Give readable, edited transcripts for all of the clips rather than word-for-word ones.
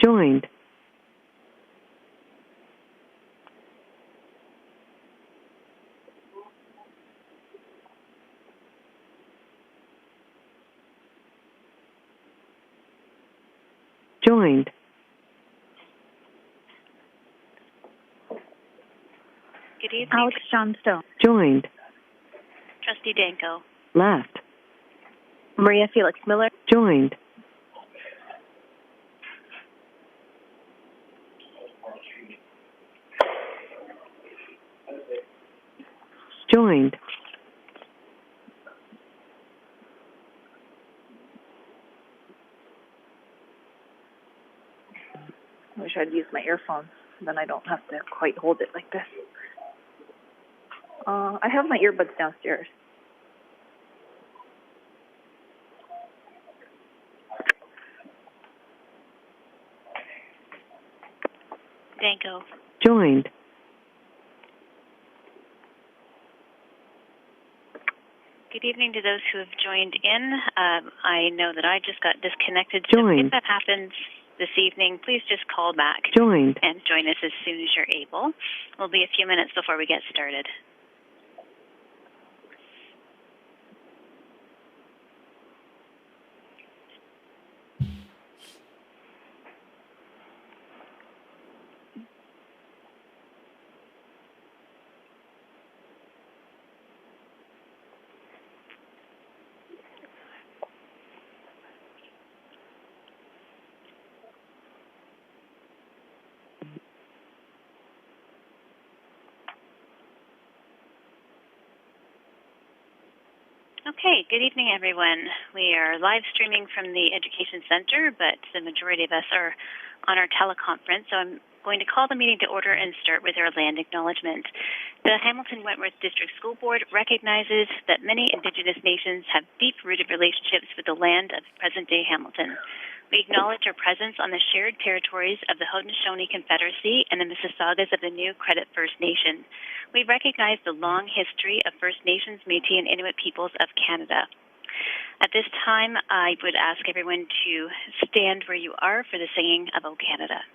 Joined. Joined. Good evening. Alex Johnstone. Joined. Trustee Danko. Left. Maria Felix Miller. Joined. Joined. I wish I'd use my earphones. Then I don't have to quite hold it like this. I have my earbuds downstairs. Danko. Joined. Good evening to those who have joined in. I know that I just got disconnected. Joined. So if that happens this evening, please just call back Joined. and join us as soon as you're able. We'll be a few minutes before we get started. Okay, good evening, everyone. We are live streaming from the Education Center, but the majority of us are on our teleconference, so I'm going to call the meeting to order and start with our land acknowledgement. The Hamilton-Wentworth District School Board recognizes that many Indigenous nations have deep-rooted relationships with the land of present-day Hamilton. We acknowledge our presence on the shared territories of the Haudenosaunee Confederacy and the Mississaugas of the New Credit First Nation. We recognize the long history of First Nations, Métis, and Inuit peoples of Canada. At this time, I would ask everyone to stand where you are for the singing of O Canada.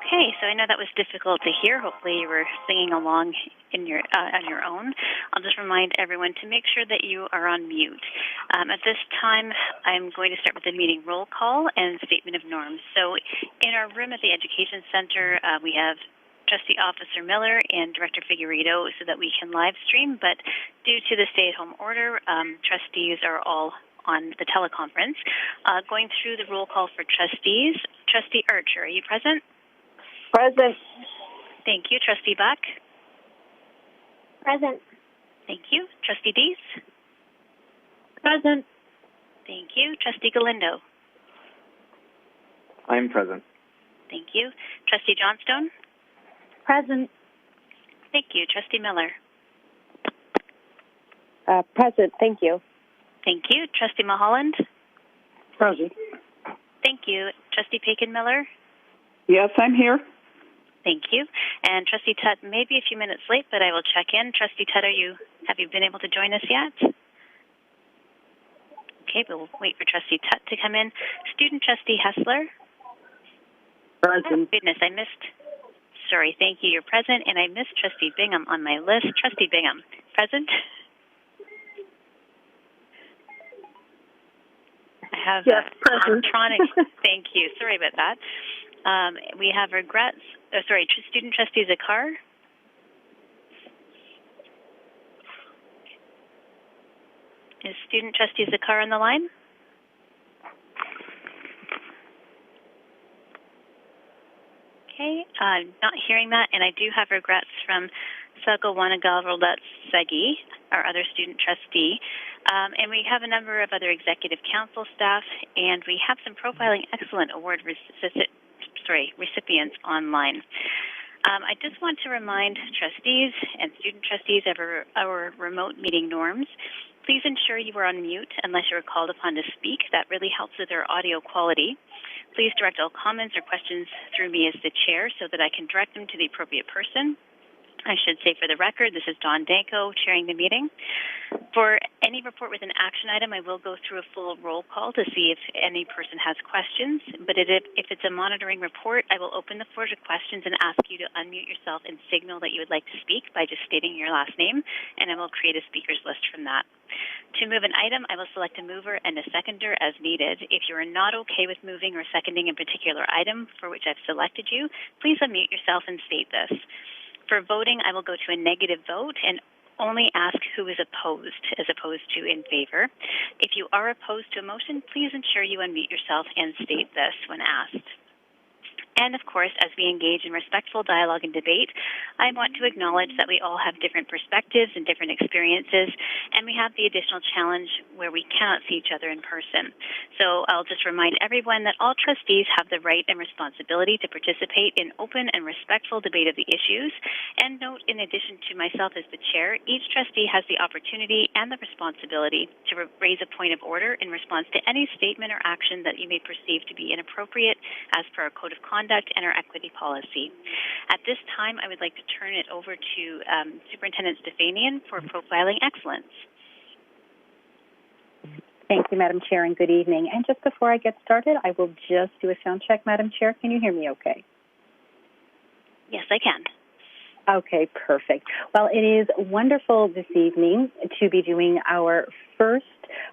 Okay, so I know that was difficult to hear. Hopefully you were singing along in your on your own. I'll just remind everyone to make sure that you are on mute. At this time, I'm going to start with the meeting roll call and statement of norms. So in our room at the Education Center, we have Trustee Officer Miller and Director Figueredo so that we can live stream, but due to the stay-at-home order, trustees are all on the teleconference. Going through the roll call for trustees, Trustee Archer, are you present? Present. Thank you. Trustee Buck? Present. Thank you. Trustee Dees? Present. Thank you. Trustee Galindo? I'm present. Thank you. Trustee Johnstone? Present. Thank you. Trustee Miller? Present, thank you. Thank you. Trustee Mulholland? Present. Thank you. Trustee Pakin-Miller? Yes, I'm here. Thank you. And Trustee Tutt may be a few minutes late, but I will check in. Trustee Tutt, have you been able to join us yet? Okay, we'll wait for Trustee Tutt to come in. Student Trustee Hessler? Present. Oh, goodness, sorry, thank you. You're present, and I missed Trustee Bingham on my list. Trustee Bingham, present? I have electronic. Thank you. Sorry about that. We have regrets. Student Trustee Zakar? Is Student Trustee Zakar on the line? Okay, not hearing that, and I do have regrets from Sagawanagal-Rolet-Segi, our other student trustee. And we have a number of other executive council staff, and we have some Profiling Excellent Award recipients online. I just want to remind trustees and student trustees of our remote meeting norms. Please ensure you are on mute unless you are called upon to speak. That really helps with our audio quality. Please direct all comments or questions through me as the chair so that I can direct them to the appropriate person. I should say for the record, this is Dawn Danko chairing the meeting. For any report with an action item, I will go through a full roll call to see if any person has questions. But if it's a monitoring report, I will open the floor to questions and ask you to unmute yourself and signal that you would like to speak by just stating your last name, and I will create a speakers list from that. To move an item, I will select a mover and a seconder as needed. If you are not okay with moving or seconding a particular item for which I've selected you, please unmute yourself and state this. For voting, I will go to a negative vote and only ask who is opposed as opposed to in favor. If you are opposed to a motion, please ensure you unmute yourself and state this when asked. And, of course, as we engage in respectful dialogue and debate, I want to acknowledge that we all have different perspectives and different experiences, and we have the additional challenge where we cannot see each other in person. So I'll just remind everyone that all trustees have the right and responsibility to participate in open and respectful debate of the issues. And note, in addition to myself as the chair, each trustee has the opportunity and the responsibility to raise a point of order in response to any statement or action that you may perceive to be inappropriate as per our code of conduct and our equity policy. At this time, I would like to turn it over to Superintendent Stefanian for Profiling Excellence. Thank you, Madam Chair, and good evening. And just before I get started, I will just do a sound check, Madam Chair. Can you hear me okay? Yes, I can. Okay, perfect. Well, it is wonderful this evening to be doing our first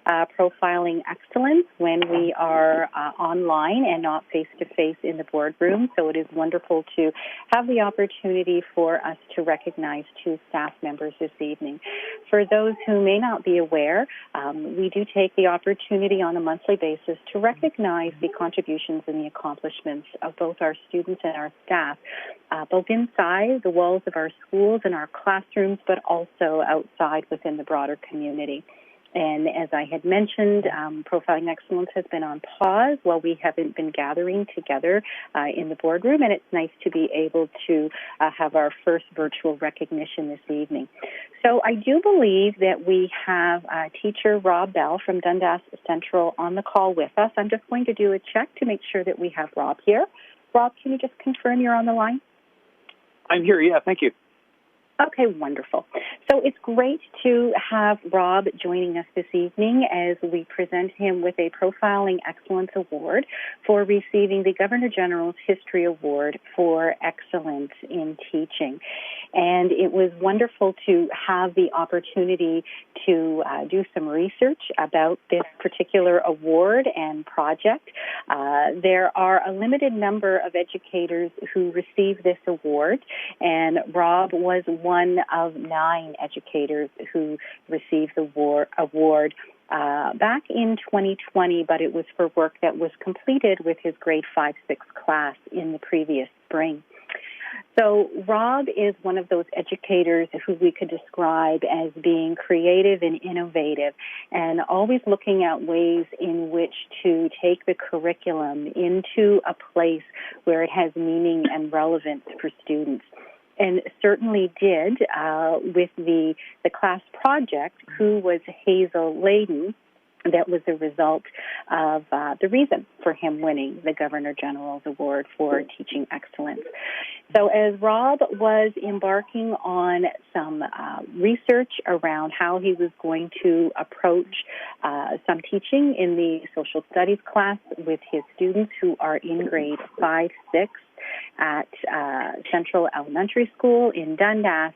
Profiling Excellence when we are online and not face-to-face in the boardroom. So it is wonderful to have the opportunity for us to recognize two staff members this evening. For those who may not be aware, we do take the opportunity on a monthly basis to recognize the contributions and the accomplishments of both our students and our staff, both inside the walls of our schools and our classrooms, but also outside within the broader community. And as I had mentioned, Profiling Excellence has been on pause while we haven't been gathering together in the boardroom, and it's nice to be able to have our first virtual recognition this evening. So I do believe that we have teacher Rob Bell from Dundas Central on the call with us. I'm just going to do a check to make sure that we have Rob here. Rob, can you just confirm you're on the line? I'm here, yeah, thank you. Okay, wonderful. So it's great to have Rob joining us this evening as we present him with a Profiling Excellence Award for receiving the Governor General's History Award for Excellence in Teaching. And it was wonderful to have the opportunity to do some research about this particular award and project. There are a limited number of educators who receive this award, and Rob was one of 9 educators who received the award back in 2020, but it was for work that was completed with his grade 5-6 class in the previous spring. So Rob is one of those educators who we could describe as being creative and innovative and always looking at ways in which to take the curriculum into a place where it has meaning and relevance for students. and certainly did with the class project, Who Was Hazel Layden? That was a result of the reason for him winning the Governor General's Award for Teaching Excellence. So as Rob was embarking on some research around how he was going to approach some teaching in the social studies class with his students who are in grade 5, 6 at Central Elementary School in Dundas,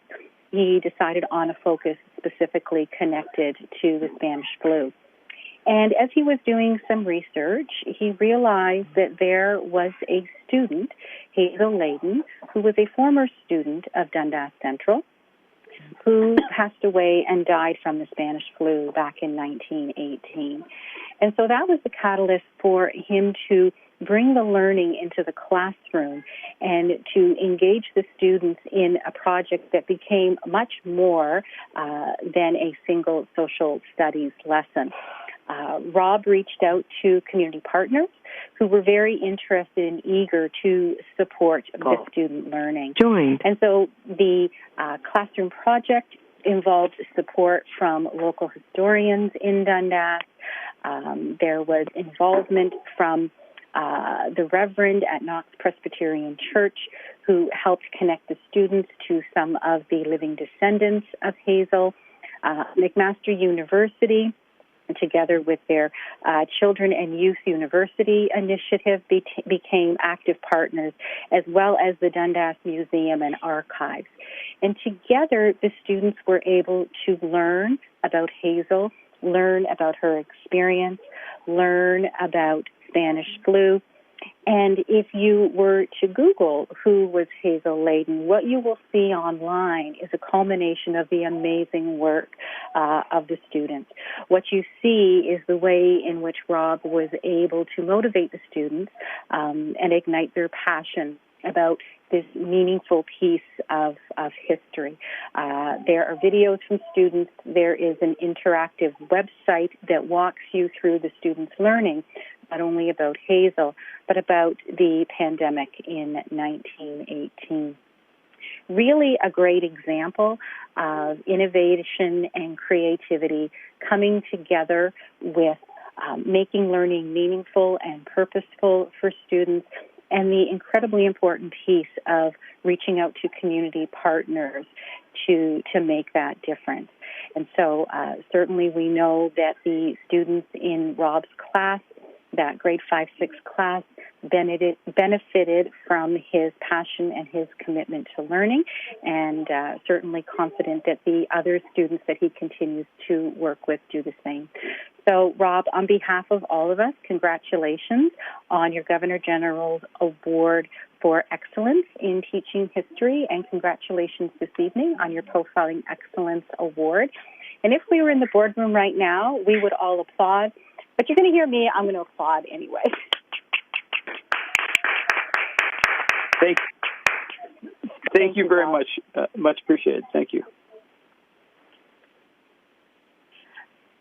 he decided on a focus specifically connected to the Spanish flu. And as he was doing some research, he realized that there was a student, Hazel Layden, who was a former student of Dundas Central, who passed away and died from the Spanish flu back in 1918. And so that was the catalyst for him to bring the learning into the classroom and to engage the students in a project that became much more than a single social studies lesson. Rob reached out to community partners who were very interested and eager to support the student learning. Joined. And so the classroom project involved support from local historians in Dundas. There was involvement from the Reverend at Knox Presbyterian Church, who helped connect the students to some of the living descendants of Hazel. McMaster University, together with their Children and Youth University initiative, became active partners, as well as the Dundas Museum and Archives. And together, the students were able to learn about Hazel, learn about her experience, learn about Spanish flu. And if you were to Google Who Was Hazel Layden, what you will see online is a culmination of the amazing work of the students. What you see is the way in which Rob was able to motivate the students and ignite their passion about this meaningful piece of history. There are videos from students. There is an interactive website that walks you through the students' learning, not only about Hazel, but about the pandemic in 1918. Really a great example of innovation and creativity coming together with making learning meaningful and purposeful for students, and the incredibly important piece of reaching out to community partners to make that difference. And so certainly we know that the students in Rob's class, that grade 5-6 class, benefited from his passion and his commitment to learning, and certainly confident that the other students that he continues to work with do the same. So, Rob, on behalf of all of us, congratulations on your Governor General's Award for Excellence in Teaching History, and congratulations this evening on your Profiling Excellence Award. And if we were in the boardroom right now, we would all applaud. But you're going to hear me. I'm going to applaud anyway. Thank you very much. Much appreciated. Thank you.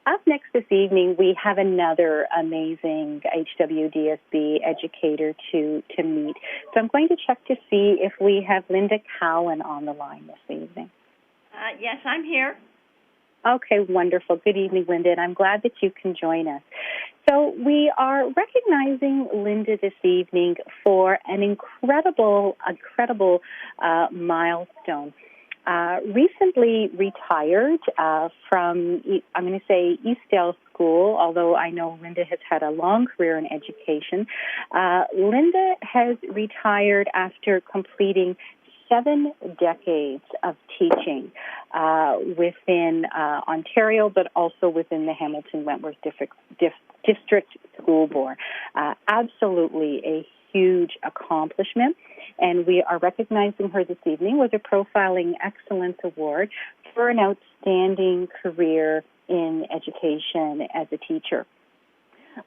Up next this evening, we have another amazing HWDSB educator to meet. So I'm going to check to see if we have Linda Cowan on the line this evening. Yes, I'm here. Okay, wonderful. Good evening, Linda, and I'm glad that you can join us. So we are recognizing Linda this evening for an incredible milestone. Recently retired from, I'm going to say, Eastdale School, although I know Linda has had a long career in education. Linda has retired after completing 7 decades of teaching within Ontario, but also within the Hamilton-Wentworth District School Board. Absolutely a huge accomplishment, and we are recognizing her this evening with a Profiling Excellence Award for an outstanding career in education as a teacher.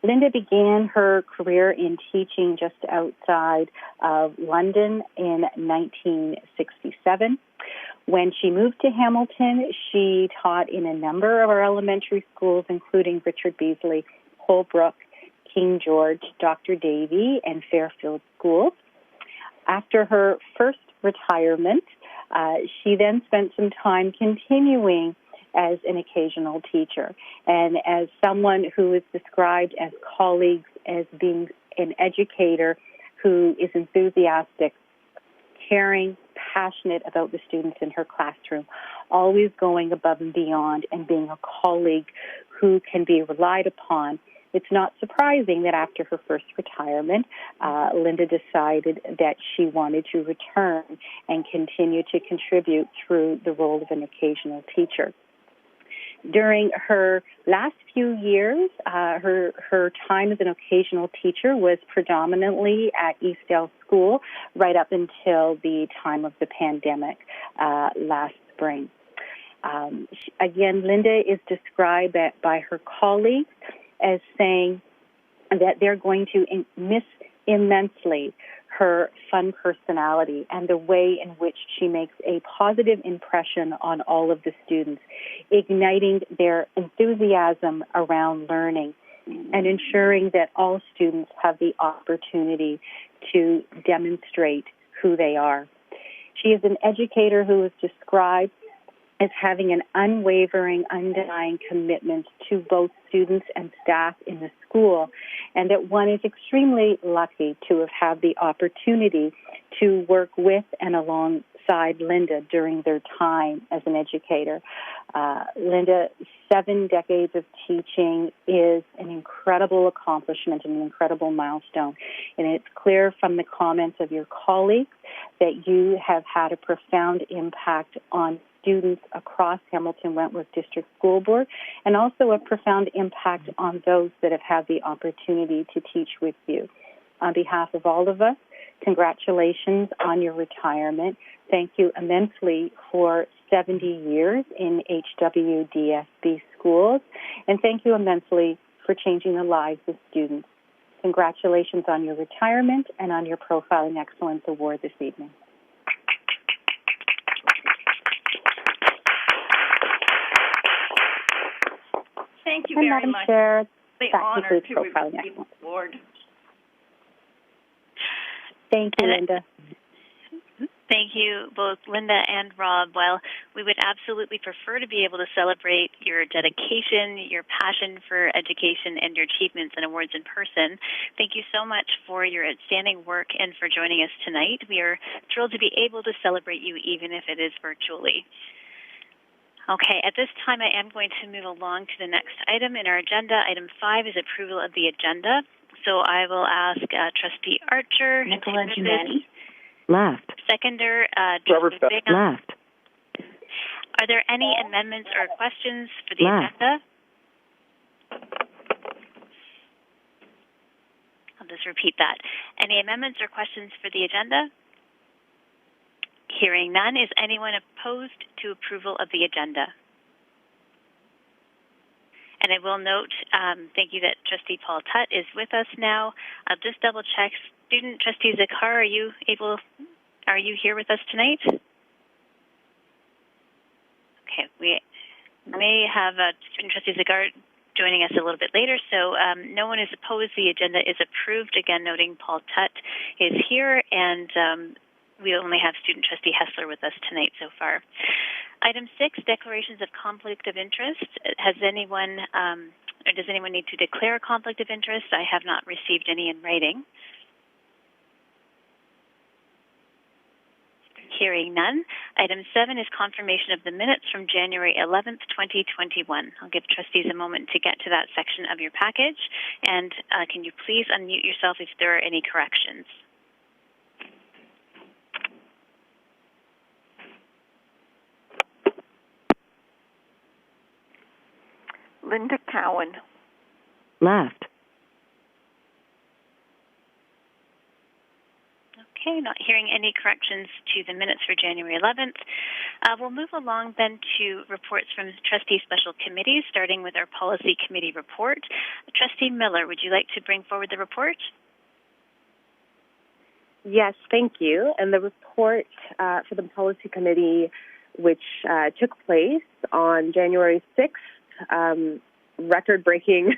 Linda began her career in teaching just outside of London in 1967. When she moved to Hamilton, she taught in a number of our elementary schools, including Richard Beasley, Holbrook, King George, Dr. Davy, and Fairfield schools. After her first retirement, She then spent some time continuing as an occasional teacher. And as someone who is described as colleagues as being an educator who is enthusiastic, caring, passionate about the students in her classroom, always going above and beyond and being a colleague who can be relied upon, it's not surprising that after her first retirement, Linda decided that she wanted to return and continue to contribute through the role of an occasional teacher. During her last few years, her time as an occasional teacher was predominantly at Eastdale School right up until the time of the pandemic last spring. Again, Linda is described by her colleagues as saying that they're going to miss immensely her fun personality and the way in which she makes a positive impression on all of the students, igniting their enthusiasm around learning and ensuring that all students have the opportunity to demonstrate who they are. She is an educator who is described as having an unwavering, undenying commitment to both students and staff in the school, and that one is extremely lucky to have had the opportunity to work with and alongside Linda during their time as an educator. Linda, 7 decades of teaching is an incredible accomplishment and an incredible milestone, and it's clear from the comments of your colleagues that you have had a profound impact on students across Hamilton Wentworth District School Board, and also a profound impact on those that have had the opportunity to teach with you. On behalf of all of us, congratulations on your retirement. Thank you immensely for 70 years in HWDSB schools, and thank you immensely for changing the lives of students. Congratulations on your retirement and on your Profiling Excellence Award this evening. Thank you very Madam much. Chair, The that honor concludes to Profiling receive Excellence. the award. Thank you, Linda. Thank you, both Linda and Rob. While we would absolutely prefer to be able to celebrate your dedication, your passion for education, and your achievements and awards in person, thank you so much for your outstanding work and for joining us tonight. We are thrilled to be able to celebrate you even if it is virtually. Okay, at this time I am going to move along to the next item in our agenda. Item 5 is approval of the agenda. So I will ask Trustee Archer. Nicola Giannetti. Left. Seconder, Robert Trustee Bingham. Left. Are there any amendments or questions for the Left. agenda? I'll just repeat that. Any amendments or questions for the agenda? Hearing none, is anyone opposed to approval of the agenda? And I will note, thank you that Trustee Paul Tutt is with us now. I'll just double check. Student Trustee Zakar, are you here with us tonight? Okay, we may have Student Trustee Zakar joining us a little bit later, so no one is opposed. The agenda is approved. Again, noting Paul Tutt is here, and we only have Student Trustee Hessler with us tonight so far. Item 6, declarations of conflict of interest. Has anyone, or does anyone need to declare a conflict of interest? I have not received any in writing. Hearing none. Item 7 is confirmation of the minutes from January 11th, 2021. I'll give trustees a moment to get to that section of your package. And can you please unmute yourself if there are any corrections? Linda Cowan. Left. Okay, not hearing any corrections to the minutes for January 11th. We'll move along then to reports from Trustee Special Committees, starting with our Policy Committee report. Trustee Miller, would you like to bring forward the report? Yes, thank you. And the report for the Policy Committee, which took place on January 6th, record-breaking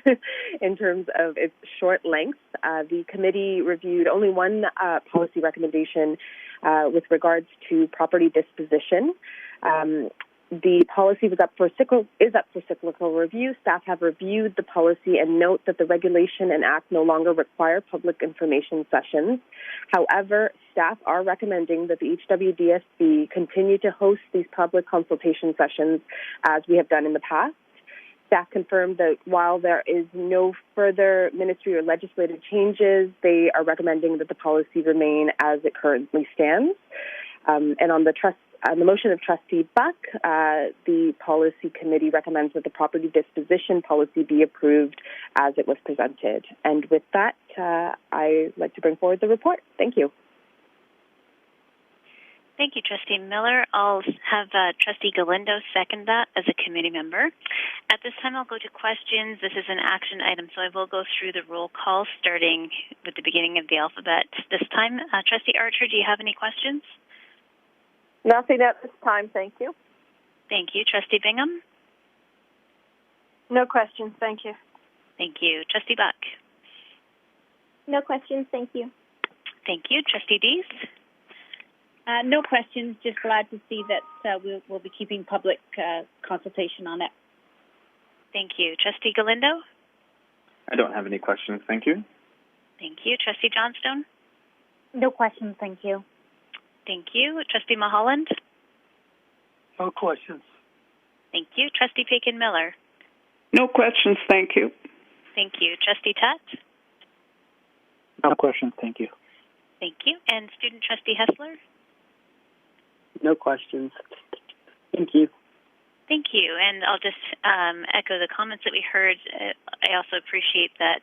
in terms of its short length. The committee reviewed only one policy recommendation with regards to property disposition. The policy is up for cyclical review. Staff have reviewed the policy and note that the regulation and act no longer require public information sessions. However, staff are recommending that the HWDSB continue to host these public consultation sessions as we have done in the past. Staff confirmed that while there is no further ministry or legislative changes, they are recommending that the policy remain as it currently stands. And on the motion of Trustee Buck, the policy committee recommends that the property disposition policy be approved as it was presented. And with that, I'd like to bring forward the report. Thank you. Thank you, Trustee Miller. I'll have Trustee Galindo second that as a committee member. At this time, I'll go to questions. This is an action item, so I will go through the roll call starting with the beginning of the alphabet this time. Trustee Archer, do you have any questions? Nothing at this time, thank you. Thank you. Trustee Bingham? No questions, thank you. Thank you. Trustee Buck? No questions, thank you. Thank you. Trustee Dees? No questions, just glad to see that we'll be keeping public consultation on it. Thank you. Trustee Galindo? I don't have any questions. Thank you. Thank you. Trustee Johnstone? No questions, thank you. Thank you. Trustee Mulholland? No questions. Thank you. Trustee Paikin-Miller? No questions, thank you. Thank you. Trustee Tutt? No questions, thank you. Thank you. And Student Trustee Hessler? No questions. Thank you. Thank you. And I'll just echo the comments that we heard. I also appreciate that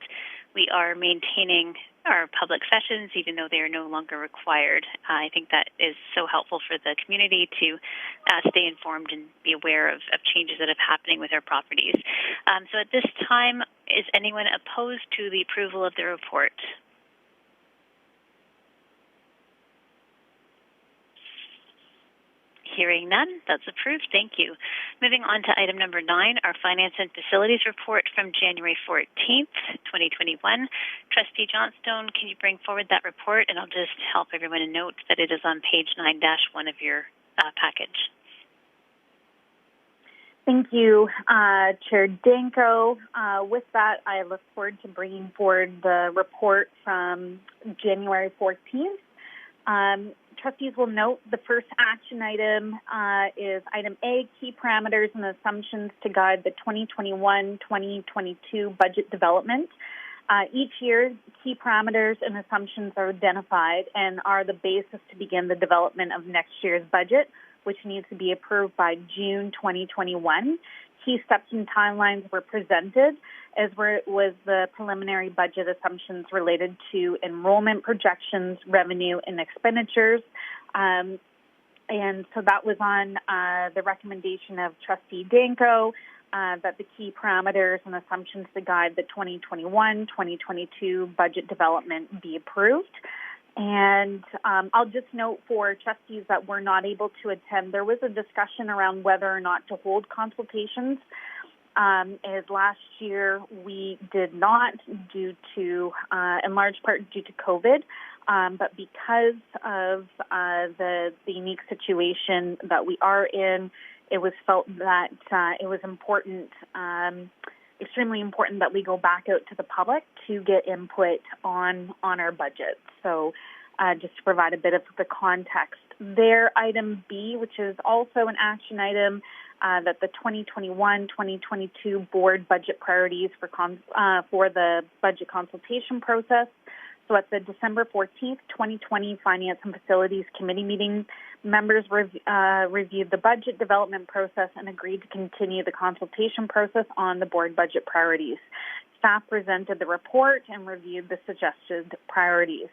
we are maintaining our public sessions, even though they are no longer required. I think that is so helpful for the community to stay informed and be aware of changes that are happening with our properties. So at this time, is anyone opposed to the approval of the report? Hearing none, that's approved. Thank you. Moving on to item number 9, our Finance and Facilities Report from January 14th, 2021. Trustee Johnstone, can you bring forward that report? And I'll just help everyone to note that it is on page 9-1 of your package. Thank you, Chair Danko. With that, I look forward to bringing forward the report from January 14th. Trustees will note the first action item is item A, key parameters and assumptions to guide the 2021-2022 budget development. Each year, key parameters and assumptions are identified and are the basis to begin the development of next year's budget, which needs to be approved by June 2021. Key steps and timelines were presented, as was the preliminary budget assumptions related to enrollment projections, revenue, and expenditures. And so that was on the recommendation of Trustee Danko, that the key parameters and assumptions to guide the 2021-2022 budget development be approved. And I'll just note for trustees that were not able to attend, there was a discussion around whether or not to hold consultations. As last year we did not, due to, in large part due to COVID, but because of the unique situation that we are in, it was felt that it was important, extremely important that we go back out to the public to get input on our budget. So just to provide a bit of the context there, item B, which is also an action item, that the 2021-2022 board budget priorities for the budget consultation process. So at the December 14th, 2020 Finance and Facilities Committee meeting, members reviewed the budget development process and agreed to continue the consultation process on the board budget priorities. Staff presented the report and reviewed the suggested priorities.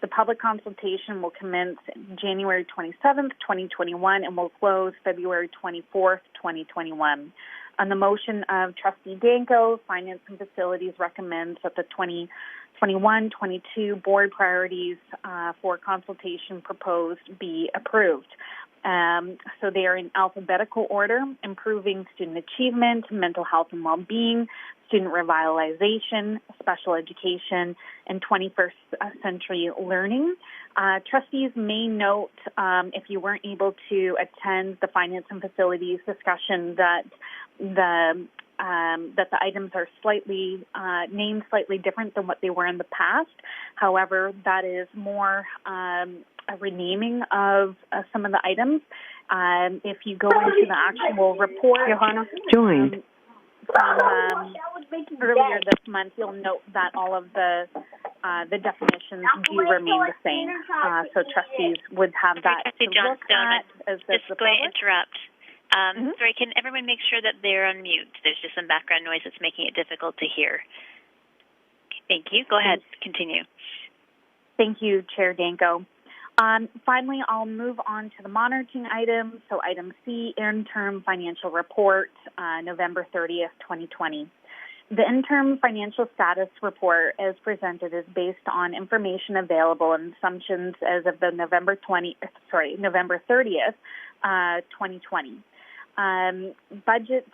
The public consultation will commence January 27th, 2021, and will close February 24th, 2021. On the motion of Trustee Danko, Finance and Facilities recommends that the 2021-22 board priorities for consultation proposed be approved. So they are in alphabetical order: improving student achievement, mental health and well-being, student revitalization, special education, and 21st century learning. Trustees may note, if you weren't able to attend the finance and facilities discussion, that the items are slightly named slightly different than what they were in the past. However, that is more a renaming of some of the items. If you go into the actual report, Joined. from earlier this month, you'll note that all of the definitions do remain the same. So trustees would have that Trustee to look at as just going to interrupt. Sorry, can everyone make sure that they're on mute? There's just some background noise that's making it difficult to hear. Okay, thank you. Go ahead. Continue. Thank you, Chair Danko. Finally, I'll move on to the monitoring items. So item C, interim financial report, November 30th, 2020. The interim financial status report as presented is based on information available and assumptions as of the November 30th, 2020. Budgets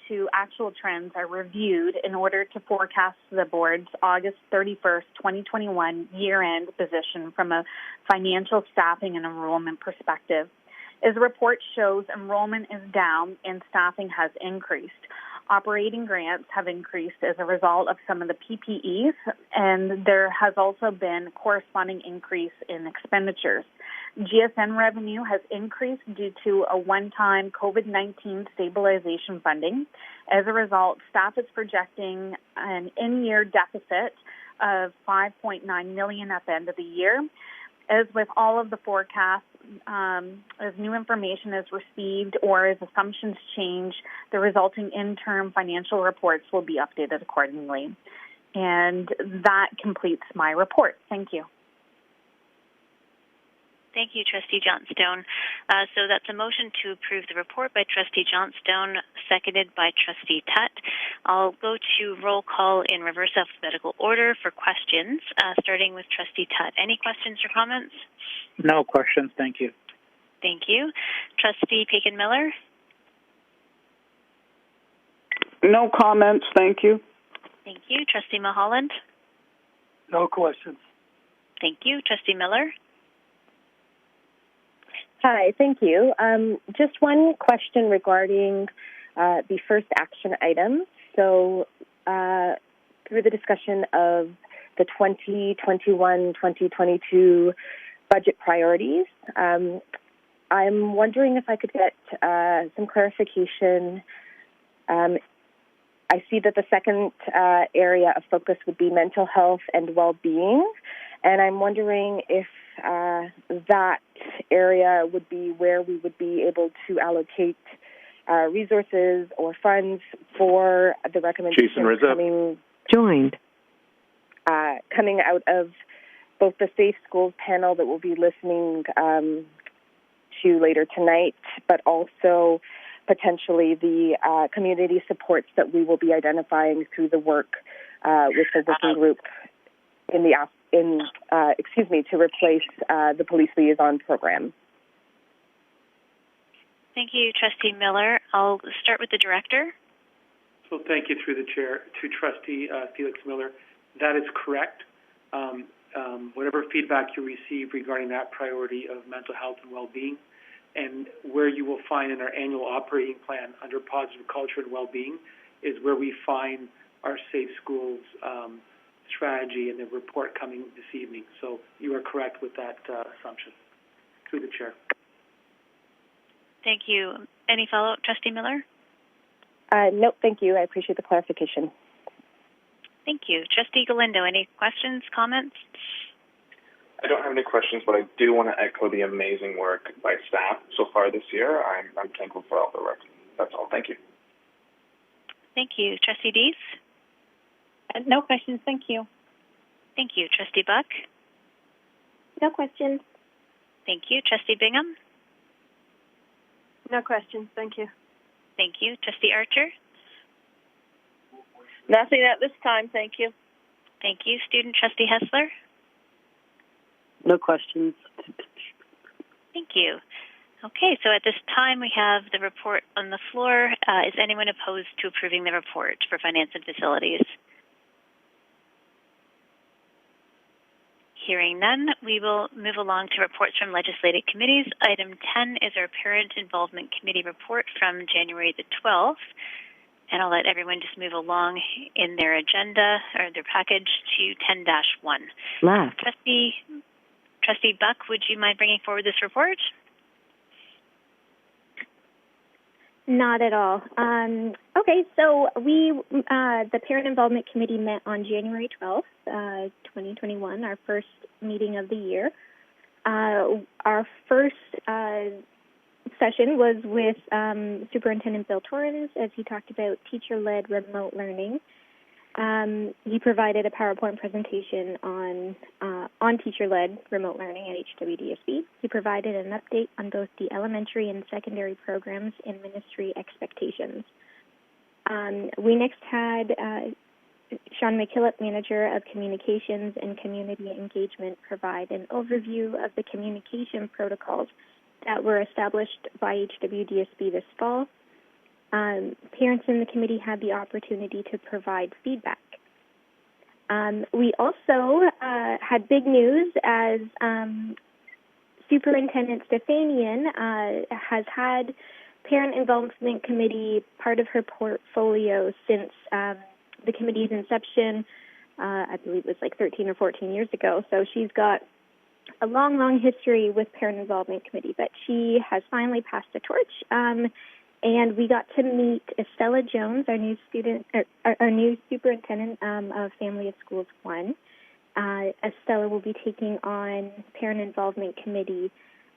to actual trends are reviewed in order to forecast the board's August 31st, 2021 year-end position from a financial, staffing, and enrollment perspective. As the report shows, enrollment is down and staffing has increased. Operating grants have increased as a result of some of the PPEs, and there has also been corresponding increase in expenditures. GSN revenue has increased due to a one-time COVID-19 stabilization funding. As a result, staff is projecting an in-year deficit of $5.9 million at the end of the year. As with all of the forecasts, as new information is received or as assumptions change, the resulting interim financial reports will be updated accordingly. And that completes my report. Thank you. Thank you, Trustee Johnstone. So that's a motion to approve the report by Trustee Johnstone, seconded by Trustee Tutt. I'll go to roll call in reverse alphabetical order for questions, starting with Trustee Tutt. Any questions or comments? No questions, thank you. Thank you. Trustee Pekin-Miller? No comments, thank you. Thank you. Trustee Mulholland? No questions. Thank you. Trustee Miller? Hi, thank you. Just one question regarding the first action item. So through the discussion of the 2021-2022 budget priorities, I'm wondering if I could get some clarification. I see that the second area of focus would be mental health and well-being, and I'm wondering if that area would be where we would be able to allocate resources or funds for the recommendations coming out of both the Safe Schools panel that we'll be listening to later tonight, but also potentially the community supports that we will be identifying through the work with the working group to replace the police liaison program. Thank you, Trustee Miller. I'll start with the director. So thank you through the chair to Trustee Felix Miller. That is correct. Whatever feedback you receive regarding that priority of mental health and well-being, and where you will find in our annual operating plan under positive culture and well-being is where we find our Safe Schools strategy and the report coming this evening. So you are correct with that assumption. Through the chair. Thank you. Any follow-up, Trustee Miller? No, thank you. I appreciate the clarification. Thank you. Trustee Galindo, any questions, comments? I don't have any questions, but I do want to echo the amazing work by staff so far this year. I'm thankful for all the work. That's all. Thank you. Thank you. Trustee Dees? No questions. Thank you. Thank you. Trustee Buck? No questions. Thank you. Trustee Bingham? No questions. Thank you. Thank you. Trustee Archer? Nothing at this time. Thank you. Thank you. Student Trustee Hessler? No questions. Thank you. Okay, so at this time we have the report on the floor. Is anyone opposed to approving the report for finance and facilities? Hearing none, we will move along to reports from legislated committees. Item 10 is our Parent Involvement Committee report from January the 12th. And I'll let everyone just move along in their agenda or their package to 10-1. Left. Trustee Buck, would you mind bringing forward this report? Not at all. Okay, so the Parent Involvement Committee met on January 12th, 2021, our first meeting of the year. Our first session was with Superintendent Bill Torrens as he talked about teacher-led remote learning. He provided a PowerPoint presentation on teacher-led remote learning at HWDSB. He provided an update on both the elementary and secondary programs and ministry expectations. We next had Sean McKillop, Manager of Communications and Community Engagement, provide an overview of the communication protocols that were established by HWDSB this fall. Parents in the committee had the opportunity to provide feedback. We also had big news as Superintendent Stefanian has had Parent Involvement Committee part of her portfolio since the committee's inception. I believe it was like 13 or 14 years ago. So she's got a long, long history with Parent Involvement Committee, but she has finally passed the torch. And we got to meet Estella Jones, our new superintendent of Family of Schools 1. Estella will be taking on Parent Involvement Committee,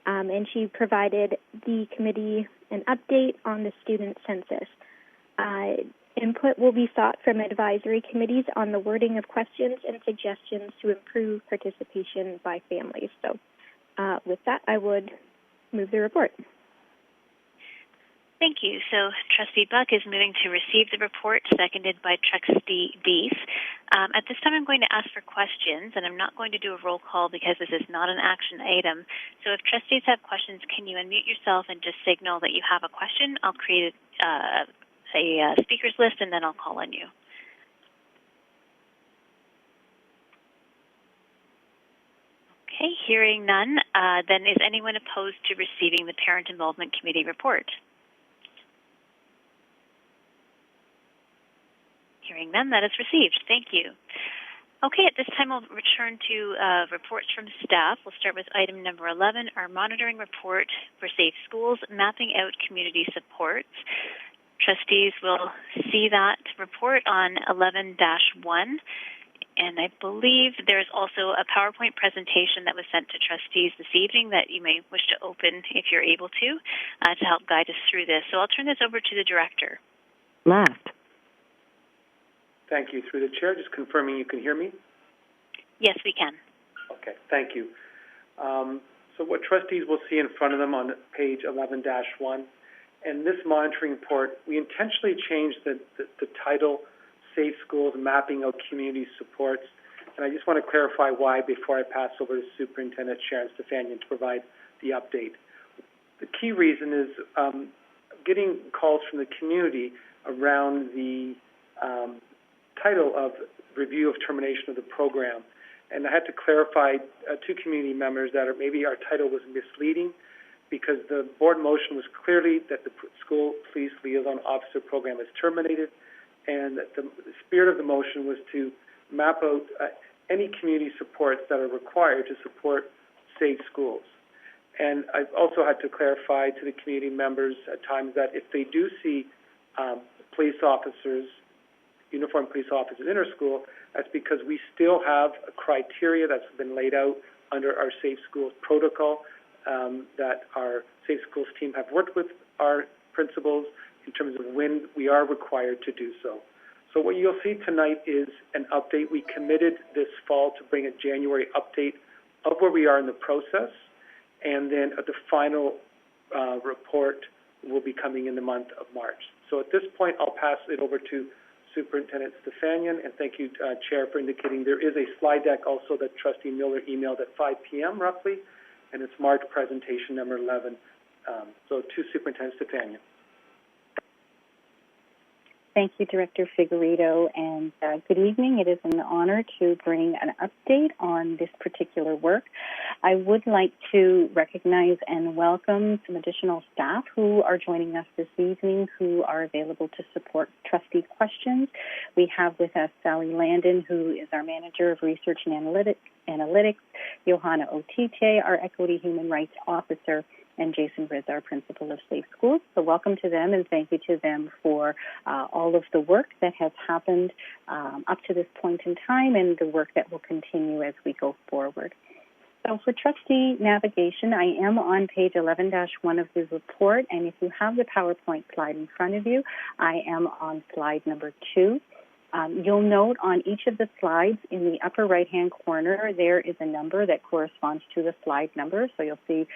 and she provided the committee an update on the student census. Input will be sought from advisory committees on the wording of questions and suggestions to improve participation by families. So with that, I would move the report. Thank you. So Trustee Buck is moving to receive the report, seconded by Trustee Deese. At this time, I'm going to ask for questions, and I'm not going to do a roll call because this is not an action item. So if trustees have questions, can you unmute yourself and just signal that you have a question? I'll create a speakers list, and then I'll call on you. Okay, hearing none, then is anyone opposed to receiving the Parent Involvement Committee report? Hearing none, that is received. Thank you. Okay, at this time we'll return to reports from staff. We'll start with item number 11, our monitoring report for safe schools, mapping out community supports. Trustees will see that report on 11-1, and I believe there's also a PowerPoint presentation that was sent to trustees this evening that you may wish to open if you're able to help guide us through this. So I'll turn this over to the director. Left. Thank you. Through the chair, just confirming you can hear me? Yes, we can. Okay, thank you. So what trustees will see in front of them on page 11-1, and this monitoring report, we intentionally changed the title, Safe Schools, Mapping Out Community Supports, and I just want to clarify why before I pass over to Superintendent Sharon Stefanian to provide the update. The key reason is getting calls from the community around the title of review of termination of the program. And I had to clarify to community members that maybe our title was misleading because the board motion was clearly that the school police liaison officer program is terminated, and that the spirit of the motion was to map out any community supports that are required to support safe schools. And I also had to clarify to the community members at times that if they do see police officers, uniformed police officers in our school, that's because we still have a criteria that's been laid out under our Safe Schools protocol that our Safe Schools team have worked with our principals in terms of when we are required to do so. So what you'll see tonight is an update. We committed this fall to bring a January update of where we are in the process, and then the final report will be coming in the month of March. So at this point, I'll pass it over to Superintendent Stefanian, and thank you, Chair, for indicating there is a slide deck also that Trustee Miller emailed at 5 p.m. roughly, and it's marked presentation number 11 So to Superintendent Stefanian. Thank you, Director Figueredo, and good evening. It is an honor to bring an update on this particular work. I would like to recognize and welcome some additional staff who are joining us this evening who are available to support trustee questions. We have with us Sally Landon, who is our Manager of Research and Analytics, Johanna Otite, our Equity Human Rights Officer, and Jason Riz, our Principal of Safe Schools. So welcome to them, and thank you to them for all of the work that has happened up to this point in time and the work that will continue as we go forward. So for trustee navigation, I am on page 11-1 of the report, and if you have the PowerPoint slide in front of you, I am on slide number 2. You'll note on each of the slides in the upper right-hand corner, there is a number that corresponds to the slide number. So you'll see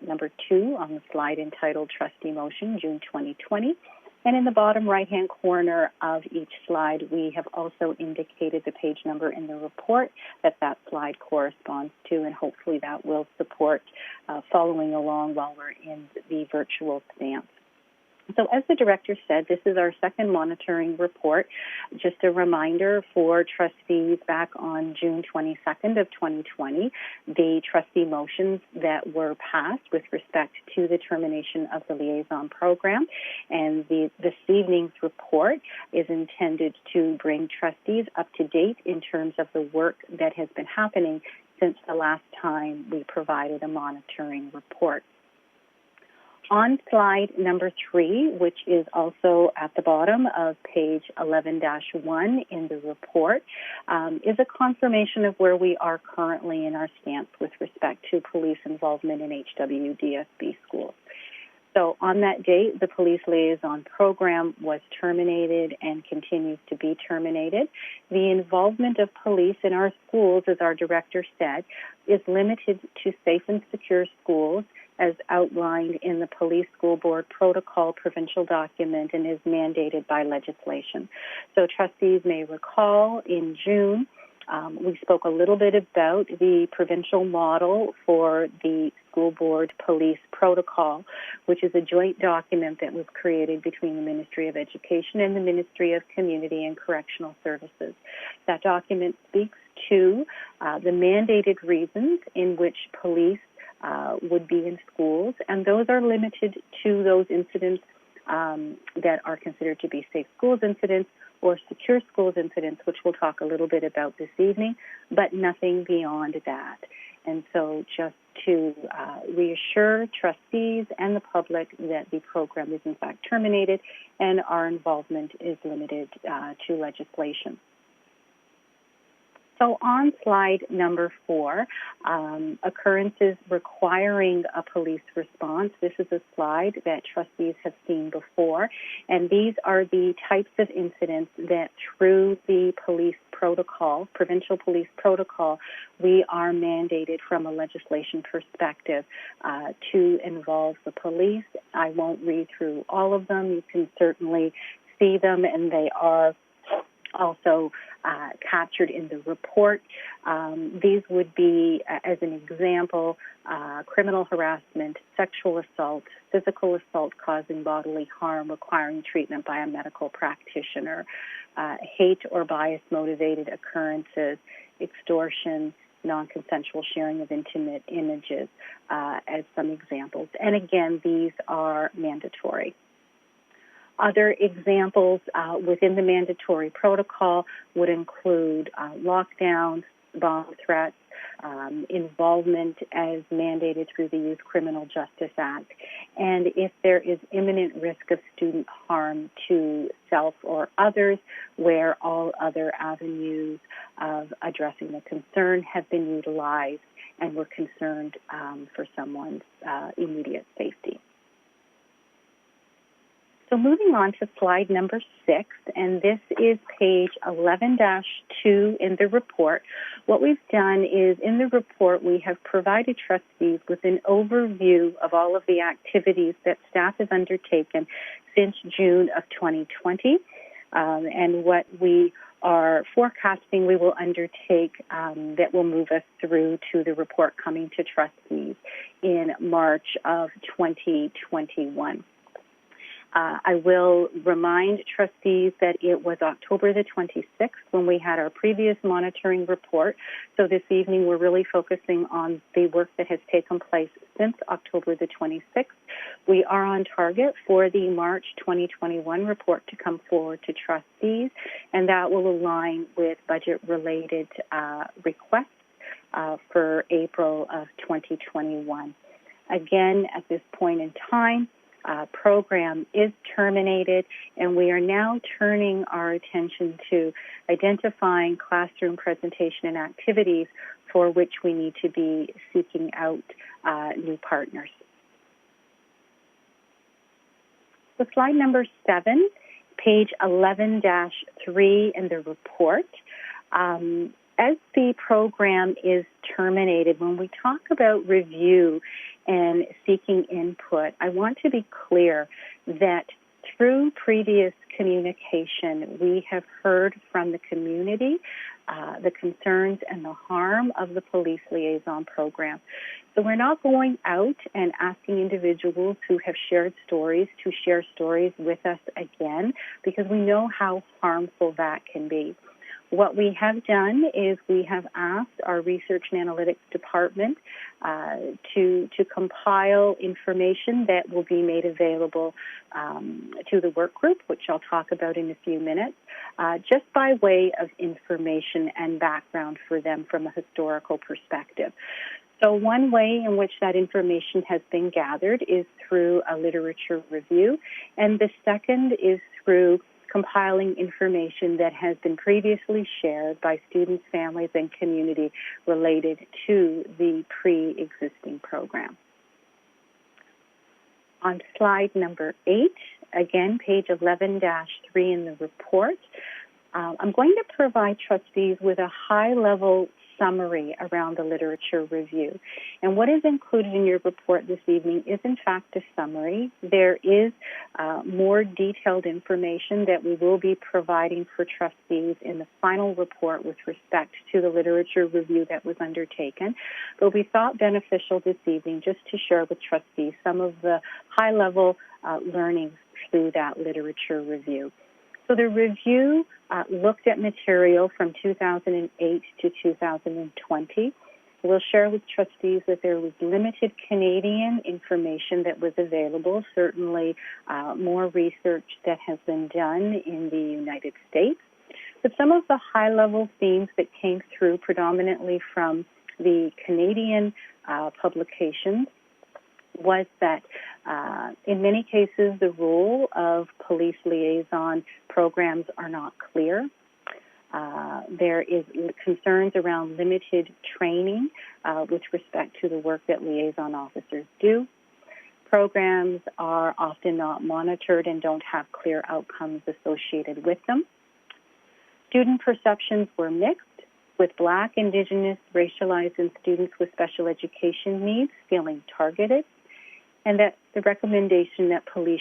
number 2 on the slide entitled Trustee Motion, June 2020. And in the bottom right-hand corner of each slide, we have also indicated the page number in the report that slide corresponds to, and hopefully that will support following along while we're in the virtual stance. So as the director said, this is our second monitoring report. Just a reminder for trustees, back on June 22nd of 2020, the trustee motions that were passed with respect to the termination of the liaison program. And this evening's report is intended to bring trustees up to date in terms of the work that has been happening since the last time we provided a monitoring report. On slide number 3, which is also at the bottom of page 11-1 in the report, is a confirmation of where we are currently in our stance with respect to police involvement in HWDSB schools. So on that date, the police liaison program was terminated and continues to be terminated. The involvement of police in our schools, as our director said, is limited to safe and secure schools as outlined in the Police School Board Protocol provincial document and is mandated by legislation. So trustees may recall in June, we spoke a little bit about the provincial model for the School Board Police Protocol, which is a joint document that was created between the Ministry of Education and the Ministry of Community and Correctional Services. That document speaks to the mandated reasons in which police would be in schools, and those are limited to those incidents that are considered to be safe schools incidents or secure schools incidents, which we'll talk a little bit about this evening, but nothing beyond that. And so just to reassure trustees and the public that the program is in fact terminated and our involvement is limited to legislation. So on slide number 4, occurrences requiring a police response. This is a slide that trustees have seen before, and these are the types of incidents that through the police protocol, provincial police protocol, we are mandated from a legislation perspective to involve the police. I won't read through all of them. You can certainly see them, and they are also captured in the report. These would be, as an example, criminal harassment, sexual assault, physical assault causing bodily harm requiring treatment by a medical practitioner, hate or bias-motivated occurrences, extortion, non-consensual sharing of intimate images as some examples. And again, these are mandatory. Other examples within the mandatory protocol would include lockdowns, bomb threats, involvement as mandated through the Youth Criminal Justice Act, and if there is imminent risk of student harm to self or others, where all other avenues of addressing the concern have been utilized and we're concerned for someone's immediate safety. So moving on to slide number 6, and this is page 11-2 in the report. What we've done is in the report we have provided trustees with an overview of all of the activities that staff has undertaken since June of 2020. And what we are forecasting we will undertake that will move us through to the report coming to trustees in March of 2021. I will remind trustees that it was October the 26th when we had our previous monitoring report. So this evening we're really focusing on the work that has taken place since October the 26th. We are on target for the March 2021 report to come forward to trustees, and that will align with budget-related requests for April of 2021. Again, at this point in time, program is terminated, and we are now turning our attention to identifying classroom presentation and activities for which we need to be seeking out new partners. So slide number 7, page 11-3 in the report. As the program is terminated, when we talk about review and seeking input, I want to be clear that through previous communication, we have heard from the community the concerns and the harm of the police liaison program. So we're not going out and asking individuals who have shared stories to share stories with us again, because we know how harmful that can be. What we have done is we have asked our research and analytics department to compile information that will be made available to the work group, which I'll talk about in a few minutes, just by way of information and background for them from a historical perspective. So one way in which that information has been gathered is through a literature review, and the second is through compiling information that has been previously shared by students, families, and community related to the pre-existing program. On slide number 8, again, page 11-3 in the report, I'm going to provide trustees with a high-level summary around the literature review. And what is included in your report this evening is, in fact, a summary. There is more detailed information that we will be providing for trustees in the final report with respect to the literature review that was undertaken. But we thought beneficial this evening just to share with trustees some of the high-level learnings through that literature review. So the review looked at material from 2008 to 2020. We'll share with trustees that there was limited Canadian information that was available, certainly more research that has been done in the United States. But some of the high-level themes that came through predominantly from the Canadian publications was that in many cases the role of police liaison programs are not clear. There is concerns around limited training with respect to the work that liaison officers do. Programs are often not monitored and don't have clear outcomes associated with them. Student perceptions were mixed, with Black, Indigenous, racialized, and students with special education needs feeling targeted, and that the recommendation that police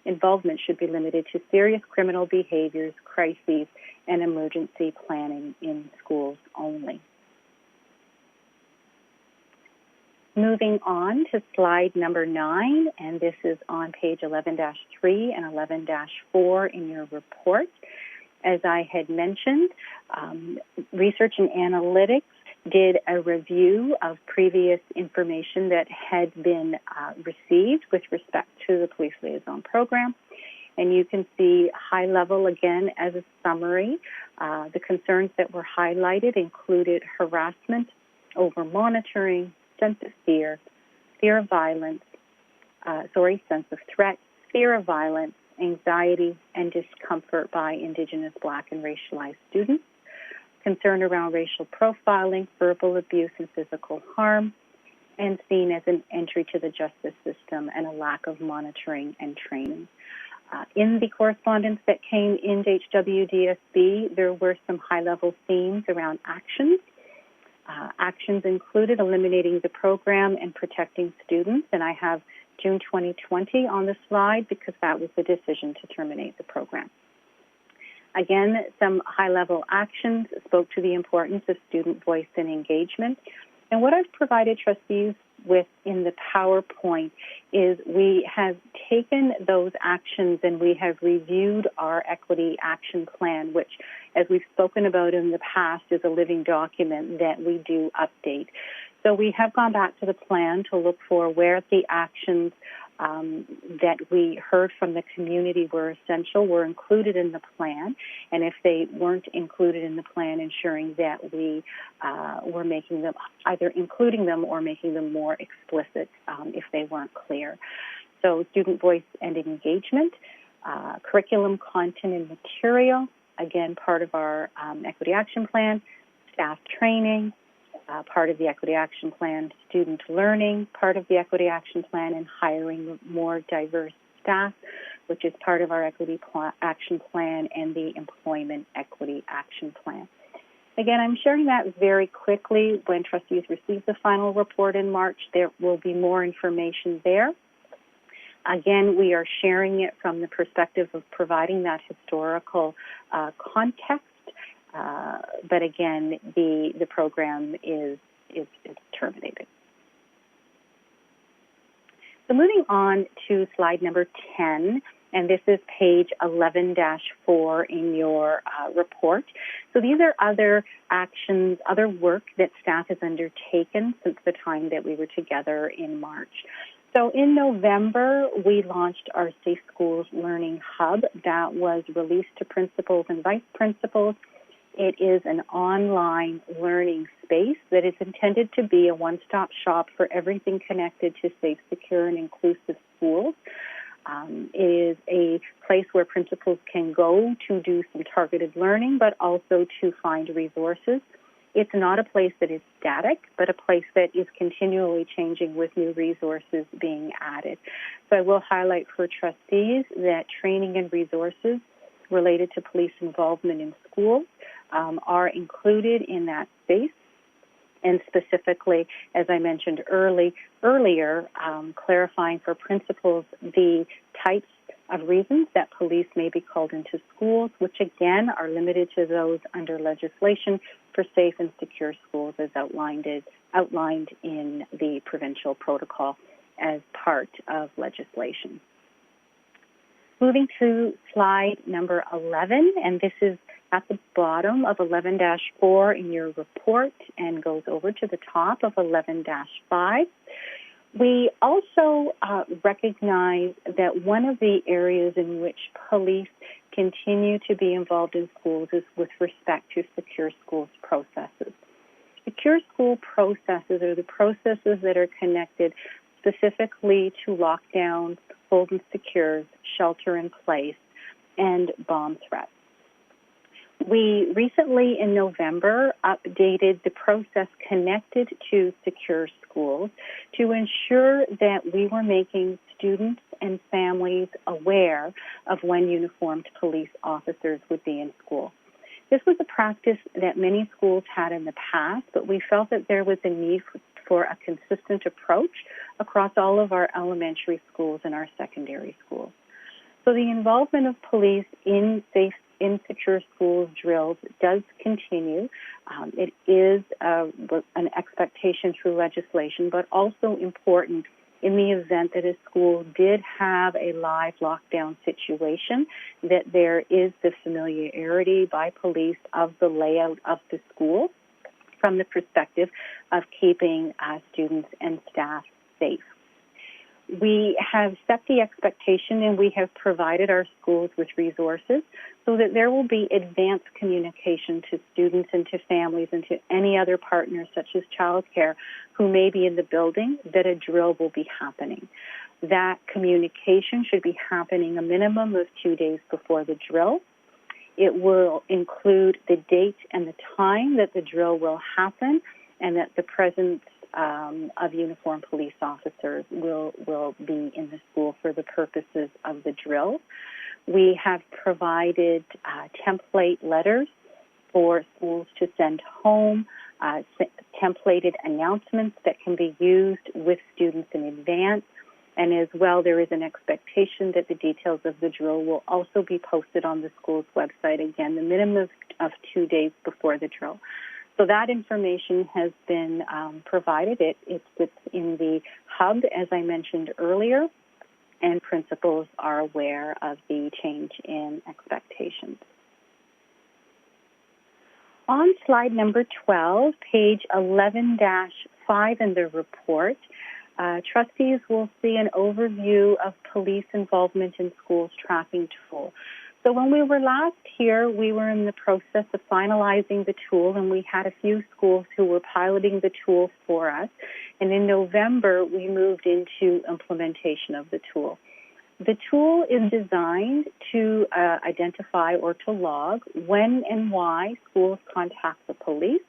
involvement should be limited to serious criminal behaviors, crises, and emergency planning in schools only. Moving on to slide number 9, and this is on page 11-3 and 11-4 in your report. As I had mentioned, research and analytics did a review of previous information that had been received with respect to the police liaison program. And you can see high level, again, as a summary. The concerns that were highlighted included harassment, over-monitoring, sense of fear, fear of violence, sense of threat, fear of violence, anxiety, and discomfort by Indigenous, Black, and racialized students, concern around racial profiling, verbal abuse, and physical harm, and seen as an entry to the justice system and a lack of monitoring and training. In the correspondence that came into HWDSB, there were some high-level themes around actions. Actions included eliminating the program and protecting students, and I have June 2020 on the slide because that was the decision to terminate the program. Again, some high-level actions spoke to the importance of student voice and engagement. And what I've provided trustees with in the PowerPoint is we have taken those actions and we have reviewed our equity action plan, which, as we've spoken about in the past, is a living document that we do update. So we have gone back to the plan to look for where the actions that we heard from the community were essential, were included in the plan, and if they weren't included in the plan, ensuring that we were making them, either including them or making them more explicit if they weren't clear. So student voice and engagement, curriculum, content, and material, again, part of our equity action plan, staff training, part of the equity action plan, student learning, part of the equity action plan, and hiring more diverse staff, which is part of our equity action plan, and the employment equity action plan. Again, I'm sharing that very quickly. When trustees receive the final report in March, there will be more information there. Again, we are sharing it from the perspective of providing that historical context. But again, the program is terminated. So moving on to slide number 10, and this is page 11-4 in your report. So these are other actions, other work that staff has undertaken since the time that we were together in March. So in November, we launched our Safe Schools Learning Hub that was released to principals and vice principals. It is an online learning space that is intended to be a one-stop shop for everything connected to safe, secure, and inclusive schools. It is a place where principals can go to do some targeted learning, but also to find resources. It's not a place that is static, but a place that is continually changing with new resources being added. So I will highlight for trustees that training and resources related to police involvement in schools are included in that space. And specifically, as I mentioned earlier, clarifying for principals the types of reasons that police may be called into schools, which again are limited to those under legislation for safe and secure schools as outlined in the provincial protocol as part of legislation. Moving to slide number 11, and this is at the bottom of 11-4 in your report and goes over to the top of 11-5. We also recognize that one of the areas in which police continue to be involved in schools is with respect to secure schools processes. Secure school processes are the processes that are connected specifically to lockdowns, hold and secures, shelter in place, and bomb threats. We recently, in November, updated the process connected to secure schools to ensure that we were making students and families aware of when uniformed police officers would be in school. This was a practice that many schools had in the past, but we felt that there was a need for a consistent approach across all of our elementary schools and our secondary schools. So the involvement of police in secure schools drills does continue. It is an expectation through legislation, but also important in the event that a school did have a live lockdown situation, that there is the familiarity by police of the layout of the school from the perspective of keeping students and staff safe. We have set the expectation and we have provided our schools with resources so that there will be advanced communication to students and to families and to any other partners such as childcare who may be in the building that a drill will be happening. That communication should be happening a minimum of 2 days before the drill. It will include the date and the time that the drill will happen and that the presence of uniformed police officers will be in the school for the purposes of the drill. We have provided template letters for schools to send home, templated announcements that can be used with students in advance, And as well, there is an expectation that the details of the drill will also be posted on the school's website, again, the minimum of 2 days before the drill. So that information has been provided. It sits in the hub, as I mentioned earlier, and principals are aware of the change in expectations. On slide number 12, page 11-5 in the report, trustees will see an overview of police involvement in schools tracking tool. So when we were last here, we were in the process of finalizing the tool, and we had a few schools who were piloting the tool for us. And in November, we moved into implementation of the tool. The tool is designed to identify or to log when and why schools contact the police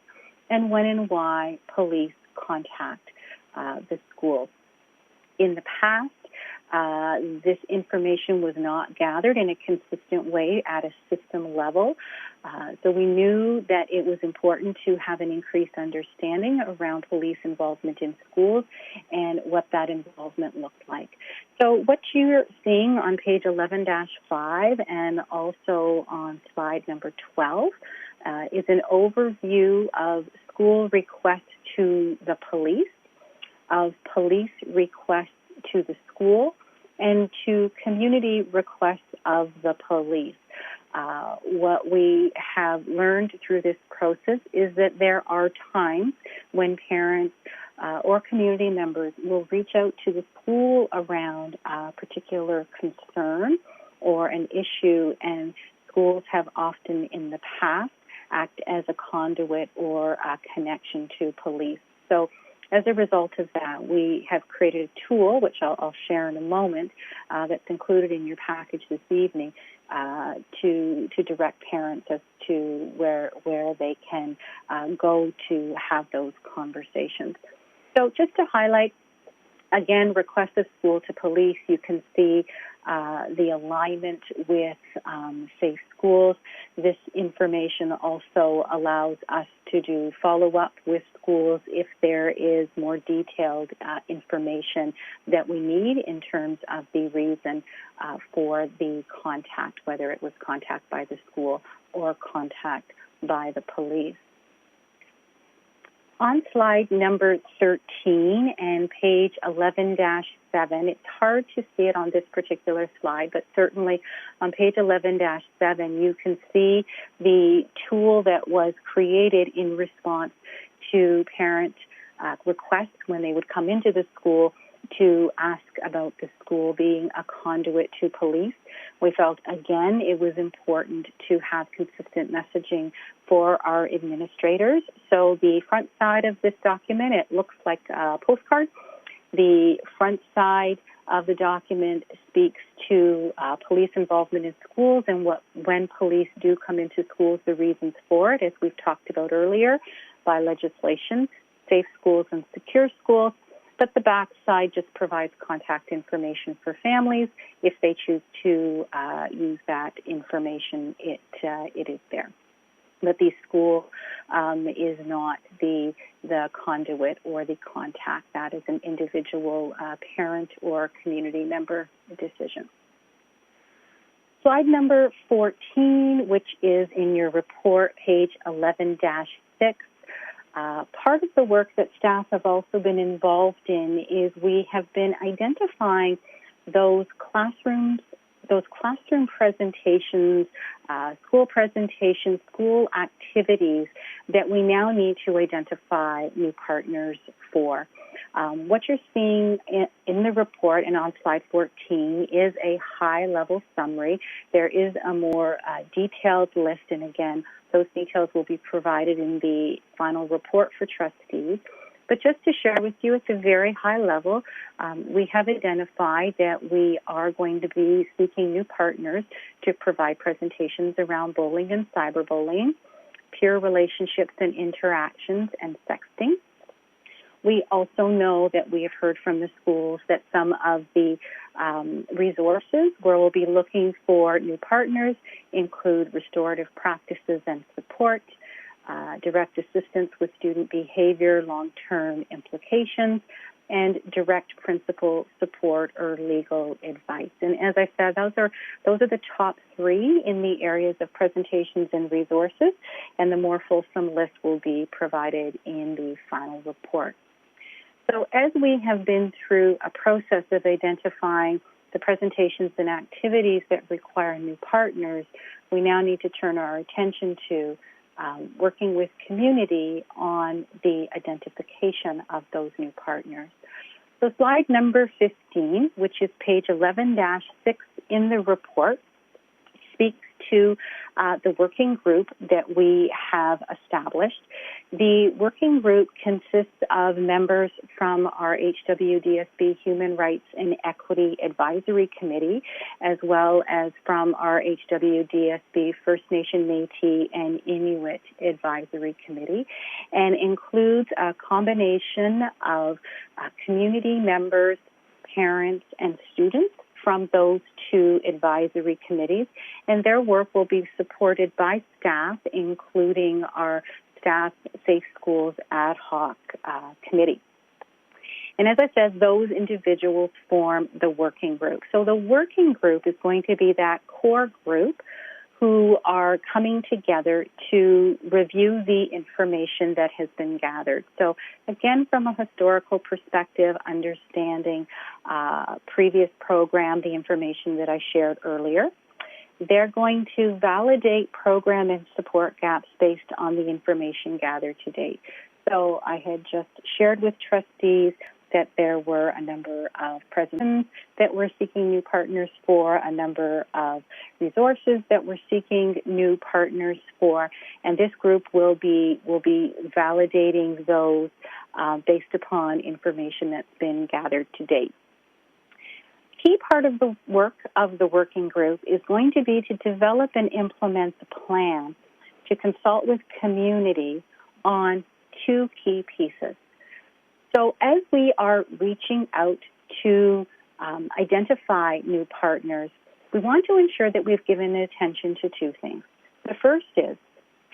and when and why police contact the school. In the past, this information was not gathered in a consistent way at a system level. So we knew that it was important to have an increased understanding around police involvement in schools and what that involvement looked like. So what you're seeing on page 11-5 and also on slide number 12 is an overview of school requests to the police, of police requests to the school, and to community requests of the police. What we have learned through this process is that there are times when parents or community members will reach out to the school around a particular concern or an issue, and schools have often in the past acted as a conduit or a connection to police. So as a result of that, we have created a tool, which I'll share in a moment, that's included in your package this evening, to direct parents as to where they can go to have those conversations. So just to highlight, again, request of school to police, you can see the alignment with Safe Schools. This information also allows us to do follow-up with schools if there is more detailed information that we need in terms of the reason for the contact, whether it was contact by the school or contact by the police. On slide number 13 and page 11-7, it's hard to see it on this particular slide, but certainly on page 11-7, you can see the tool that was created in response to parent requests when they would come into the school to ask about the school being a conduit to police. We felt, again, it was important to have consistent messaging for our administrators. So the front side of this document, it looks like a postcard. The front side of the document speaks to police involvement in schools and when police do come into schools, the reasons for it, as we've talked about earlier, by legislation, safe schools and secure schools. But the back side just provides contact information for families. If they choose to use that information, it is there. But the school is not the conduit or the contact. That is an individual parent or community member decision. Slide number 14, which is in your report, page 11-6. Part of the work that staff have also been involved in is we have been identifying those classroom presentations, school presentations, school activities that we now need to identify new partners for. What you're seeing in the report and on slide 14 is a high-level summary. There is a more detailed list, and again, those details will be provided in the final report for trustees. But just to share with you, at a very high level, we have identified that we are going to be seeking new partners to provide presentations around bullying and cyberbullying, peer relationships and interactions, and sexting. We also know that we have heard from the schools that some of the resources where we'll be looking for new partners include restorative practices and support, direct assistance with student behavior, long-term implications, and direct principal support or legal advice. And as I said, those are the top three in the areas of presentations and resources, and the more fulsome list will be provided in the final report. So as we have been through a process of identifying the presentations and activities that require new partners, we now need to turn our attention to working with community on the identification of those new partners. So slide number 15, which is page 11-6 in the report, speaks to the working group that we have established. The working group consists of members from our HWDSB Human Rights and Equity Advisory Committee, as well as from our HWDSB First Nation, Métis, and Inuit Advisory Committee, and includes a combination of community members, parents, and students from those two advisory committees, and their work will be supported by staff, including our Staff Safe Schools Ad Hoc Committee. And as I said, those individuals form the working group. So the working group is going to be that core group who are coming together to review the information that has been gathered. So again, from a historical perspective, understanding previous program, the information that I shared earlier. They're going to validate program and support gaps based on the information gathered to date. So I had just shared with trustees that there were a number of presentations that we're seeking new partners for, a number of resources that we're seeking new partners for, and this group will be validating those based upon information that's been gathered to date. Key part of the work of the working group is going to be to develop and implement the plan to consult with community on two key pieces. So as we are reaching out to identify new partners, we want to ensure that we've given attention to two things. The first is,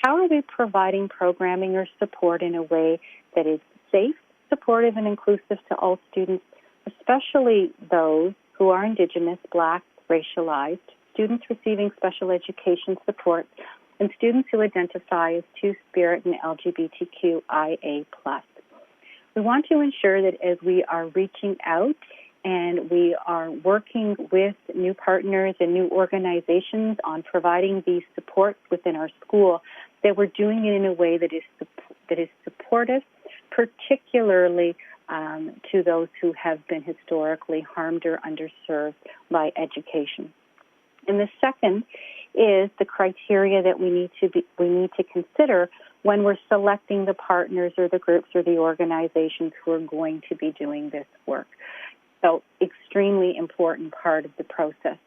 how are we providing programming or support in a way that is safe, supportive, and inclusive to all students, especially those who are Indigenous, Black, racialized, students receiving special education support, and students who identify as Two-Spirit and LGBTQIA+. We want to ensure that as we are reaching out and we are working with new partners and new organizations on providing these supports within our school, that we're doing it in a way that is supportive, particularly to those who have been historically harmed or underserved by education. And the second is the criteria that we need to consider when we're selecting the partners or the groups or the organizations who are going to be doing this work. So extremely important part of the process.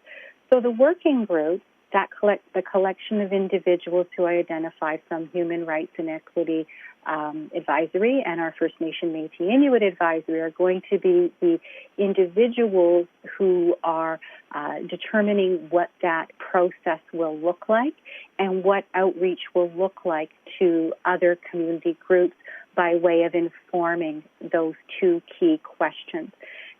So the working group, the collection of individuals who I identify from Human Rights and Equity Advisory and our First Nation, Métis, Inuit Advisory are going to be the individuals who are determining what that process will look like and what outreach will look like to other community groups by way of informing those two key questions.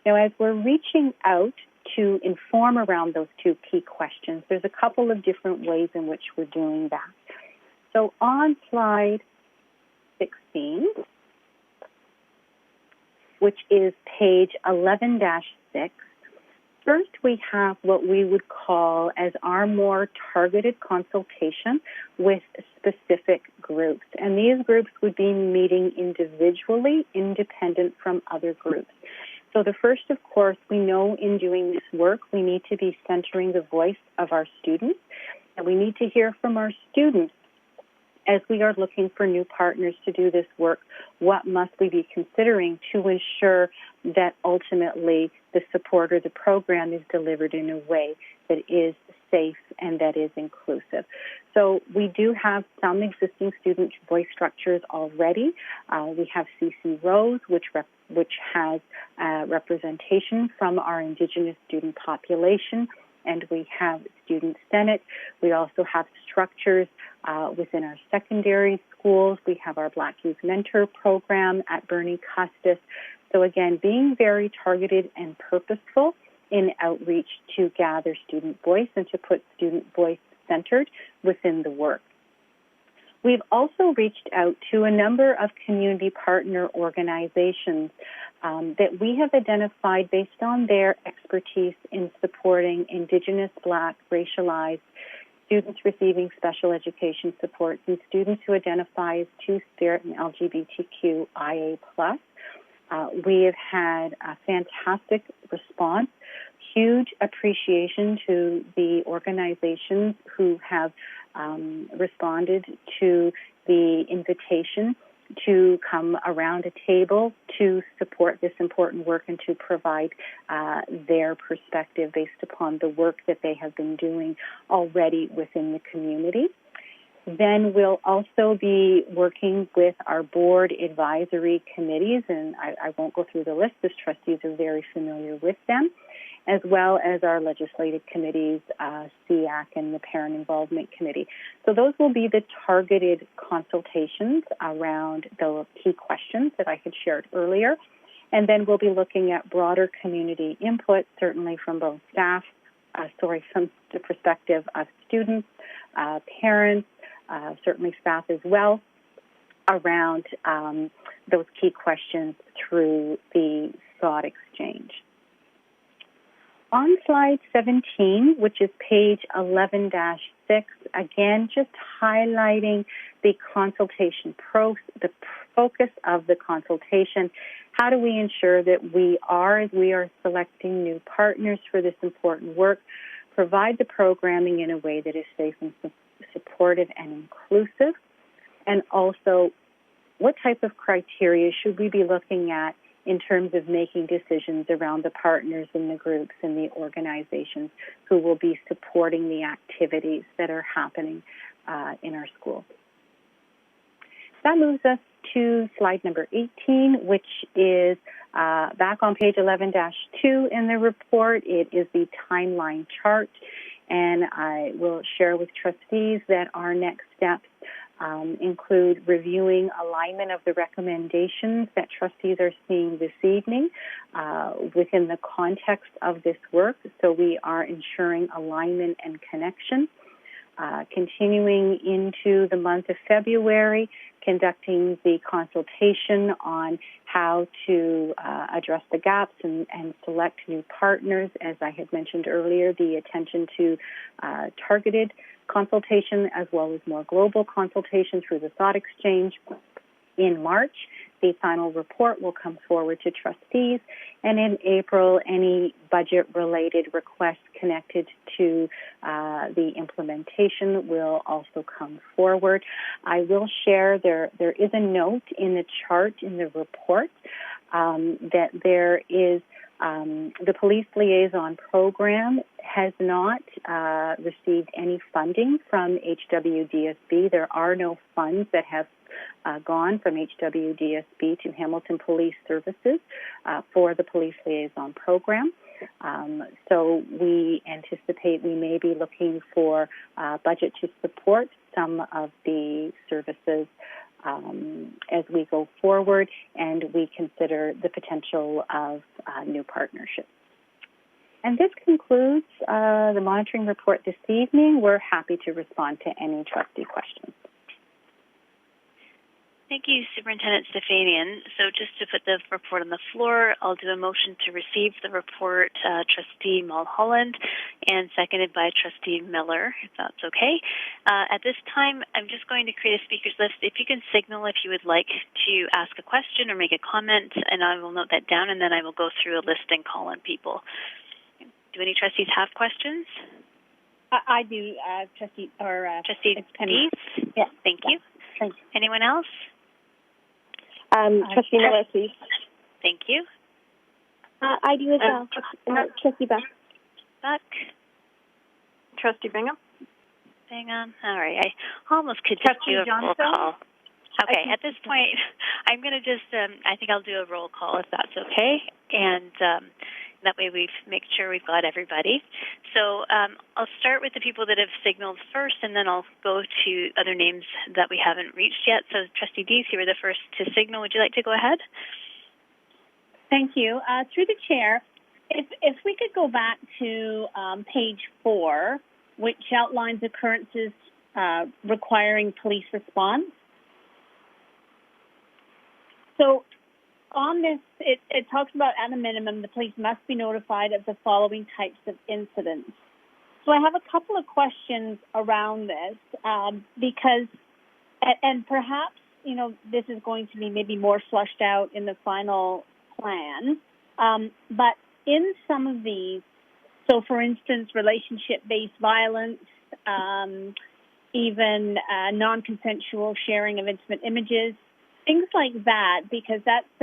Now, as we're reaching out to inform around those two key questions, there's a couple of different ways in which we're doing that. So on slide 16, which is page 11-6, first we have what we would call as our more targeted consultation with specific groups. And these groups would be meeting individually, independent from other groups. So the first, of course, we know in doing this work, we need to be centering the voice of our students, and we need to hear from our students as we are looking for new partners to do this work. What must we be considering to ensure that ultimately the support or the program is delivered in a way that is safe and that is inclusive? So we do have some existing student voice structures already. We have CC Rose, which has representation from our Indigenous student population, and we have Student Senate. We also have structures within our secondary schools. We have our Black Youth Mentor program at Bernie Custis. So again, being very targeted and purposeful in outreach to gather student voice and to put student voice centered within the work. We've also reached out to a number of community partner organizations that we have identified based on their expertise in supporting Indigenous, Black, racialized students receiving special education supports and students who identify as Two-Spirit and LGBTQIA+. We have had a fantastic response, huge appreciation to the organizations who have responded to the invitation to come around a table to support this important work and to provide their perspective based upon the work that they have been doing already within the community. Then we'll also be working with our board advisory committees, and I won't go through the list as trustees are very familiar with them, as well as our legislative committees, CEAC and the Parent Involvement Committee. So those will be the targeted consultations around the key questions that I had shared earlier. And then we'll be looking at broader community input, certainly from both staff, from the perspective of students, parents, certainly staff as well, around those key questions through the thought exchange. On slide 17, which is page 11-6, again, just highlighting the consultation the focus of the consultation. How do we ensure that as we are selecting new partners for this important work, provide the programming in a way that is safe and supportive and inclusive? And also, what type of criteria should we be looking at in terms of making decisions around the partners and the groups and the organizations who will be supporting the activities that are happening in our schools? That moves us to slide number 18, which is back on page 11-2 in the report. It is the timeline chart, and I will share with trustees that our next steps include reviewing alignment of the recommendations that trustees are seeing this evening within the context of this work. So we are ensuring alignment and connection. Continuing into the month of February, conducting the consultation on how to address the gaps and select new partners. As I had mentioned earlier, the attention to targeted consultation as well as more global consultation through the thought exchange. In March, the final report will come forward to trustees, and in April, any budget-related requests connected to the implementation will also come forward. I will share there is a note in the chart in the report that there is the Police Liaison Program has not received any funding from HWDSB. There are no funds that have gone from HWDSB to Hamilton Police Services for the Police Liaison Program. So we anticipate we may be looking for budget to support some of the services as we go forward, and we consider the potential of new partnerships. And this concludes the monitoring report this evening. We're happy to respond to any trustee questions. Thank you, Superintendent Stefanian. So just to put the report on the floor, I'll do a motion to receive the report, Trustee Mulholland, and seconded by Trustee Miller, if that's okay. At this time, I'm just going to create a speakers list. If you can signal if you would like to ask a question or make a comment, and I will note that down, and then I will go through a list and call on people. Do any trustees have questions? I do, Trustee Penny. Yeah. Thank you. Thanks. Anyone else? Trustee Miller, please. Thank you. I do as well. Trustee Buck. Trustee Bingham. All right. I almost could just do a roll call. Okay. At this point, I'm going to just, I think I'll do a roll call if that's okay. And that way we make sure we've got everybody. So I'll start with the people that have signaled first, and then I'll go to other names that we haven't reached yet. So Trustee Dees, you were the first to signal. Would you like to go ahead? Thank you. Through the chair, if we could go back to page 4, which outlines occurrences requiring police response. So on this, it talks about at a minimum, the police must be notified of the following types of incidents. So I have a couple of questions around this because, and perhaps, you know, this is going to be maybe more flushed out in the final plan, but in some of these, so for instance, relationship-based violence, even non-consensual sharing of intimate images, things like that, because that's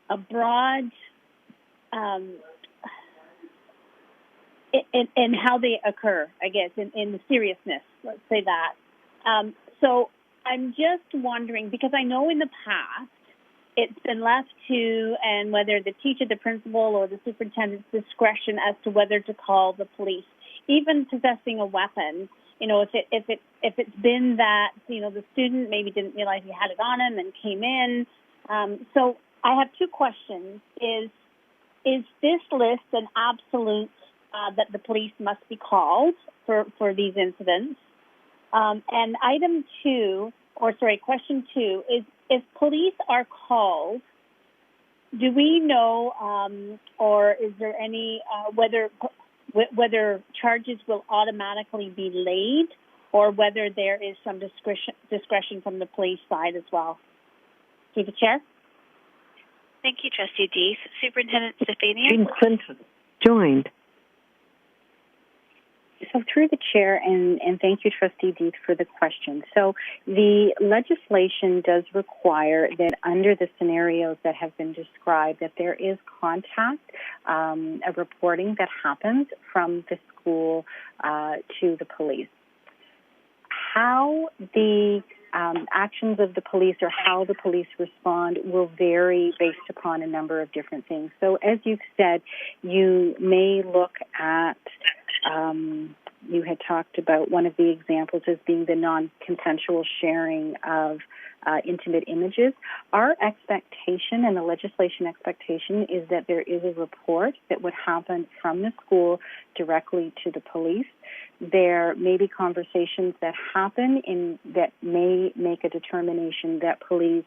a broad in how they occur, I guess, in the seriousness, let's say that. So I'm just wondering, because I know in the past it's been left to, and whether the teacher, the principal, or the superintendent's discretion as to whether to call the police, even possessing a weapon. You know, if it's been that, you know, the student maybe didn't realize he had it on him and came in. So I have two questions. Is this list an absolute that the police must be called for these incidents? And question 2 is, if police are called, do we know, or is there any, whether charges will automatically be laid, or whether there is some discretion from the police side as well? Through the chair. Thank you, Trustee Deese. Superintendent Stefania. Jane Clinton joined. So through the chair, and thank you, Trustee Deeth, for the question. So the legislation does require that under the scenarios that have been described, that there is contact, a reporting that happens from the school to the police. How the actions of the police or how the police respond will vary based upon a number of different things. So as you've said, you may look at you had talked about one of the examples as being the non-consensual sharing of intimate images. Our expectation and the legislation expectation is that there is a report that would happen from the school directly to the police. There may be conversations that happen that may make a determination that police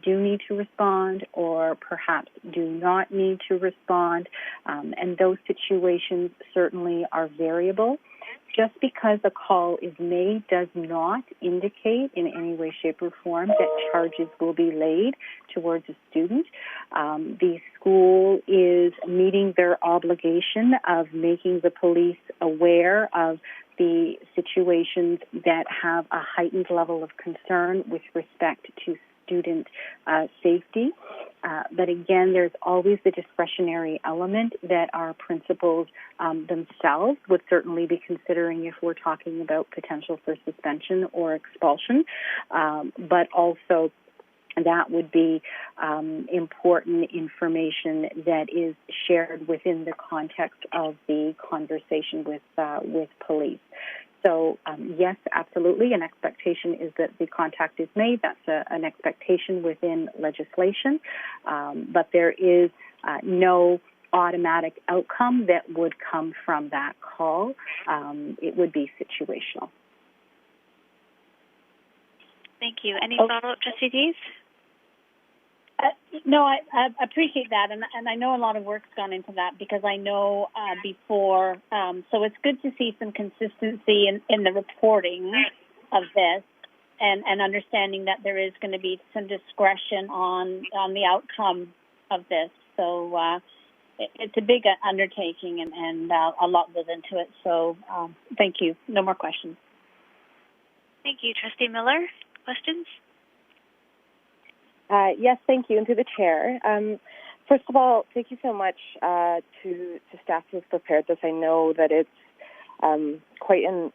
do need to respond or perhaps do not need to respond, and those situations certainly are variable. Just because a call is made does not indicate in any way, shape, or form that charges will be laid towards a student. The school is meeting their obligation of making the police aware of the situations that have a heightened level of concern with respect to student safety. But again, there's always the discretionary element that our principals themselves would certainly be considering if we're talking about potential for suspension or expulsion. But also that would be important information that is shared within the context of the conversation with police. So, yes, absolutely, an expectation is that the contact is made. That's an expectation within legislation, but there is no automatic outcome that would come from that call. It would be situational. Thank you. Any follow-up, Trustee Deese? No, I appreciate that, and I know a lot of work's gone into that because I know before, so it's good to see some consistency in the reporting of this and understanding that there is going to be some discretion on the outcome of this. So it's a big undertaking and a lot goes into it. So thank you. No more questions. Thank you. Trustee Miller, questions? Yes, thank you, and to the chair. First of all, thank you so much to staff who've prepared this. I know that it's quite a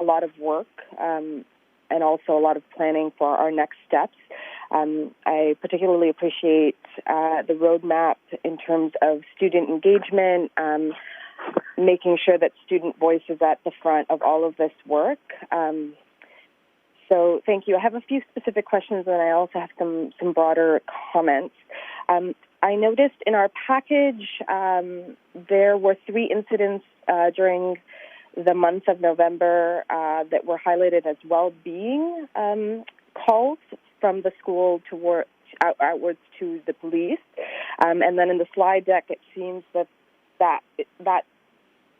lot of work and also a lot of planning for our next steps. I particularly appreciate the roadmap in terms of student engagement, making sure that student voice is at the front of all of this work. So thank you. I have a few specific questions, and I also have some broader comments. I noticed in our package there were 3 incidents during the month of November that were highlighted as well-being calls from the school outwards to the police. And then in the slide deck, it seems that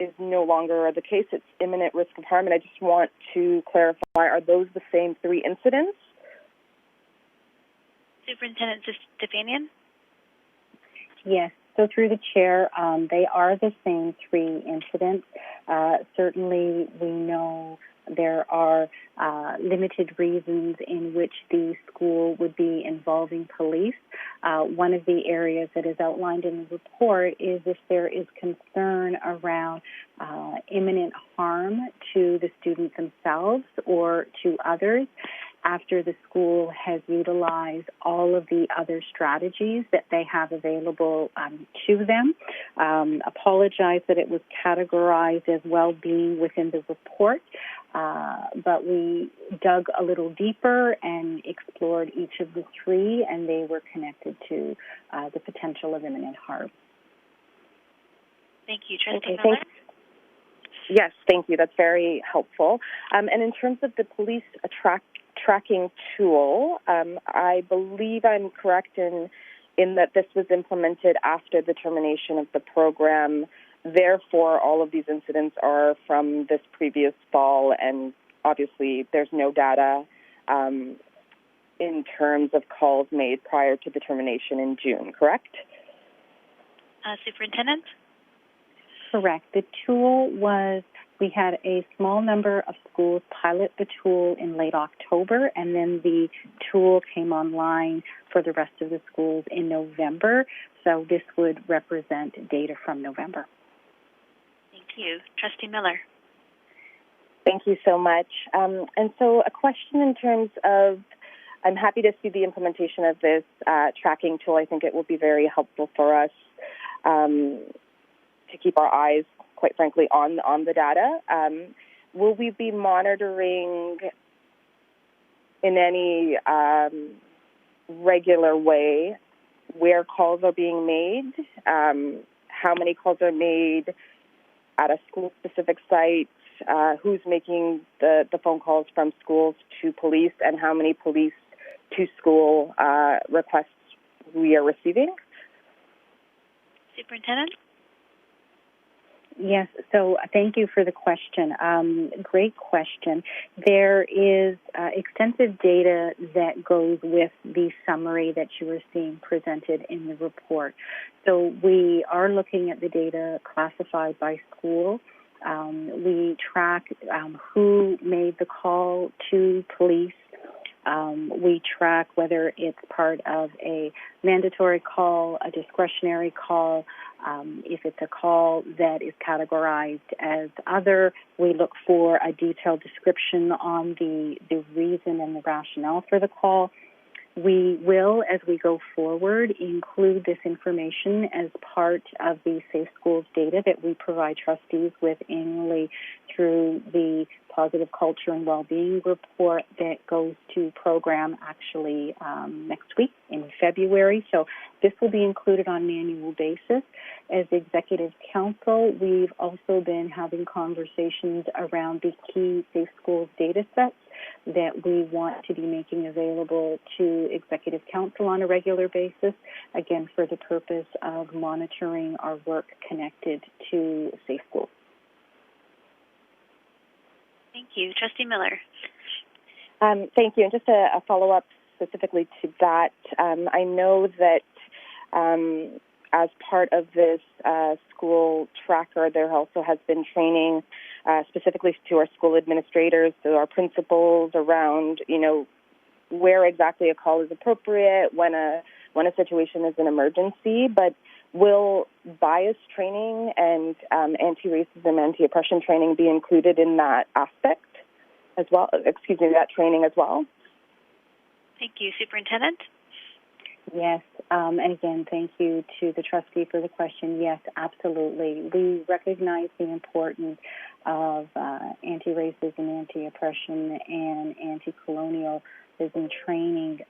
is no longer the case. It's imminent risk of harm, and I just want to clarify, are those the same 3 incidents? Superintendent Stefanian? Yes. So through the chair, they are the same 3 incidents. Certainly, we know there are limited reasons in which the school would be involving police. One of the areas that is outlined in the report is if there is concern around imminent harm to the students themselves or to others, after the school has utilized all of the other strategies that they have available to them. Apologize that it was categorized as well-being within the report, but we dug a little deeper and explored each of the 3, and they were connected to the potential of imminent harm. Thank you. Trustee Miller? Yes, thank you. That's very helpful. And in terms of the police tracking tool, I believe I'm correct in that this was implemented after the termination of the program. Therefore, all of these incidents are from this previous fall, and obviously there's no data in terms of calls made prior to the termination in June, correct? Superintendent? Correct. The tool we had a small number of schools pilot the tool in late October, and then the tool came online for the rest of the schools in November. So this would represent data from November. Thank you. Trustee Miller. Thank you so much. And so a question in terms of, I'm happy to see the implementation of this tracking tool. I think it will be very helpful for us to keep our eyes, quite frankly, on the data. Will we be monitoring in any regular way where calls are being made, how many calls are made at a school-specific site, who's making the phone calls from schools to police, and how many police to school requests we are receiving? Superintendent? Yes, so thank you for the question. Great question. There is extensive data that goes with the summary that you were seeing presented in the report. So we are looking at the data classified by school. We track who made the call to police. We track whether it's part of a mandatory call, a discretionary call. If it's a call that is categorized as other, we look for a detailed description on the reason and the rationale for the call. We will, as we go forward, include this information as part of the Safe Schools data that we provide trustees with annually through the Positive Culture and Wellbeing report that goes to program actually next week in February. So this will be included on an annual basis. As Executive Council, we've also been having conversations around the key Safe Schools data sets that we want to be making available to Executive Council on a regular basis, again, for the purpose of monitoring our work connected to Safe Schools. Thank you. Trustee Miller. Thank you. And just a follow-up specifically to that, I know that as part of this school tracker, there also has been training specifically to our school administrators, to our principals around, where exactly a call is appropriate, when a situation is an emergency. But will bias training and anti-racism, anti-oppression training be included in that aspect as well? That training as well? Thank you. Superintendent? Yes, and again, thank you to the trustee for the question. Yes, absolutely. We recognize the importance of anti-racism, anti-oppression, and anti-colonialism training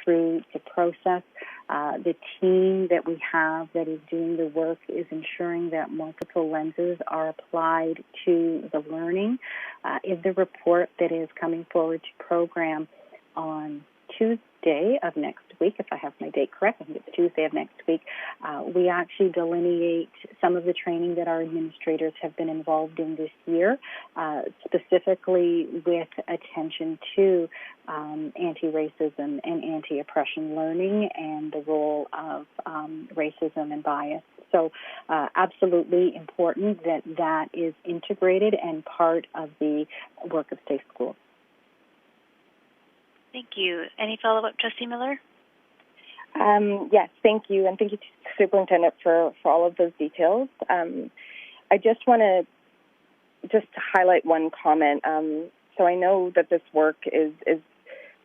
through the process. The team that we have that is doing the work is ensuring that multiple lenses are applied to the learning. In the report that is coming forward to program on Tuesday of next week, if I have my date correct, I think it's Tuesday of next week, we actually delineate some of the training that our administrators have been involved in this year, specifically with attention to anti-racism and anti-oppression learning and the role of racism and bias. So absolutely important that that is integrated and part of the work of Safe Schools. Thank you. Any follow-up, Trustee Miller? Yes, thank you, and thank you to the Superintendent for all of those details. I just want to highlight one comment. So I know that this work is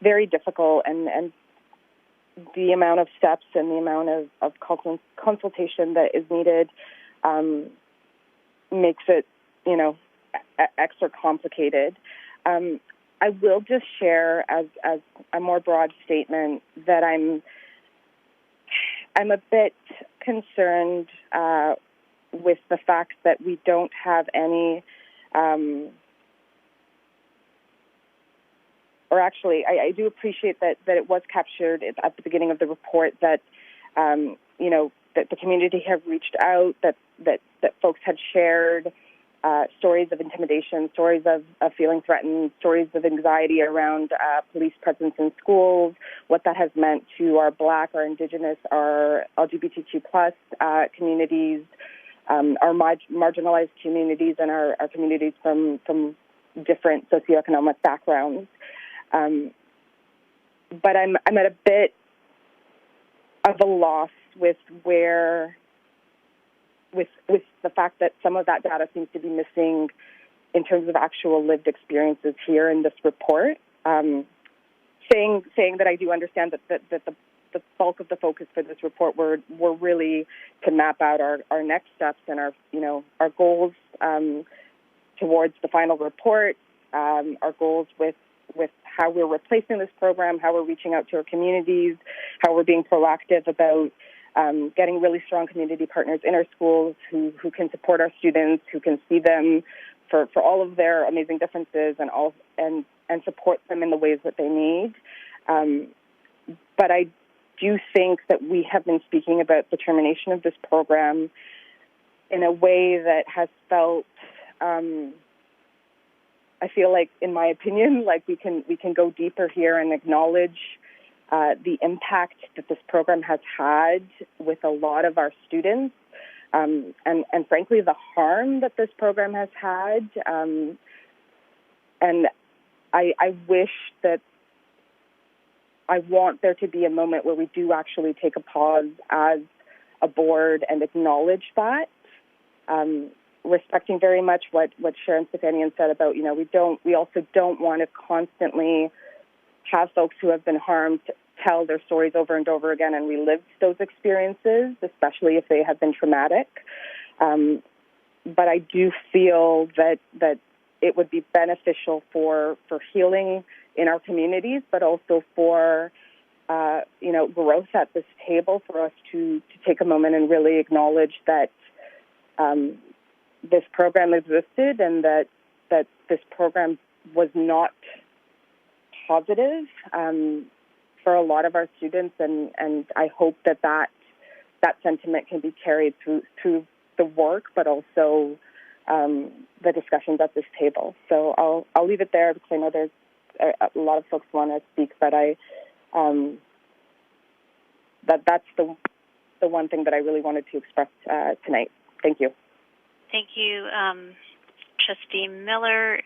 very difficult, and the amount of steps and the amount of consultation that is needed makes it, extra complicated. I will just share as a more broad statement that I'm a bit concerned with the fact that we don't have any, or actually, I do appreciate that it was captured at the beginning of the report that, that the community have reached out, that folks had shared stories of intimidation, stories of feeling threatened, stories of anxiety around police presence in schools, what that has meant to our Black, our Indigenous, our LGBTQ plus communities, our marginalized communities, and our communities from different socioeconomic backgrounds. But I'm at a bit of a loss with the fact that some of that data seems to be missing in terms of actual lived experiences here in this report. Saying that I do understand that the bulk of the focus for this report were really to map out our next steps and our goals towards the final report, our goals with how we're replacing this program, how we're reaching out to our communities, how we're being proactive about getting really strong community partners in our schools who can support our students, who can see them for all of their amazing differences and support them in the ways that they need. But I do think that we have been speaking about the termination of this program in a way that has felt, I feel like, in my opinion, like we can go deeper here and acknowledge the impact that this program has had with a lot of our students, and frankly, the harm that this program has had. And I wish that I want there to be a moment where we do actually take a pause as a board and acknowledge that, respecting very much what Sharon Stefanian said about, we also don't want to constantly have folks who have been harmed tell their stories over and over again and relive those experiences, especially if they have been traumatic. But I do feel that it would be beneficial for healing in our communities, but also for growth at this table, for us to take a moment and really acknowledge that this program existed and that this program was not positive for a lot of our students, and I hope that sentiment can be carried through the work, but also the discussions at this table. So I'll leave it there because I know there's a lot of folks want to speak, but that's the one thing that I really wanted to express tonight. Thank you. Thank you, Trustee Miller.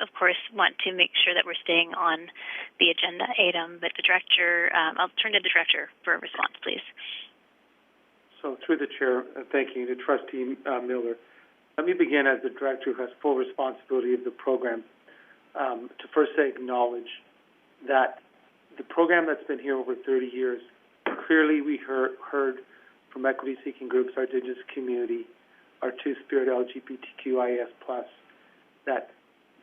Of course, want to make sure that we're staying on the agenda item, but the Director, I'll turn to the Director for a response, please. So through the Chair, thank you to Trustee Miller. Let me begin as the Director who has full responsibility of the program to first say acknowledge that the program that's been here over 30 years clearly we heard from equity-seeking groups, our Indigenous community, our Two-Spirit LGBTQIS+, that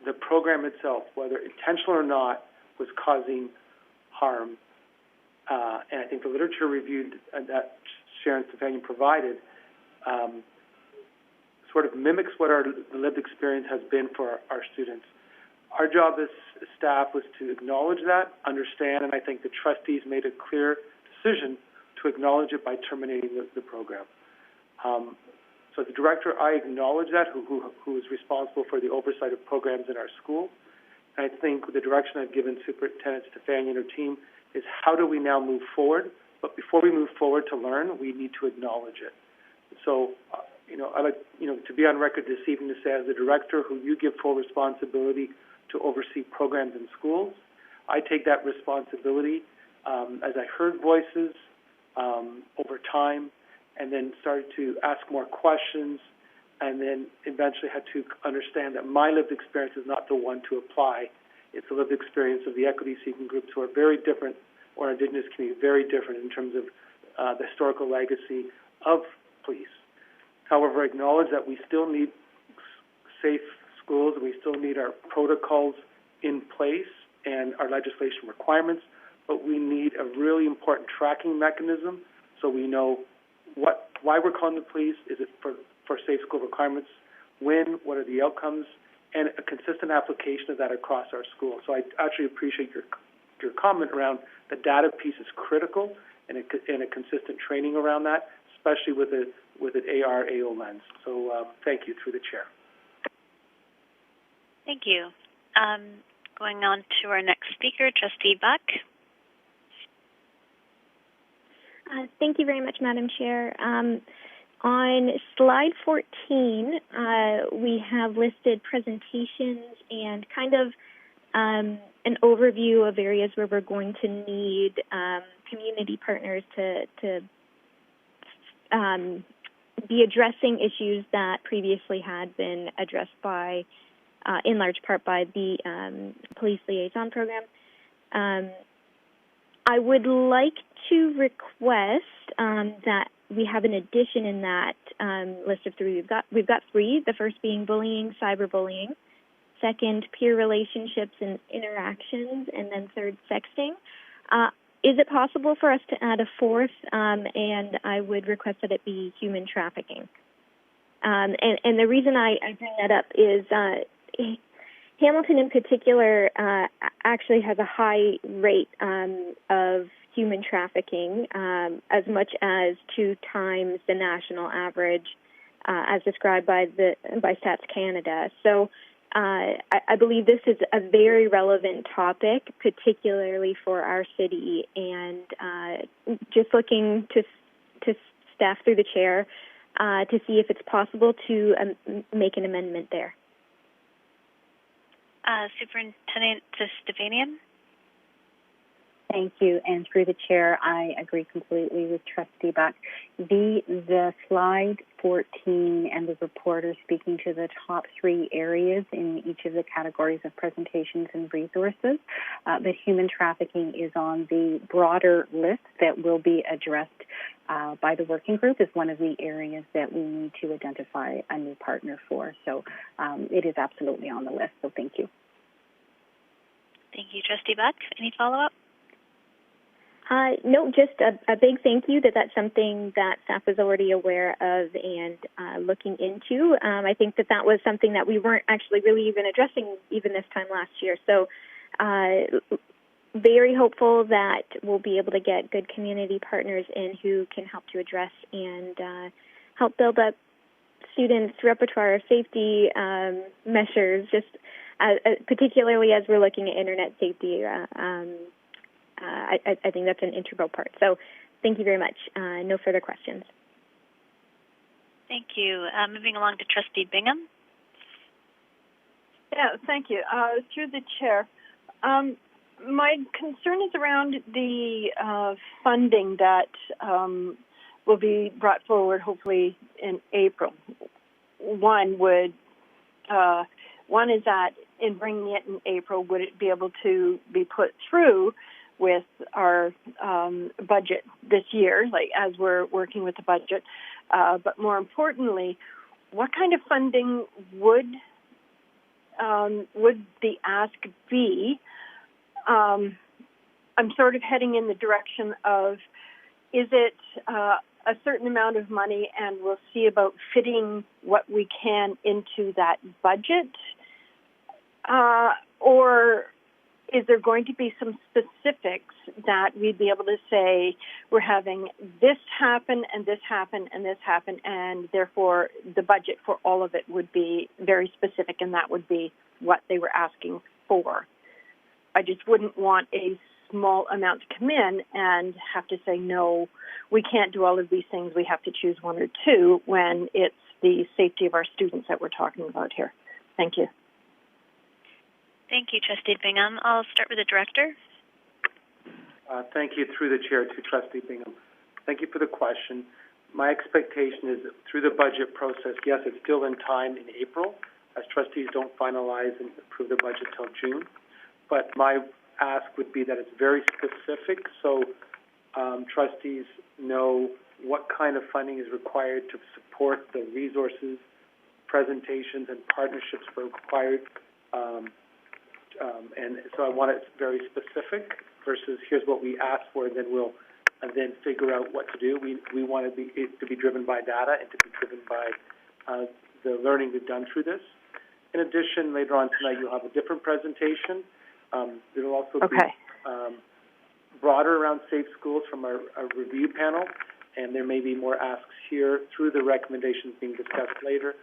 the program itself, whether intentional or not, was causing harm. And I think the literature reviewed that Sharon Stefanian provided sort of mimics what the lived experience has been for our students. Our job as staff was to acknowledge that, understand, and I think the trustees made a clear decision to acknowledge it by terminating the program. So as the director, I acknowledge that, who is responsible for the oversight of programs in our school. And I think the direction I've given Superintendent Stefanian and her team is how do we now move forward? But before we move forward to learn, we need to acknowledge it. So, I like, to be on record this evening to say, as the director, who you give full responsibility to oversee programs in schools, I take that responsibility as I heard voices over time, and then started to ask more questions, and then eventually had to understand that my lived experience is not the one to apply. It's the lived experience of the equity-seeking groups who are very different, or Indigenous community, very different in terms of the historical legacy of police. However, I acknowledge that we still need safe schools, and we still need our protocols in place and our legislation requirements, but we need a really important tracking mechanism so we know why we're calling the police. Is it for safe school requirements? When? What are the outcomes? And a consistent application of that across our schools. So I actually appreciate your comment around the data piece is critical, and a consistent training around that, especially with an AR/AO lens. So thank you through the chair. Thank you. Going on to our next speaker, Trustee Buck. Thank you very much, Madam Chair. On slide 14, we have listed presentations and kind of an overview of areas where we're going to need community partners to be addressing issues that previously had been addressed by, in large part, by the Police Liaison Program. I would like to request that we have an addition in that list of three. We've got three, the first being bullying, cyberbullying, second, peer relationships and interactions, and then third, sexting. Is it possible for us to add a fourth? And I would request that it be human trafficking. And the reason I bring that up is Hamilton in particular actually has a high rate of human trafficking, as much as 2 times the national average, as described by Stats Canada. So I believe this is a very relevant topic, particularly for our city, and just looking to staff through the chair to see if it's possible to make an amendment there. Superintendent Stefanian. Thank you. And through the chair, I agree completely with Trustee Buck. The slide 14 and the report are speaking to the top 3 areas in each of the categories of presentations and resources. But human trafficking is on the broader list that will be addressed by the working group as one of the areas that we need to identify a new partner for. So it is absolutely on the list. So thank you. Thank you, Trustee Buck. Any follow-up? No, just a big thank you that's something that staff was already aware of and looking into. I think that was something that we weren't actually really even addressing even this time last year. So very hopeful that we'll be able to get good community partners in who can help to address and help build up students' repertoire of safety measures, just particularly as we're looking at internet safety. I think that's an integral part. So thank you very much. No further questions. Thank you. Moving along to Trustee Bingham. Yeah, thank you. Through the chair, my concern is around the funding that will be brought forward hopefully in April. One is that in bringing it in April, would it be able to be put through with our budget this year, like as we're working with the budget. But more importantly, what kind of funding would the ask be? I'm sort of heading in the direction of, is it a certain amount of money and we'll see about fitting what we can into that budget? Or is there going to be some specifics that we'd be able to say we're having this happen and this happen and this happen, and therefore the budget for all of it would be very specific, and that would be what they were asking for? I just wouldn't want a small amount to come in and have to say, no, we can't do all of these things. We have to choose one or two when it's the safety of our students that we're talking about here. Thank you. Thank you, Trustee Bingham. I'll start with the Director. Thank you, through the Chair, to Trustee Bingham. Thank you for the question. My expectation is that through the budget process, yes, it's still in time in April, as trustees don't finalize and approve the budget till June. But my ask would be that it's very specific, so trustees know what kind of funding is required to support the resources, presentations, and partnerships required. And so I want it very specific versus here's what we ask for, and then we'll then figure out what to do. We want it to be driven by data and to be driven by the learning we've done through this. In addition, later on tonight, you'll have a different presentation. It'll also be broader around safe schools from our review panel, and there may be more asks here through the recommendations being discussed later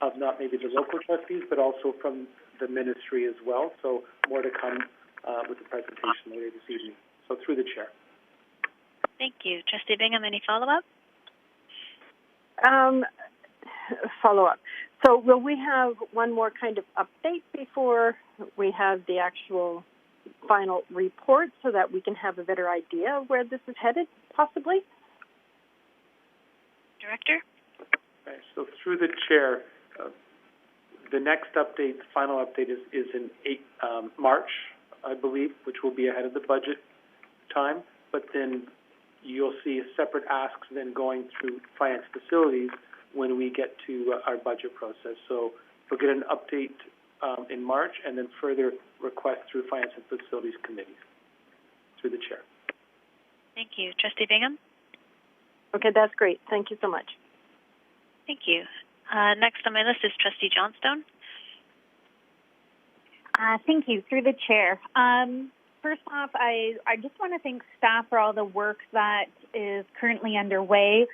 of not maybe the local trustees, but also from the ministry as well. So more to come with the presentation later this evening. So through the Chair. Thank you. Trustee Bingham, any follow-up? Follow-up. So will we have one more kind of update before we have the actual final report so that we can have a better idea of where this is headed, possibly? Director? Okay, so through the Chair, the next update, final update is in March, I believe, which will be ahead of the budget time. But then you'll see separate asks then going through finance facilities when we get to our budget process. So we'll get an update in March and then further requests through Finance and Facilities Committees. Through the Chair. Thank you. Trustee Bingham? Okay, that's great. Thank you so much. Thank you. Next on my list is Trustee Johnstone. Thank you. Through the Chair. First off, I just want to thank staff for all the work that is currently underway.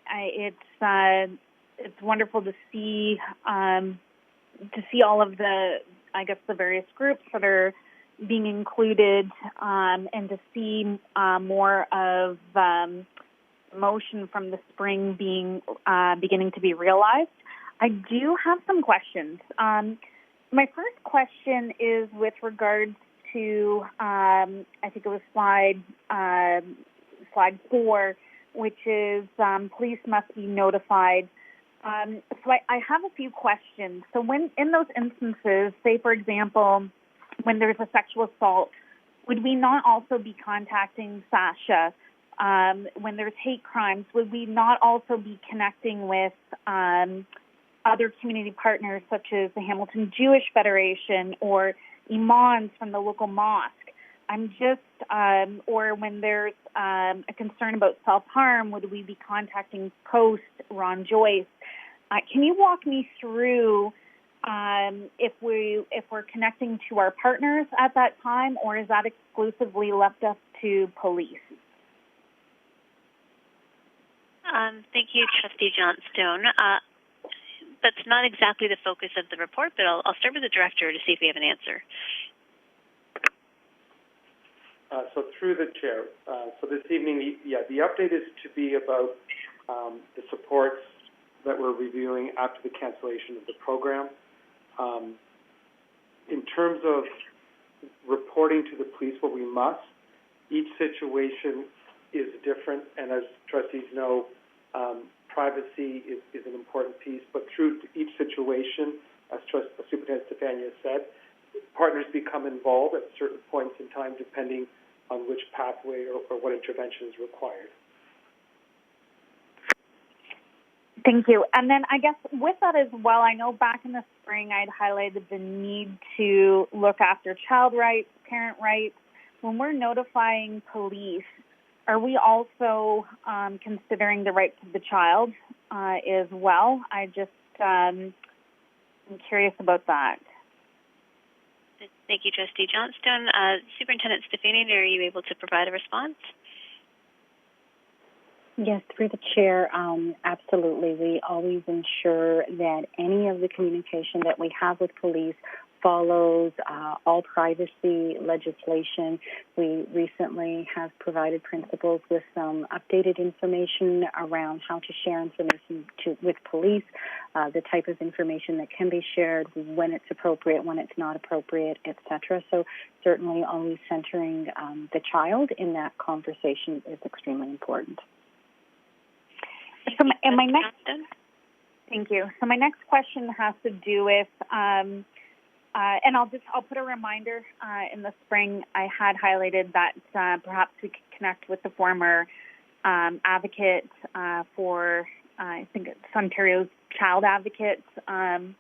It's wonderful to see all of the various groups that are being included, and to see more of motion from the spring beginning to be realized. I do have some questions. My first question is with regards to I think it was slide 4, which is police must be notified. So I have a few questions. So when in those instances, say for example, when there's a sexual assault, would we not also be contacting SASHA? When there's hate crimes, would we not also be connecting with other community partners such as the Hamilton Jewish Federation or imams from the local mosque? I'm just, or when there's a concern about self-harm, would we be contacting Post, Ron Joyce? Can you walk me through if we're connecting to our partners at that time, or is that exclusively left up to police? Thank you, Trustee Johnstone. That's not exactly the focus of the report, but I'll start with the Director to see if we have an answer. So through the Chair, so this evening, the update is to be about the supports that we're reviewing after the cancellation of the program. In terms of reporting to the police what we must, each situation is different, and as trustees know, privacy is an important piece, but through each situation, as Superintendent Stefania said, partners become involved at certain points in time, depending on which pathway or what intervention is required. Thank you. And then I guess with that as well, I know back in the spring I'd highlighted the need to look after child rights, parent rights. When we're notifying police, are we also considering the rights of the child as well? I'm curious about that. Thank you, Trustee Johnstone. Superintendent Stefani, are you able to provide a response? Yes, through the chair, absolutely. We always ensure that any of the communication that we have with police follows all privacy legislation. We recently have provided principals with some updated information around how to share information with police, the type of information that can be shared, when it's appropriate, when it's not appropriate, etc. So certainly always centering the child in that conversation is extremely important. So thank you. So my next question has to do with, and I'll put a reminder. In the spring, I had highlighted that perhaps we could connect with the former advocate for, I think it's Ontario's child advocate, and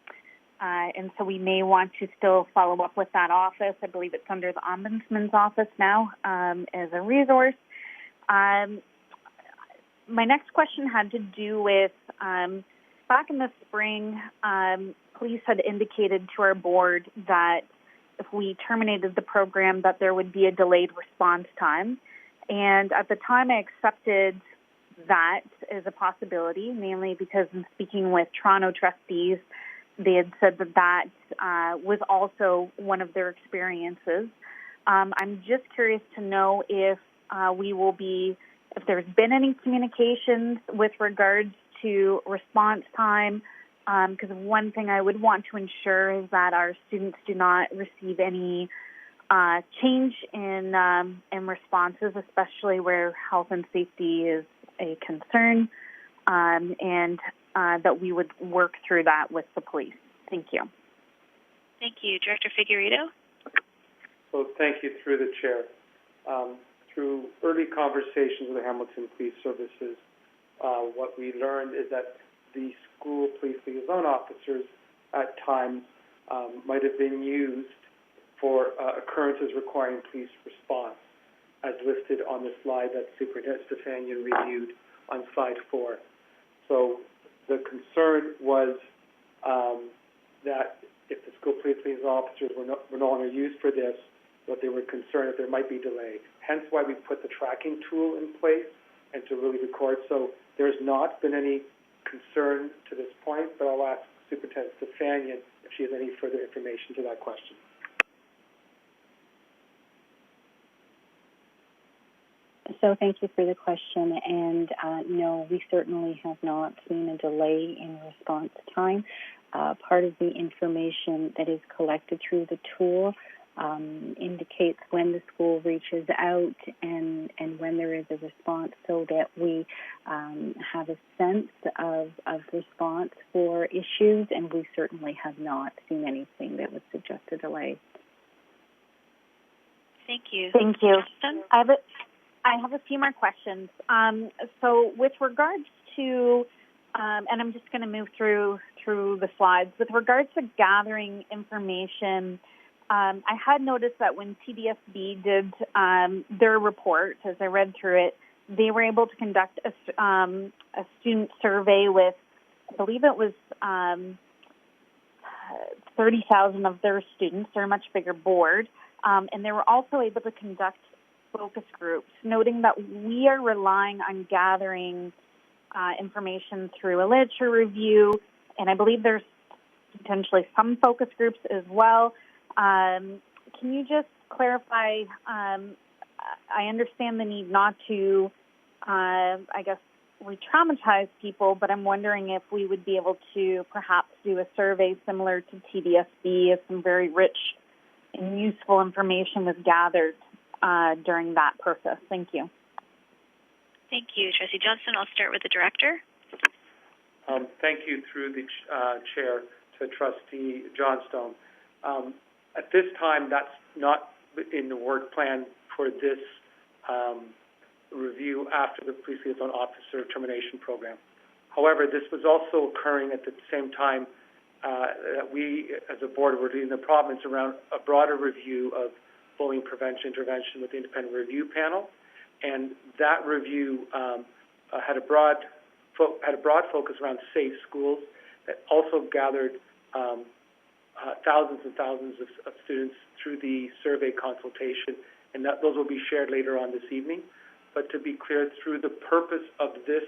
so we may want to still follow up with that office. I believe it's under the Ombudsman's office now as a resource. My next question had to do with, back in the spring, police had indicated to our board that if we terminated the program, that there would be a delayed response time. And at the time, I accepted that as a possibility, mainly because in speaking with Toronto trustees, they had said that was also one of their experiences. I'm just curious to know if if there's been any communications with regards to response time, because one thing I would want to ensure is that our students do not receive any change in responses, especially where health and safety is a concern, and that we would work through that with the police. Thank you. Thank you. Director Figueredo? So thank you through the chair. Through early conversations with the Hamilton Police Services, what we learned is that the school police liaison officers at times might have been used for occurrences requiring police response, as listed on the slide that Superintendent Stefanian reviewed on slide 4. So the concern was that if the school police liaison officers were no longer used for this, that they were concerned that there might be delay. Hence why we put the tracking tool in place and to really record. So there's not been any concern to this point, but I'll ask Superintendent Stefanian if she has any further information to that question. So thank you for the question. And no, we certainly have not seen a delay in response time. Part of the information that is collected through the tool indicates when the school reaches out and when there is a response, so that we have a sense of response for issues, and we certainly have not seen anything that would suggest a delay. Thank you. Thank you. I have a few more questions. So with regards to, and I'm just going to move through the slides. With regards to gathering information, I had noticed that when TDSB did their report, as I read through it, they were able to conduct a student survey with, I believe it was 30,000 of their students. They're a much bigger board. And they were also able to conduct focus groups, noting that we are relying on gathering information through a literature review, and I believe there's potentially some focus groups as well. Can you just clarify, I understand the need not to, re-traumatize people, but I'm wondering if we would be able to perhaps do a survey similar to TDSB if some very rich and useful information was gathered during that process. Thank you. Thank you. Trustee Johnson, I'll start with the Director. Thank you through the chair to Trustee Johnstone. At this time, that's not in the work plan for this review after the police liaison officer termination program. However, this was also occurring at the same time that we, as a board, were doing the province around a broader review of bullying prevention intervention with the independent review panel, and that review had a broad focus around safe schools that also gathered thousands and thousands of students through the survey consultation, and those will be shared later on this evening. But to be clear, through the purpose of this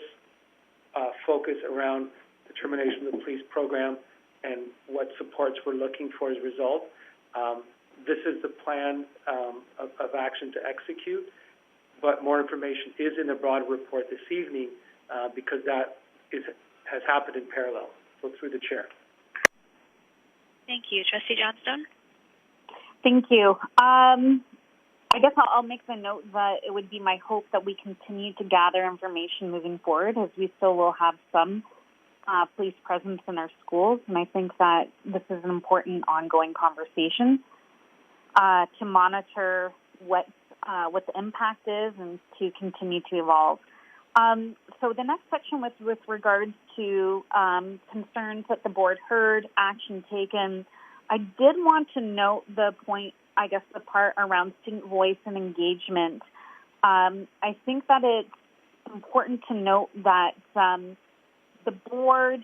focus around the termination of the police program and what supports we're looking for as a result, this is the plan of action to execute. But more information is in the broad report this evening because that has happened in parallel. So through the chair. Thank you. Trustee Johnstone? Thank you. I guess I'll make the note that it would be my hope that we continue to gather information moving forward, as we still will have some police presence in our schools, and I think that this is an important ongoing conversation to monitor what the impact is and to continue to evolve. So the next section was with regards to concerns that the board heard, action taken. I did want to note the point, I guess the part around student voice and engagement. I think that it's important to note that the board,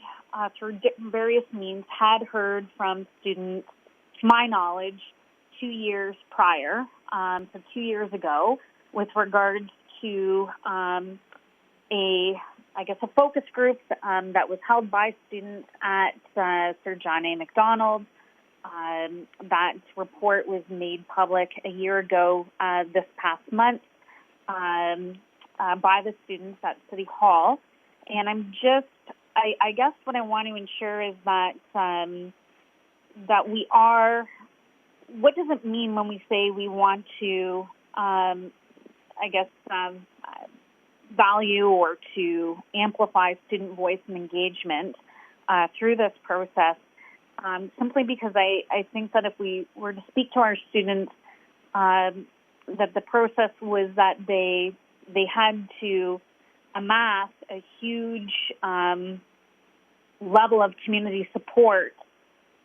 through various means, had heard from students, to my knowledge, 2 years prior, so 2 years ago, with regards to a focus group that was held by students at Sir John A. Macdonald. That report was made public a year ago this past month by the students at City Hall. And I guess what I want to ensure is that that we are, what does it mean when we say we want to, value or to amplify student voice and engagement through this process? Simply because I think that if we were to speak to our students, that the process was that they had to amass a huge level of community support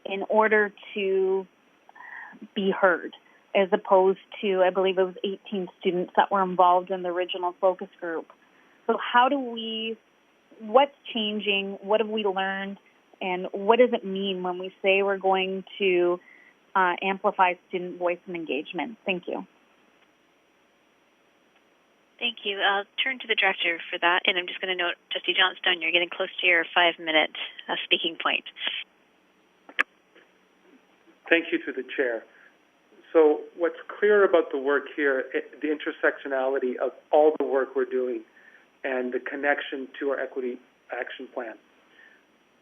in order to be heard, as opposed to, I believe it was 18 students that were involved in the original focus group. So what's changing? What have we learned? And what does it mean when we say we're going to amplify student voice and engagement? Thank you. Thank you. I'll turn to the director for that, and I'm just going to note, Trustee Johnstone, you're getting close to your 5-minute speaking point. Thank you to the chair. So what's clear about the work here, the intersectionality of all the work we're doing and the connection to our equity action plan.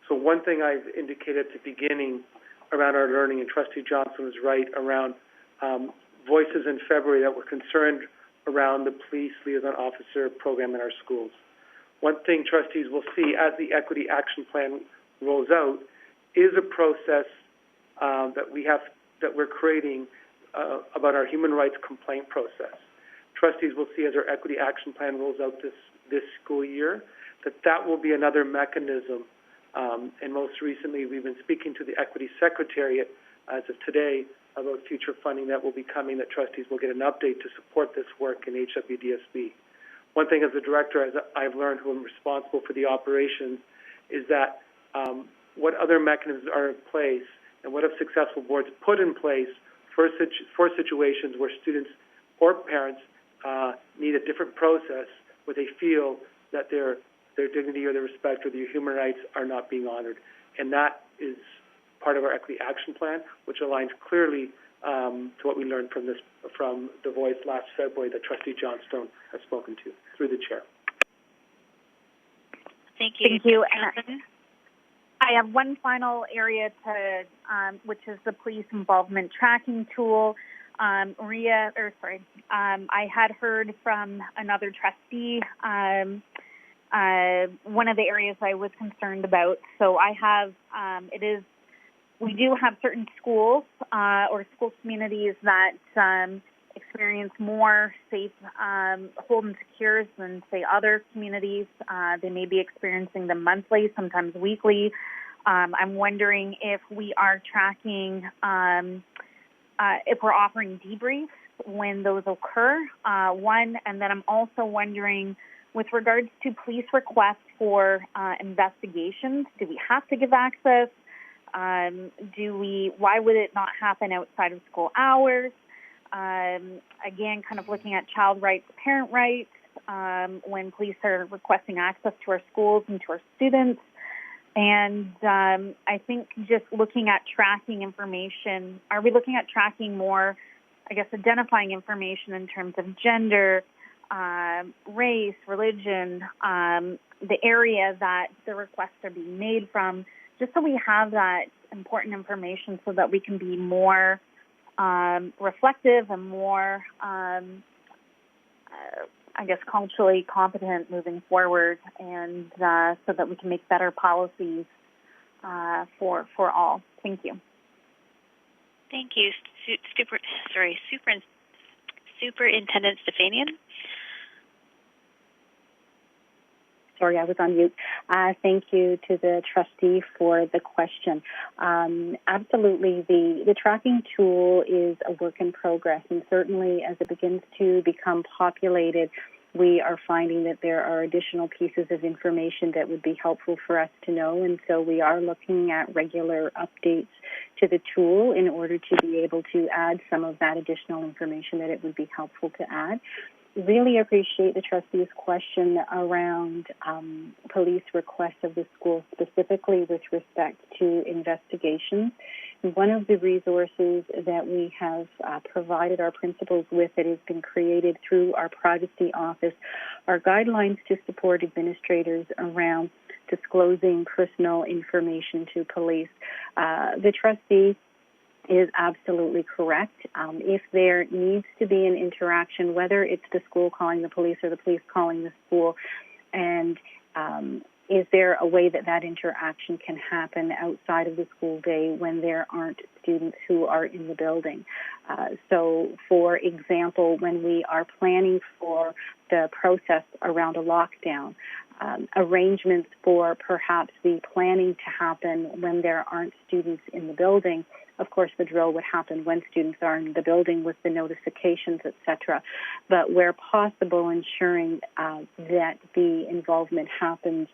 So one thing I've indicated at the beginning around our learning, and Trustee Johnson was right, around voices in February that were concerned around the police liaison officer program in our schools. One thing trustees will see as the equity action plan rolls out is a process that we're creating about our human rights complaint process. Trustees will see as our equity action plan rolls out this school year that will be another mechanism. And most recently, we've been speaking to the Equity Secretariat as of today about future funding that will be coming, that trustees will get an update to support this work in HWDSB. One thing as a director, as I've learned, who I'm responsible for the operations, is that what other mechanisms are in place and what have successful boards put in place for situations where students or parents need a different process where they feel that their dignity or their respect or their human rights are not being honored. And that is part of our equity action plan, which aligns clearly to what we learned from the voice last February that Trustee Johnstone has spoken to, through the chair. Thank you. Thank you. And I have one final area which is the police involvement tracking tool. I had heard from another trustee one of the areas I was concerned about. So I have, it is we do have certain schools or school communities that experience more safe hold and secures than, say, other communities. They may be experiencing them monthly, sometimes weekly. I'm wondering if we are tracking, if we're offering debriefs when those occur, one. And then I'm also wondering, with regards to police requests for investigations, do we have to give access? Why would it not happen outside of school hours? Again, kind of looking at child rights, parent rights, when police are requesting access to our schools and to our students. And I think just looking at tracking information, are we looking at tracking more, I guess, identifying information in terms of gender, race, religion, the area that the requests are being made from, just so we have that important information so that we can be more reflective and more, I guess, culturally competent moving forward, and so that we can make better policies for all. Thank you. Thank you, Superintendent Stefanian. Sorry, I was on mute. Thank you to the trustee for the question. Absolutely, the tracking tool is a work in progress, and certainly as it begins to become populated, we are finding that there are additional pieces of information that would be helpful for us to know, and so we are looking at regular updates to the tool in order to be able to add some of that additional information that it would be helpful to add. Really appreciate the trustee's question around police requests of the school, specifically with respect to investigations. One of the resources that we have provided our principals with that has been created through our privacy office are guidelines to support administrators around disclosing personal information to police. The trustee is absolutely correct. If there needs to be an interaction, whether it's the school calling the police or the police calling the school, and is there a way that that interaction can happen outside of the school day when there aren't students who are in the building? So, for example, when we are planning for the process around a lockdown, arrangements for perhaps the planning to happen when there aren't students in the building. Of course, the drill would happen when students are in the building with the notifications, etc. But where possible, ensuring that the involvement happens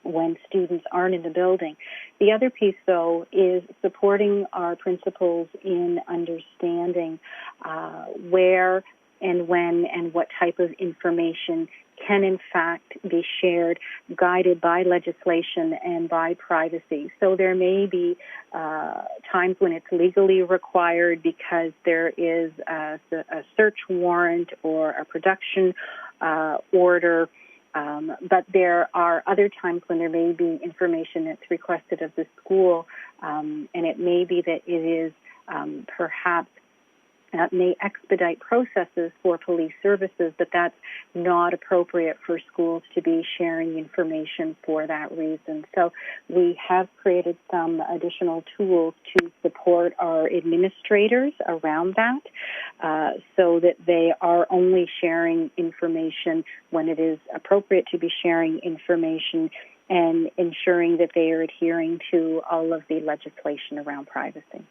when students aren't in the building. The other piece, though, is supporting our principals in understanding where and when and what type of information can in fact be shared, guided by legislation and by privacy. So there may be times when it's legally required because there is a search warrant or a production order, but there are other times when there may be information that's requested of the school, and it may be that it is perhaps may expedite processes for police services, but that's not appropriate for schools to be sharing information for that reason. So we have created some additional tools to support our administrators around that, so that they are only sharing information when it is appropriate to be sharing information, and ensuring that they are adhering to all of the legislation around privacy.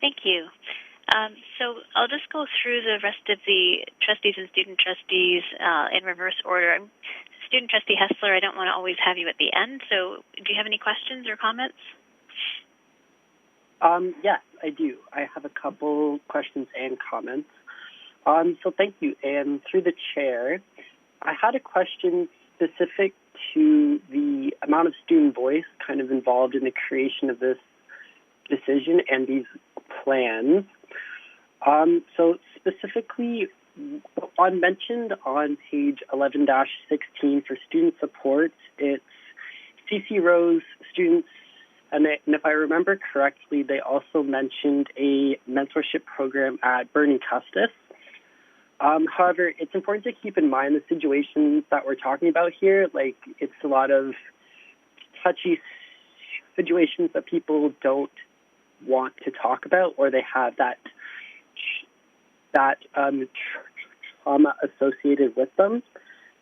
Thank you. So I'll just go through the rest of the trustees and student trustees in reverse order. Student trustee Hessler, I don't want to always have you at the end, so do you have any questions or comments? Yes, I do. I have a couple questions and comments. So thank you. And through the chair, I had a question specific to the amount of student voice kind of involved in the creation of this decision and these plans. So specifically, on mentioned on page 11-16 for student supports, it's CC Rose students, and if I remember correctly, they also mentioned a mentorship program at Bernie Custis. However, it's important to keep in mind the situations that we're talking about here. Like, it's a lot of touchy situations that people don't want to talk about, or they have that trauma associated with them.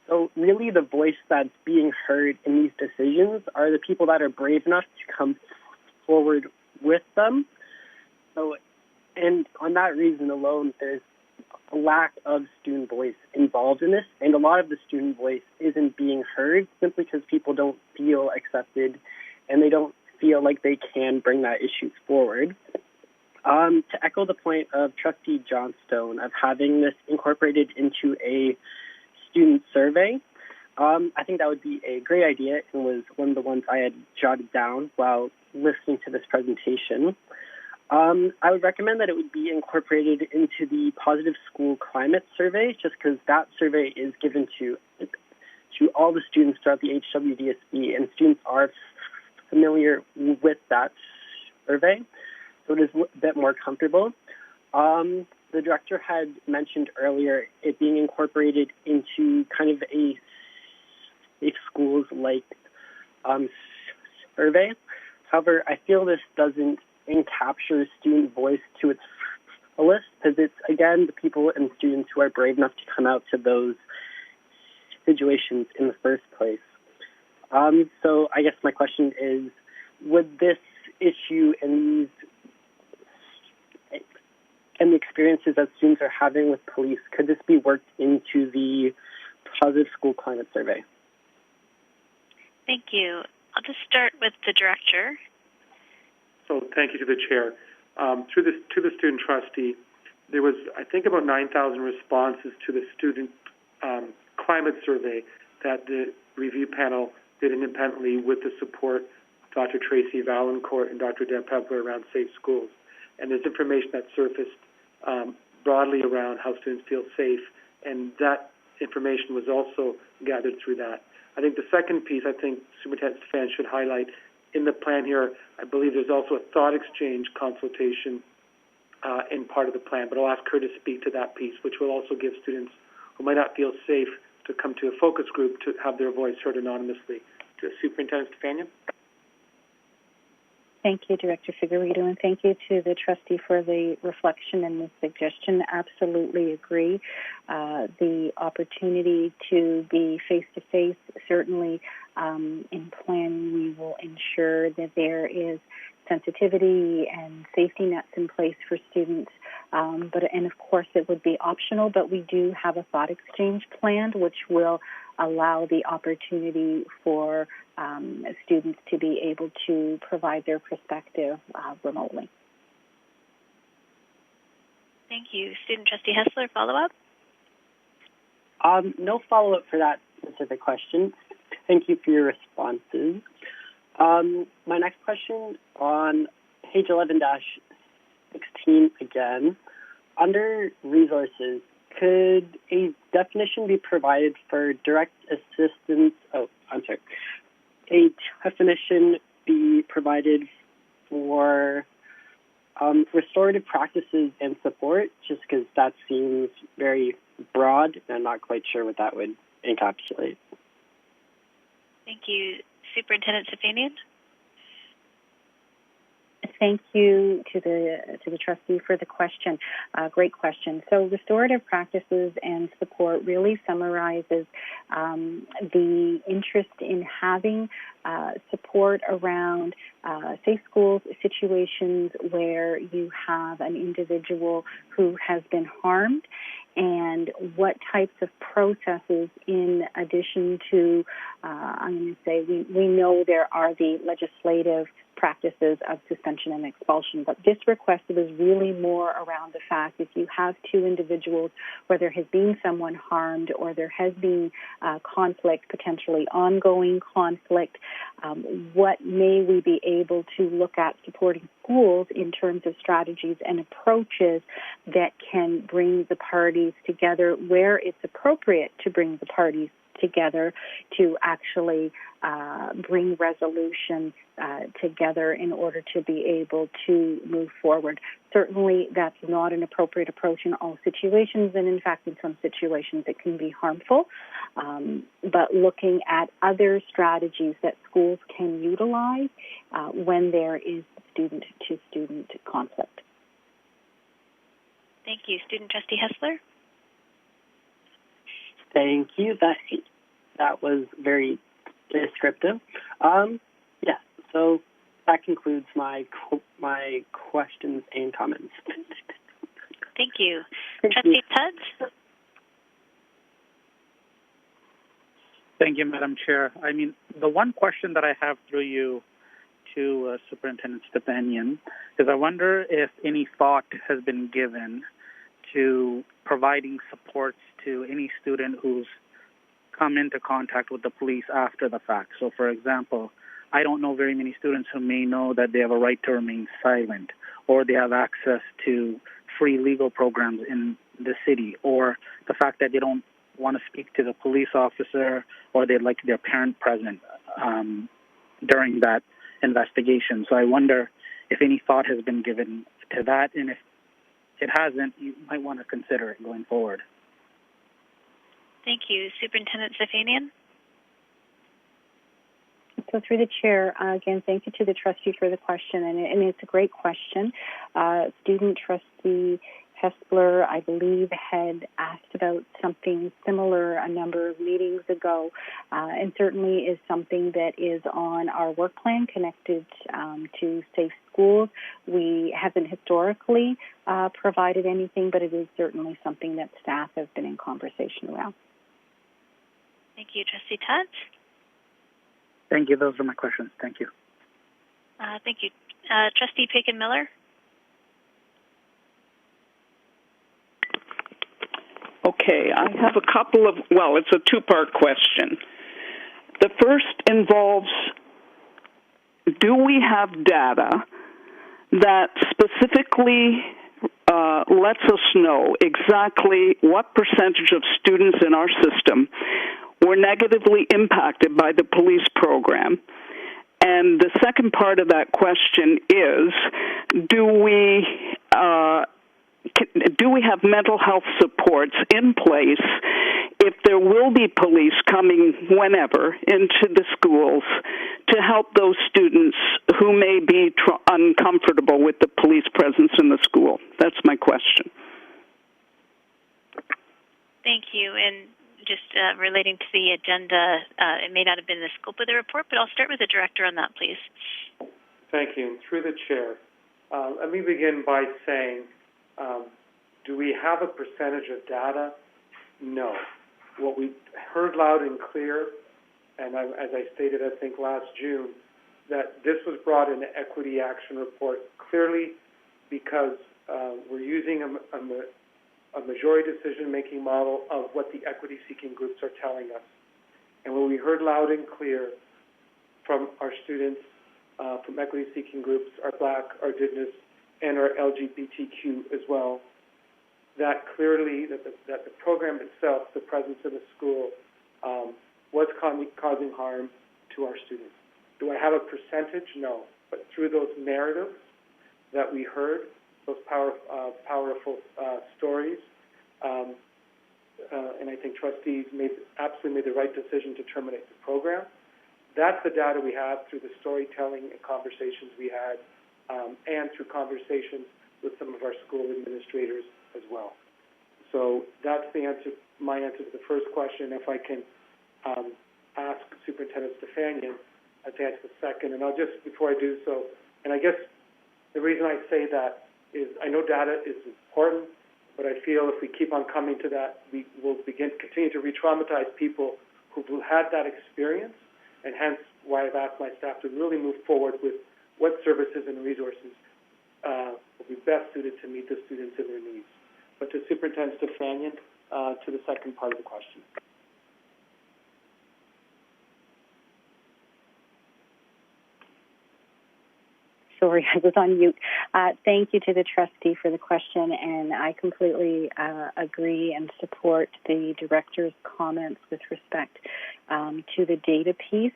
So really the voice that's being heard in these decisions are the people that are brave enough to come forward with them. So, and on that reason alone, there's a lack of student voice involved in this, and a lot of the student voice isn't being heard simply because people don't feel accepted and they don't feel like they can bring that issue forward. To echo the point of Trustee Johnstone of having this incorporated into a student survey, I think that would be a great idea and was one of the ones I had jotted down while listening to this presentation. I would recommend that it would be incorporated into the Positive School Climate Survey, just because that survey is given to all the students throughout the HWDSB, and students are familiar with that survey, so it is a bit more comfortable. The director had mentioned earlier it being incorporated into kind of a safe schools like survey. However, I feel this doesn't capture student voice to its fullest, because it's, again, the people and students who are brave enough to come out to those situations in the first place. So I guess my question is, would this issue and the experiences that students are having with police, could this be worked into the Positive School Climate Survey? Thank you. I'll just start with the director. So thank you to the chair. To the student trustee, there was, I think, about 9,000 responses to the student climate survey that the review panel did independently with the support of Dr. Tracy Valancourt and Dr. Deb Pepler around safe schools. And there's information that surfaced broadly around how students feel safe, and that information was also gathered through that. I think the second piece, I think Superintendent Stefan should highlight in the plan here, I believe there's also a thought exchange consultation in part of the plan, but I'll ask her to speak to that piece, which will also give students who might not feel safe to come to a focus group to have their voice heard anonymously. To Superintendent Stefanian. Thank you, Director Figueredo, and thank you to the trustee for the reflection and the suggestion. Absolutely agree. The opportunity to be face-to-face, certainly in planning, we will ensure that there is sensitivity and safety nets in place for students. And of course, it would be optional, but we do have a thought exchange planned, which will allow the opportunity for students to be able to provide their perspective remotely. Thank you. Student Trustee Hessler, follow-up? No follow-up for that specific question. Thank you for your responses. My next question on page 11-16 again. Under resources, could a definition be provided for direct assistance? A definition be provided for restorative practices and support, just because that seems very broad, and I'm not quite sure what that would encapsulate. Thank you. Superintendent Stefanian? Thank you to the trustee for the question. Great question. So restorative practices and support really summarizes the interest in having support around safe schools situations where you have an individual who has been harmed, and what types of processes, in addition to, I'm going to say, we know there are the legislative practices of suspension and expulsion, but this request was really more around the fact if you have two individuals where there has been someone harmed or there has been conflict, potentially ongoing conflict, what may we be able to look at supporting schools in terms of strategies and approaches that can bring the parties together where it's appropriate to bring the parties together to actually bring resolutions together in order to be able to move forward. Certainly, that's not an appropriate approach in all situations, and in fact, in some situations, it can be harmful. But looking at other strategies that schools can utilize when there is student-to-student conflict. Thank you. Student Trustee Hessler? Thank you. That was very descriptive. Yeah, so that concludes my questions and comments. Thank you. Trustee Tuds? Thank you, Madam Chair. I mean, the one question that I have through you to Superintendent Stepanian is I wonder if any thought has been given to providing supports to any student who's come into contact with the police after the fact. So, for example, I don't know very many students who may know that they have a right to remain silent, or they have access to free legal programs in the city, or the fact that they don't want to speak to the police officer, or they'd like their parent present during that investigation. So I wonder if any thought has been given to that, and if it hasn't, you might want to consider it going forward. Thank you. Superintendent Stefanian? So through the chair, again, thank you to the trustee for the question, and it's a great question. Student trustee Hessler, I believe, had asked about something similar a number of meetings ago, and certainly is something that is on our work plan connected to safe schools. We haven't historically provided anything, but it is certainly something that staff have been in conversation around. Thank you. Trustee Tuds? Thank you. Those are my questions. Thank you. Thank you. Trustee Paikin-Miller? Okay, I have a couple of, well, it's a two-part question. The first involves, do we have data that specifically lets us know exactly what percentage of students in our system were negatively impacted by the police program? And the second part of that question is, do we have mental health supports in place if there will be police coming whenever into the schools to help those students who may be uncomfortable with the police presence in the school? That's my question. Thank you. And just relating to the agenda, it may not have been the scope of the report, but I'll start with the director on that, please. Thank you. Through the chair, let me begin by saying, do we have a percentage of data? No. What we heard loud and clear, and as I stated, I think last June, that this was brought in the Equity Action Report clearly because we're using a majority decision-making model of what the equity-seeking groups are telling us. And what we heard loud and clear from our students, from equity-seeking groups, our Black, our Indigenous, and our LGBTQ as well, that clearly that the program itself, the presence in the school, was causing harm to our students. Do I have a percentage? No. But through those narratives that we heard, those powerful stories, and I think trustees absolutely made the right decision to terminate the program. That's the data we have through the storytelling and conversations we had, and through conversations with some of our school administrators as well. So that's the answer, my answer to the first question. If I can ask Superintendent Stefanian to answer the second, and I'll just, before I do so, and I guess the reason I say that is I know data is important, but I feel if we keep on coming to that, we will continue to re-traumatize people who've had that experience, and hence why I've asked my staff to really move forward with what services and resources will be best suited to meet the students and their needs. But to Superintendent Stefanian, to the second part of the question. Sorry, I was on mute. Thank you to the trustee for the question, and I completely agree and support the director's comments with respect to the data piece.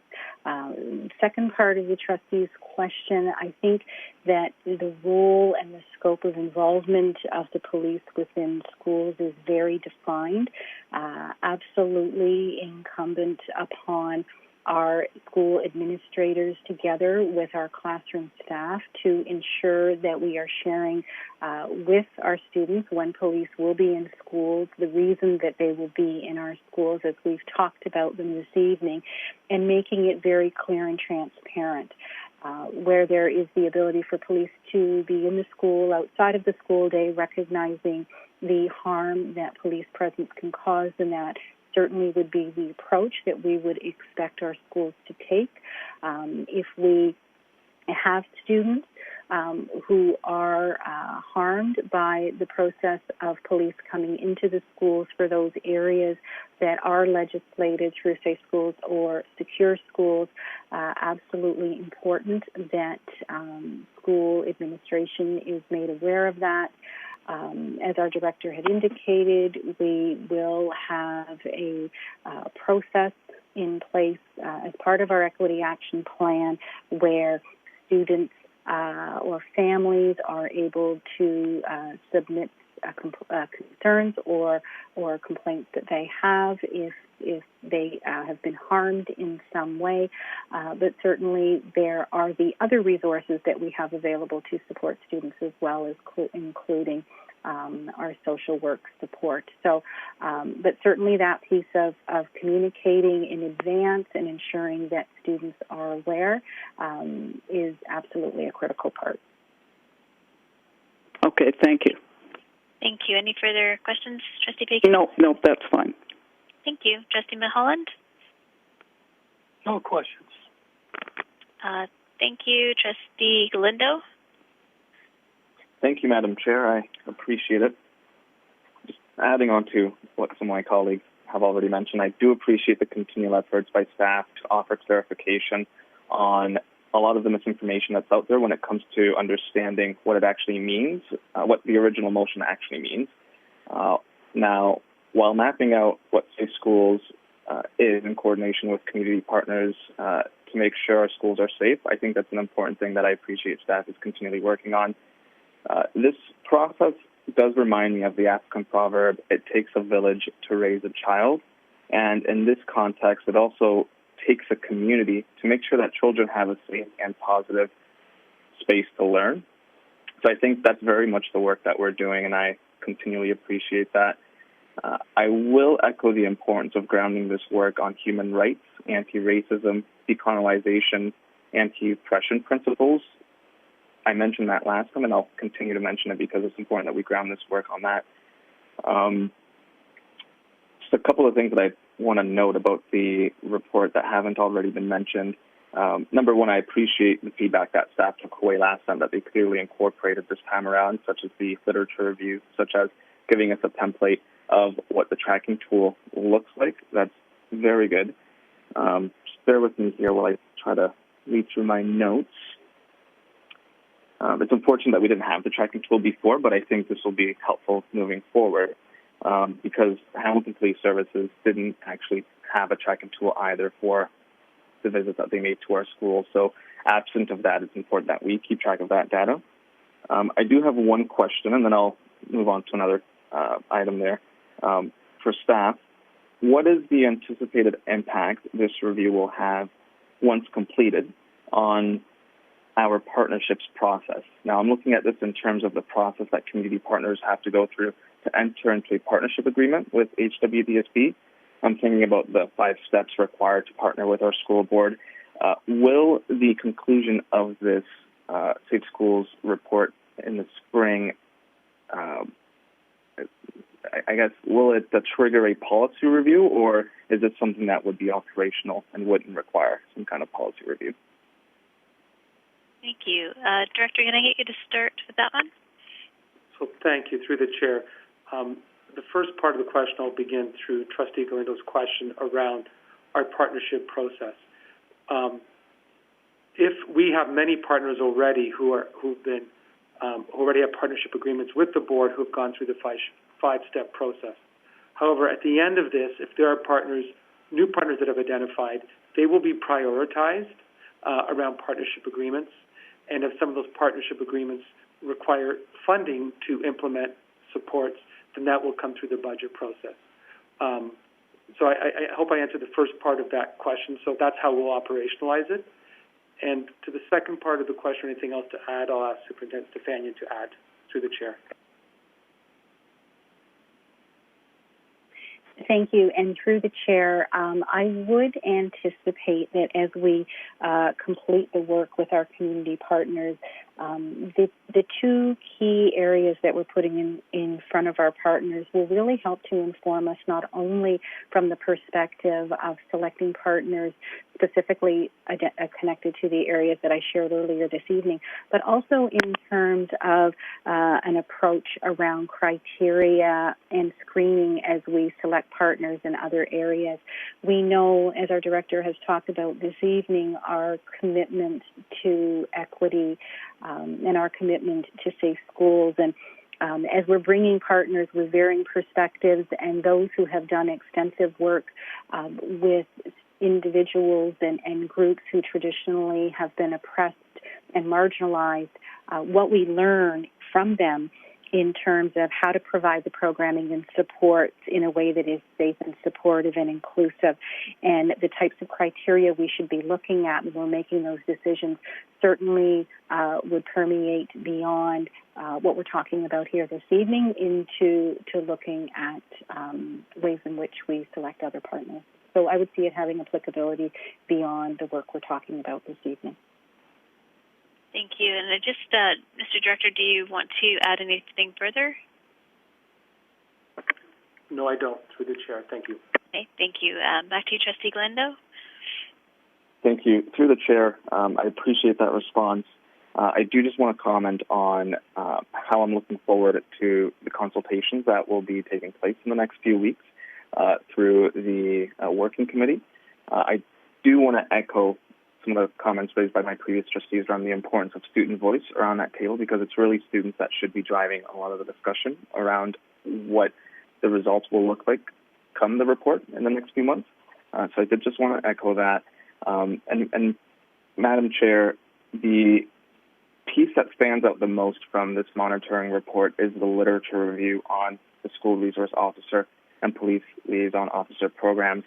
Second part of the trustee's question, I think that the role and the scope of involvement of the police within schools is very defined, absolutely incumbent upon our school administrators together with our classroom staff to ensure that we are sharing with our students when police will be in schools, the reason that they will be in our schools as we've talked about them this evening, and making it very clear and transparent. Where there is the ability for police to be in the school, outside of the school day, recognizing the harm that police presence can cause, and that certainly would be the approach that we would expect our schools to take. If we have students who are harmed by the process of police coming into the schools for those areas that are legislated through safe schools or secure schools, absolutely important that school administration is made aware of that. As our director had indicated, we will have a process in place as part of our equity action plan where students or families are able to submit concerns or complaints that they have if they have been harmed in some way. But certainly there are the other resources that we have available to support students as well, as including our social work support. So, but certainly that piece of communicating in advance and ensuring that students are aware is absolutely a critical part. Okay, thank you. Thank you. Any further questions, Trustee Bacon? No, that's fine. Thank you. Trustee Mulholland? No questions. Thank you. Trustee Galindo? Thank you, Madam Chair. I appreciate it. Just adding on to what some of my colleagues have already mentioned, I do appreciate the continual efforts by staff to offer clarification on a lot of the misinformation that's out there when it comes to understanding what it actually means, what the original motion actually means. Now, while mapping out what safe schools is in coordination with community partners to make sure our schools are safe, I think that's an important thing that I appreciate staff is continually working on. This process does remind me of the African proverb, it takes a village to raise a child. And in this context, it also takes a community to make sure that children have a safe and positive space to learn. So I think that's very much the work that we're doing, and I continually appreciate that. I will echo the importance of grounding this work on human rights, anti-racism, decolonization, anti-oppression principles. I mentioned that last time, and I'll continue to mention it because it's important that we ground this work on that. Just a couple of things that I want to note about the report that haven't already been mentioned. Number one, I appreciate the feedback that staff took away last time that they clearly incorporated this time around, such as the literature review, such as giving us a template of what the tracking tool looks like. That's very good. Just bear with me here while I try to read through my notes. It's unfortunate that we didn't have the tracking tool before, but I think this will be helpful moving forward because Hamilton Police Services didn't actually have a tracking tool either for the visits that they made to our schools. So absent of that, it's important that we keep track of that data. I do have one question, and then I'll move on to another item there. For staff, what is the anticipated impact this review will have once completed on our partnerships process? Now, I'm looking at this in terms of the process that community partners have to go through to enter into a partnership agreement with HWDSB. I'm thinking about the 5 steps required to partner with our school board. Will the conclusion of this Safe Schools report in the spring, I guess, will it trigger a policy review, or is it something that would be operational and wouldn't require some kind of policy review? Thank you. Director, can I get you to start with that one? So thank you, through the chair. The first part of the question, I'll begin through Trustee Galindo's question around our partnership process. if we have many partners already who've been already have partnership agreements with the board who have gone through the five-step process. However, at the end of this, if there are new partners that have identified, they will be prioritized around partnership agreements. And if some of those partnership agreements require funding to implement supports, then that will come through the budget process. So I hope I answered the first part of that question. So that's how we'll operationalize it. And to the second part of the question, anything else to add, I'll ask Superintendent Stefanian to add through the chair. Thank you. And through the chair, I would anticipate that as we complete the work with our community partners, the two key areas that we're putting in front of our partners will really help to inform us not only from the perspective of selecting partners specifically connected to the areas that I shared earlier this evening, but also in terms of an approach around criteria and screening as we select partners in other areas. We know, as our director has talked about this evening, our commitment to equity and our commitment to safe schools. And as we're bringing partners with varying perspectives and those who have done extensive work with individuals and groups who traditionally have been oppressed and marginalized, what we learn from them in terms of how to provide the programming and support in a way that is safe and supportive and inclusive, and the types of criteria we should be looking at when we're making those decisions certainly would permeate beyond what we're talking about here this evening into looking at ways in which we select other partners. So I would see it having applicability beyond the work we're talking about this evening. Thank you. And just, Mr. Director, do you want to add anything further? No, I don't. Through the chair. Thank you. Okay, thank you. Back to you, Trustee Glendo. Thank you. Through the chair, I appreciate that response. I do just want to comment on how I'm looking forward to the consultations that will be taking place in the next few weeks through the working committee. I do want to echo some of the comments raised by my previous trustees around the importance of student voice around that table, because it's really students that should be driving a lot of the discussion around what the results will look like come the report in the next few months. So I did just want to echo that. And Madam Chair, the piece that stands out the most from this monitoring report is the literature review on the school resource officer and police liaison officer programs.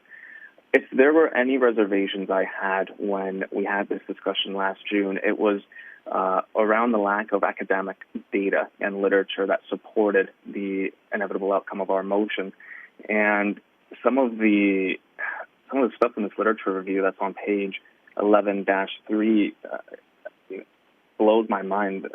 If there were any reservations I had when we had this discussion last June, it was around the lack of academic data and literature that supported the inevitable outcome of our motion. And some of the stuff in this literature review that's on page 11-3 blows my mind.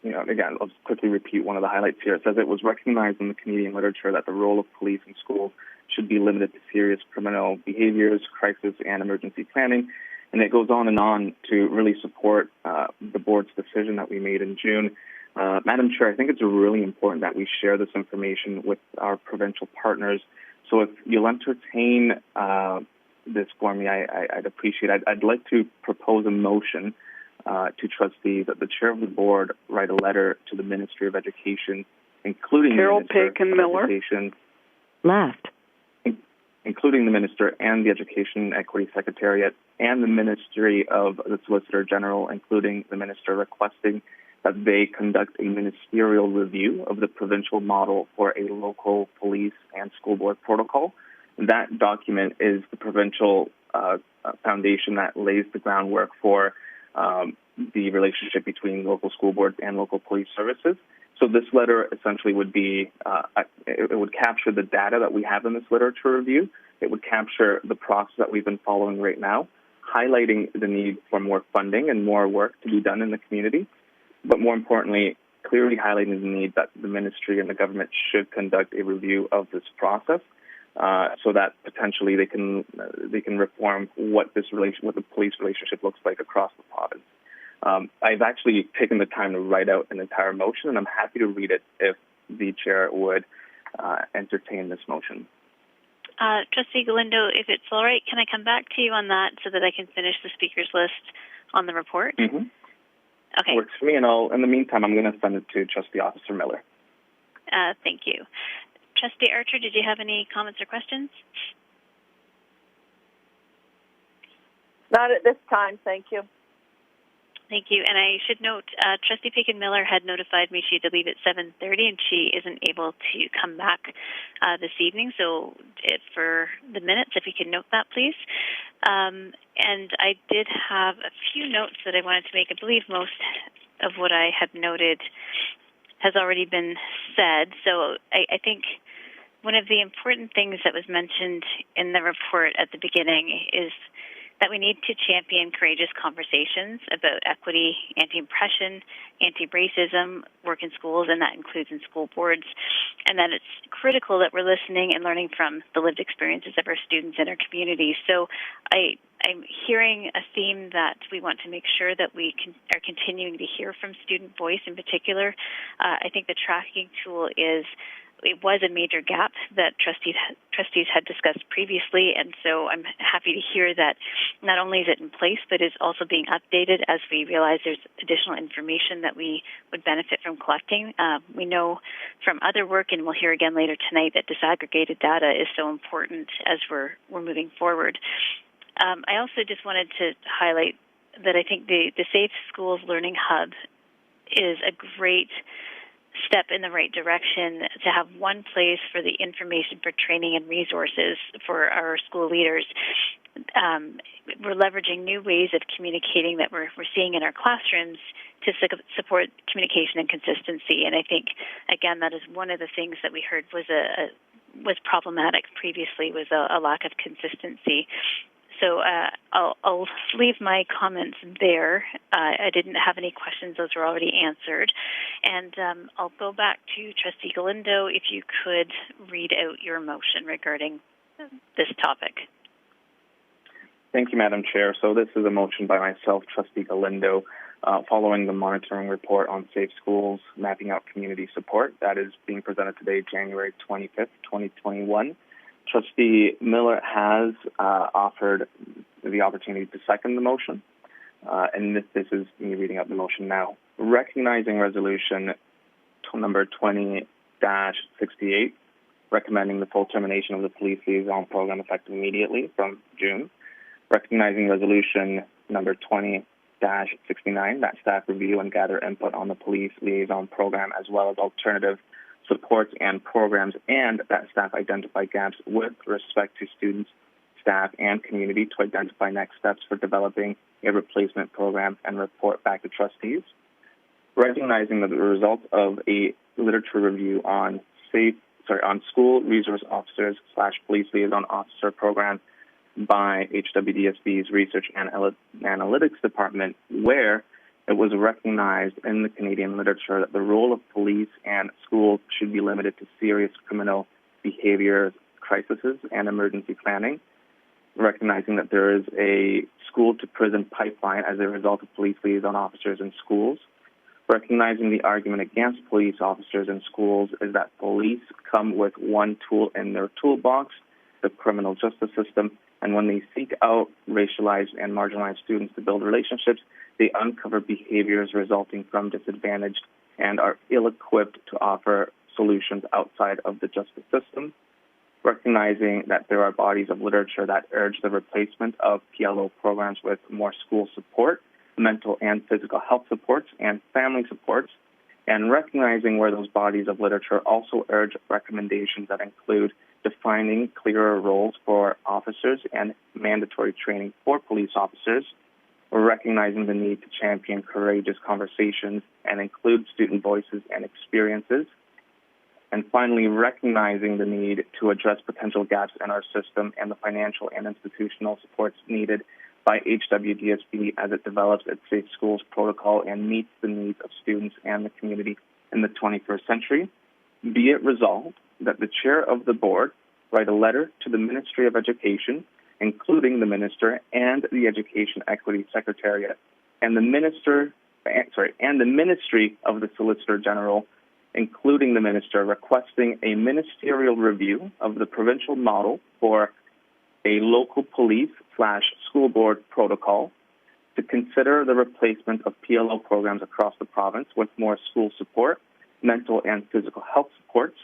Again, I'll just quickly repeat one of the highlights here. It says it was recognized in the Canadian literature that the role of police in schools should be limited to serious criminal behaviors, crisis, and emergency planning. And it goes on and on to really support the board's decision that we made in June. Madam Chair, I think it's really important that we share this information with our provincial partners. So if you'll entertain this for me, I'd appreciate it. I'd like to propose a motion to trustees that the chair of the board write a letter to the Ministry of Education, including Carol the Minister Pakin-Miller. of Education, Left. including the Minister and the Education Equity Secretariat and the Ministry of the Solicitor General, including the Minister, requesting that they conduct a ministerial review of the provincial model for a local police and school board protocol. That document is the provincial foundation that lays the groundwork for the relationship between local school boards and local police services. So this letter essentially would be, it would capture the data that we have in this literature review. It would capture the process that we've been following right now, highlighting the need for more funding and more work to be done in the community. But more importantly, clearly highlighting the need that the ministry and the government should conduct a review of this process so that potentially they can reform what the police relationship looks like across the province. I've actually taken the time to write out an entire motion, and I'm happy to read it if the chair would entertain this motion. Trustee Galindo, if it's all right, can I come back to you on that so that I can finish the speakers list on the report? Mm-hmm. Okay. Works for me, and in the meantime, I'm going to send it to Trustee Officer Miller. Thank you. Trustee Archer, did you have any comments or questions? Not at this time, thank you. Thank you. And I should note, Trustee Pekin-Miller had notified me she had to leave at 7:30, and she isn't able to come back this evening. So for the minutes, if you can note that, please. And I did have a few notes that I wanted to make. I believe most of what I had noted has already been said. So I think one of the important things that was mentioned in the report at the beginning is that we need to champion courageous conversations about equity, anti-oppression, anti-racism, work in schools, and that includes in school boards, and that it's critical that we're listening and learning from the lived experiences of our students and our communities. So I'm hearing a theme that we want to make sure that we are continuing to hear from student voice in particular. I think the tracking tool it was a major gap that trustees had discussed previously, and so I'm happy to hear that not only is it in place, but is also being updated as we realize there's additional information that we would benefit from collecting. We know from other work, and we'll hear again later tonight, that disaggregated data is so important as we're moving forward. I also just wanted to highlight that I think the Safe Schools Learning Hub is a great step in the right direction to have one place for the information for training and resources for our school leaders. We're leveraging new ways of communicating that we're seeing in our classrooms to support communication and consistency. And I think, again, that is one of the things that we heard was problematic previously, was a lack of consistency. So I'll leave my comments there. I didn't have any questions. Those were already answered. And I'll go back to Trustee Galindo, if you could read out your motion regarding this topic. Thank you, Madam Chair. So this is a motion by myself, Trustee Galindo, following the monitoring report on Safe Schools, mapping out community support. That is being presented today, January 25th, 2021. Trustee Miller has offered the opportunity to second the motion, and this is me reading out the motion now. Recognizing resolution number 20-68, recommending the full termination of the police liaison program effective immediately from June. Recognizing resolution number 20-69, that staff review and gather input on the police liaison program as well as alternative supports and programs, and that staff identify gaps with respect to students, staff, and community to identify next steps for developing a replacement program and report back to trustees. Recognizing that the result of a literature review on school resource officers / police liaison officer program by HWDSB's Research and Analytics Department, where it was recognized in the Canadian literature that the role of police and schools should be limited to serious criminal behavior crises and emergency planning. Recognizing that there is a school-to-prison pipeline as a result of police liaison officers in schools. Recognizing the argument against police officers in schools is that police come with one tool in their toolbox, the criminal justice system, and when they seek out racialized and marginalized students to build relationships, they uncover behaviors resulting from disadvantaged and are ill-equipped to offer solutions outside of the justice system. Recognizing that there are bodies of literature that urge the replacement of PLO programs with more school support, mental and physical health supports, and family supports, and recognizing where those bodies of literature also urge recommendations that include defining clearer roles for officers and mandatory training for police officers. We're recognizing the need to champion courageous conversations and include student voices and experiences. And finally, recognizing the need to address potential gaps in our system and the financial and institutional supports needed by HWDSB as it develops its Safe Schools protocol and meets the needs of students and the community in the 21st century. Be it resolved that the chair of the board write a letter to the Ministry of Education, including the Minister and the Education Equity Secretariat, and the Ministry of the Solicitor General, including the minister, requesting a ministerial review of the provincial model for a local police/school board protocol to consider the replacement of PLO programs across the province with more school support, mental and physical health supports,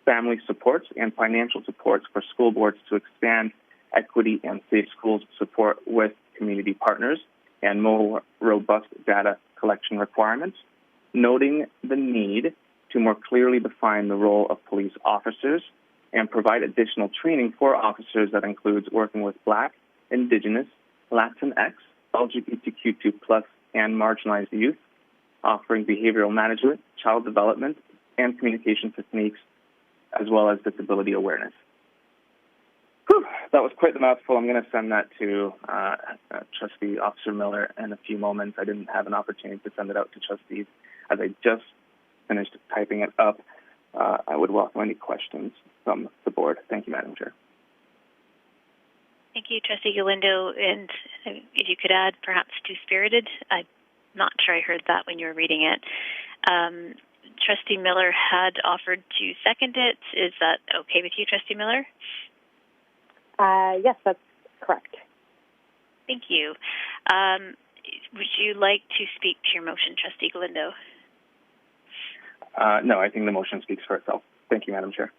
family supports, and financial supports for school boards to expand equity and safe schools support with community partners and more robust data collection requirements, noting the need to more clearly define the role of police officers and provide additional training for officers that includes working with Black, Indigenous, Latinx, LGBTQ2+, and marginalized youth, offering behavioral management, child development, and communication techniques, as well as disability awareness. Whew, that was quite the mouthful. I'm going to send that to Trustee Officer Miller in a few moments. I didn't have an opportunity to send it out to trustees as I just finished typing it up. I would welcome any questions from the board. Thank you, Madam Chair. Thank you, Trustee Galindo. And if you could add perhaps two-spirited. I'm not sure I heard that when you were reading it. Trustee Miller had offered to second it. Is that okay with you, Trustee Miller? Yes, that's correct. Thank you. Would you like to speak to your motion, Trustee Galindo? No, I think the motion speaks for itself. Thank you, Madam Chair.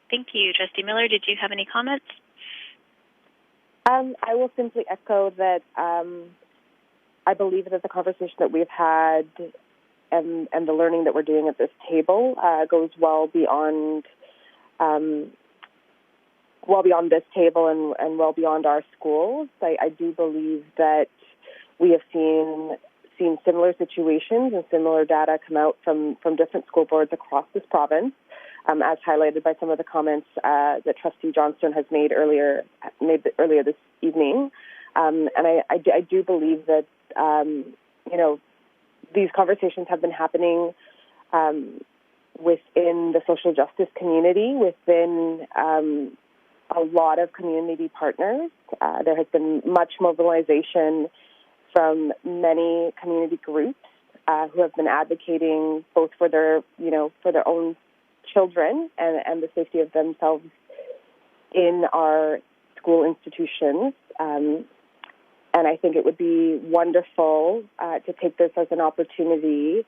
Thank you. Trustee Miller, did you have any comments? I will simply echo that I believe that the conversation that we've had and the learning that we're doing at this table goes well beyond this table and well beyond our schools. I do believe that we have seen similar situations and similar data come out from different school boards across this province, as highlighted by some of the comments that Trustee Johnston has made earlier this evening. And I do believe that these conversations have been happening within the social justice community, within a lot of community partners. There has been much mobilization from many community groups who have been advocating both for their own children and the safety of themselves in our school institutions. And I think it would be wonderful to take this as an opportunity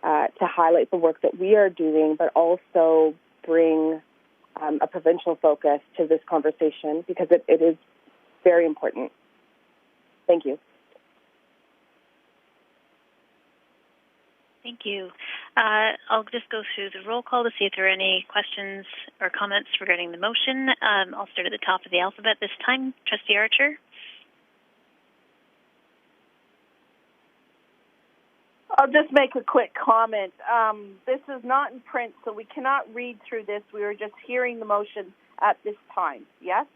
to highlight the work that we are doing, but also bring a provincial focus to this conversation because it is very important. Thank you. Thank you. I'll just go through the roll call to see if there are any questions or comments regarding the motion. I'll start at the top of the alphabet this time. Trustee Archer? I'll just make a quick comment. This is not in print, so we cannot read through this. We are just hearing the motion at this time, yes?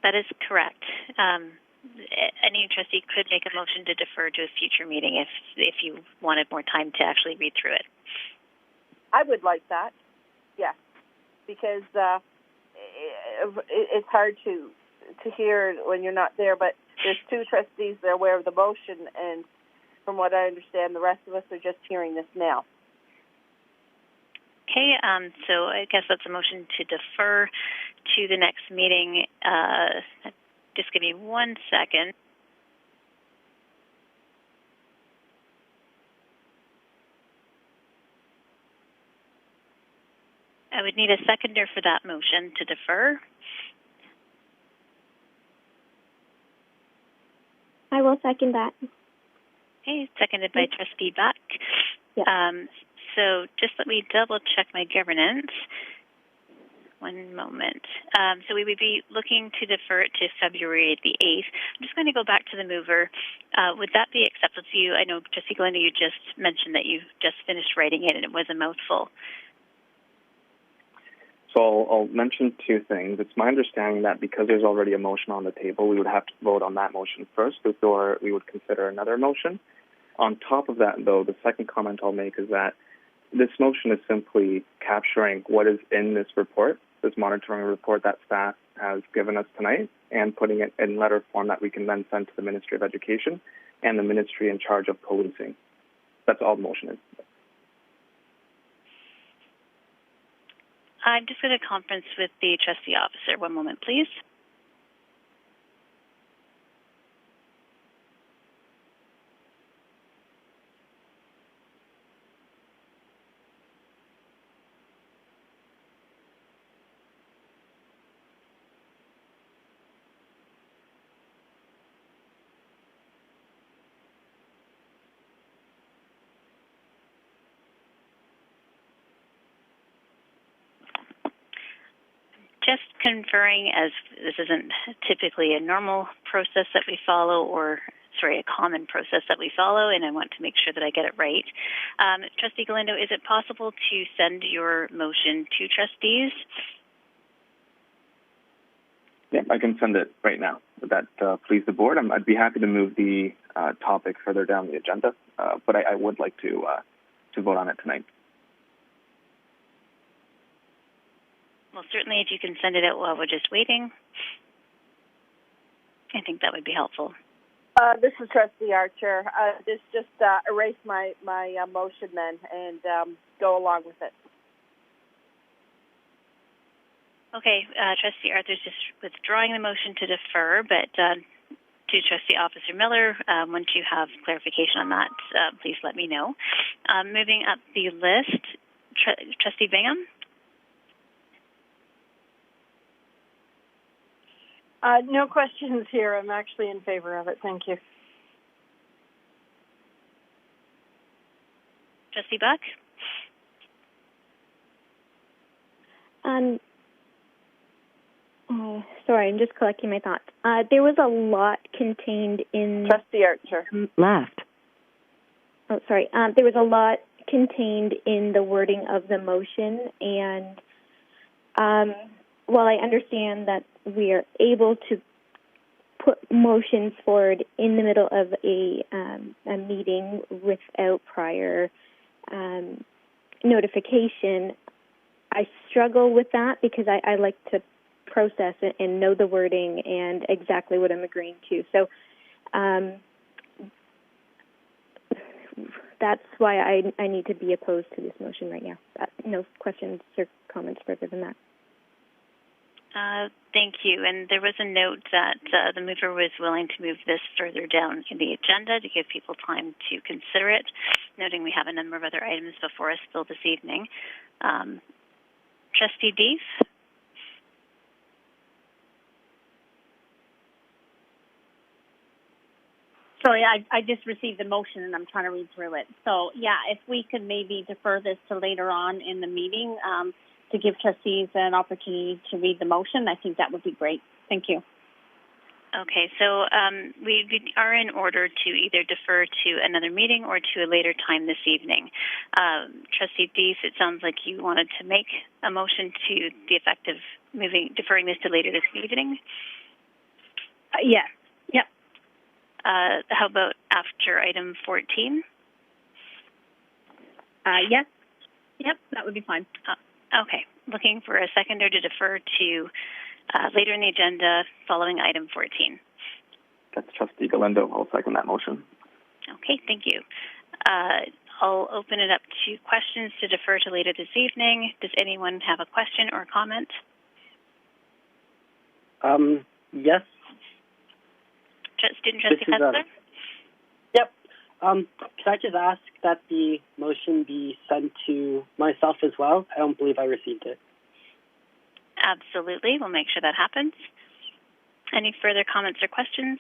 That is correct. Any trustee could make a motion to defer to a future meeting if you wanted more time to actually read through it. I would like that, yes, because it's hard to hear when you're not there, but there's two trustees that are aware of the motion, and from what I understand, the rest of us are just hearing this now. Okay, so I guess that's a motion to defer to the next meeting. Just give me 1 second. I would need a seconder for that motion to defer. I will second that. Okay, seconded by Trustee Buck. Yeah. So just let me double check my governance. 1 moment. So we would be looking to defer it to February the 8th. I'm just going to go back to the mover. Would that be acceptable to you? I know, Trustee Galindo, you just mentioned that you just finished writing it and it was a mouthful. So I'll mention two things. It's my understanding that because there's already a motion on the table, we would have to vote on that motion first before we would consider another motion. On top of that, though, the second comment I'll make is that this motion is simply capturing what is in this report, this monitoring report that staff has given us tonight, and putting it in letter form that we can then send to the Ministry of Education and the ministry in charge of policing. That's all the motion is. I'm just going to conference with the trustee officer. One moment, please. Just conferring, as this isn't typically a normal process that we follow, a common process that we follow, and I want to make sure that I get it right. Trustee Galindo, is it possible to send your motion to trustees? Yeah, I can send it right now. Would that please the board? I'd be happy to move the topic further down the agenda, but I would like to vote on it tonight. Well, certainly if you can send it out while we're just waiting, I think that would be helpful. This is Trustee Archer. Just erase my motion then and go along with it. Okay, Trustee Arthur's just withdrawing the motion to defer, but to Trustee Officer Miller, once you have clarification on that, please let me know. Moving up the list, Trustee Bingham? No questions here. I'm actually in favor of it. Thank you. Trustee Buck? Sorry, I'm just collecting my thoughts. There was a lot contained in... Trustee Archer. Left. Oh, sorry. There was a lot contained in the wording of the motion, and while I understand that we are able to put motions forward in the middle of a meeting without prior notification, I struggle with that because I like to process it and know the wording and exactly what I'm agreeing to. So that's why I need to be opposed to this motion right now. No questions or comments further than that. Thank you. And there was a note that the mover was willing to move this further down in the agenda to give people time to consider it, noting we have a number of other items before us still this evening. Trustee Deef? Sorry, I just received the motion and I'm trying to read through it. So, yeah, if we could maybe defer this to later on in the meeting to give trustees an opportunity to read the motion, I think that would be great. Thank you. Okay, so we are in order to either defer to another meeting or to a later time this evening. Trustee Deese, it sounds like you wanted to make a motion to the effect of deferring this to later this evening. Yes. Yep. How about after item 14? Yes. Yep, that would be fine. Okay. Looking for a seconder to defer to later in the agenda following item 14. That's Trustee Galindo. I'll second that motion. Okay, thank you. I'll open it up to questions to defer to later this evening. Does anyone have a question or a comment? Yes. Student Trustee Kessler? Yep. Can I just ask that the motion be sent to myself as well? I don't believe I received it. Absolutely. We'll make sure that happens. Any further comments or questions?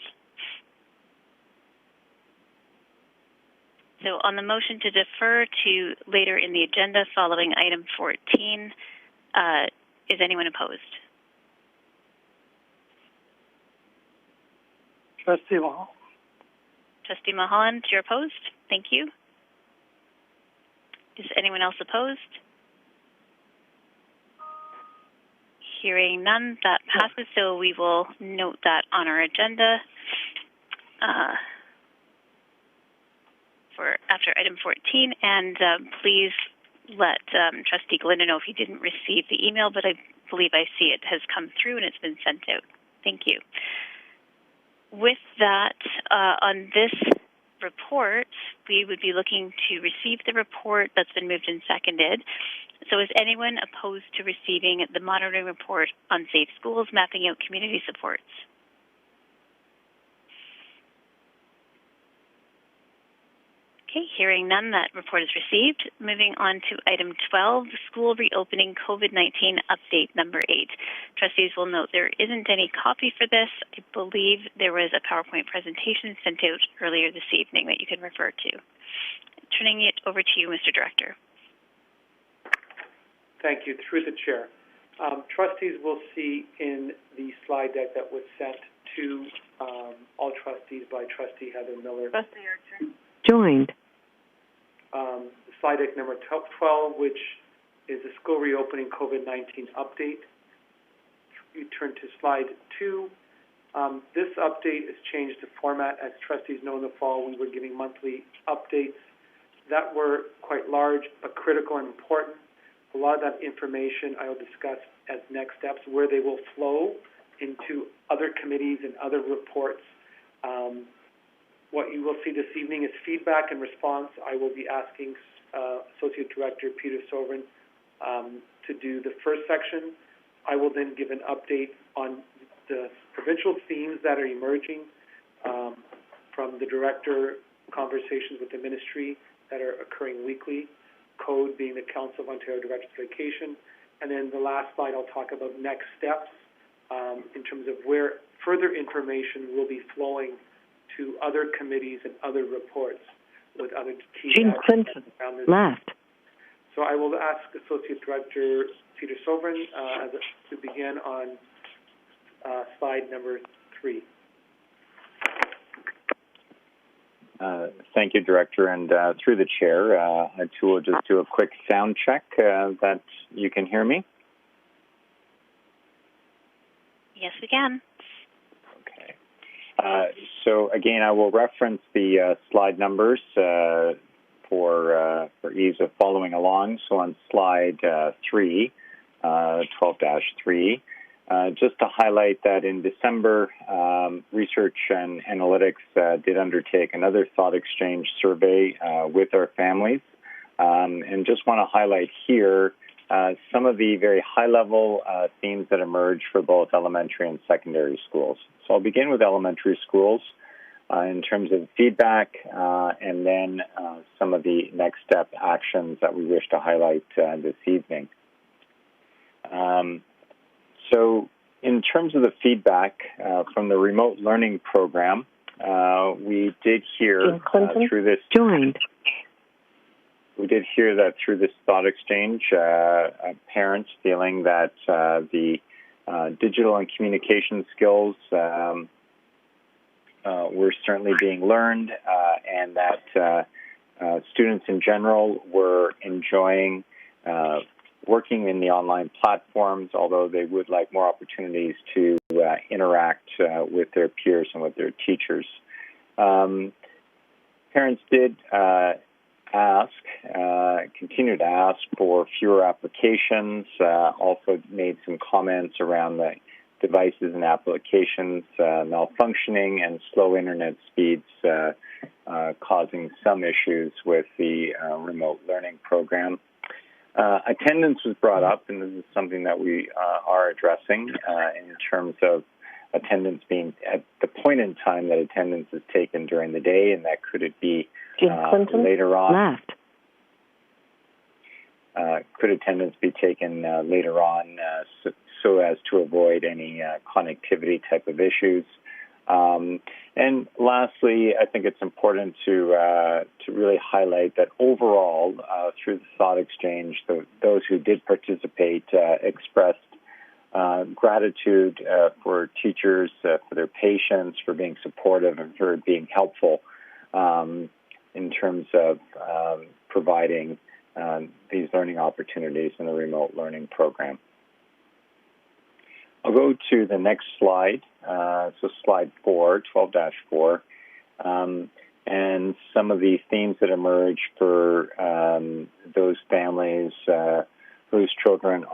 So on the motion to defer to later in the agenda following item 14, is anyone opposed? Trustee Mulholland. Trustee Mulholland, you're opposed? Thank you. Is anyone else opposed? Hearing none, that passes, so we will note that on our agenda for after item 14, and please let Trustee Galindo know if you didn't receive the email, but I believe I see it has come through and it's been sent out. Thank you. With that, on this report, we would be looking to receive the report that's been moved and seconded. So is anyone opposed to receiving the monitoring report on safe schools, mapping out community supports? Okay, hearing none, that report is received. Moving on to item 12, school reopening COVID-19 update number 8. Trustees will note there isn't any copy for this. I believe there was a PowerPoint presentation sent out earlier this evening that you can refer to. Turning it over to you, Mr. Director. Thank you. Through the chair. Trustees will see in the slide deck that was sent to all trustees by Trustee Heather Miller. Trustee Archer. Joined. Slide deck number 12, which is a school reopening COVID-19 update. You turn to slide 2. This update has changed the format. As trustees know, in the fall, we were giving monthly updates that were quite large but critical and important. A lot of that information I will discuss as next steps, where they will flow into other committees and other reports. What you will see this evening is feedback and response. I will be asking Associate Director Peter Sovereign to do the first section. I will then give an update on the provincial themes that are emerging from the Director, conversations with the Ministry that are occurring weekly, CODE being the Council of Ontario Directors of Education, and then the last slide I'll talk about next steps in terms of where further information will be flowing to other committees and other reports with other key Jean Clinton, left. So I will ask Associate Director Peter Sovereign to begin on slide number 3. Thank you, Director, and through the chair, I too will just do a quick sound check that you can hear me. Yes, we can. Okay. So again, I will reference the slide numbers for ease of following along. So on slide 3, 12-3, just to highlight that in December, Research and Analytics did undertake another thought exchange survey with our families. And just want to highlight here some of the very high-level themes that emerge for both elementary and secondary schools. So I'll begin with elementary schools in terms of feedback and then some of the next step actions that we wish to highlight this evening. So in terms of the feedback from the remote learning program, we did hear through this joined. We did hear that through this thought exchange, parents feeling that the digital and communication skills were certainly being learned and that students in general were enjoying working in the online platforms, although they would like more opportunities to interact with their peers and with their teachers. Parents did continue to ask for fewer applications, also made some comments around the devices and applications malfunctioning and slow internet speeds causing some issues with the remote learning program. Attendance was brought up, and this is something that we are addressing in terms of attendance being at the point in time that attendance is taken during the day, and that could it be later on. Could attendance be taken later on so as to avoid any connectivity type of issues? And lastly, I think it's important to really highlight that overall, through the thought exchange, those who did participate expressed gratitude for teachers, for their patience, for being supportive, and for being helpful in terms of providing these learning opportunities in the remote learning program. I'll go to the next slide, so slide 4, 12-4, and some of the themes that emerge for those families whose children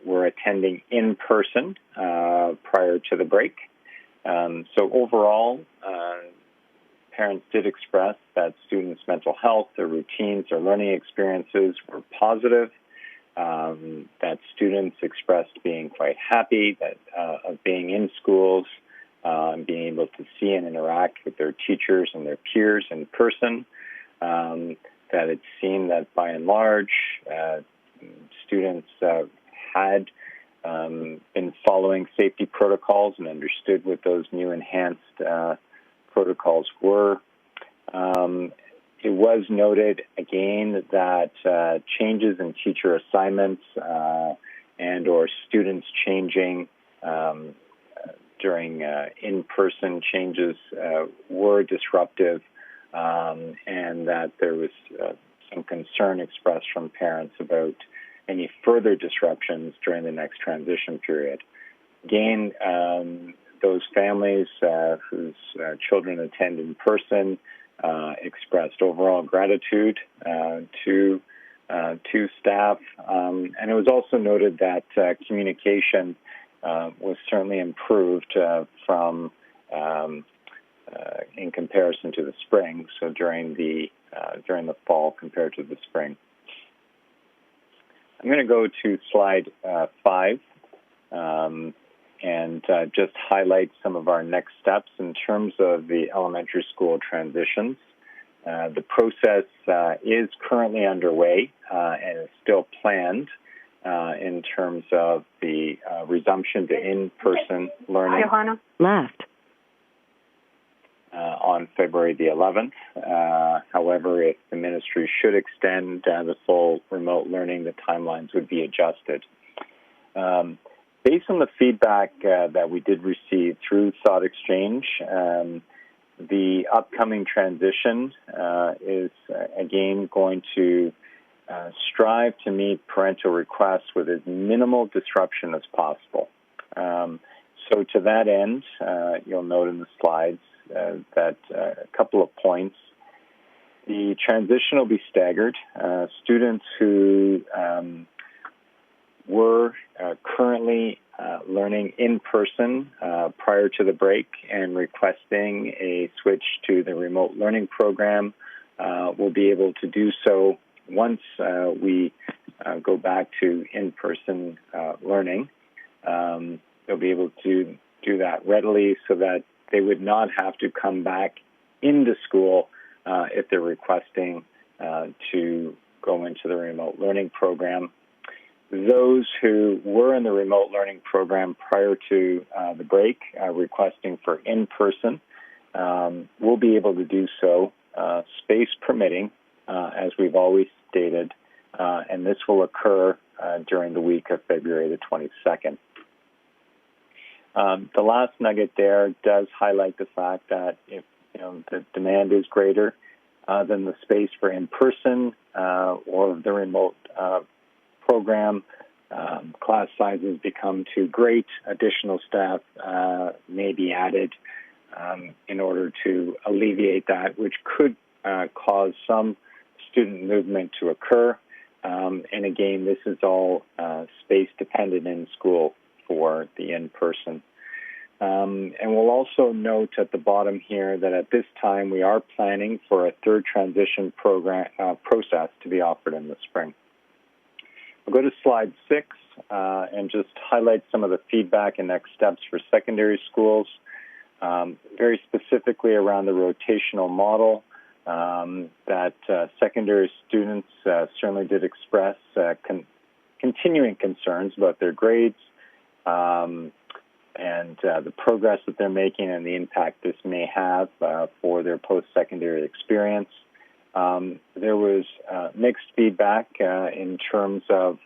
were attending in person prior to the break. So overall, parents did express that students' mental health, their routines, their learning experiences were positive. that students expressed being quite happy of being in schools, being able to see and interact with their teachers and their peers in person, that it seemed that by and large, students had been following safety protocols and understood what those new enhanced protocols were. It was noted again that changes in teacher assignments and or students changing during in-person changes were disruptive, and that there was some concern expressed from parents about any further disruptions during the next transition period. Again, those families whose children attend in person expressed overall gratitude to staff, and it was also noted that communication was certainly improved from in comparison to the spring. So during the fall compared to the spring. I'm going to go to slide 5 and just highlight some of our next steps in terms of the elementary school transitions. The process is currently underway and is still planned in terms of the resumption to in-person learning. Johanna? Left. On February the 11th. However, if the ministry should extend the full remote learning, the timelines would be adjusted. Based on the feedback that we did receive through Thought Exchange, the upcoming transition is again going to strive to meet parental requests with as minimal disruption as possible. So to that end, you'll note in the slides that a couple of points. The transition will be staggered. Students who were currently learning in person prior to the break and requesting a switch to the remote learning program will be able to do so once we go back to in-person learning. They'll be able to do that readily so that they would not have to come back into school if they're requesting to go into the remote learning program. Those who were in the remote learning program prior to the break requesting for in-person will be able to do so, space permitting, as we've always stated, and this will occur during the week of February the 22nd. The last nugget there does highlight the fact that if the demand is greater than the space for in-person or the remote program, class sizes become too great, additional staff may be added in order to alleviate that, which could cause some student movement to occur. And again, this is all space dependent in school for the in-person. And we'll also note at the bottom here that at this time we are planning for a third transition process to be offered in the spring. We'll go to slide 6 and just highlight some of the feedback and next steps for secondary schools, very specifically around the rotational model that secondary students certainly did express continuing concerns about their grades and the progress that they're making and the impact this may have for their post-secondary experience. There was mixed feedback in terms of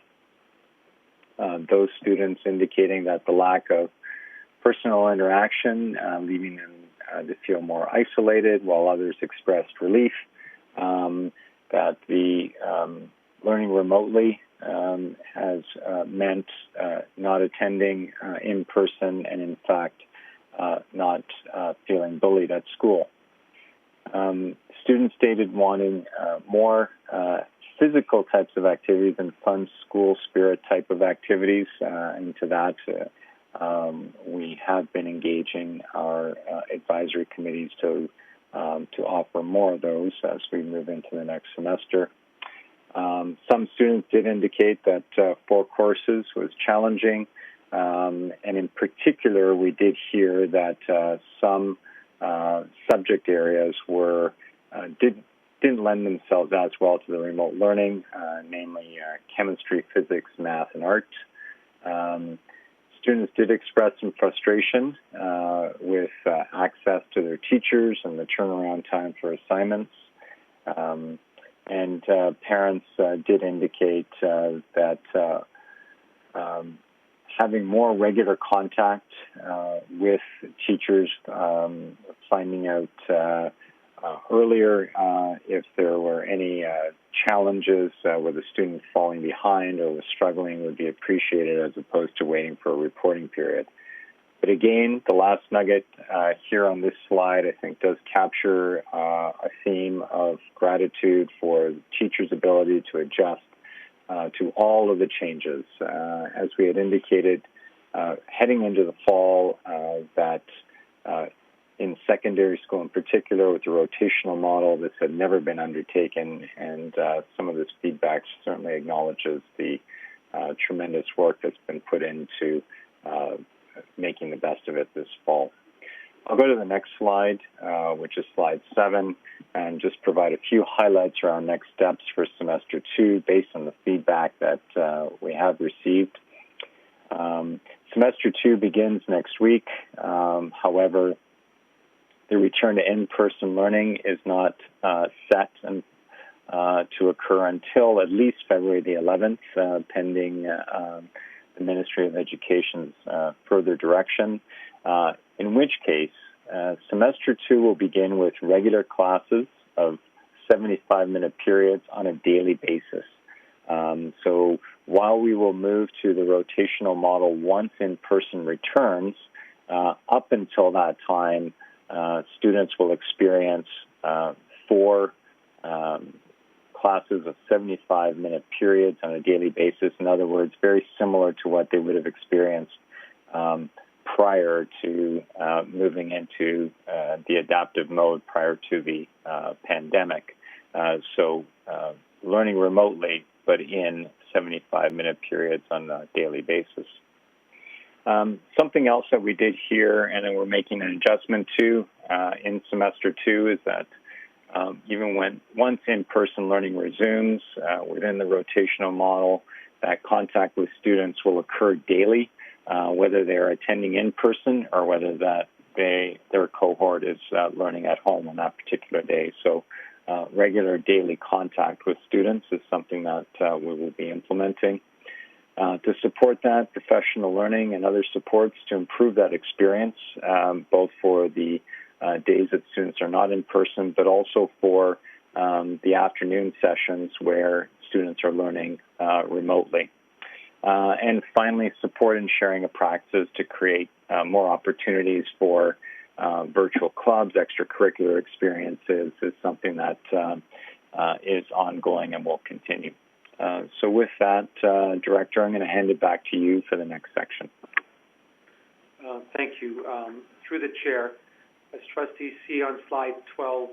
those students indicating that the lack of personal interaction, leaving them to feel more isolated, while others expressed relief, that the learning remotely has meant not attending in person and, in fact, not feeling bullied at school. Students stated wanting more physical types of activities and fun school spirit type of activities, and to that we have been engaging our advisory committees to offer more of those as we move into the next semester. Some students did indicate that 4 courses was challenging, and in particular, we did hear that some subject areas didn't lend themselves as well to the remote learning, namely chemistry, physics, math, and art. Students did express some frustration with access to their teachers and the turnaround time for assignments. And parents did indicate that having more regular contact with teachers, finding out earlier if there were any challenges with a student falling behind or was struggling would be appreciated, as opposed to waiting for a reporting period. But again, the last nugget here on this slide, I think, does capture a theme of gratitude for the teacher's ability to adjust to all of the changes. As we had indicated, heading into the fall, that in secondary school in particular, with the rotational model, this had never been undertaken, and some of this feedback certainly acknowledges the tremendous work that's been put into making the best of it this fall. I'll go to the next slide, which is slide 7, and just provide a few highlights around next steps for semester 2 based on the feedback that we have received. Semester 2 begins next week. However, the return to in-person learning is not set to occur until at least February the 11th, pending the Ministry of Education's further direction, in which case semester 2 will begin with regular classes of 75-minute periods on a daily basis. So while we will move to the rotational model once in-person returns, up until that time, students will experience 4 classes of 75-minute periods on a daily basis. In other words, very similar to what they would have experienced prior to moving into the adaptive mode prior to the pandemic. So learning remotely, but in 75-minute periods on a daily basis. Something else that we did here, and then we're making an adjustment to in semester 2, is that even once in-person learning resumes within the rotational model, that contact with students will occur daily, whether they're attending in person or whether that their cohort is learning at home on that particular day. So regular daily contact with students is something that we will be implementing. To support that, professional learning and other supports to improve that experience, both for the days that students are not in person, but also for the afternoon sessions where students are learning remotely. And finally, support and sharing of practices to create more opportunities for virtual clubs, extracurricular experiences is something that is ongoing and will continue. So with that, Director, I'm going to hand it back to you for the next section. Thank you. Through the chair, as trustees see on slide 12-8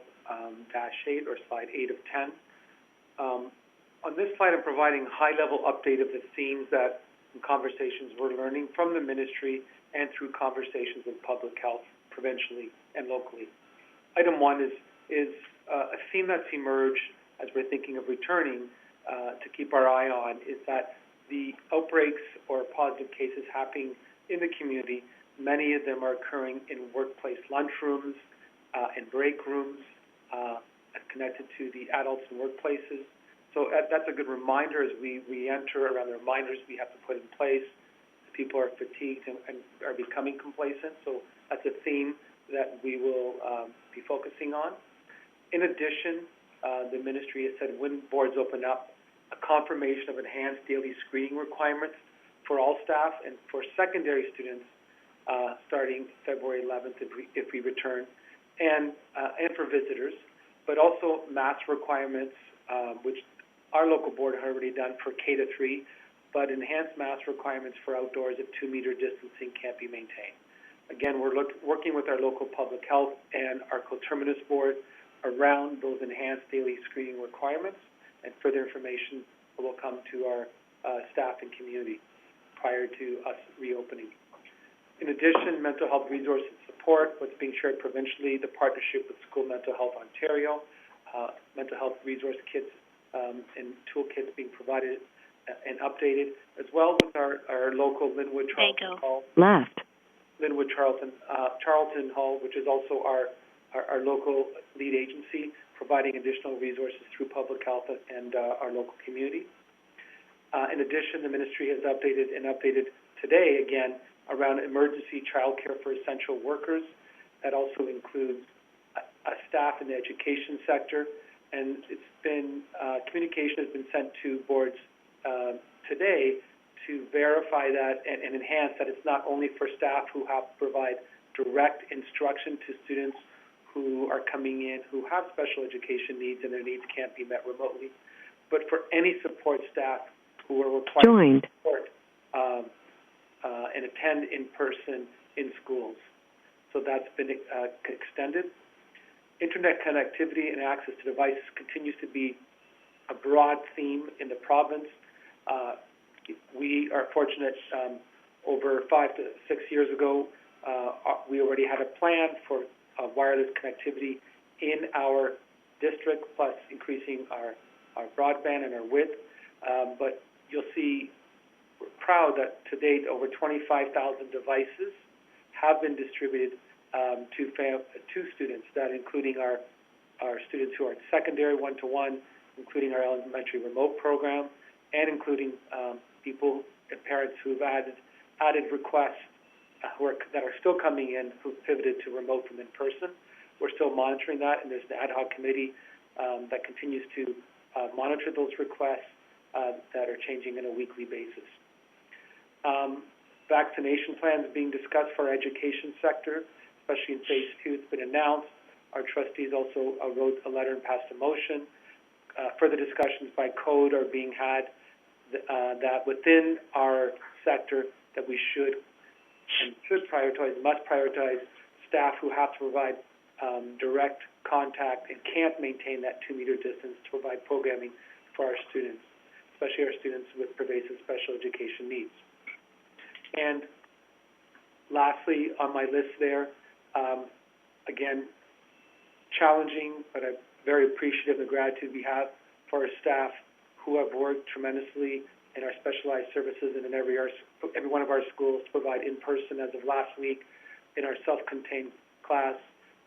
or slide 8 of 10, on this slide I'm providing a high-level update of the themes that in conversations we're learning from the ministry and through conversations with public health, provincially and locally. Item 1 is a theme that's emerged as we're thinking of returning to keep our eye on, is that the outbreaks or positive cases happening in the community, many of them are occurring in workplace lunchrooms and break rooms connected to the adults in workplaces. So that's a good reminder as we enter, around the reminders we have to put in place. People are fatigued and are becoming complacent, so that's a theme that we will be focusing on. In addition, the ministry has said when boards open up, a confirmation of enhanced daily screening requirements for all staff and for secondary students starting February 11th if we return, and for visitors, but also mask requirements, which our local board had already done for K-3, but enhanced mask requirements for outdoors if 2-meter distancing can't be maintained. Again, we're working with our local public health and our coterminous board around those enhanced daily screening requirements and further information will come to our staff and community prior to us reopening. In addition, mental health resource and support, what's being shared provincially, the partnership with School Mental Health Ontario, mental health resource kits and toolkits being provided and updated, as well with our local Linwood Charlton Hall. Left. Linwood Charlton Hall, which is also our local lead agency, providing additional resources through public health and our local community. In addition, the ministry has updated today again around emergency childcare for essential workers. That also includes staff in the education sector, and it's been communication has been sent to boards today to verify that and enhance that it's not only for staff who have to provide direct instruction to students who are coming in who have special education needs and their needs can't be met remotely, but for any support staff who are required to support and attend in person in schools. So that's been extended. Internet connectivity and access to devices continues to be a broad theme in the province. We are fortunate over 5 to 6 years ago, we already had a plan for wireless connectivity in our district, plus increasing our broadband and our width. But you'll see we're proud that to date over 25,000 devices have been distributed to students, that including our students who are in secondary one-to-one, including our elementary remote program, and including people and parents who've added requests that are still coming in who've pivoted to remote from in-person. We're still monitoring that, and there's an ad hoc committee that continues to monitor those requests that are changing on a weekly basis. Vaccination plans being discussed for our education sector, especially in Phase 2. It's been announced. Our trustees also wrote a letter and passed a motion. Further discussions by code are being had that within our sector that we must prioritize staff who have to provide direct contact and can't maintain that 2-meter distance to provide programming for our students, especially our students with pervasive special education needs. And lastly, on my list there, again, challenging, but I'm very appreciative of the gratitude we have for our staff who have worked tremendously in our specialized services and in every one of our schools to provide in-person. As of last week, in our self-contained class,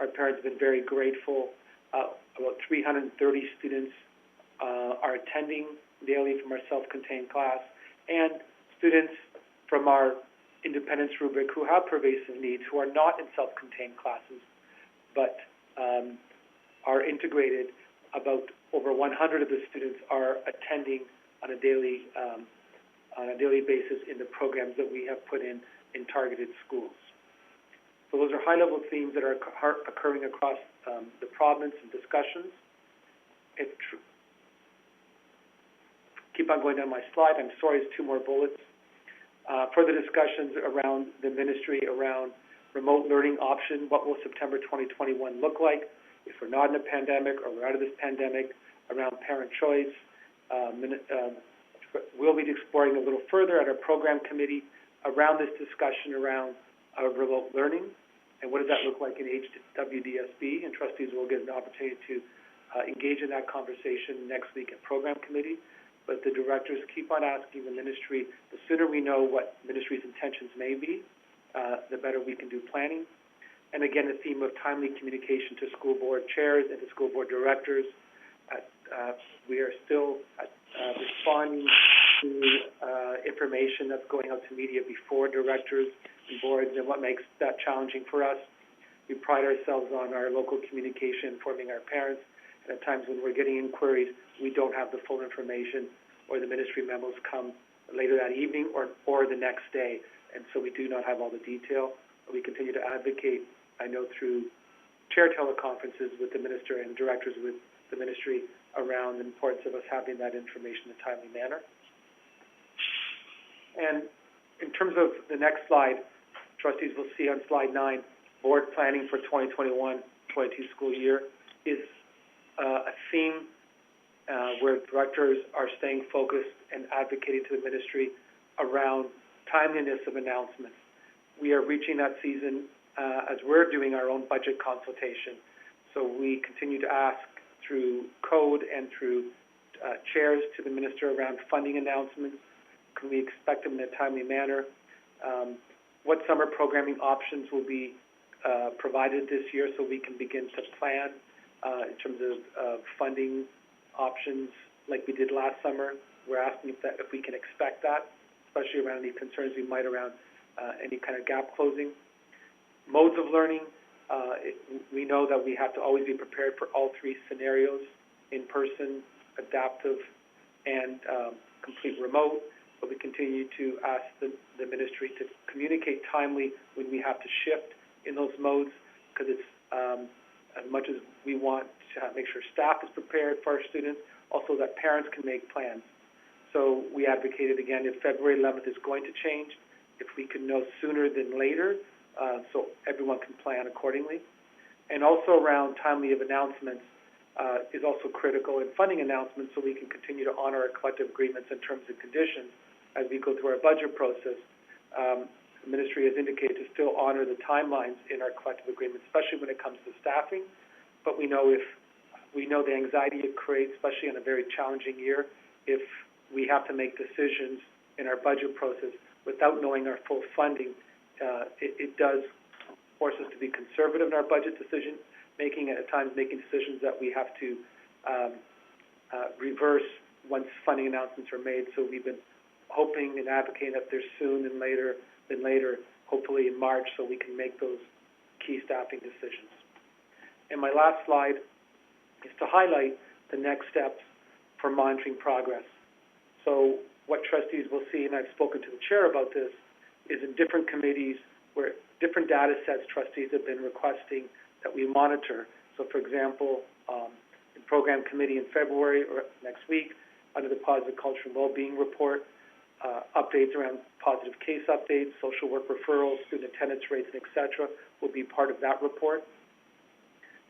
our parents have been very grateful. About 330 students are attending daily from our self-contained class, and students from our independence rubric who have pervasive needs, who are not in self-contained classes, but are integrated. About over 100 of the students are attending on a daily basis in the programs that we have put in targeted schools. So those are high-level themes that are occurring across the province and discussions. Keep on going down my slide. I'm sorry, it's 2 more bullets. Further discussions around the ministry around remote learning option. What will September 2021 look like if we're not in a pandemic or we're out of this pandemic? Around parent choice. We'll be exploring a little further at our program committee around this discussion around remote learning and what does that look like in HWDSB, and trustees will get an opportunity to engage in that conversation next week at program committee. But the directors keep on asking the ministry, the sooner we know what ministry's intentions may be, the better we can do planning. And again, the theme of timely communication to school board chairs and to school board directors. We are still responding to information that's going out to media before directors and boards, and what makes that challenging for us. We pride ourselves on our local communication, informing our parents, and at times when we're getting inquiries, we don't have the full information, or the ministry memos come later that evening or the next day, and so we do not have all the detail. We continue to advocate, I know, through chair teleconferences with the minister and directors with the ministry around the importance of us having that information in a timely manner. And in terms of the next slide, trustees will see on slide 9, board planning for 2021-22 school year is a theme where directors are staying focused and advocating to the ministry around timeliness of announcements. We are reaching that season as we're doing our own budget consultation. So we continue to ask through code and through chairs to the minister around funding announcements. Can we expect them in a timely manner? What summer programming options will be provided this year so we can begin to plan in terms of funding options like we did last summer. We're asking if we can expect that, especially around any concerns we might around any kind of gap closing. Modes of learning, we know that we have to always be prepared for all three scenarios: in-person, adaptive, and complete remote. But we continue to ask the ministry to communicate timely when we have to shift in those modes, because it's as much as we want to make sure staff is prepared for our students, also that parents can make plans. So we advocated again, if February 11th is going to change, if we can know sooner than later, so everyone can plan accordingly. And also around timely of announcements is also critical in funding announcements, so we can continue to honor our collective agreements and terms and conditions as we go through our budget process. The ministry has indicated to still honor the timelines in our collective agreements, especially when it comes to staffing. But we know the anxiety it creates, especially in a very challenging year, if we have to make decisions in our budget process without knowing our full funding. It does force us to be conservative in our budget decision making, and at times making decisions that we have to reverse once funding announcements are made. So we've been hoping and advocating that there's soon and later than later, hopefully in March, so we can make those key staffing decisions. And my last slide is to highlight the next steps for monitoring progress. So what trustees will see, and I've spoken to the chair about this, is in different committees where different data sets trustees have been requesting that we monitor. So for example, in program committee in February or next week, under the Positive Culture and Wellbeing Report, updates around positive case updates, social work referrals, student attendance rates, and et cetera, will be part of that report.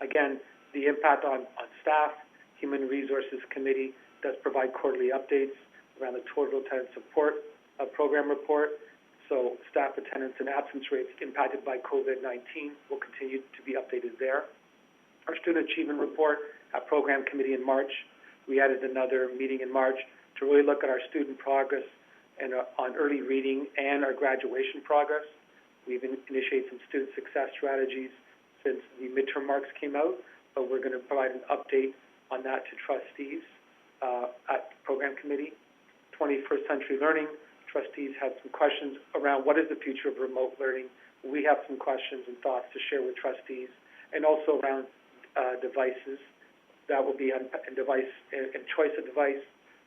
Again, the impact on staff, Human Resources Committee does provide quarterly updates around the total attendance support program report. So staff attendance and absence rates impacted by COVID-19 will continue to be updated there. Our student achievement report at program committee in March, we added another meeting in March to really look at our student progress and on early reading and our graduation progress. We've initiated some student success strategies since the midterm marks came out, but we're going to provide an update on that to trustees at program committee. 21st Century Learning, trustees had some questions around what is the future of remote learning. We have some questions and thoughts to share with trustees, and also around devices. That will be on device and choice of device.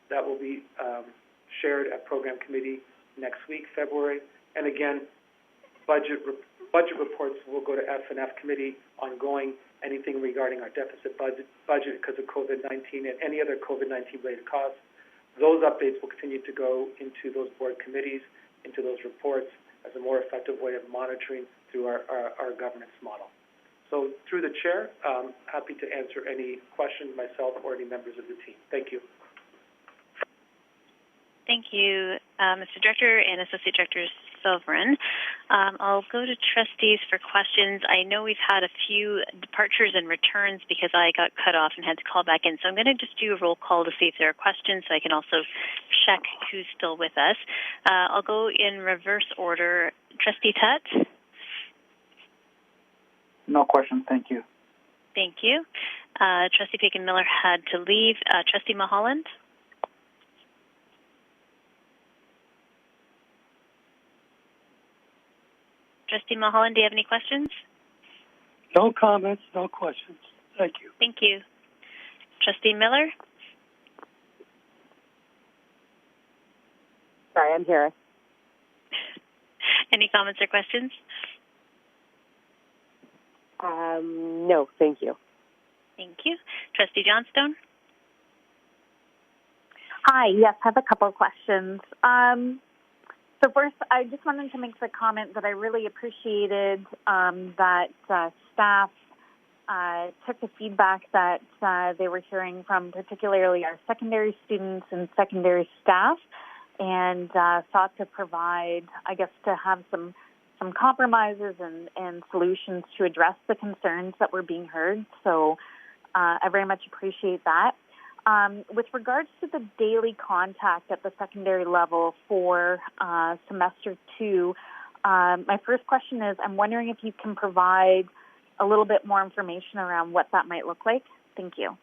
That will be shared at program committee next week, February. And again, budget reports will go to F&F committee ongoing, anything regarding our deficit budget because of COVID-19 and any other COVID-19 related costs. Those updates will continue to go into those board committees, into those reports as a more effective way of monitoring through our governance model. So through the chair, happy to answer any questions myself or any members of the team. Thank you. Thank you, Mr. Director and Associate Director Silverin. I'll go to trustees for questions. I know we've had a few departures and returns because I got cut off and had to call back in. So I'm going to just do a roll call to see if there are questions so I can also check who's still with us. I'll go in reverse order. Trustee Tutt? No questions, thank you. Thank you. Trustee Pekin-Miller had to leave. Trustee Mulholland? Trustee Mulholland, do you have any questions? No comments, no questions. Thank you. Thank you. Trustee Miller? Sorry, I'm here. Any comments or questions? No, thank you. Thank you. Trustee Johnstone? Hi, yes, I have a couple of questions. So first, I just wanted to make the comment that I really appreciated that staff took the feedback that they were hearing from particularly our secondary students and secondary staff, and sought to provide, I guess, to have some compromises and solutions to address the concerns that were being heard. So I very much appreciate that. With regards to the daily contact at the secondary level for semester 2, my first question is, I'm wondering if you can provide a little bit more information around what that might look like. Thank you.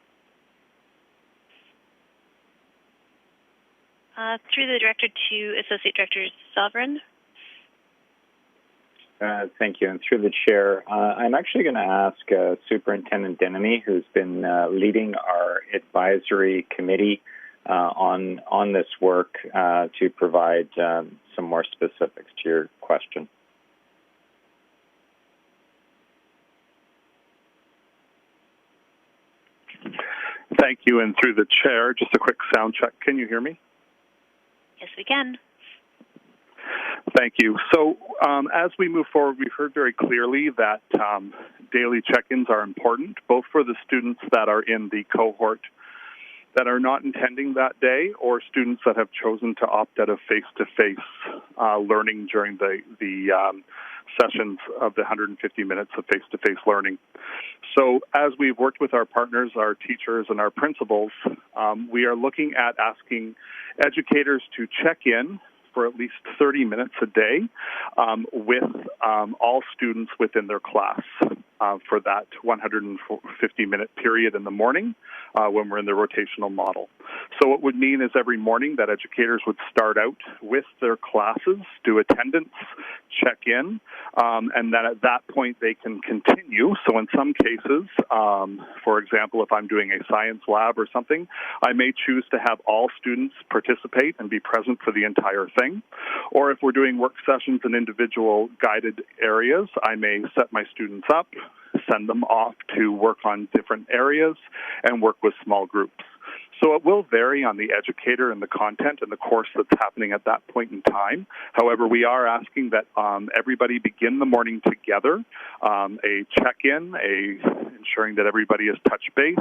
Through the Director to Associate Director Sovereign. Thank you. And through the Chair, I'm actually going to ask Superintendent Denemy, who's been leading our advisory committee on this work, to provide some more specifics to your question. Thank you. And through the Chair, just a quick sound check. Can you hear me? Yes, we can. Thank you. So as we move forward, we've heard very clearly that daily check-ins are important, both for the students that are in the cohort that are not attending that day, or students that have chosen to opt out of face-to-face learning during the sessions of the 150 minutes of face-to-face learning. So as we've worked with our partners, our teachers, and our principals, we are looking at asking educators to check in for at least 30 minutes a day with all students within their class for that 150-minute period in the morning when we're in the rotational model. So what would mean is every morning that educators would start out with their classes, do attendance, check in, and then at that point they can continue. So in some cases, for example, if I'm doing a science lab or something, I may choose to have all students participate and be present for the entire thing. Or if we're doing work sessions in individual guided areas, I may set my students up, send them off to work on different areas, and work with small groups. So it will vary on the educator and the content and the course that's happening at that point in time. However, we are asking that everybody begin the morning together, a check-in, ensuring that everybody is touch base,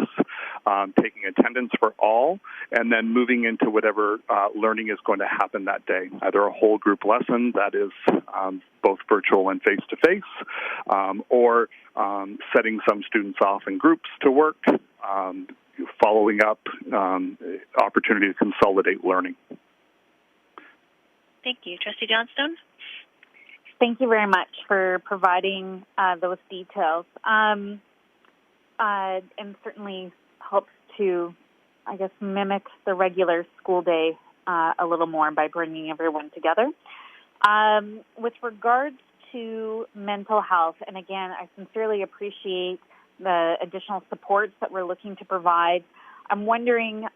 taking attendance for all, and then moving into whatever learning is going to happen that day, either a whole group lesson that is both virtual and face-to-face, or setting some students off in groups to work, following up, opportunity to consolidate learning. Thank you. Trustee Johnstone? Thank you very much for providing those details. And certainly helps to, I guess, mimic the regular school day a little more by bringing everyone together. With regards to mental health, and again, I sincerely appreciate the additional supports that we're looking to provide. I'm wondering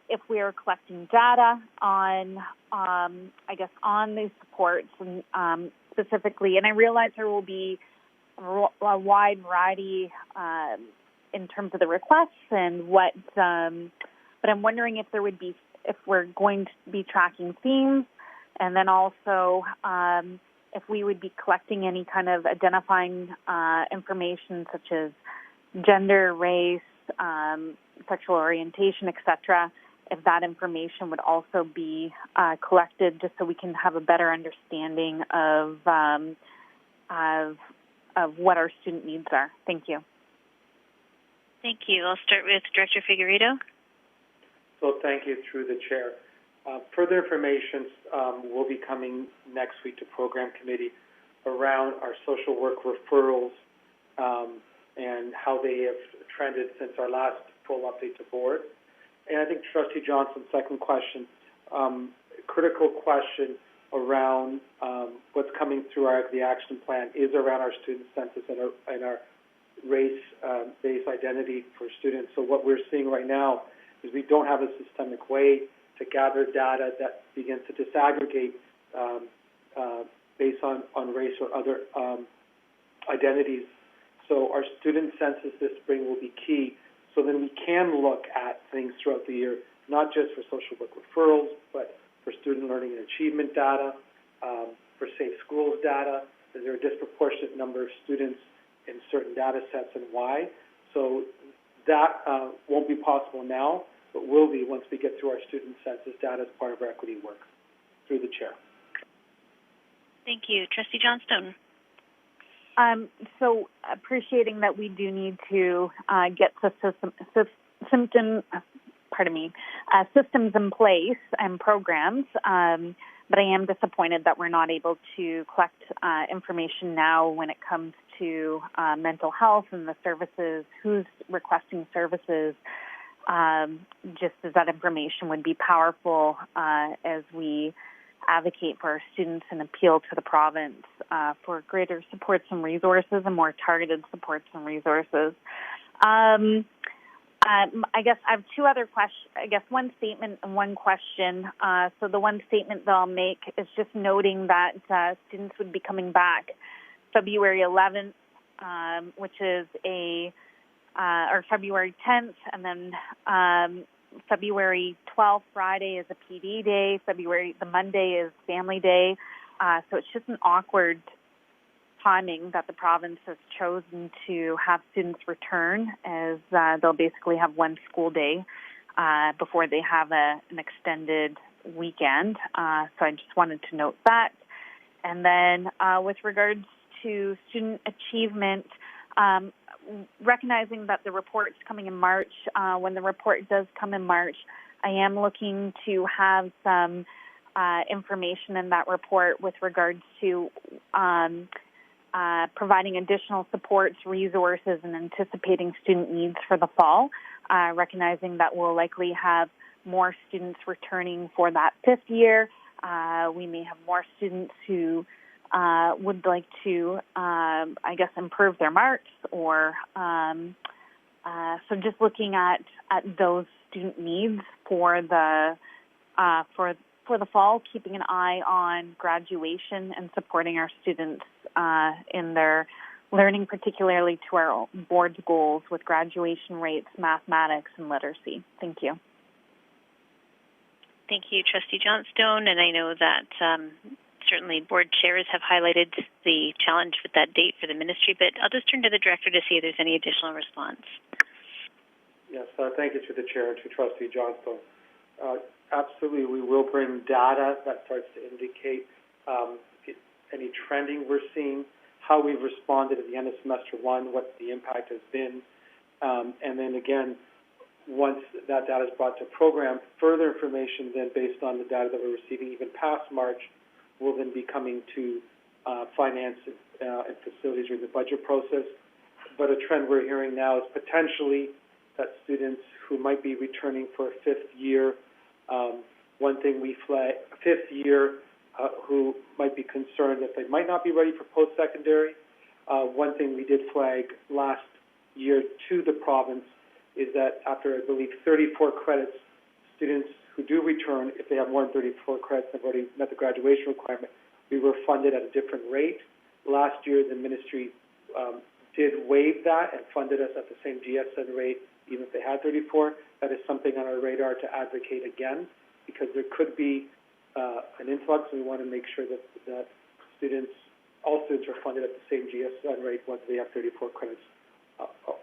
if we are collecting data on, I guess, on these supports and specifically, and I realize there will be a wide variety in terms of the requests and what, but I'm wondering if there would be, if we're going to be tracking themes, and then also if we would be collecting any kind of identifying information such as gender, race, sexual orientation, etc., if that information would also be collected, just so we can have a better understanding of what our student needs are. Thank you. Thank you. I'll start with Director Figueredo. So thank you through the Chair. Further information will be coming next week to Program Committee around our social work referrals and how they have trended since our last full update to board. And I think Trustee Johnson's second question, critical question around what's coming through the action plan is around our student census and our race-based identity for students. So what we're seeing right now is we don't have a systemic way to gather data that begins to disaggregate based on race or other identities. So our student census this spring will be key. So then we can look at things throughout the year, not just for social work referrals, but for student learning and achievement data, for safe schools data. Is there a disproportionate number of students in certain data sets and why? So that won't be possible now, but will be once we get through our student census data as part of our equity work. Through the chair. Thank you. Trustee Johnstone. So appreciating that we do need to get the systems in place and programs, but I am disappointed that we're not able to collect information now when it comes to mental health and the services, who's requesting services, just as that information would be powerful as we advocate for our students and appeal to the province for greater supports and resources and more targeted supports and resources. I guess I have two other questions, one statement and one question. So the one statement that I'll make is just noting that students would be coming back February 11th, which is or February 10th, and then February 12th, Friday, is a PD day. The Monday is family day. So it's just an awkward timing that the province has chosen to have students return, as they'll basically have one school day before they have an extended weekend. So I just wanted to note that. And then with regards to student achievement, recognizing that the report's coming in March, when the report does come in March, I am looking to have some information in that report with regards to providing additional supports, resources, and anticipating student needs for the fall, recognizing that we'll likely have more students returning for that fifth year. We may have more students who would like to, improve their marks, or so just looking at those student needs for the fall, keeping an eye on graduation and supporting our students in their learning, particularly to our board's goals with graduation rates, mathematics, and literacy. Thank you. Thank you, Trustee Johnstone, and I know that certainly board chairs have highlighted the challenge with that date for the ministry, but I'll just turn to the director to see if there's any additional response. Yes, thank you to the chair and to Trustee Johnstone. Absolutely, we will bring data that starts to indicate any trending we're seeing, how we've responded at the end of semester one, what the impact has been, and then again, once that data is brought to program, further information then based on the data that we're receiving even past March will then be coming to finance and facilities during the budget process. But a trend we're hearing now is potentially that students who might be returning for a fifth year, one thing we flag, fifth year, who might be concerned that they might not be ready for post-secondary. One thing we did flag last year to the province is that after, I believe, 34 credits, students who do return, if they have more than 34 credits and have already met the graduation requirement, we were funded at a different rate. Last year, the ministry did waive that and funded us at the same GSN rate, even if they had 34. That is something on our radar to advocate again, because there could be an influx, and we want to make sure that all students are funded at the same GSN rate once they have 34 credits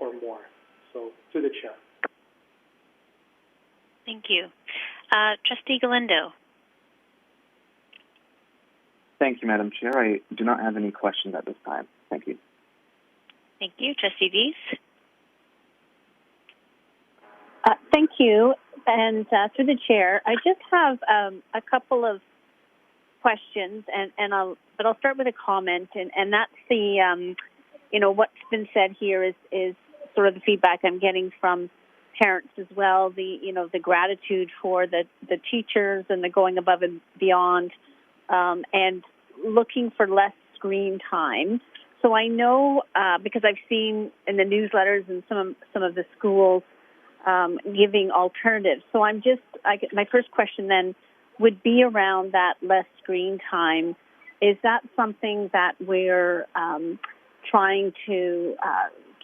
or more. So, through the chair. Thank you. Trustee Galindo. Thank you, Madam Chair. I do not have any questions at this time. Thank you. Thank you. Trustee Dees. Thank you. And through the chair, I just have a couple of questions, but I'll start with a comment, and that's the, what's been said here is sort of the feedback I'm getting from parents as well. The gratitude for the teachers and the going above and beyond, and looking for less screen time. So I know because I've seen in the newsletters and some of the schools giving alternatives. So my first question then would be around that less screen time. Is that something that we're trying to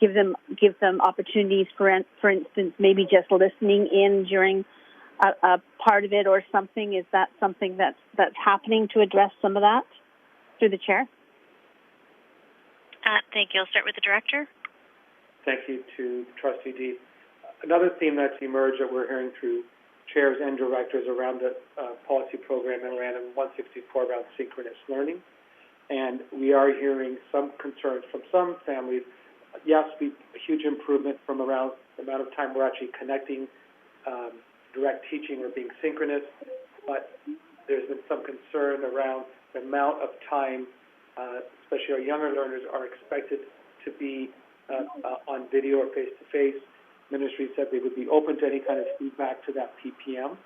give them opportunities, for instance, maybe just listening in during a part of it or something? Is that something that's happening to address some of that? Through the chair. Thank you. I'll start with the director. Thank you to Trustee Deep. Another theme that's emerged that we're hearing through chairs and directors around the policy program memorandum 164 around synchronous learning. And we are hearing some concerns from some families. Yes, a huge improvement from around the amount of time we're actually connecting direct teaching or being synchronous, but there's been some concern around the amount of time, especially our younger learners are expected to be on video or face-to-face. Ministry said they would be open to any kind of feedback to that PPM.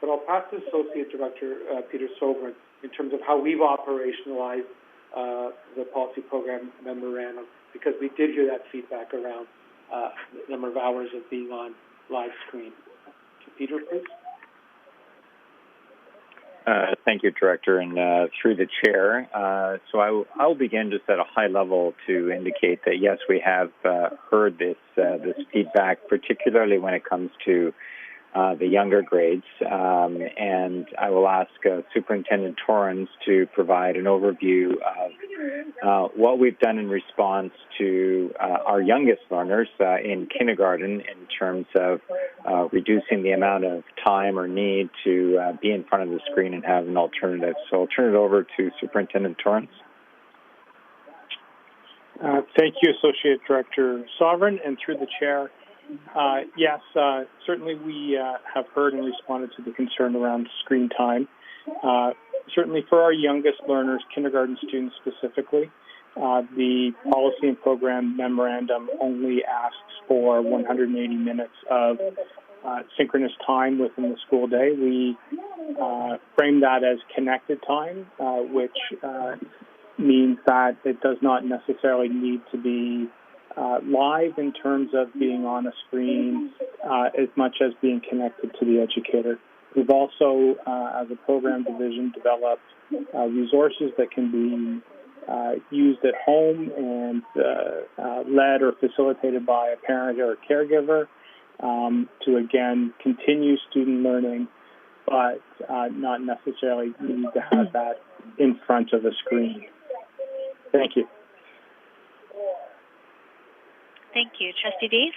But I'll pass to Associate Director Peter Sovereign in terms of how we've operationalized the policy program memorandum, because we did hear that feedback around the number of hours of being on live screen. So Peter, please. Thank you, Director, and through the Chair. So I'll begin just at a high level to indicate that, yes, we have heard this feedback, particularly when it comes to the younger grades. And I will ask Superintendent Torrens to provide an overview of what we've done in response to our youngest learners in kindergarten in terms of reducing the amount of time or need to be in front of the screen and have an alternative. So I'll turn it over to Superintendent Torrens. Thank you, Associate Director Sovereign, and through the Chair. Yes, certainly we have heard and responded to the concern around screen time. Certainly for our youngest learners, kindergarten students specifically, the policy and program memorandum only asks for 180 minutes of synchronous time within the school day. We frame that as connected time, which means that it does not necessarily need to be live in terms of being on a screen as much as being connected to the educator. We've also, as a program division, developed resources that can be used at home and led or facilitated by a parent or a caregiver to, again, continue student learning, but not necessarily need to have that in front of a screen. Thank you. Thank you. Trustee Dees?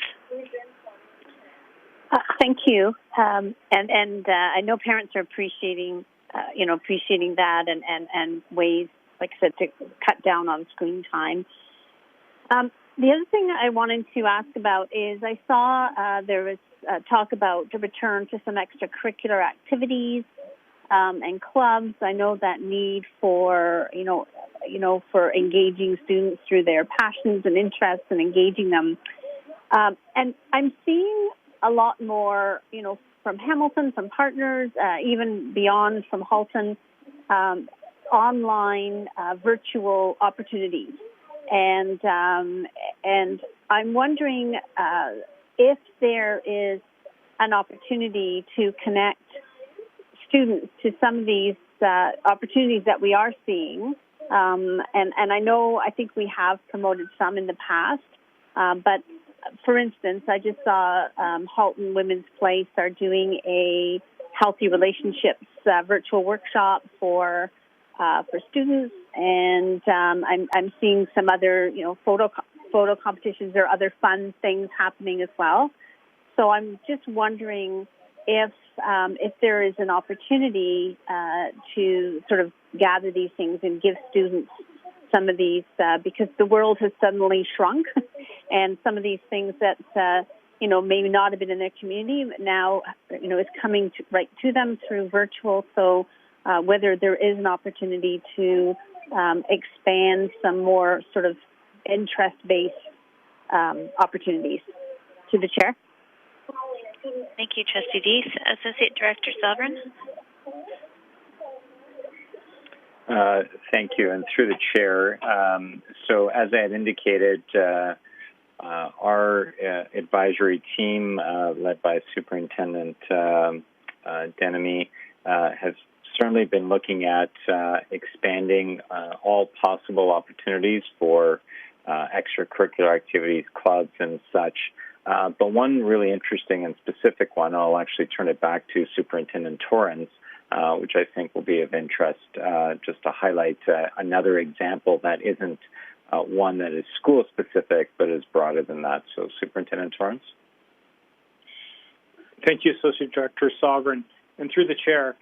Thank you. And I know parents are appreciating that and ways, like I said, to cut down on screen time. The other thing I wanted to ask about is I saw there was talk about the return to some extracurricular activities and clubs. I know that need for, for engaging students through their passions and interests and engaging them. And I'm seeing a lot more, from Hamilton, from partners, even beyond from Halton, online virtual opportunities. And I'm wondering if there is an opportunity to connect students to some of these opportunities that we are seeing. And I think we have promoted some in the past, but for instance, I just saw Halton Women's Place are doing a healthy relationships virtual workshop for students, and I'm seeing some other photo competitions or other fun things happening as well. So I'm just wondering if there is an opportunity to sort of gather these things and give students some of these, because the world has suddenly shrunk, and some of these things that, maybe not have been in their community now, is coming right to them through virtual. So whether there is an opportunity to expand some more sort of interest-based opportunities. To the Chair. Thank you, Trustee Dees. Associate Director Sovereign. Thank you, and through the Chair. So as I had indicated, our advisory team, led by Superintendent Denemy, has certainly been looking at expanding all possible opportunities for extracurricular activities, clubs, and such. But one really interesting and specific one, I'll actually turn it back to Superintendent Torrens, which I think will be of interest, just to highlight another example that isn't one that is school-specific but is broader than that. So, Superintendent Torrance? Thank you, Associate Director Sovereign. And through the Chair,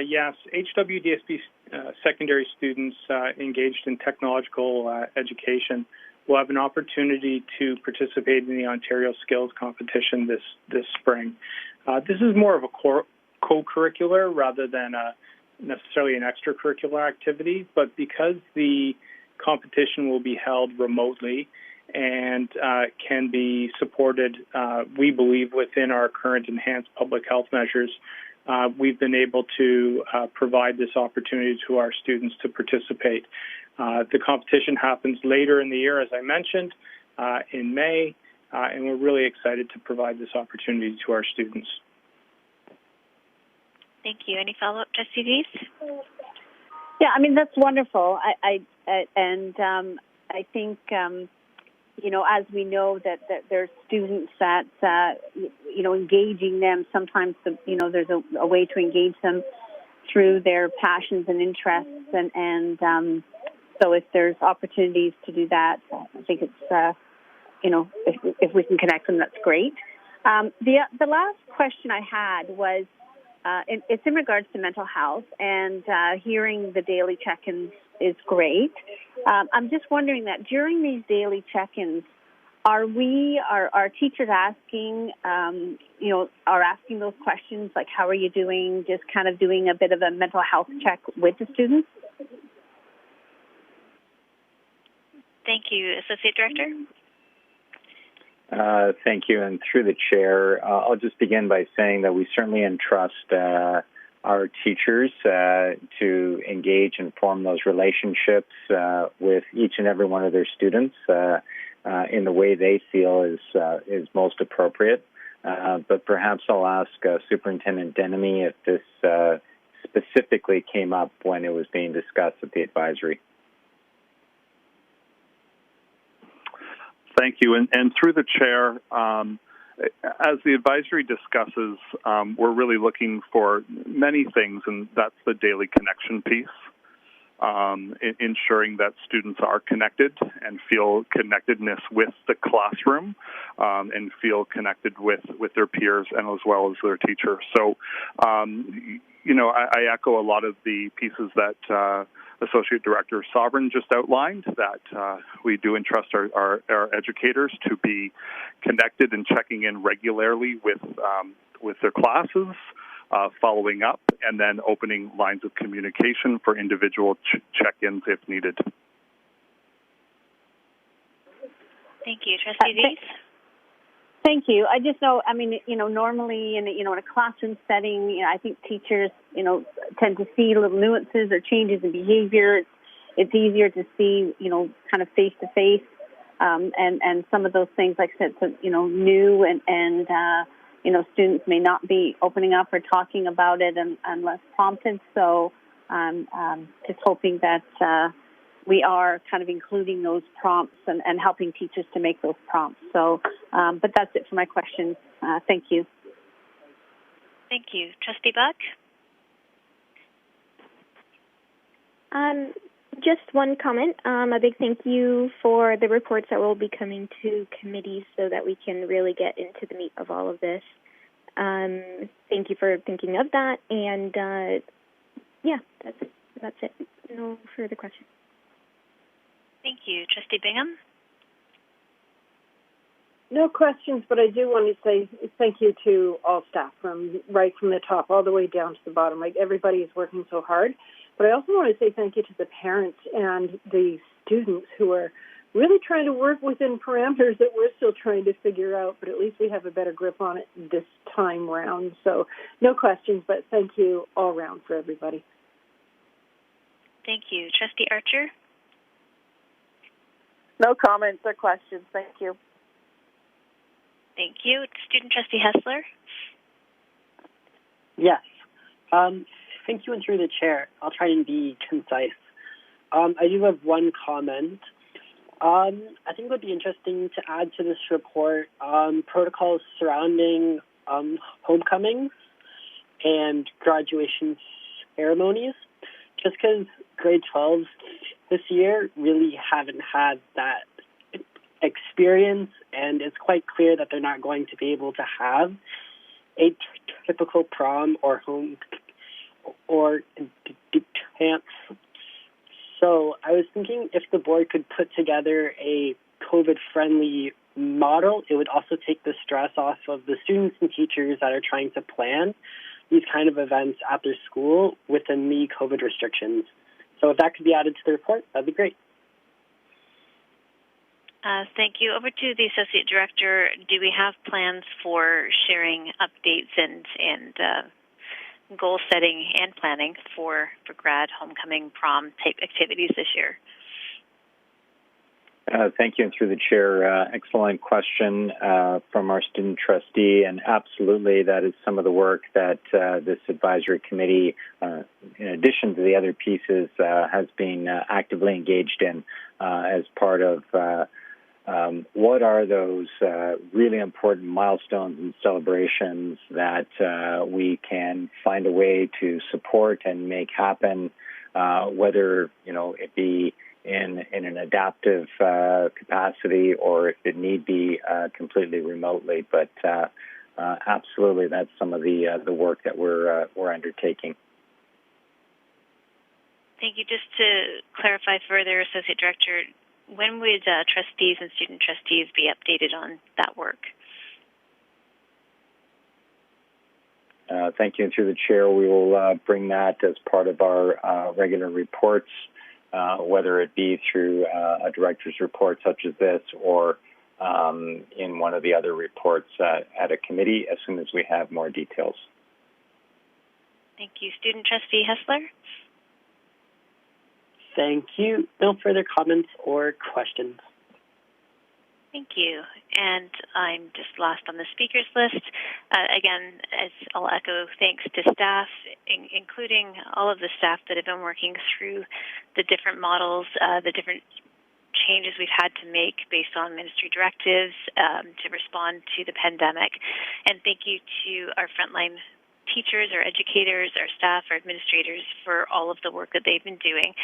yes, HWDSB secondary students engaged in technological education will have an opportunity to participate in the Ontario Skills Competition this spring. This is more of a co-curricular rather than necessarily an extracurricular activity, but because the competition will be held remotely and can be supported, we believe, within our current enhanced public health measures, we've been able to provide this opportunity to our students to participate. The competition happens later in the year, as I mentioned, in May, and we're really excited to provide this opportunity to our students. Thank you. Any follow-up, Trustee Dees? Yeah, I mean, that's wonderful. I think, as we know that there's students that, engaging them, sometimes, there's a way to engage them through their passions and interests. And so if there's opportunities to do that, I think it's, if we can connect them, that's great. The last question I had was, it's in regards to mental health, and hearing the daily check-ins is great. I'm just wondering that during these daily check-ins, are teachers asking, are asking those questions like, how are you doing? Just kind of doing a bit of a mental health check with the students? Thank you. Associate Director? Thank you. And through the Chair, I'll just begin by saying that we certainly entrust our teachers to engage and form those relationships with each and every one of their students in the way they feel is most appropriate. But perhaps I'll ask Superintendent Denemy if this specifically came up when it was being discussed at the advisory. Thank you. And through the Chair, as the advisory discusses, we're really looking for many things, and that's the daily connection piece, ensuring that students are connected and feel connectedness with the classroom and feel connected with their peers and as well as their teacher. So, I echo a lot of the pieces that Associate Director Sovereign just outlined, that we do entrust our educators to be connected and checking in regularly with their classes, following up, and then opening lines of communication for individual check-ins if needed. Thank you. Trustee Dees? Thank you. I just know, normally in a classroom setting, I think teachers, tend to see little nuances or changes in behavior. It's easier to see, kind of face to face, and some of those things, like I said, new and students may not be opening up or talking about it unless prompted. So I'm just hoping that we are kind of including those prompts and helping teachers to make those prompts. So, but that's it for my questions. Thank you. Thank you. Trustee Buck? Just one comment. A big thank you for the reports that will be coming to committees so that we can really get into the meat of all of this. Thank you for thinking of that. And, that's it. No further questions. Thank you. Trustee Bingham? No questions, but I do want to say thank you to all staff, right from the top all the way down to the bottom. Like, everybody is working so hard. But I also want to say thank you to the parents and the students who are really trying to work within parameters that we're still trying to figure out, but at least we have a better grip on it this time round. So no questions, but thank you all round for everybody. Thank you. Trustee Archer? No comments or questions. Thank you. Thank you. Student Trustee Hessler? Yes. Thank you, and through the Chair, I'll try and be concise. I do have one comment. I think it would be interesting to add to this report protocols surrounding homecomings and graduation ceremonies just because grade 12s this year really haven't had that experience, and it's quite clear that they're not going to be able to have a typical prom or home or dance. So I was thinking if the board could put together a COVID-friendly model, it would also take the stress off of the students and teachers that are trying to plan these kind of events at their school within the COVID restrictions. So if that could be added to the report, that'd be great. Thank you. Over to the Associate Director. Do we have plans for sharing updates and goal setting and planning for grad, homecoming, prom type activities this year? Thank you, and through the chair, excellent question from our student trustee, and absolutely that is some of the work that this advisory committee, in addition to the other pieces, has been actively engaged in as part of what are those really important milestones and celebrations that we can find a way to support and make happen, whether it be in an adaptive capacity or if it need be completely remotely. But absolutely, that's some of the work that we're undertaking. Thank you. Just to clarify further, Associate Director, when would trustees and student trustees be updated on that work? Thank you. And through the chair, we will bring that as part of our regular reports, whether it be through a director's report such as this or in one of the other reports at a committee as soon as we have more details. Thank you. Student Trustee Hessler? Thank you. No further comments or questions. Thank you. And I'm just last on the speakers list. Again, as I'll echo, thanks to staff, including all of the staff that have been working through the different models, the different changes we've had to make based on ministry directives to respond to the pandemic. And thank you to our frontline teachers, our educators, our staff, our administrators for all of the work that they've been doing.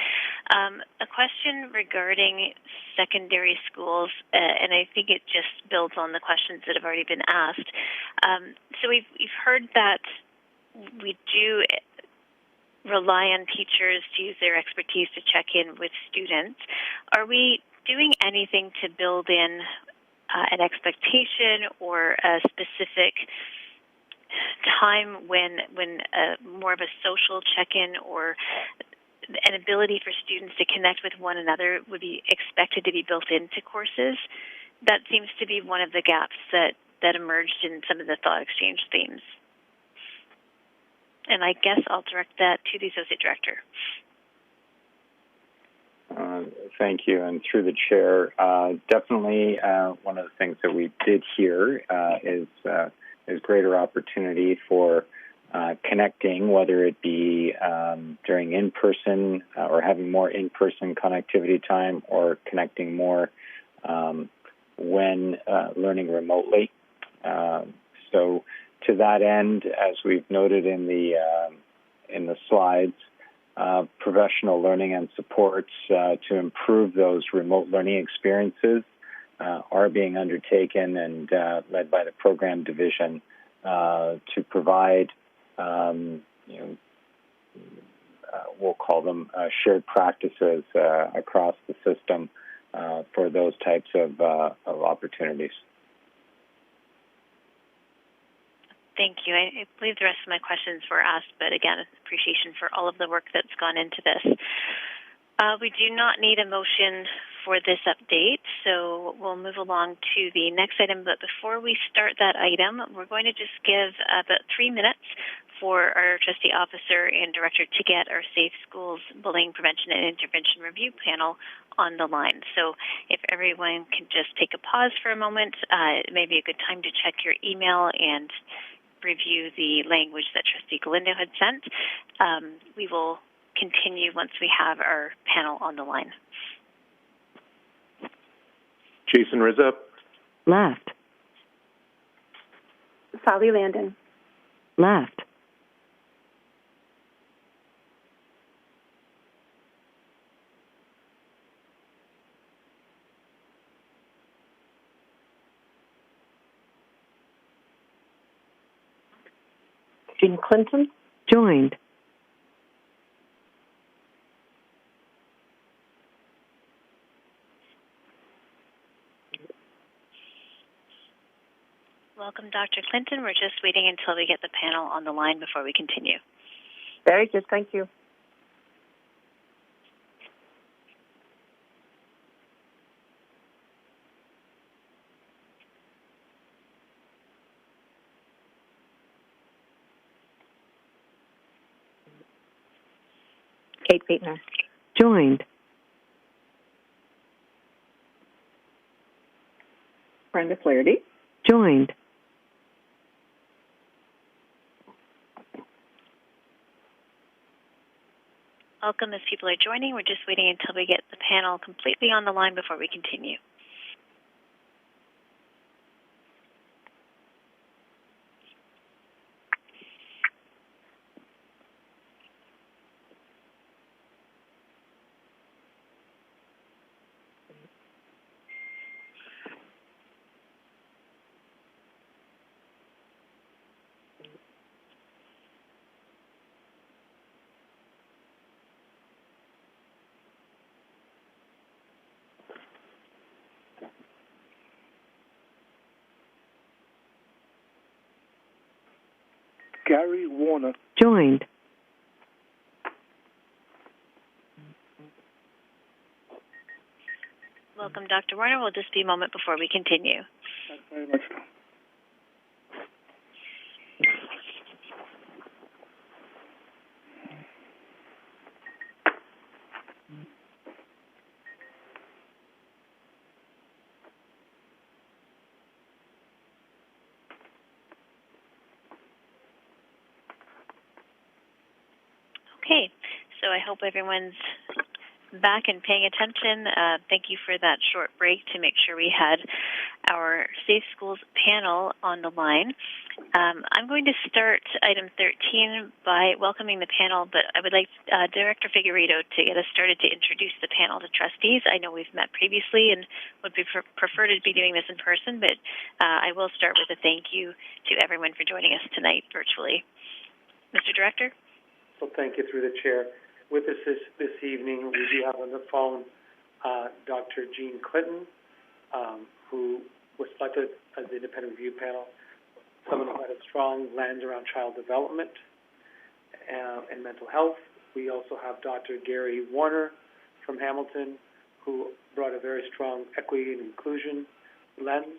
A question regarding secondary schools, and I think it just builds on the questions that have already been asked. So we've heard that we do rely on teachers to use their expertise to check in with students. Are we doing anything to build in an expectation or a specific time when more of a social check-in or an ability for students to connect with one another would be expected to be built into courses? That seems to be one of the gaps that emerged in some of the thought exchange themes. And I guess I'll direct that to the Associate Director. Thank you. And through the chair, definitely one of the things that we did hear is greater opportunity for connecting, whether it be during in-person or having more in-person connectivity time or connecting more when learning remotely. So to that end, as we've noted in the slides, professional learning and supports to improve those remote learning experiences are being undertaken and led by the program division to provide, we'll call them shared practices across the system for those types of opportunities. Thank you. I believe the rest of my questions were asked, but again, appreciation for all of the work that's gone into this. We do not need a motion for this update, so we'll move along to the next item. But before we start that item, we're going to just give about 3 minutes for our trustee officer and director to get our Safe Schools Bullying Prevention and Intervention Review panel on the line. So if everyone can just take a pause for a moment, it may be a good time to check your email and review the language that Trustee Galindo had sent. We will continue once we have our panel on the line. Jason Rizza. Left. Sally Landon. Left. Jean Clinton. Joined. Welcome, Dr. Clinton. We're just waiting until we get the panel on the line before we continue. Very good. Thank you. Kate Batener. Joined. Brenda Flaherty. Joined. Welcome as people are joining. We're just waiting until we get the panel completely on the line before we continue. Gary Warner. Joined. Welcome, Dr. Warner. We'll just be a moment before we continue. Thanks very much. Okay, so I hope everyone's back and paying attention. Thank you for that short break to make sure we had our Safe Schools panel on the line. I'm going to start item 13 by welcoming the panel, but I would like Director Figueredo to get us started to introduce the panel to trustees. I know we've met previously and would prefer to be doing this in person, but I will start with a thank you to everyone for joining us tonight virtually. Mr. Director? So thank you through the chair. With us this evening, we do have on the phone Dr. Jean Clinton, who was selected as the independent review panel, someone who had a strong lens around child development and mental health. We also have Dr. Gary Warner from Hamilton, who brought a very strong equity and inclusion lens.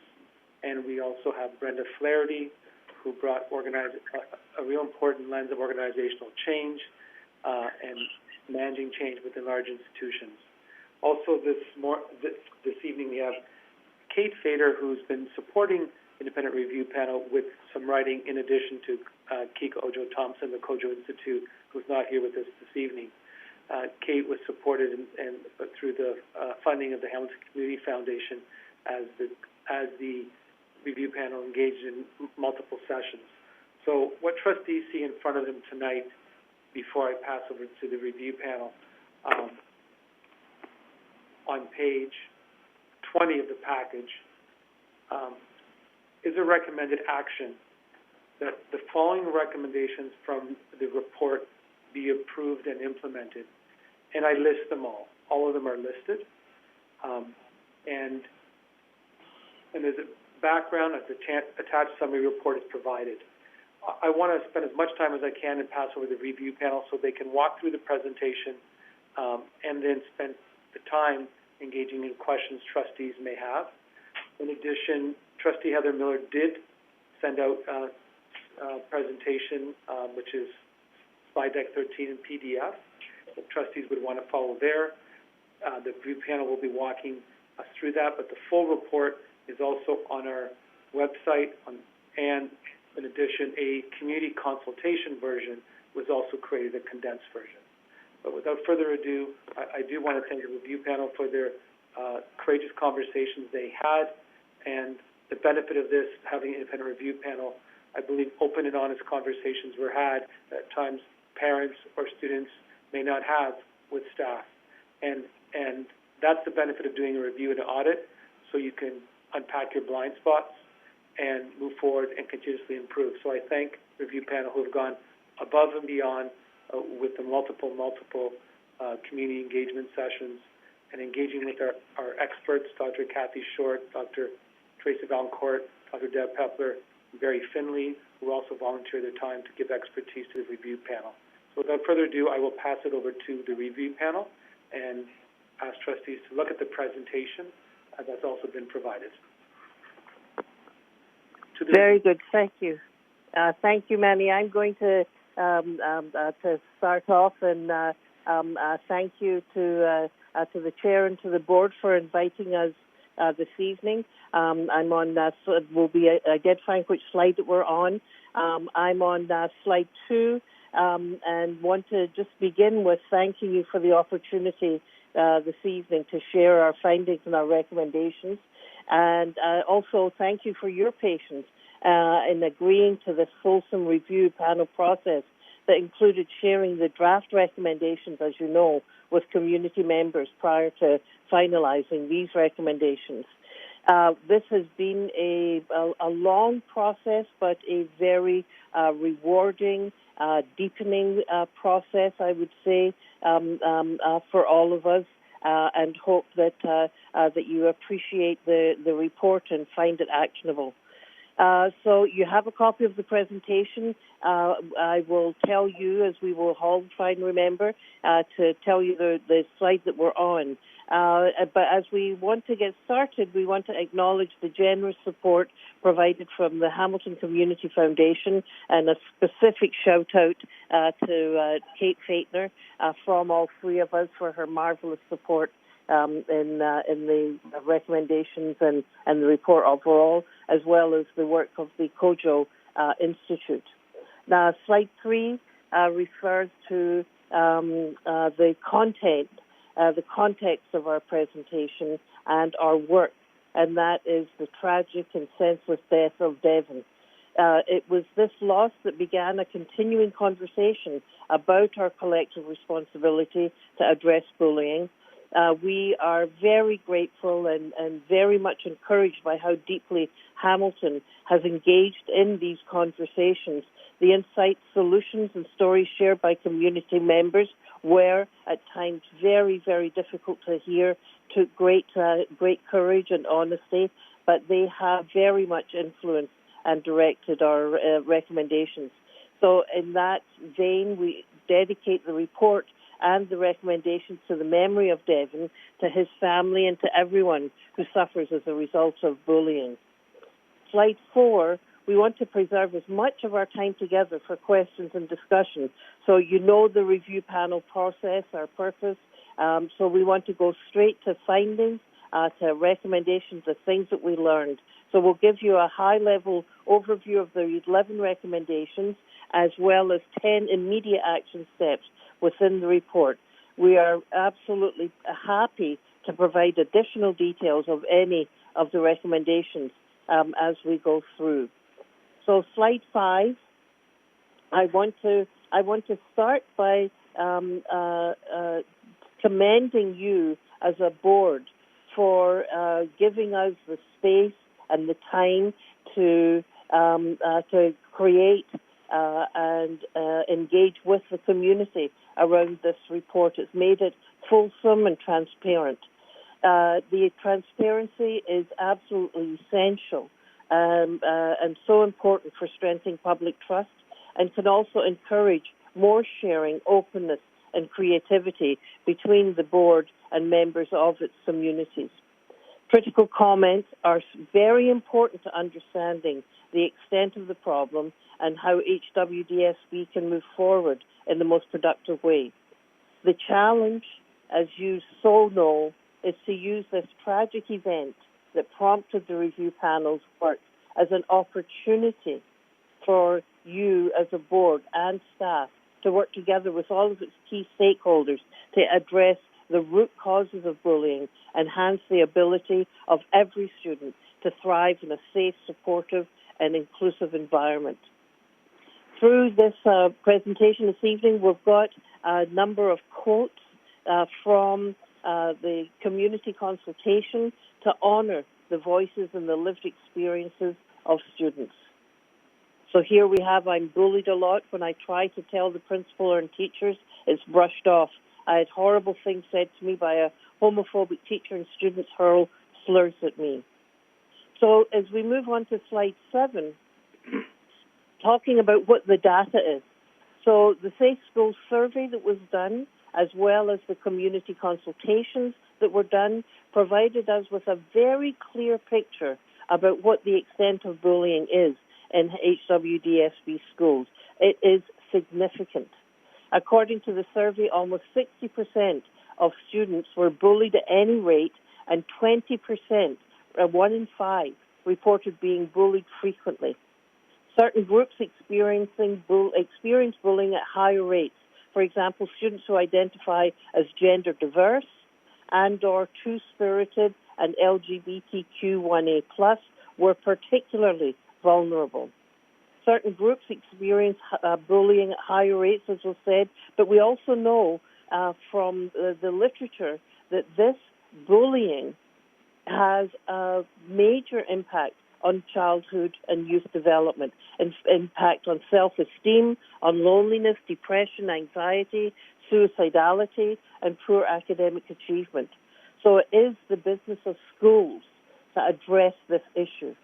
And we also have Brenda Flaherty, who brought a real important lens of organizational change and managing change within large institutions. Also, this evening we have Kate Fader, who's been supporting independent review panel with some writing in addition to Kika Ojo-Thompson, the Kojo Institute, who's not here with us this evening. Kate was supported through the funding of the Hamilton Community Foundation as the review panel engaged in multiple sessions. So what trustees see in front of them tonight, before I pass over to the review panel, on page 20 of the package, is a recommended action that the following recommendations from the report be approved and implemented. And I list them all. All of them are listed. And there's a background, an attached summary report is provided. I want to spend as much time as I can and pass over the review panel so they can walk through the presentation and then spend the time engaging in questions trustees may have. In addition, Trustee Heather Miller did send out a presentation, which is slide deck 13 in PDF. If trustees would want to follow there, the review panel will be walking us through that, but the full report is also on our website, and in addition, a community consultation version was also created, a condensed version. But without further ado, I do want to thank the review panel for their courageous conversations they had, and the benefit of this, having an independent review panel, I believe open and honest conversations were had that at times parents or students may not have with staff. And that's the benefit of doing a review and an audit, so you can unpack your blind spots and move forward and continuously improve. So I thank the review panel who have gone above and beyond with the multiple community engagement sessions and engaging with our experts, Dr. Kathy Short, Dr. Tracy Valancourt, Dr. Deb Pepler, Barry Finley, who also volunteer their time to give expertise to the review panel. So without further ado, I will pass it over to the review panel and ask trustees to look at the presentation that's also been provided. Very good. Thank you. Thank you, Manny. I'm going to start off and thank you to the chair and to the board for inviting us this evening. I'm on, we'll be identifying which slide that we're on. I'm on slide 2 and want to just begin with thanking you for the opportunity this evening to share our findings and our recommendations. And also thank you for your patience in agreeing to this fulsome review panel process that included sharing the draft recommendations, as you know, with community members prior to finalizing these recommendations. This has been a long process, but a very rewarding, deepening process, I would say, for all of us, and hope that you appreciate the report and find it actionable. So you have a copy of the presentation. I will tell you, as we will all try and remember, to tell you the slide that we're on. But as we want to get started, we want to acknowledge the generous support provided from the Hamilton Community Foundation, and a specific shout-out to Kate Faitner from all three of us for her marvelous support in the recommendations and the report overall, as well as the work of the COJO Institute. Now, slide 3 refers to the content, the context of our presentation and our work, and that is the tragic and senseless death of Devon. It was this loss that began a continuing conversation about our collective responsibility to address bullying. We are very grateful and very much encouraged by how deeply Hamilton has engaged in these conversations. The insights, solutions, and stories shared by community members were at times very, very difficult to hear, took great courage and honesty, but they have very much influenced and directed our recommendations. So in that vein, we dedicate the report and the recommendations to the memory of Devon, to his family, and to everyone who suffers as a result of bullying. Slide 4, we want to preserve as much of our time together for questions and discussion. So you know the review panel process, our purpose. So we want to go straight to findings, to recommendations, the things that we learned. So we'll give you a high-level overview of the 11 recommendations, as well as 10 immediate action steps within the report. We are absolutely happy to provide additional details of any of the recommendations as we go through. So slide 5, I want to start by commending you as a board for giving us the space and the time to create and engage with the community around this report. It's made it fulsome and transparent. The transparency is absolutely essential and so important for strengthening public trust, and can also encourage more sharing, openness, and creativity between the board and members of its communities. Critical comments are very important to understanding the extent of the problem and how HWDSB can move forward in the most productive way. The challenge, as you so know, is to use this tragic event that prompted the review panel's work as an opportunity for you as a board and staff to work together with all of its key stakeholders to address the root causes of bullying, enhance the ability of every student to thrive in a safe, supportive, and inclusive environment. Through this presentation this evening, we've got a number of quotes from the community consultation to honor the voices and the lived experiences of students. So here we have, I'm bullied a lot. When I try to tell the principal and teachers, it's brushed off. I had horrible things said to me by a homophobic teacher, and students hurl slurs at me. So as we move on to slide 7, talking about what the data is. So the Safe Schools survey that was done, as well as the community consultations that were done, provided us with a very clear picture about what the extent of bullying is in HWDSB schools. It is significant. According to the survey, almost 60% of students were bullied at any rate, and 20%, 1 in 5, reported being bullied frequently. Certain groups experience bullying at higher rates. For example, students who identify as gender diverse and or two-spirited and LGBTQ1A+ were particularly vulnerable. Certain groups experience bullying at higher rates, as was said, but we also know from the literature that this bullying has a major impact on childhood and youth development, impact on self-esteem, on loneliness, depression, anxiety, suicidality, and poor academic achievement. So it is the business of schools to address this issue.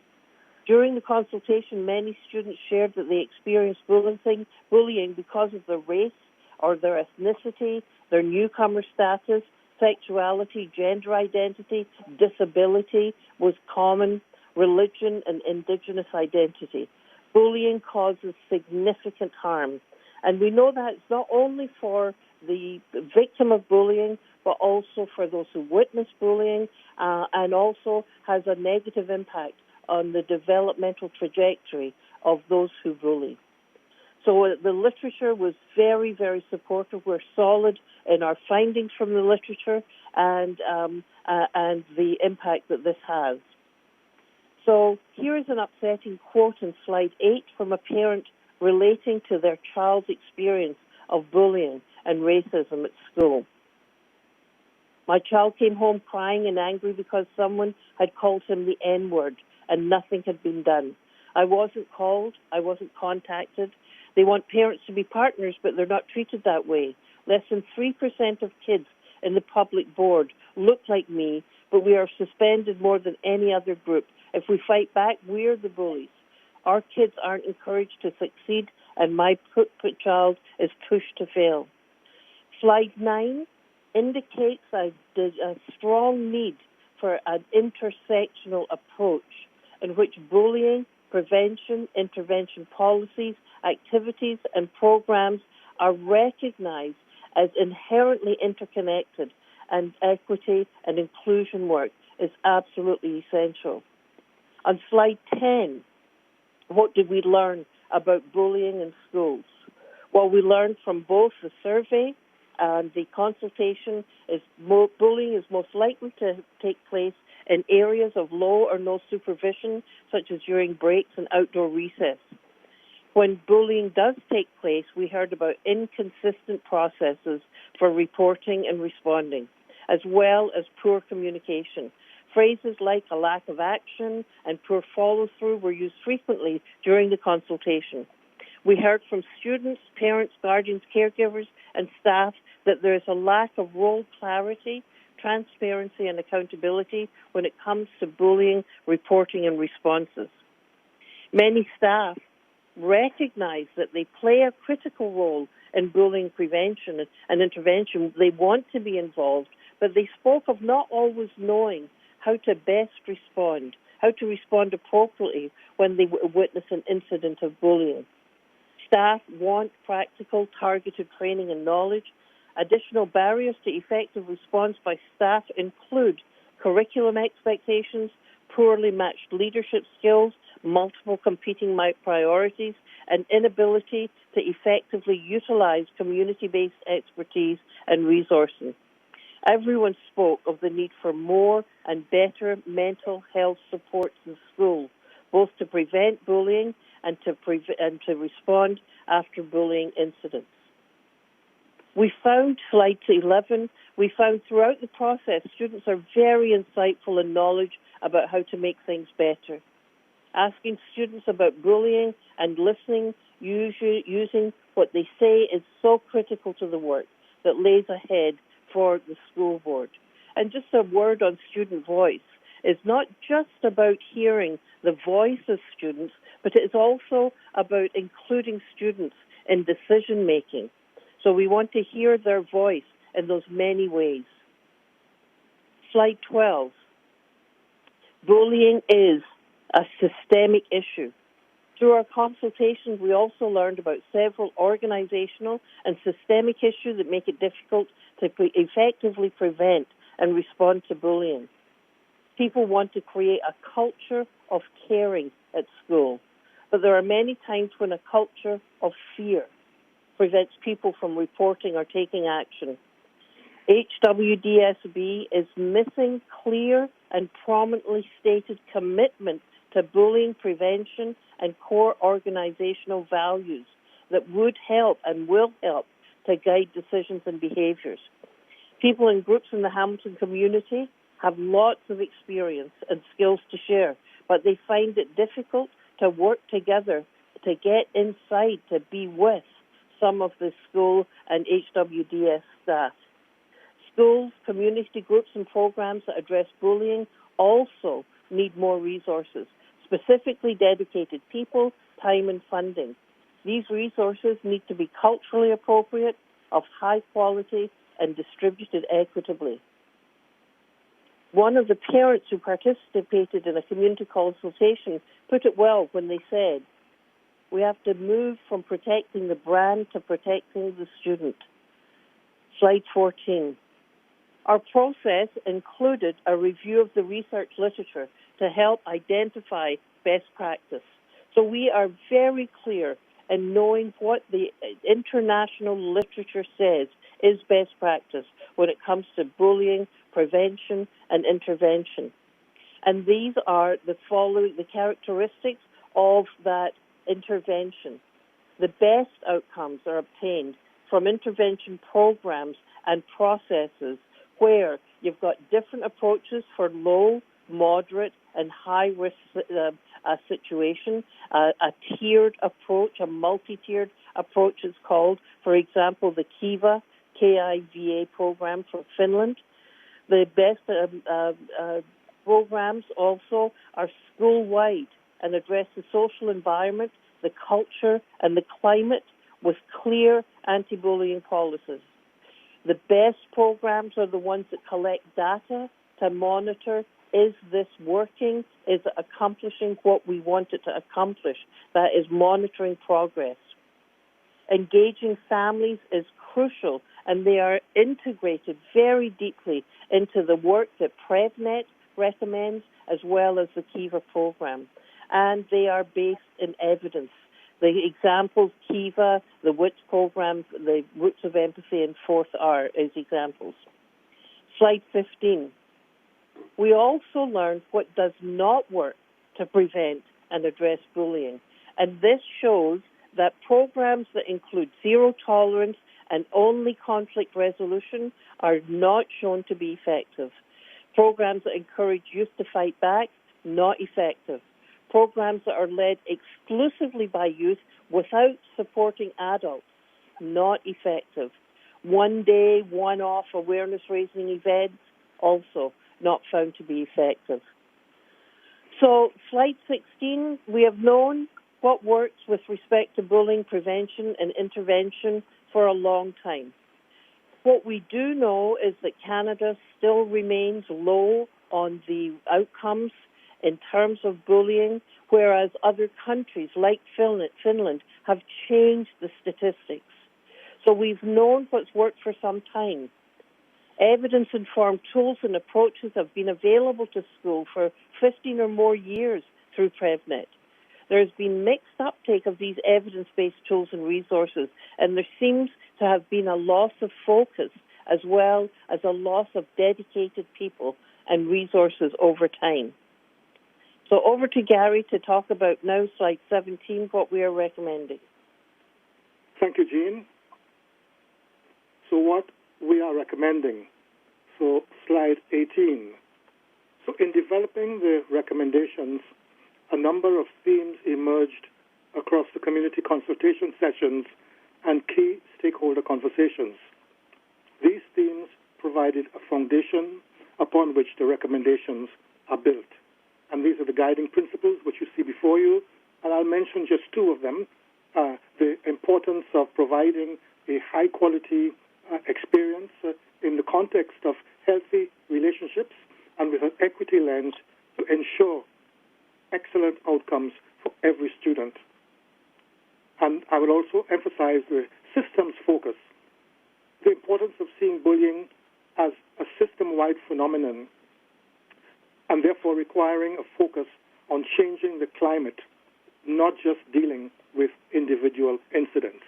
During the consultation, many students shared that they experienced bullying because of their race or their ethnicity, their newcomer status, sexuality, gender identity, disability was common, religion, and Indigenous identity. Bullying causes significant harm. And we know that it's not only for the victim of bullying, but also for those who witness bullying, and also has a negative impact on the developmental trajectory of those who bully. So the literature was very, very supportive. We're solid in our findings from the literature and the impact that this has. So here is an upsetting quote in slide 8 from a parent relating to their child's experience of bullying and racism at school. My child came home crying and angry because someone had called him the N-word and nothing had been done. I wasn't called. I wasn't contacted. They want parents to be partners, but they're not treated that way. Less than 3% of kids in the public board look like me, but we are suspended more than any other group. If we fight back, we're the bullies. Our kids aren't encouraged to succeed, and my child is pushed to fail. Slide 9 indicates a strong need for an intersectional approach in which bullying, prevention, intervention policies, activities, and programs are recognized as inherently interconnected, and equity and inclusion work is absolutely essential. On slide 10, what did we learn about bullying in schools? Well, we learned from both the survey and the consultation is bullying is most likely to take place in areas of low or no supervision, such as during breaks and outdoor recess. When bullying does take place, we heard about inconsistent processes for reporting and responding, as well as poor communication. Phrases like a lack of action and poor follow-through were used frequently during the consultation. We heard from students, parents, guardians, caregivers, and staff that there is a lack of role clarity, transparency, and accountability when it comes to bullying, reporting, and responses. Many staff recognize that they play a critical role in bullying prevention and intervention. They want to be involved, but they spoke of not always knowing how to best respond, how to respond appropriately when they witness an incident of bullying. Staff want practical, targeted training and knowledge. Additional barriers to effective response by staff include curriculum expectations, poorly matched leadership skills, multiple competing priorities, and inability to effectively utilize community-based expertise and resources. Everyone spoke of the need for more and better mental health supports in school, both to prevent bullying and to respond after bullying incidents. We found, slide 11, we found throughout the process students are very insightful in knowledge about how to make things better. Asking students about bullying and listening, using what they say is so critical to the work that lays ahead for the school board. And just a word on student voice. It's not just about hearing the voice of students, but it's also about including students in decision making. So we want to hear their voice in those many ways. Slide 12. Bullying is a systemic issue. Through our consultations, we also learned about several organizational and systemic issues that make it difficult to effectively prevent and respond to bullying. People want to create a culture of caring at school, but there are many times when a culture of fear prevents people from reporting or taking action. HWDSB is missing clear and prominently stated commitment to bullying prevention and core organizational values that would help and will help to guide decisions and behaviors. People and groups in the Hamilton community have lots of experience and skills to share, but they find it difficult to work together, to get inside, to be with some of the school and HWDS staff. Schools, community groups and programs that address bullying also need more resources, specifically dedicated people, time and funding. These resources need to be culturally appropriate, of high quality, and distributed equitably. One of the parents who participated in a community consultation put it well when they said, we have to move from protecting the brand to protecting the student. Slide 14. Our process included a review of the research literature to help identify best practice. So we are very clear in knowing what the international literature says is best practice when it comes to bullying, prevention, and intervention. And these are the following, the characteristics of that intervention. The best outcomes are obtained from intervention programs and processes where you've got different approaches for low, moderate, and high-risk situation. A tiered approach, a multi-tiered approach is called. For example, the KIVA, K-I-V-A program from Finland. The best programs also are school-wide and address the social environment, the culture, and the climate with clear anti-bullying policies. The best programs are the ones that collect data to monitor, is this working? Is it accomplishing what we want it to accomplish? That is monitoring progress. Engaging families is crucial, and they are integrated very deeply into the work that PrevNet recommends, as well as the KIVA program. And they are based in evidence. The examples, KIVA, the WITS program, the Roots of Empathy, and Fourth R as examples. Slide 15. We also learned what does not work to prevent and address bullying. And this shows that programs that include zero tolerance and only conflict resolution are not shown to be effective. Programs that encourage youth to fight back, not effective. Programs that are led exclusively by youth without supporting adults, not effective. One-day, one-off awareness-raising events, also not found to be effective. So, slide 16, we have known what works with respect to bullying prevention and intervention for a long time. What we do know is that Canada still remains low on the outcomes in terms of bullying, whereas other countries like Finland have changed the statistics. So we've known what's worked for some time. Evidence-informed tools and approaches have been available to school for 15 or more years through PrevNet. There's been mixed uptake of these evidence-based tools and resources, and there seems to have been a loss of focus as well as a loss of dedicated people and resources over time. So over to Gary to talk about now, slide 17, what we are recommending. Thank you, Jean. So what we are recommending. So slide 18. So in developing the recommendations, a number of themes emerged across the community consultation sessions and key stakeholder conversations. These themes provided a foundation upon which the recommendations are built. And these are the guiding principles which you see before you, and I'll mention just two of them. The importance of providing a high-quality experience in the context of healthy relationships and with an equity lens to ensure excellent outcomes for every student. And I will also emphasize the systems focus, the importance of seeing bullying as a system-wide phenomenon, and therefore requiring a focus on changing the climate, not just dealing with individual incidents.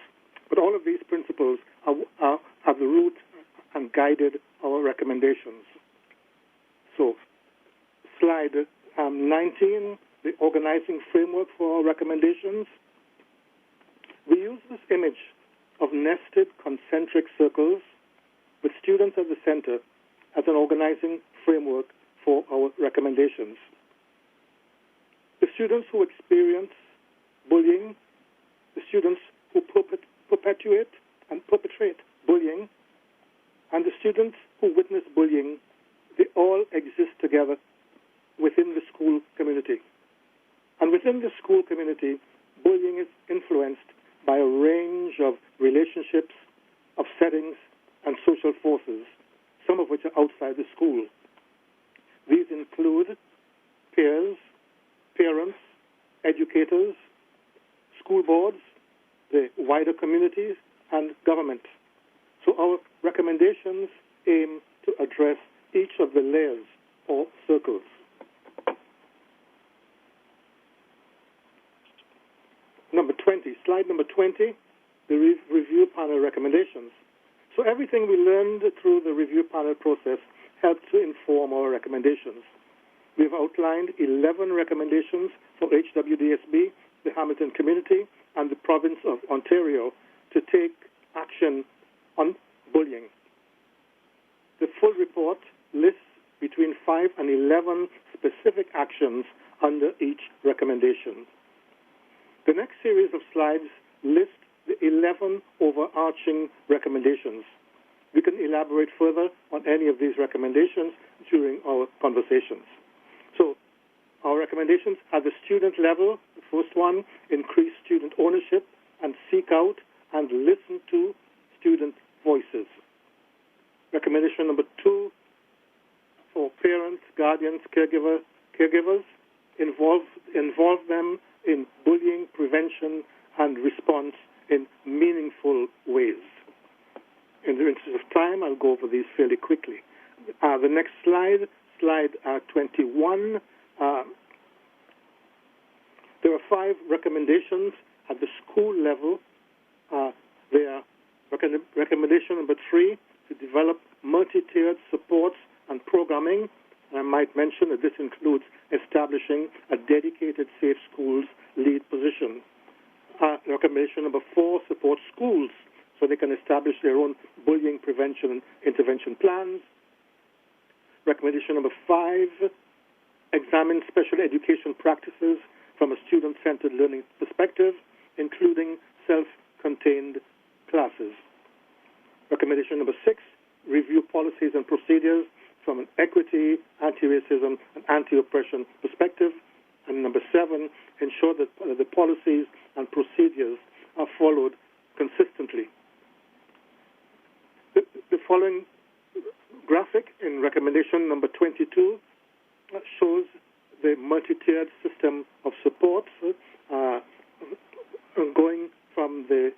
But all of these principles have the root and guided our recommendations. So, slide 19, the organizing framework for our recommendations. We use this image of nested concentric circles with students at the center as an organizing framework for our recommendations. The students who experience bullying, the students who perpetuate and perpetrate bullying, and the students who witness bullying, they all exist together within the school community. And within the school community, bullying is influenced by a range of relationships, of settings, and social forces, some of which are outside the school. These include peers, parents, educators, school boards, the wider communities, and government. So our recommendations aim to address each of the layers or circles. Slide number 20, the review panel recommendations. So everything we learned through the review panel process helped to inform our recommendations. We've outlined 11 recommendations for HWDSB, the Hamilton community, and the province of Ontario to take action on bullying. The full report lists between 5 and 11 specific actions under each recommendation. The next series of slides list the 11 overarching recommendations. We can elaborate further on any of these recommendations during our conversations. So, our recommendations at the student level, the first one, increase student ownership and seek out and listen to student voices. Recommendation number 2, for parents, guardians, caregivers, involve them in bullying prevention and response in meaningful ways. In the interest of time, I'll go over these fairly quickly. The next slide 21. There are 5 recommendations at the school level. They are recommendation number 3, to develop multi-tiered supports and programming. I might mention that this includes establishing a dedicated Safe Schools lead position. Recommendation number 4, support schools so they can establish their own bullying prevention and intervention plans. Recommendation number 5, examine special education practices from a student-centered learning perspective, including self-contained classes. Recommendation number 6, review policies and procedures from an equity, anti-racism, and anti-oppression perspective. And number 7, ensure that the policies and procedures are followed consistently. The following graphic in recommendation number 22 shows the multi-tiered system of supports going from the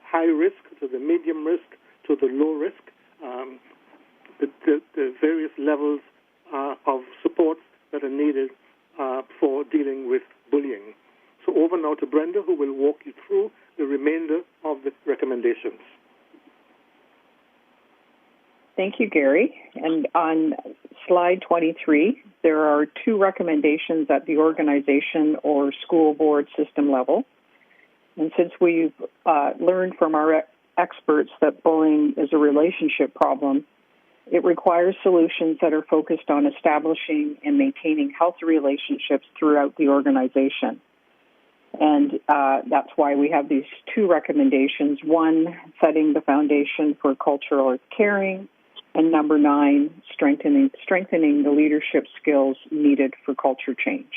high risk to the medium risk to the low risk. The various levels of support that are needed for dealing with bullying. So over now to Brenda, who will walk you through the remainder of the recommendations. Thank you, Gary. And on slide 23, there are 2 recommendations at the organization or school board system level. And since we've learned from our experts that bullying is a relationship problem, It requires solutions that are focused on establishing and maintaining healthy relationships throughout the organization. And that's why we have these two recommendations. One, setting the foundation for cultural caring, and number 9, strengthening the leadership skills needed for culture change.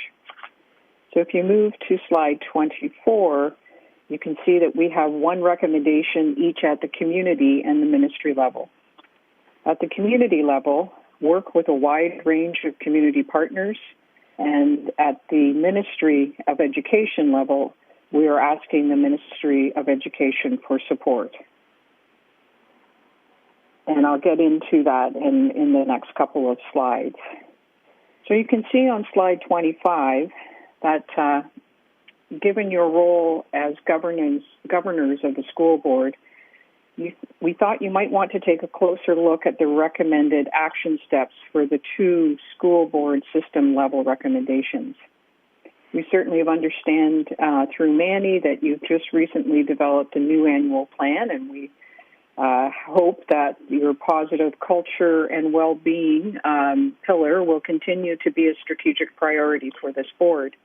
So if you move to slide 24, you can see that we have one recommendation each at the community and the ministry level. At the community level, work with a wide range of community partners, and at the Ministry of Education level, we are asking the Ministry of Education for support. And I'll get into that in the next couple of slides. So you can see on slide 25 that given your role as governors of the school board, we thought you might want to take a closer look at the recommended action steps for the 2 school board system level recommendations. We certainly have understand through Manny that you've just recently developed a new annual plan, and we hope that your positive culture and well-being pillar will continue to be a strategic priority for this board.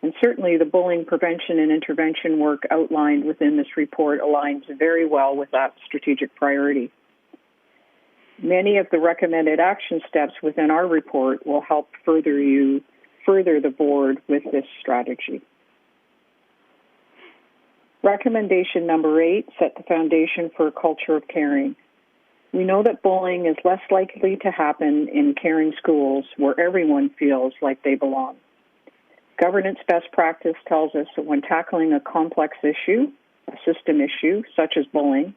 And certainly the bullying prevention and intervention work outlined within this report aligns very well with that strategic priority. Many of the recommended action steps within our report will help further the board with this strategy. Recommendation number 8, set the foundation for a culture of caring. We know that bullying is less likely to happen in caring schools where everyone feels like they belong. Governance best practice tells us that when tackling a complex issue, a system issue, such as bullying,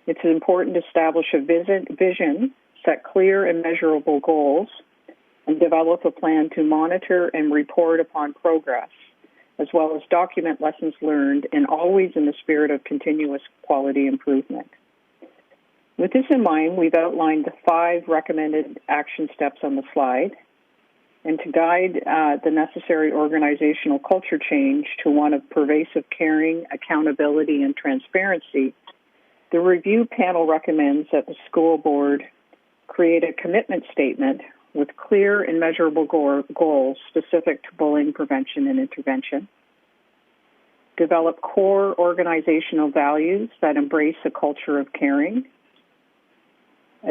it's important to establish a vision, set clear and measurable goals, and develop a plan to monitor and report upon progress, as well as document lessons learned, and always in the spirit of continuous quality improvement. With this in mind, we've outlined the 5 recommended action steps on the slide. And to guide the necessary organizational culture change to one of pervasive caring, accountability, and transparency, the review panel recommends that the school board create a commitment statement with clear and measurable goals specific to bullying prevention and intervention, develop core organizational values that embrace a culture of caring,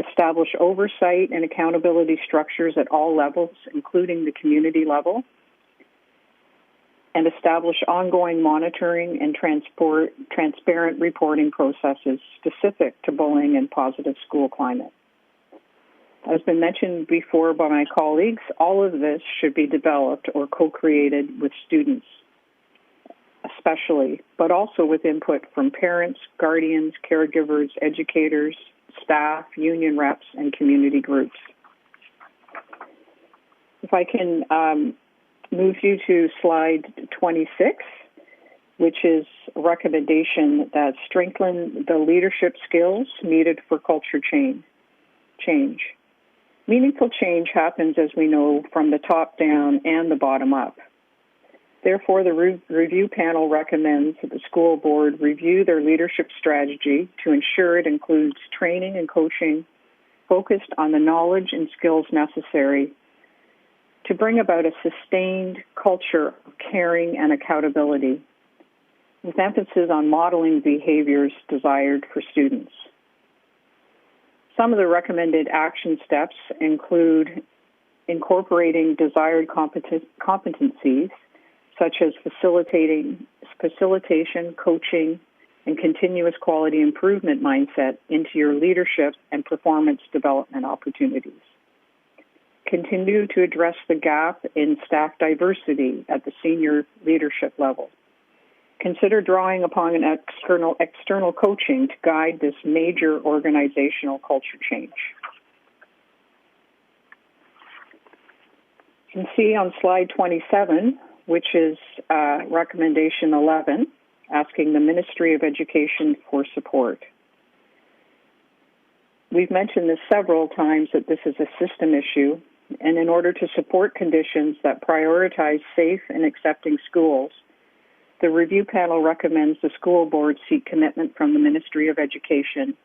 establish oversight and accountability structures at all levels, including the community level, and establish ongoing monitoring and transparent reporting processes specific to bullying and positive school climate. As been mentioned before by my colleagues, all of this should be developed or co-created with students, especially, but also with input from parents, guardians, caregivers, educators, staff, union reps, and community groups. If I can move you to slide 26, which is a recommendation that strengthen the leadership skills needed for culture change. Meaningful change happens, as we know, from the top down and the bottom up. Therefore, the review panel recommends that the school board review their leadership strategy to ensure it includes training and coaching focused on the knowledge and skills necessary to bring about a sustained culture of caring and accountability, with emphasis on modeling behaviors desired for students. Some of the recommended action steps include incorporating desired competencies, such as facilitation, coaching, and continuous quality improvement mindset into your leadership and performance development opportunities. Continue to address the gap in staff diversity at the senior leadership level. Consider drawing upon an external coaching to guide this major organizational culture change. You can see on slide 27, which is recommendation 11, asking the Ministry of Education for support. We've mentioned this several times that this is a system issue, and in order to support conditions that prioritize safe and accepting schools, the review panel recommends the school board seek commitment from the Ministry of Education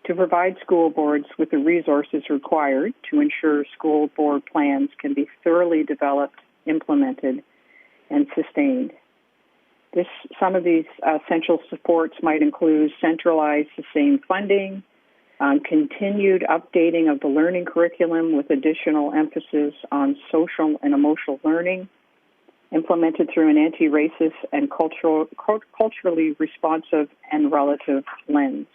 to provide school boards with the resources required to ensure school board plans can be thoroughly developed, implemented, and sustained. Some of these essential supports might include centralized, sustained funding, continued updating of the learning curriculum with additional emphasis on social and emotional learning, implemented through an anti-racist and culturally responsive and relative lens.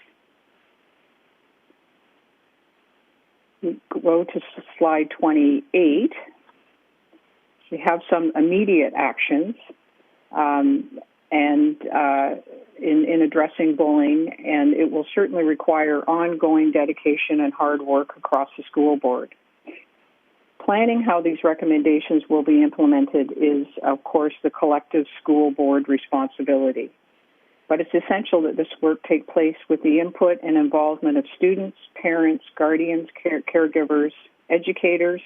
We go to slide 28. We have some immediate actions in addressing bullying, and it will certainly require ongoing dedication and hard work across the school board. Planning how these recommendations will be implemented is, of course, the collective school board responsibility. But it's essential that this work take place with the input and involvement of students, parents, guardians, caregivers, educators,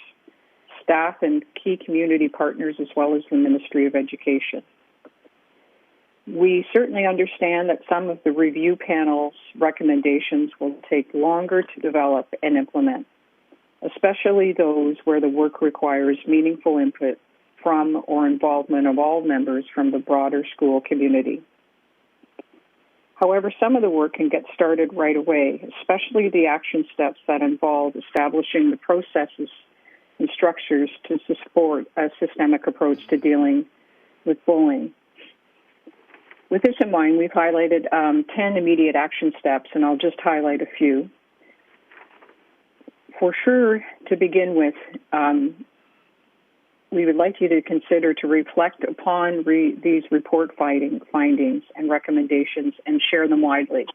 staff, and key community partners, as well as the Ministry of Education. We certainly understand that some of the review panel's recommendations will take longer to develop and implement, especially those where the work requires meaningful input from or involvement of all members from the broader school community. However, some of the work can get started right away, especially the action steps that involve establishing the processes and structures to support a systemic approach to dealing with bullying. With this in mind, we've highlighted 10 immediate action steps, and I'll just highlight a few. For sure, to begin with, we would like you to consider to reflect upon these report findings and recommendations and share them widely.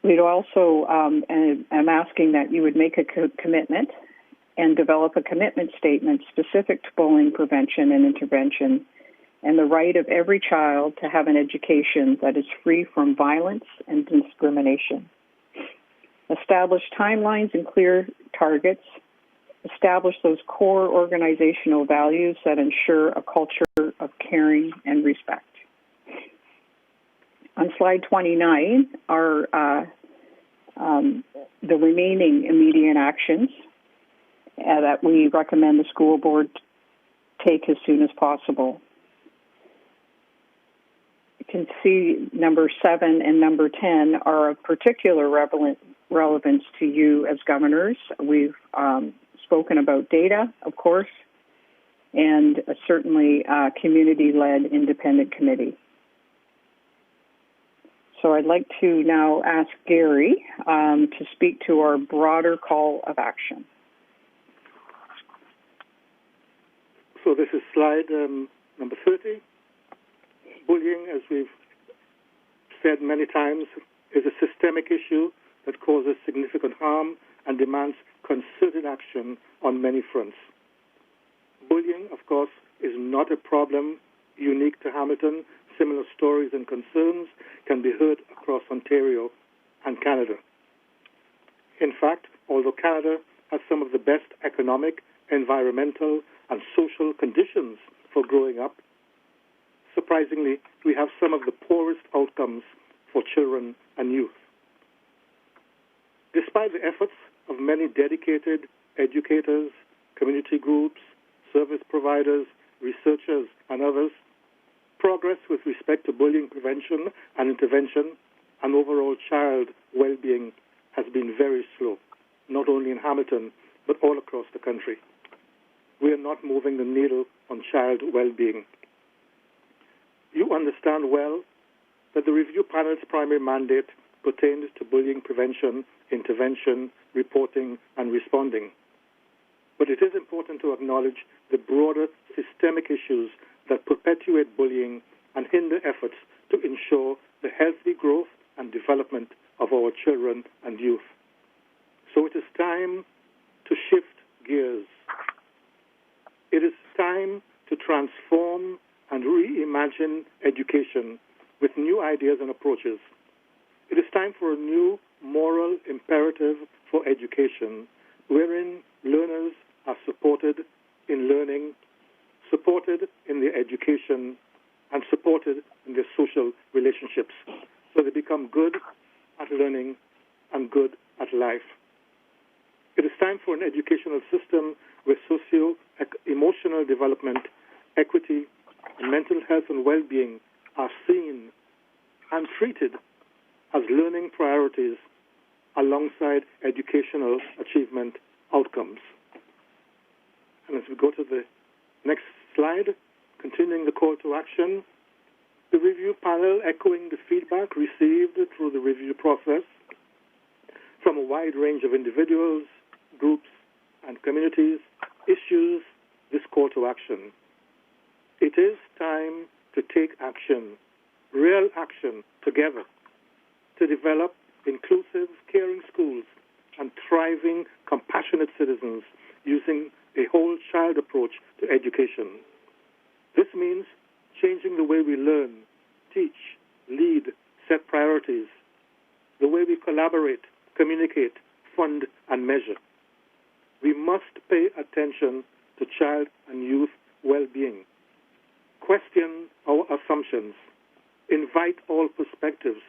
We'd also, and I'm asking that you would make a commitment and develop a commitment statement specific to bullying prevention and intervention and the right of every child to have an education that is free from violence and discrimination. Establish timelines and clear targets. Establish those core organizational values that ensure a culture of caring and respect. On slide 29 are the remaining immediate actions that we recommend the school board take as soon as possible. You can see number 7 and number 10 are of particular relevance to you as governors. We've spoken about data, of course, and certainly community-led independent committee. So I'd like to now ask Gary to speak to our broader call of action. So this is slide number 30. Bullying, as we've said many times, is a systemic issue that causes significant harm and demands concerted action on many fronts. Bullying, of course, is not a problem unique to Hamilton. Similar stories and concerns can be heard across Ontario and Canada. In fact, although Canada has some of the best economic, environmental, and social conditions for growing up, surprisingly, we have some of the poorest outcomes for children and youth. Despite the efforts of many dedicated educators, community groups, service providers, researchers, and others, progress with respect to bullying prevention and intervention and overall child well-being has been very slow, not only in Hamilton, but all across the country. We are not moving the needle on child well-being. You understand well that the review panel's primary mandate pertains to bullying prevention, intervention, reporting, and responding. But it is important to acknowledge the broader systemic issues that perpetuate bullying and hinder efforts to ensure the healthy growth and development of our children and youth. So it is time to shift gears. It is time to transform and reimagine education with new ideas and approaches. It is time for a new moral imperative for education, wherein learners are supported in learning, supported in their education, and supported in their social relationships, so they become good at learning and good at life. It is time for an educational system where socio-emotional development, equity, and mental health and well-being are seen and treated as learning priorities alongside educational achievement outcomes. And as we go to the next slide, continuing the call to action, the review panel, echoing the feedback received through the review process from a wide range of individuals, groups, and communities, issues this call to action. It is time to take action, real action, together, to develop inclusive, caring schools and thriving, compassionate citizens using a whole child approach to education. This means changing the way we learn, teach, lead, set priorities, the way we collaborate, communicate, fund, and measure. We must pay attention to child and youth well-being. Question our assumptions. Invite all perspectives.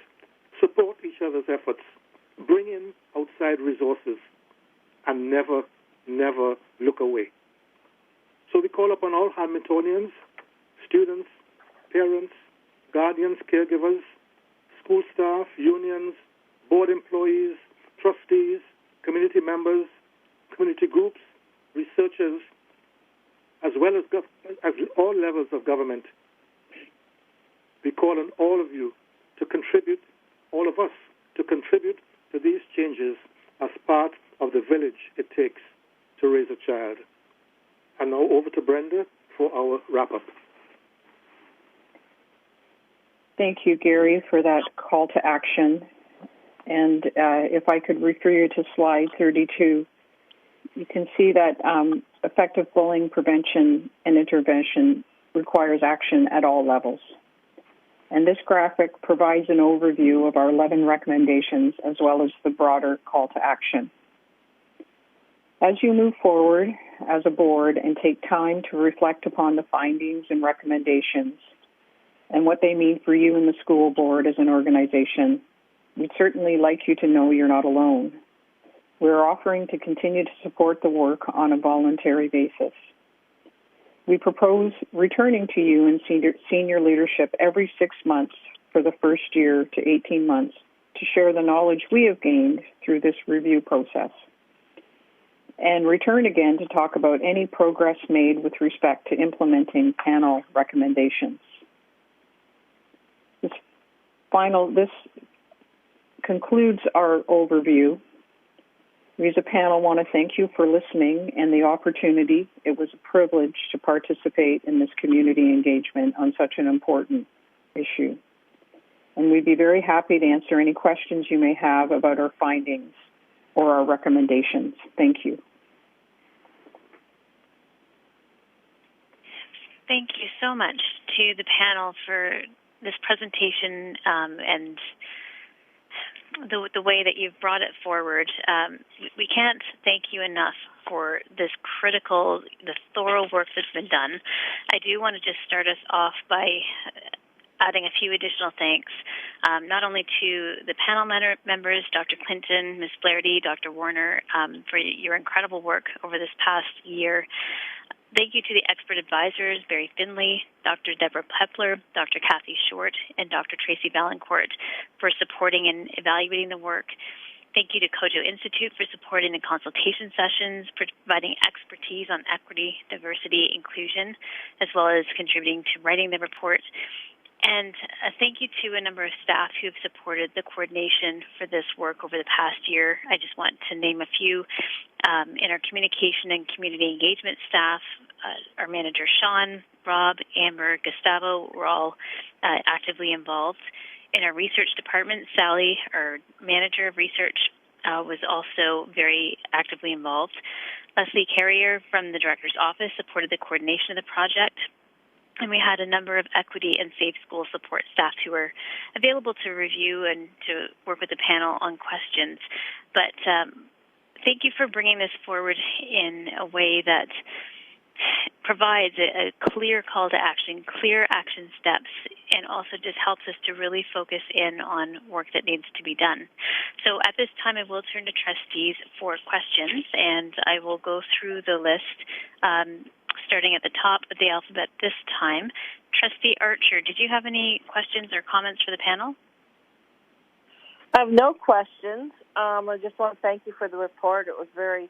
Support each other's efforts. Bring in outside resources. And never, never look away. So we call upon all Hamiltonians, students, parents, guardians, caregivers, school staff, unions, board employees, trustees, community members, community groups, researchers, as well as all levels of government. We call on all of you to contribute, all of us, to contribute to these changes as part of the village it takes to raise a child. And now over to Brenda for our wrap-up. Thank you, Gary, for that call to action. And if I could refer you to slide 32, you can see that effective bullying prevention and intervention requires action at all levels. And this graphic provides an overview of our 11 recommendations as well as the broader call to action. As you move forward as a board and take time to reflect upon the findings and recommendations and what they mean for you and the school board as an organization, we'd certainly like you to know you're not alone. We're offering to continue to support the work on a voluntary basis. We propose returning to you and senior leadership every 6 months for the first year to 18 months to share the knowledge we have gained through this review process, and return again to talk about any progress made with respect to implementing panel recommendations. This concludes our overview. We as a panel want to thank you for listening and the opportunity. It was a privilege to participate in this community engagement on such an important issue. And we'd be very happy to answer any questions you may have about our findings or our recommendations. Thank you. Thank you so much to the panel for this presentation and the way that you've brought it forward. We can't thank you enough for this critical, the thorough work that's been done. I do want to just start us off by adding a few additional thanks, not only to the panel members, Dr. Clinton, Ms. Flaherty, Dr. Warner, for your incredible work over this past year. Thank you to the expert advisors, Barry Finley, Dr. Deborah Pepler, Dr. Kathy Short, and Dr. Tracy Valancourt for supporting and evaluating the work. Thank you to Kojo Institute for supporting the consultation sessions, providing expertise on equity, diversity, inclusion, as well as contributing to writing the report. And thank you to a number of staff who have supported the coordination for this work over the past year. I just want to name a few. In our communication and community engagement staff, our manager, Sean, Rob, Amber, Gustavo, were all actively involved. In our research department, Sally, our manager of research, was also very actively involved. Leslie Carrier from the director's office supported the coordination of the project. And we had a number of equity and safe school support staff who were available to review and to work with the panel on questions. But thank you for bringing this forward in a way that provides a clear call to action, clear action steps, and also just helps us to really focus in on work that needs to be done. So at this time, I will turn to trustees for questions, and I will go through the list starting at the top of the alphabet this time. Trustee Archer, did you have any questions or comments for the panel? I have no questions. I just want to thank you for the report. It was very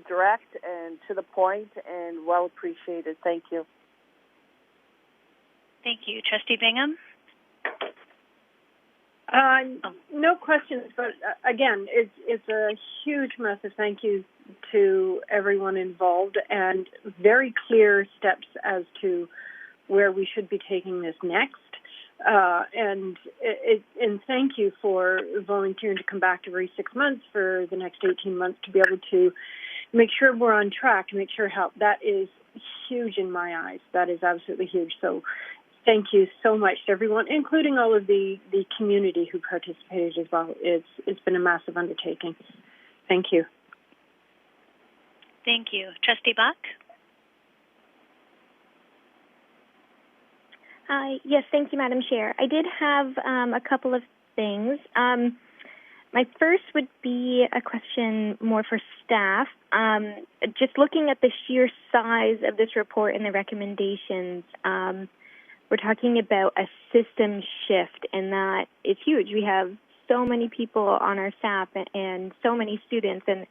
direct and to the point and well appreciated. Thank you. Thank you. Trustee Bingham? No questions, but again, it's a huge, massive thank you to everyone involved and very clear steps as to where we should be taking this next. And thank you for volunteering to come back every 6 months for the next 18 months to be able to make sure we're on track, to make sure help. That is huge in my eyes. That is absolutely huge. So thank you so much to everyone, including all of the community who participated as well. It's been a massive undertaking. Thank you. Thank you. Trustee Buck? Yes, thank you, Madam Chair. I did have a couple of things. My first would be a question more for staff. Just looking at the sheer size of this report and the recommendations, we're talking about a system shift, and that is huge. We have so many people on our staff and so many students, and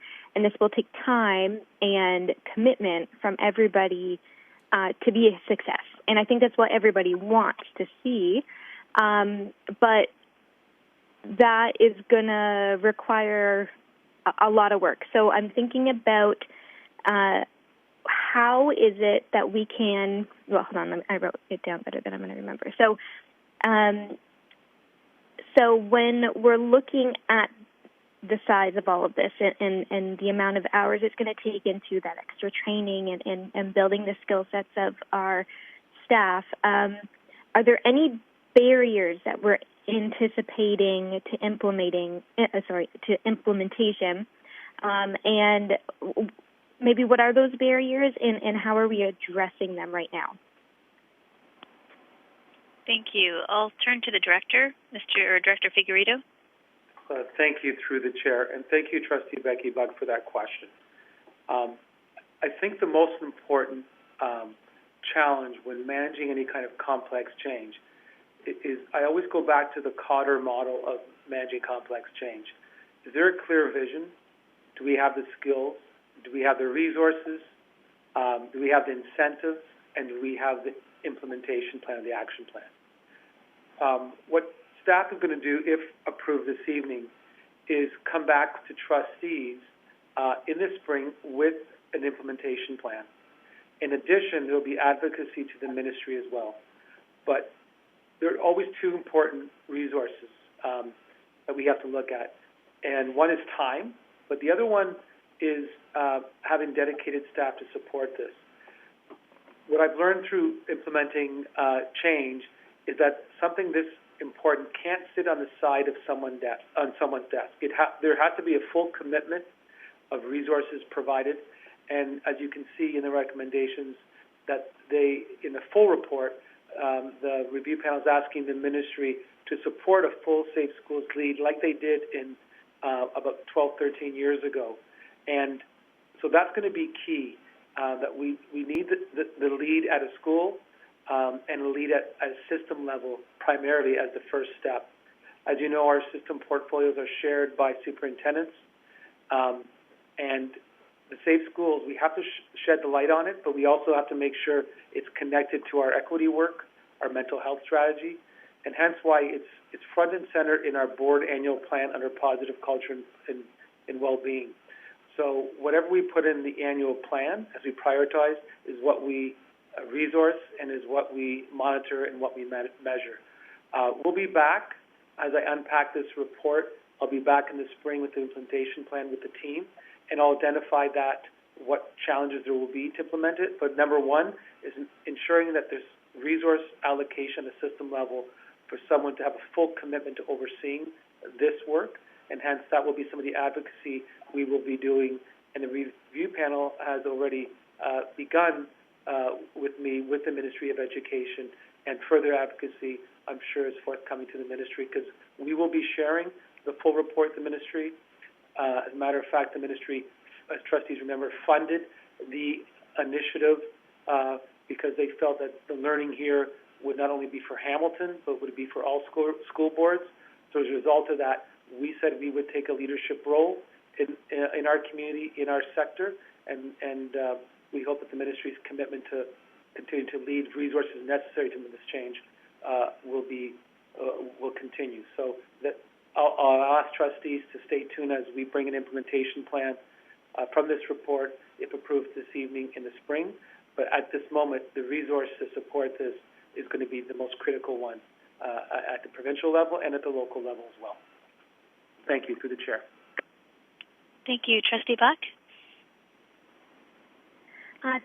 this will take time and commitment from everybody to be a success. And I think that's what everybody wants to see. But that is going to require a lot of work. So I'm thinking about how is it that we can, well, hold on, I wrote it down better than I'm going to remember. So when we're looking at the size of all of this and the amount of hours it's going to take into that extra training and building the skill sets of our staff, are there any barriers that we're anticipating to implementation, and maybe what are those barriers and how are we addressing them right now? Thank you. I'll turn to the Director, Director Figueredo. Thank you through the Chair, and thank you, Trustee Becky Buck, for that question. I think the most important challenge when managing any kind of complex change is I always go back to the Cotter model of managing complex change. Is there a clear vision? Do we have the skills? Do we have the resources? Do we have the incentives? And do we have the implementation plan, the action plan? What staff is going to do, if approved this evening, is come back to trustees in the spring with an implementation plan. In addition, there will be advocacy to the ministry as well. But there are always two important resources that we have to look at. And one is time, but the other one is having dedicated staff to support this. What I've learned through implementing change is that something this important can't sit on the side of someone's desk. There has to be a full commitment of resources provided. And as you can see in the recommendations, that in the full report, the review panel is asking the ministry to support a full Safe Schools lead like they did in about 12, 13 years ago. And so that's going to be key, that we need the lead at a school and a lead at a system level primarily as the first step. As you know, our system portfolios are shared by superintendents. And the Safe Schools, we have to shed the light on it, but we also have to make sure it's connected to our equity work, our mental health strategy, and hence why it's front and center in our board annual plan under positive culture and well-being. So whatever we put in the annual plan as we prioritize is what we resource and is what we monitor and what we measure. We'll be back as I unpack this report. I'll be back in the spring with the implementation plan with the team, and I'll identify what challenges there will be to implement it. But number one is ensuring that there's resource allocation at a system level for someone to have a full commitment to overseeing this work, and hence that will be some of the advocacy we will be doing. And the review panel has already begun with me, with the Ministry of Education, and further advocacy, I'm sure, is forthcoming to the Ministry, because we will be sharing the full report to the Ministry. As a matter of fact, the Ministry, as trustees remember, funded the initiative because they felt that the learning here would not only be for Hamilton, but would be for all school boards. So as a result of that, we said we would take a leadership role in our community, in our sector, and we hope that the Ministry's commitment to continue to lead resources necessary to move this change will continue. So that I'll ask trustees to stay tuned as we bring an implementation plan from this report, if approved this evening, in the spring. But at this moment, the resource to support this is going to be the most critical one at the provincial level and at the local level as well. Thank you. Through the chair. Thank you. Trustee Buck?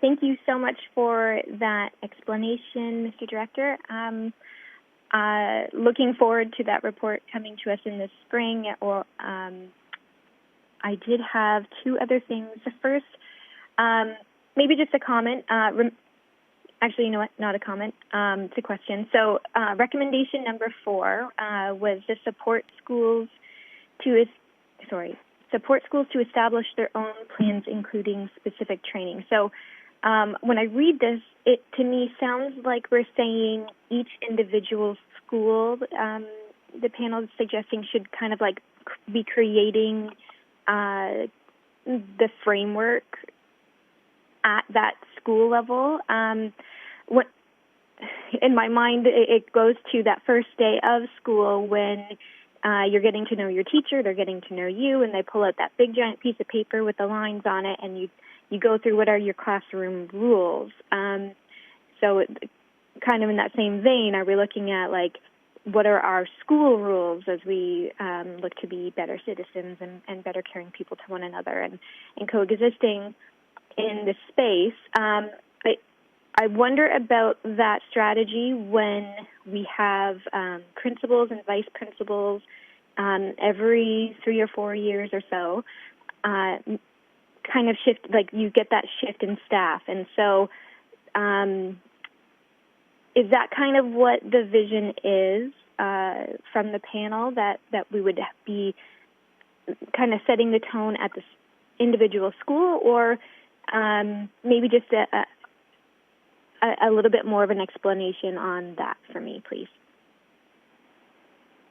Thank you so much for that explanation, Mr. Director. Looking forward to that report coming to us in the spring. I did have two other things. The first, maybe just a comment. Actually, you know what? Not a comment. It's a question. So, recommendation number 4 was to support schools to establish their own plans, including specific training. So, when I read this, it to me sounds like we're saying each individual school, the panel is suggesting, should kind of like be creating the framework at that school level. What in my mind, it goes to that first day of school when you're getting to know your teacher, they're getting to know you, and they pull out that big giant piece of paper with the lines on it, and you go through what are your classroom rules. So kind of in that same vein, are we looking at like what are our school rules as we look to be better citizens and better caring people to one another and coexisting in this space? I wonder about that strategy when we have principals and vice principals every 3 or 4 years or so, kind of shift, like you get that shift in staff. And so is that kind of what the vision is from the panel, that we would be kind of setting the tone at the individual school, or maybe just a little bit more of an explanation on that for me, please?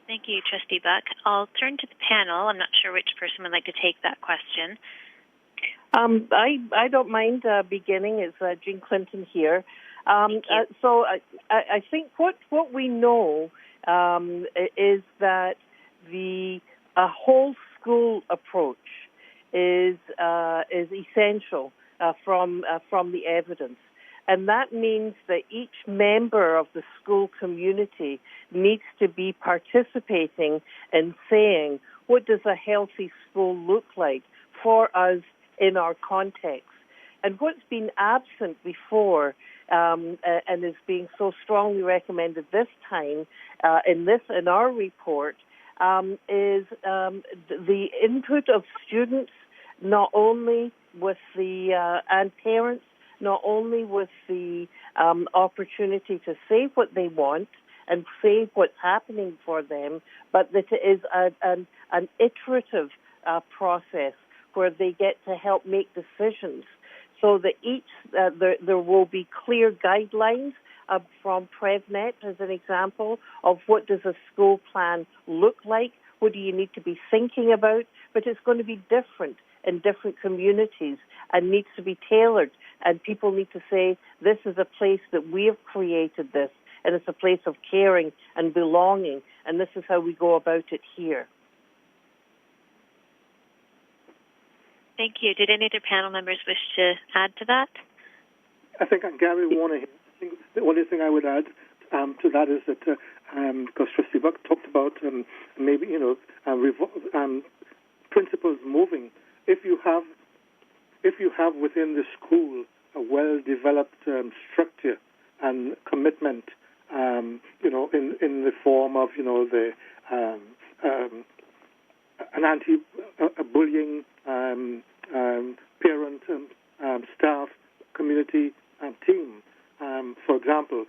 Thank you, Trustee Buck. I'll turn to the panel. I'm not sure which person would like to take that question. I don't mind beginning. It's Jean Clinton here. So I think what we know is that the whole school approach is essential from the evidence. And that means that each member of the school community needs to be participating in saying, what does a healthy school look like for us in our context? And what's been absent before and is being so strongly recommended this time in our report is the input of students, not only with the and parents, not only with the opportunity to say what they want and say what's happening for them, but that it is an iterative process where they get to help make decisions, so that there will be clear guidelines from PrevNet, as an example, of what does a school plan look like, what do you need to be thinking about, but it's going to be different in different communities and needs to be tailored. And people need to say, this is a place that we have created this, and it's a place of caring and belonging, and this is how we go about it here. Thank you. Did any other panel members wish to add to that? I think Gary Warner here. I think the only thing I would add to that is that, because Trustee Buck talked about maybe, principals moving. If you have within the school a well-developed structure and commitment, in the form of, an anti-bullying parent staff community team. For example,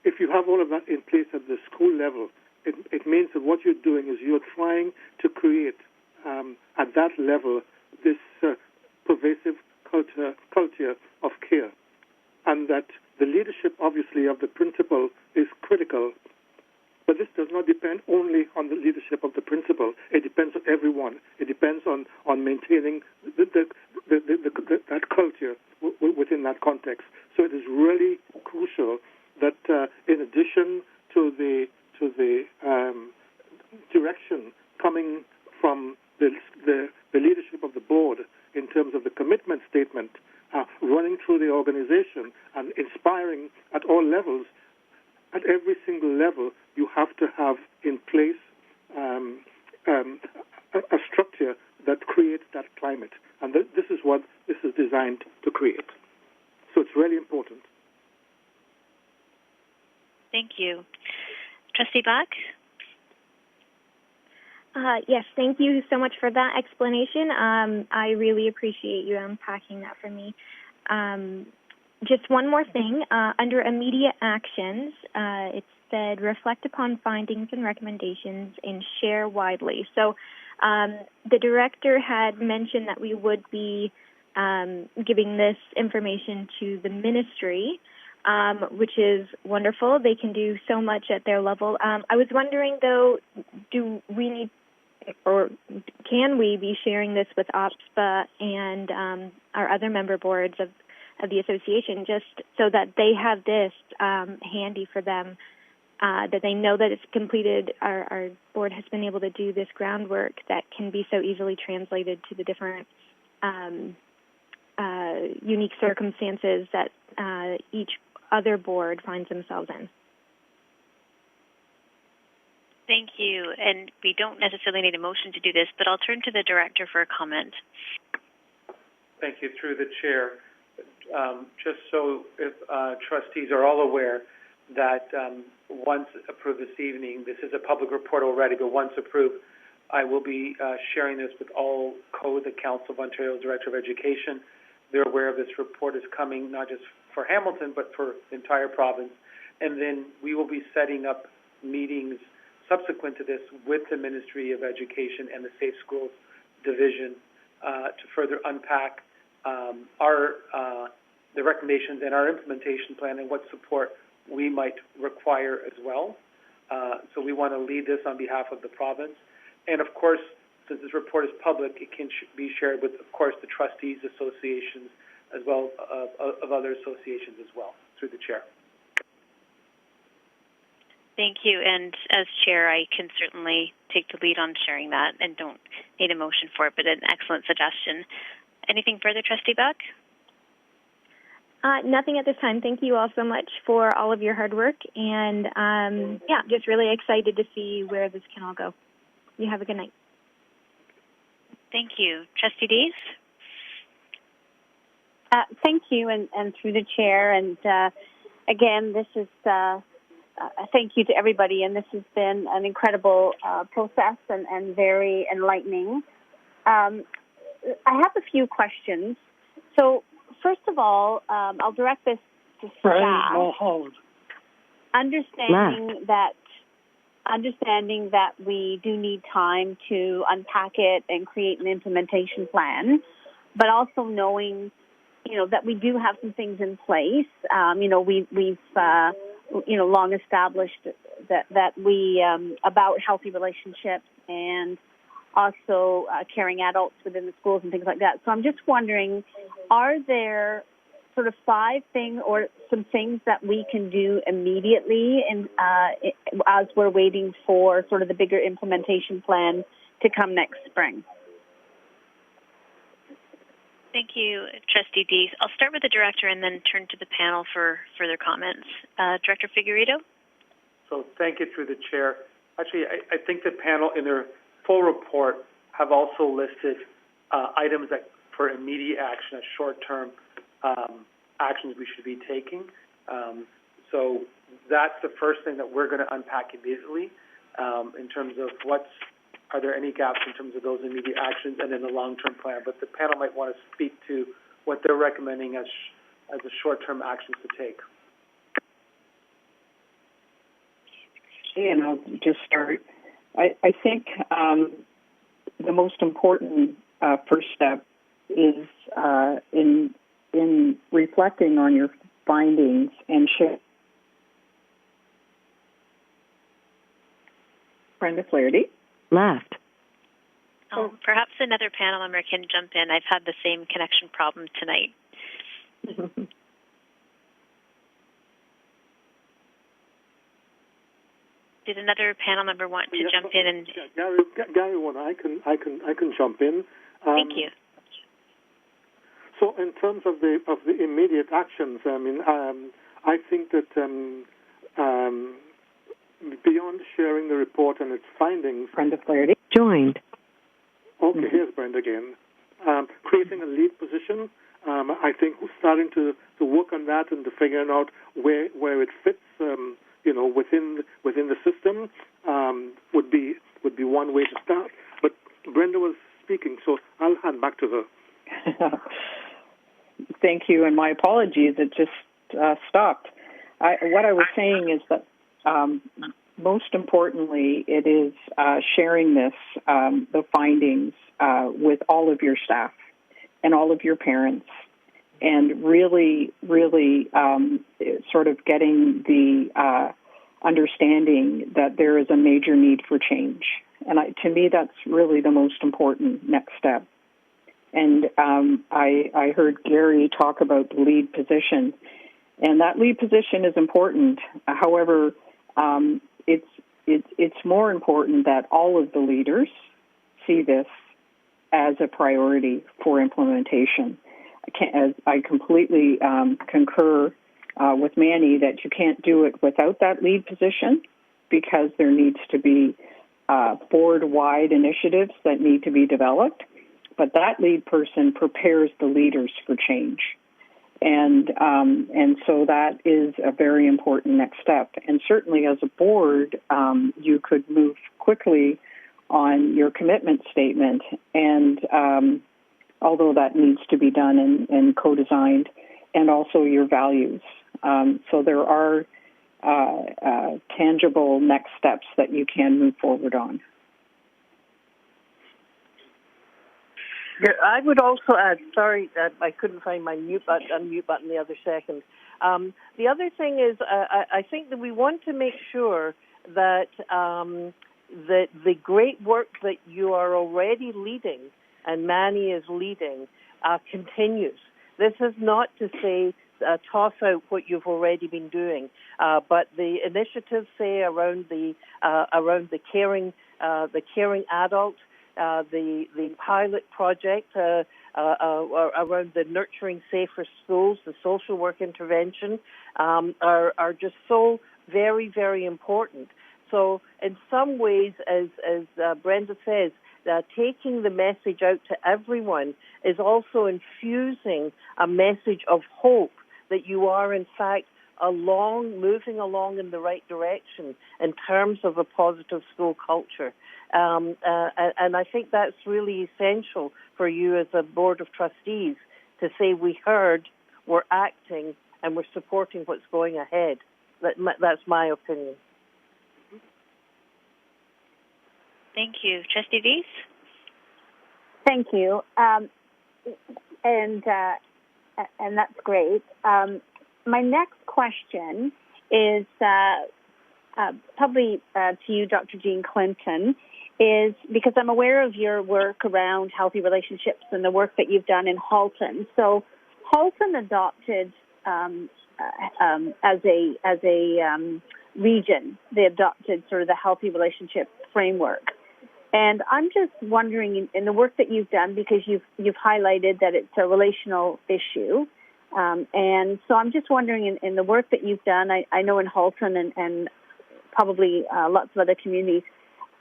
if you have all of that in place at the school level, it means that what you're doing is you're trying to create at that level this pervasive culture of care, and that the leadership, obviously, of the principal is critical. But this does not depend only on the leadership of the principal. It depends on everyone. It depends on maintaining that culture within that context. So it is really crucial that in addition to the direction coming from the leadership of the board in terms of the commitment statement, running through the organization and inspiring at all levels, at every single level, you have to have in place a structure that creates that climate. And this is what this is designed to create. So it's really important. Thank you. Trustee Bach? Yes, thank you so much for that explanation. I really appreciate you unpacking that for me. Just one more thing. Under immediate actions, it said reflect upon findings and recommendations and share widely. So the director had mentioned that we would be giving this information to the ministry, which is wonderful. They can do so much at their level. I was wondering, though, do we need or can we be sharing this with OPSPA and our other member boards of the association, just so that they have this handy for them, that they know that it's completed. Our board has been able to do this groundwork that can be so easily translated to the different unique circumstances that each other board finds themselves in. Thank you. And we don't necessarily need a motion to do this, but I'll turn to the director for a comment. Thank you. Through the chair. Just so if trustees are all aware that once approved this evening, this is a public report already, but once approved, I will be sharing this with all CODE, the Council of Ontario's Director of Education. They're aware of this report is coming, not just for Hamilton, but for the entire province. And then we will be setting up meetings subsequent to this with the Ministry of Education and the Safe Schools Division to further unpack the recommendations and our implementation plan and what support we might require as well. So we want to lead this on behalf of the province. And of course, since this report is public, it can be shared with, of course, the trustees associations as well of other associations as well, through the chair. Thank you. And as chair, I can certainly take the lead on sharing that and don't need a motion for it, but an excellent suggestion. Anything further, Trustee Buck? Nothing at this time. Thank you all so much for all of your hard work. And, just really excited to see where this can all go. You have a good night. Thank you. Trustee Dees? Thank you, and through the chair. And, again, this is thank you to everybody. And this has been an incredible process and very enlightening. I have a few questions. So, first of all, I'll direct this to staff. Understanding that we do need time to unpack it and create an implementation plan, but also knowing, that we do have some things in place. We've long established that we about healthy relationships and also caring adults within the schools and things like that. So I'm just wondering, are there sort of 5 things or some things that we can do immediately as we're waiting for sort of the bigger implementation plan to come next spring? Thank you, Trustee Dees. I'll start with the director and then turn to the panel for further comments. Director Figueiredo? So thank you through the chair. Actually, I think the panel in their full report have also listed items that for immediate action, as short-term actions we should be taking. So that's the first thing that we're going to unpack immediately in terms of are there any gaps in terms of those immediate actions and then the long-term plan. But the panel might want to speak to what they're recommending as as the short-term actions to take. And I'll just start. I think the most important first step is in reflecting on your findings and sharing. Brenda Flaherty. Left. Oh, perhaps another panel member can jump in. I've had the same connection problem tonight. Did another panel member want to jump in? And Gary, I can jump in. Thank you. So, in terms of the immediate actions, I think that beyond sharing the report and its findings, Brenda Flaherty joined. Okay, here's Brenda again. Creating a lead position. I think starting to work on that and to figuring out where it fits. Within the system would be one way to start. But Brenda was speaking, so I'll hand back to her. Thank you, and my apologies. It just stopped. What I was saying is that most importantly, it is sharing the findings with all of your staff and all of your parents, and really sort of getting the understanding that there is a major need for change. And to me, that's really the most important next step. And I heard Gary talk about the lead position, and that lead position is important. However, it's more important that all of the leaders see this as a priority for implementation. I completely concur with Manny that you can't do it without that lead position, because there needs to be board-wide initiatives that need to be developed. But that lead person prepares the leaders for change. And so that is a very important next step. And certainly as a board, you could move quickly on your commitment statement, and although that needs to be done and co-designed, and also your values. So there are tangible next steps that you can move forward on. I would also add, sorry, I couldn't find my unmute button the other second. The other thing is, I think that we want to make sure that that the great work that you are already leading and Manny is leading continues. This is not to say toss out what you've already been doing, but the initiatives, say around the caring adult, the pilot project around the nurturing safer schools, the social work intervention, are just so very, very important. So in some ways, as Brenda says, taking the message out to everyone is also infusing a message of hope that you are, in fact, moving along in the right direction in terms of a positive school culture. And I think that's really essential for you as a board of trustees to say, we heard, we're acting, and we're supporting what's going ahead. That's my opinion. Thank you. Trustee Dees? Thank you. And that's great. My next question is probably to you, Dr. Jean Clinton, is because I'm aware of your work around healthy relationships and the work that you've done in Halton. So Halton adopted as a region, they adopted sort of the healthy relationship framework. And I'm just wondering, in the work that you've done, because you've highlighted that it's a relational issue, and so I'm just wondering, in the work that you've done, I know in Halton and probably lots of other communities,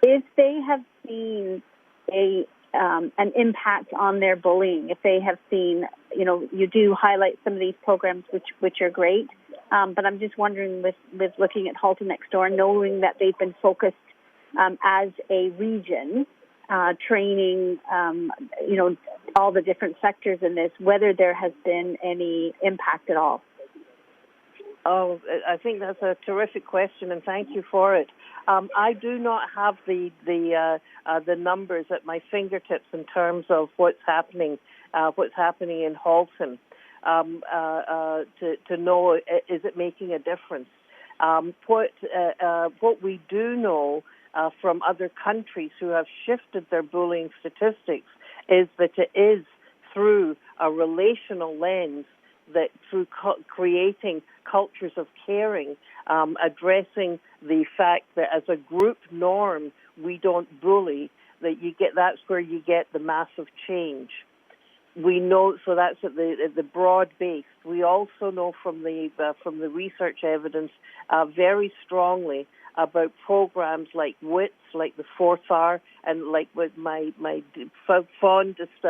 if they have seen an impact on their bullying, if they have seen, you do highlight some of these programs which are great, but I'm just wondering with looking at Halton next door, knowing that they've been focused as a region, training, all the different sectors in this, whether there has been any impact at all. Oh, I think that's a terrific question, and thank you for it. I do not have the numbers at my fingertips in terms of what's happening in Halton to know, is it making a difference. What we do know from other countries who have shifted their bullying statistics is that it is through a relational lens, that through creating cultures of caring, addressing the fact that as a group norm we don't bully, that's where you get the massive change. We know, so that's at the broad base. We also know from the research evidence very strongly about programs like WITS, like the 4th and like with my fondest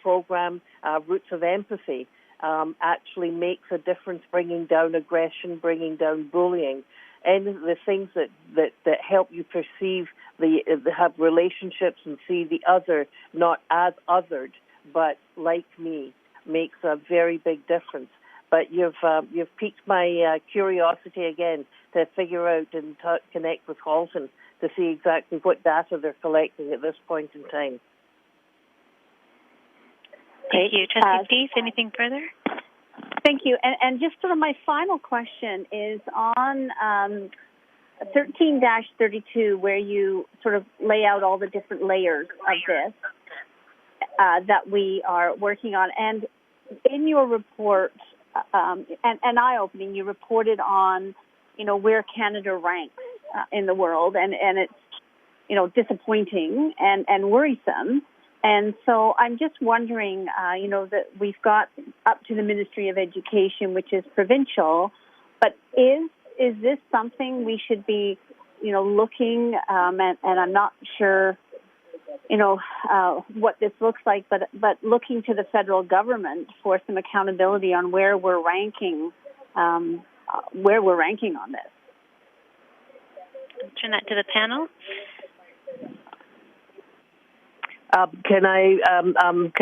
program, Roots of Empathy, actually makes a difference, bringing down aggression, bringing down bullying, and the things that help you perceive have relationships and see the other not as othered, but like me, makes a very big difference. But you've piqued my curiosity again to figure out and connect with Halton to see exactly what data they're collecting at this point in time. Thank you. Trustee Dees, anything further? Thank you. And just sort of my final question is on 13-32, where you sort of lay out all the different layers of this that we are working on. And in your report, and eye-opening, you reported on, where Canada ranks in the world, and it's, disappointing and worrisome. And so I'm just wondering, that we've got up to the Ministry of Education, which is provincial, but is this something we should be, looking, and I'm not sure, what this looks like, but looking to the federal government for some accountability on where we're ranking on this. I'll turn that to the panel. Can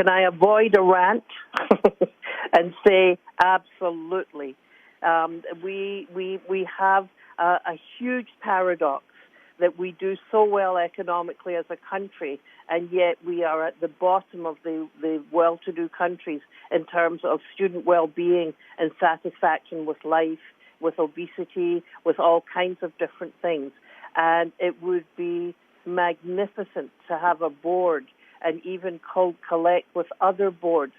I avoid a rant and say absolutely? We have a huge paradox that we do so well economically as a country, and yet we are at the bottom of the well-to-do countries in terms of student well-being and satisfaction with life, with obesity, with all kinds of different things. And it would be magnificent to have a board and even collect with other boards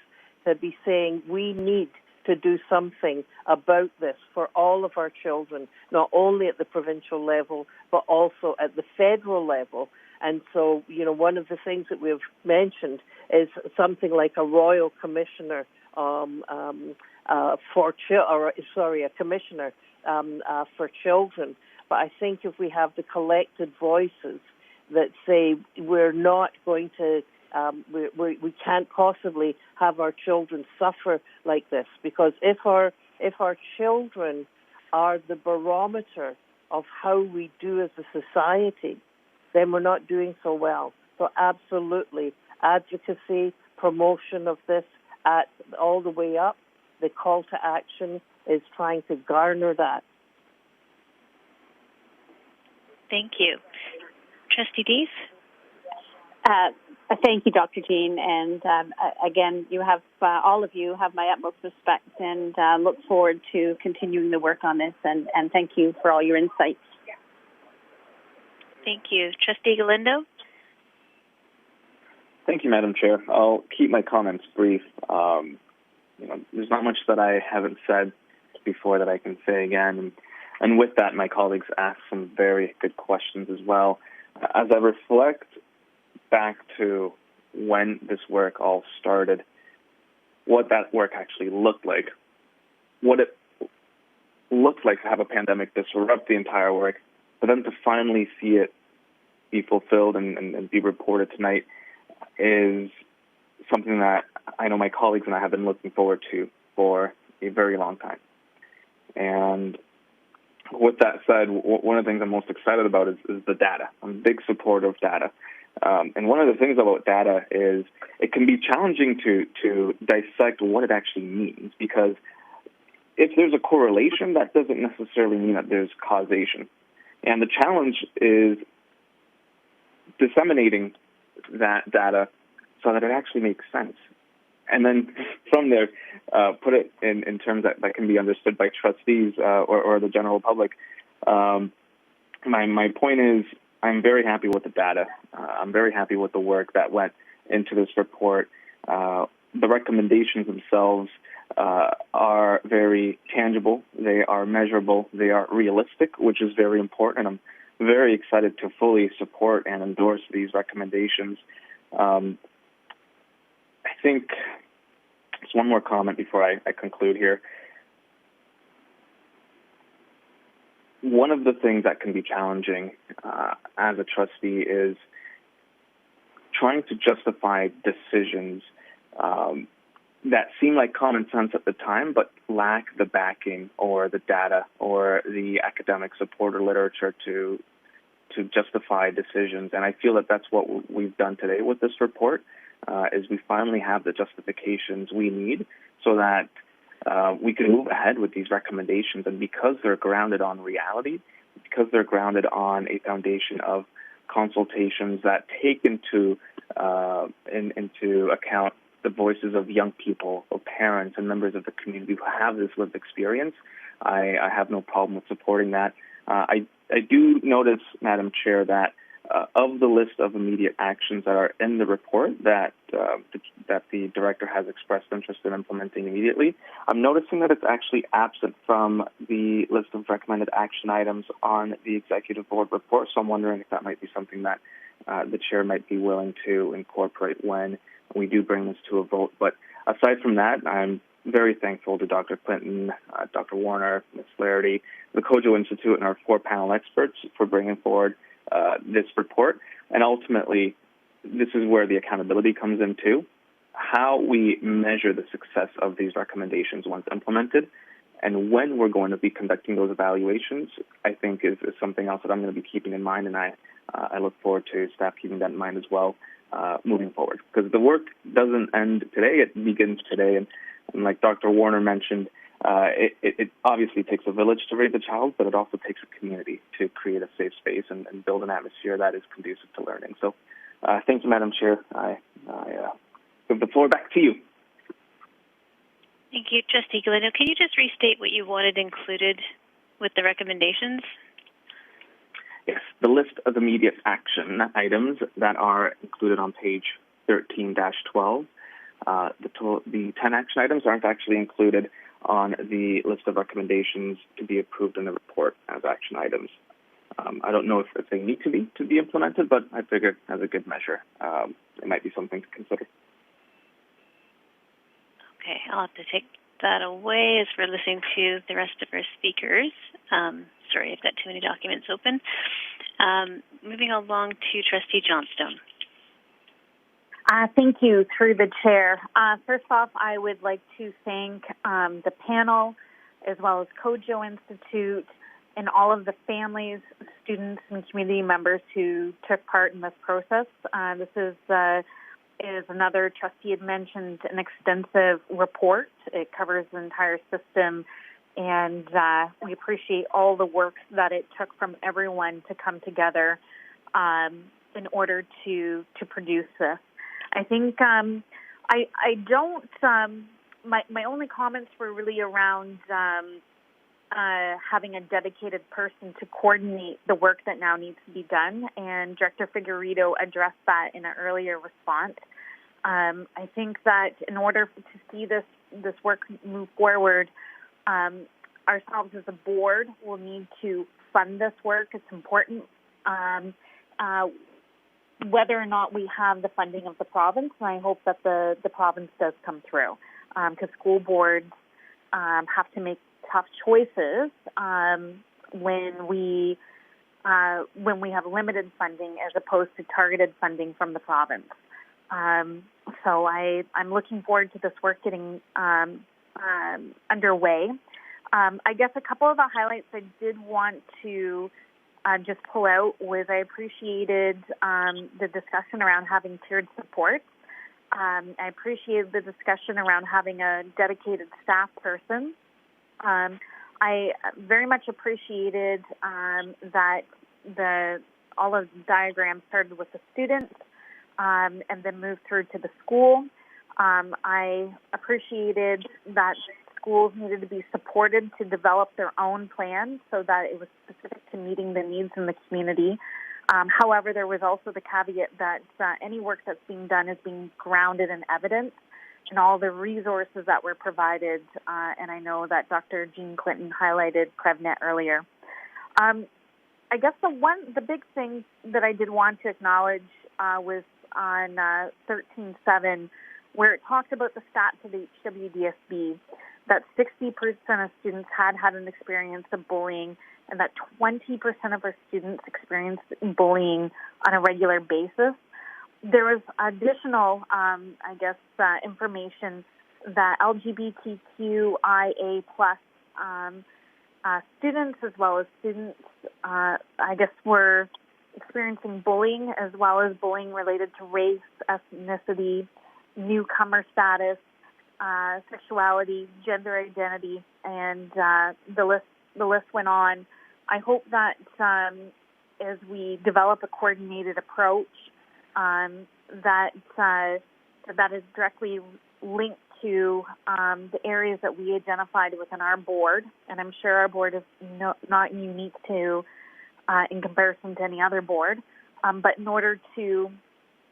to be saying we need to do something about this for all of our children, not only at the provincial level, but also at the federal level. And so, one of the things that we've mentioned is something like a royal commissioner a commissioner for children. But I think if we have the collected voices that say we're not going to, we can't possibly have our children suffer like this, because if our children are the barometer of how we do as a society, then we're not doing so well. So absolutely, advocacy, promotion of this all the way up. The call to action is trying to garner that. Thank you. Trustee Dees? Thank you, Dr. Jean. And again, you have all of you have my utmost respect, and look forward to continuing the work on this. And thank you for all your insights. Thank you. Trustee Galindo? Thank you, Madam Chair. I'll keep my comments brief. There's not much that I haven't said before that I can say again. And with that, my colleagues asked some very good questions as well. As I reflect back to when this work all started, what that work actually looked like, what it looked like to have a pandemic disrupt the entire work, but then to finally see it be fulfilled and be reported tonight is something that I know my colleagues and I have been looking forward to for a very long time. And with that said, one of the things I'm most excited about is the data. I'm a big supporter of data. And one of the things about data is it can be challenging to dissect what it actually means, because if there's a correlation, that doesn't necessarily mean that there's causation. And the challenge is disseminating that data so that it actually makes sense. And then from there, put it in terms that can be understood by trustees or the general public. My point is, I'm very happy with the data. I'm very happy with the work that went into this report. The recommendations themselves are very tangible. They are measurable. They are realistic, which is very important. And I'm very excited to fully support and endorse these recommendations. I think just one more comment before I conclude here. One of the things that can be challenging as a trustee is trying to justify decisions that seem like common sense at the time, but lack the backing or the data or the academic support or literature to justify decisions. And I feel that that's what we've done today with this report, is we finally have the justifications we need so that we can move ahead with these recommendations. And because they're grounded on reality, because they're grounded on a foundation of consultations that take into account the voices of young people, of parents and members of the community who have this lived experience, I have no problem with supporting that. I do notice, Madam Chair, that of the list of immediate actions that are in the report that the director has expressed interest in implementing immediately, I'm noticing that it's actually absent from the list of recommended action items on the executive board report. So I'm wondering if that might be something that the chair might be willing to incorporate when we do bring this to a vote. But aside from that, I'm very thankful to Dr. Clinton, Dr. Warner, Ms. Flaherty, the COJO Institute, and our 4 panel experts for bringing forward this report. And ultimately, this is where the accountability comes in too. How we measure the success of these recommendations once implemented, and when we're going to be conducting those evaluations, I think is something else that I'm going to be keeping in mind, and I look forward to staff keeping that in mind as well moving forward. Because the work doesn't end today, it begins today. And like Dr. Warner mentioned, it obviously takes a village to raise a child, but it also takes a community to create a safe space and build an atmosphere that is conducive to learning. So thank you, Madam Chair. I give the floor back to you. Thank you. Trustee Galeno, can you just restate what you wanted included with the recommendations? Yes, the list of immediate action items that are included on page 13-12. The 10 action items aren't actually included on the list of recommendations to be approved in the report as action items. I don't know if they need to be implemented, but I figured as a good measure, it might be something to consider. Okay, I'll have to take that away as we're listening to the rest of our speakers. Sorry, I've got too many documents open. Moving along to Trustee Johnstone. Thank you, through the chair. First off, I would like to thank the panel, as well as COJO Institute, and all of the families, students, and community members who took part in this process. This is another trustee had mentioned, an extensive report. It covers the entire system, and we appreciate all the work that it took from everyone to come together in order to produce this. I think I don't. My only comments were really around having a dedicated person to coordinate the work that now needs to be done, and Director Figueredo addressed that in an earlier response. I think that in order to see this work move forward, ourselves as a board will need to fund this work. It's important. Whether or not we have the funding of the province, and I hope that the province does come through, because school boards have to make tough choices when we have limited funding as opposed to targeted funding from the province. So I'm looking forward to this work getting underway. I guess a couple of the highlights I did want to just pull out was I appreciated the discussion around having tiered support. I appreciated the discussion around having a dedicated staff person. I very much appreciated that all of the diagrams started with the students and then moved through to the school. I appreciated that schools needed to be supported to develop their own plans so that it was specific to meeting the needs in the community. However, there was also the caveat that any work that's being done is being grounded in evidence and all the resources that were provided. And I know that Dr. Jean Clinton highlighted PrevNet earlier. I guess the big thing that I did want to acknowledge was on 13.7, where it talked about the stats of the HWDSB, that 60% of students had an experience of bullying, and that 20% of our students experienced bullying on a regular basis. There was additional, information that LGBTQIA plus students, as well as students, were experiencing bullying, as well as bullying related to race, ethnicity, newcomer status, sexuality, gender identity, and the list went on. I hope that as we develop a coordinated approach, that is directly linked to the areas that we identified within our board, and I'm sure our board is not unique to in comparison to any other board, but in order to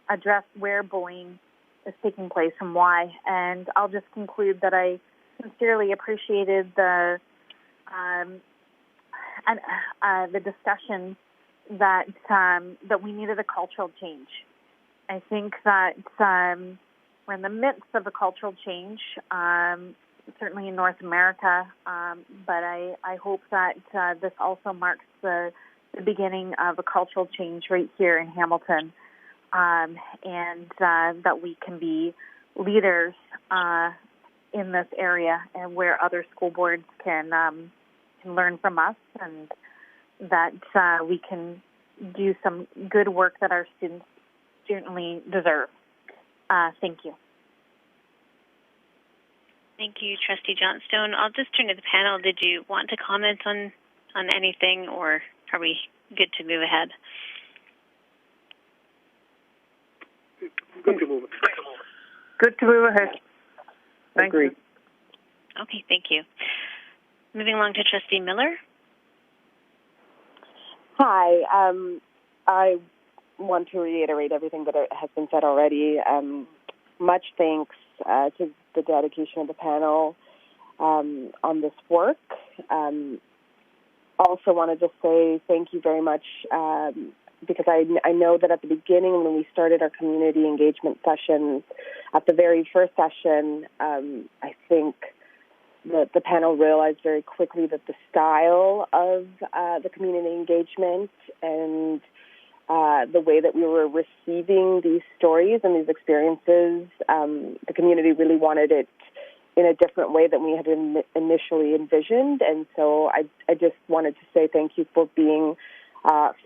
address where bullying is taking place and why. And I'll just conclude that I sincerely appreciated the discussion that we needed a cultural change. I think that we're in the midst of a cultural change, certainly in North America, but I hope that this also marks the beginning of a cultural change right here in Hamilton, and that we can be leaders in this area, and where other school boards can learn from us, and that we can do some good work that our students certainly deserve. Thank you. Thank you, Trustee Johnstone. I'll just turn to the panel. Did you want to comment on anything, or are we good to move ahead? Good to move ahead. Good to move ahead. Thank you. Okay, thank you. Moving along to Trustee Miller. Hi. I want to reiterate everything that has been said already. Much thanks to the dedication of the panel on this work. Also want to just say thank you very much because I know that at the beginning when we started our community engagement sessions, at the very first session, I think the panel realized very quickly that the style of the community engagement and the way that we were receiving these stories and these experiences, the community really wanted it in a different way than we had initially envisioned. And so I just wanted to say thank you for being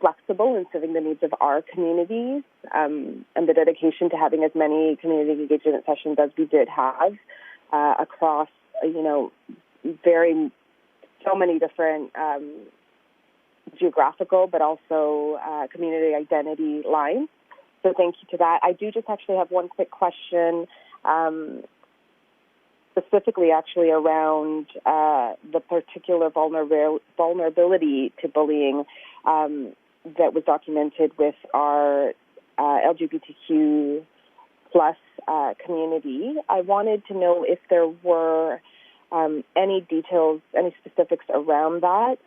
flexible and serving the needs of our communities, and the dedication to having as many community engagement sessions as we did have across, so many different geographical, but also community identity lines. So thank you to that. I do just actually have one quick question, specifically actually around the particular vulnerability to bullying that was documented with our LGBTQ plus community. I wanted to know if there were any details, any specifics around that,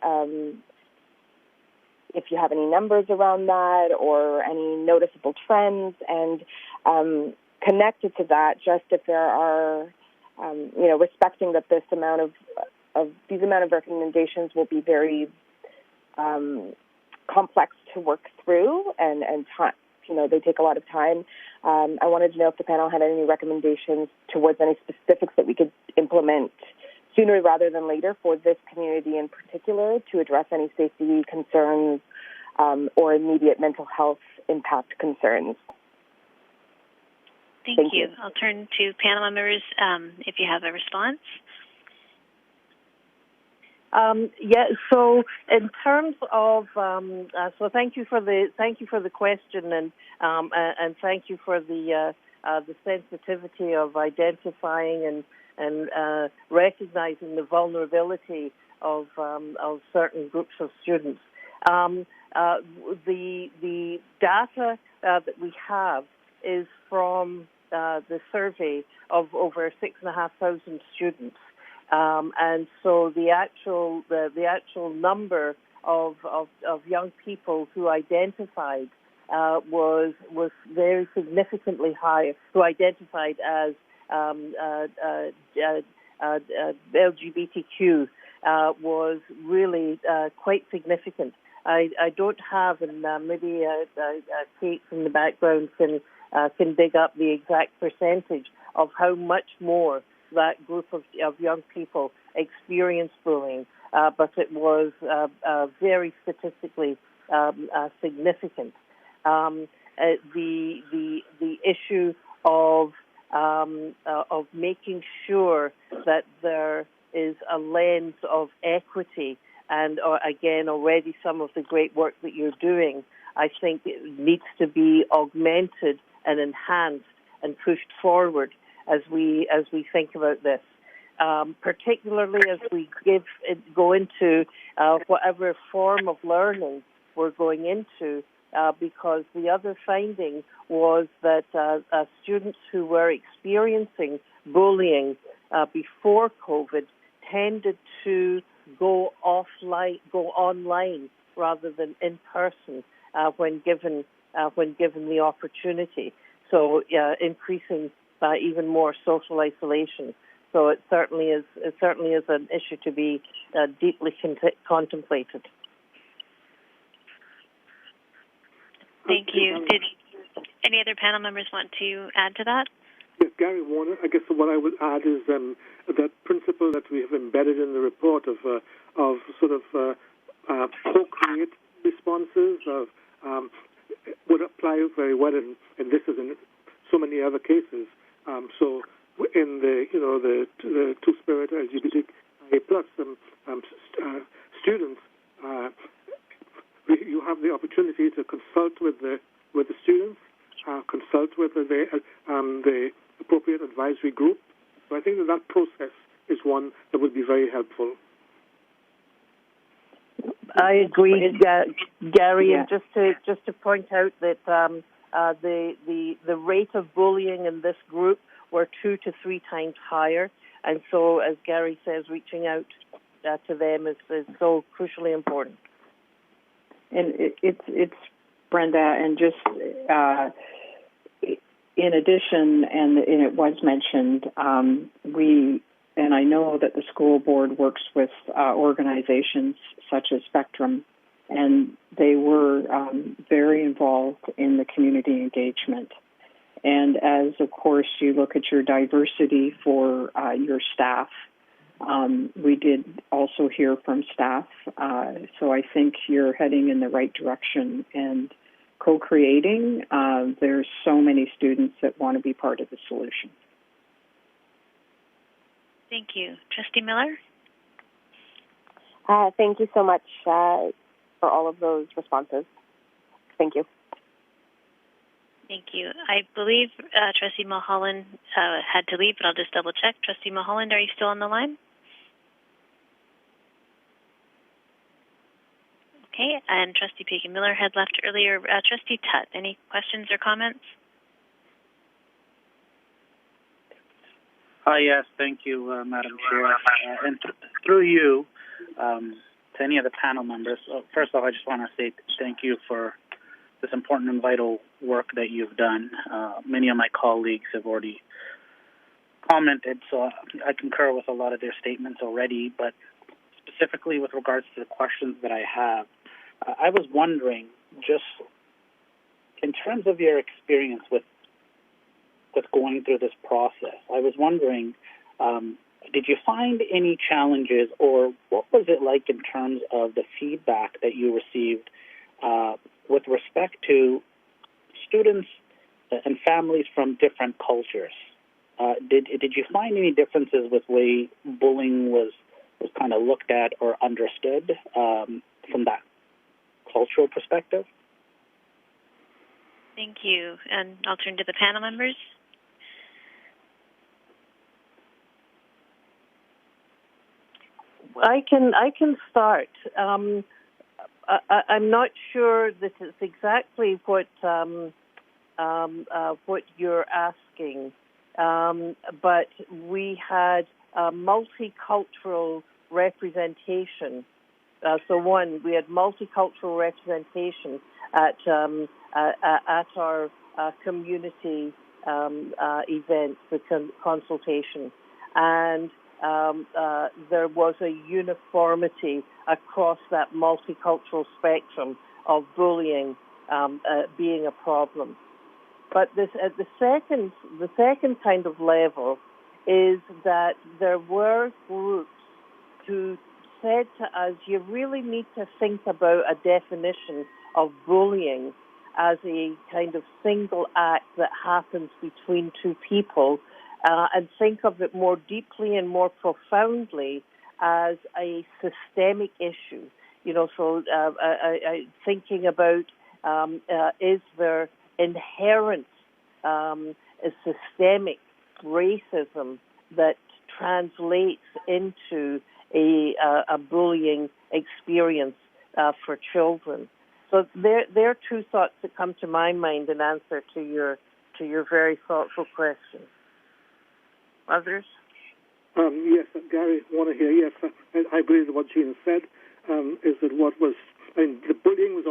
if you have any numbers around that or any noticeable trends, and connected to that, just if there are, respecting that this amount of recommendations will be very complex to work through and time, they take a lot of time. I wanted to know if the panel had any recommendations towards any specifics that we could implement sooner rather than later for this community in particular to address any safety concerns or immediate mental health impact concerns. Thank you. I'll turn to panel members if you have a response. So in terms of, so thank you for the question, and thank you for the sensitivity of identifying and recognizing the vulnerability of certain groups of students. The data that we have is from the survey of over 6,500 students. And so the actual number of young people who identified was very significantly higher, who identified as LGBTQ was really quite significant. I don't have, and maybe Kate from the background can dig up the exact percentage of how much more that group of young people experienced bullying, but it was very statistically significant. The issue of making sure that there is a lens of equity, and again, already some of the great work that you're doing, I think it needs to be augmented and enhanced and pushed forward as we think about this, particularly as we go into whatever form of learning we're going into, because the other finding was that students who were experiencing bullying before COVID tended to go online rather than in person when given the opportunity. So increasing even more social isolation. So it certainly is an issue to be deeply contemplated. Thank you. Did any other panel members want to add to that? Yes, Gary Warner. I guess what I would add is that principle that we have embedded in the report of sort of co-create responses would apply very well in this as in so many other cases. So in the Two-Spirit LGBTQIA plus students, you have the opportunity to consult with the students, consult with the appropriate advisory group. So I think that process is one that would be very helpful. I agree, Gary, and just to point out that the rate of bullying in this group were 2 to 3 times higher, and so, as Gary says, reaching out to them is so crucially important. And it's Brenda, and just in addition, and it was mentioned, and I know that the school board works with organizations such as Spectrum, and they were very involved in the community engagement. And as, of course, you look at your diversity for your staff, we did also hear from staff. So I think you're heading in the right direction. And co-creating, there's so many students that want to be part of the solution. Thank you. Trustee Miller? Thank you so much for all of those responses. Thank you. Thank you. I believe Trustee Mulholland had to leave, but I'll just double check. Trustee Mulholland, are you still on the line? Okay, and Trustee Pekin-Miller had left earlier. Trustee Tutt, any questions or comments? Yes, thank you, Madam Chair. And through you, to any of the panel members, first off, I just want to say thank you for this important and vital work that you've done. Many of my colleagues have already commented, so I concur with a lot of their statements already, but specifically with regards to the questions that I have, I was wondering, just in terms of your experience with going through this process, I was wondering, did you find any challenges, or what was it like in terms of the feedback that you received with respect to students and families from different cultures? Did you find any differences with the way bullying was kind of looked at or understood from that cultural perspective? Thank you. And I'll turn to the panel members. I can start. I'm not sure that it's exactly what you're asking, but we had multicultural representation. We had multicultural representation at our community events, the consultation, and there was a uniformity across that multicultural spectrum of bullying being a problem. But the second kind of level is that there were groups who said to us, you really need to think about a definition of bullying as a kind of single act that happens between two people, and think of it more deeply and more profoundly as a systemic issue. Thinking about is there inherent systemic racism that translates into a bullying experience for children. So there are two thoughts that come to my mind in answer to your very thoughtful question. Others? Yes, Gary, want to hear. Yes, I agree with what Gina said. Is that the bullying was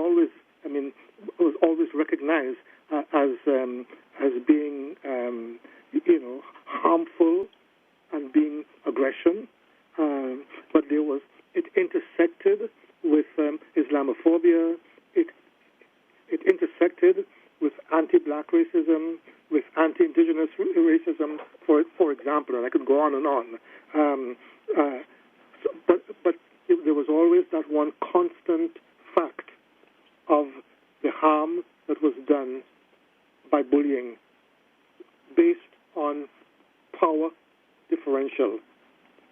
always recognized as being harmful and being aggression, but it intersected with Islamophobia. It intersected with anti-black racism, with anti-indigenous racism, for example, and I could go on and on. But there was always that one constant fact of the harm that was done by bullying based on power differential,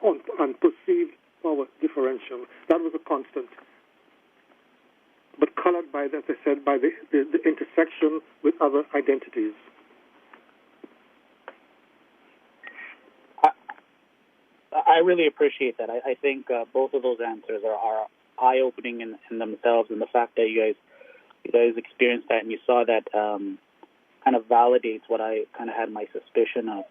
on perceived power differential. That was a constant. But colored by, as I said, by the intersection with other identities. I really appreciate that. I think both of those answers are eye-opening in themselves, and the fact that you guys experienced that and you saw that kind of validates what I kind of had my suspicion of,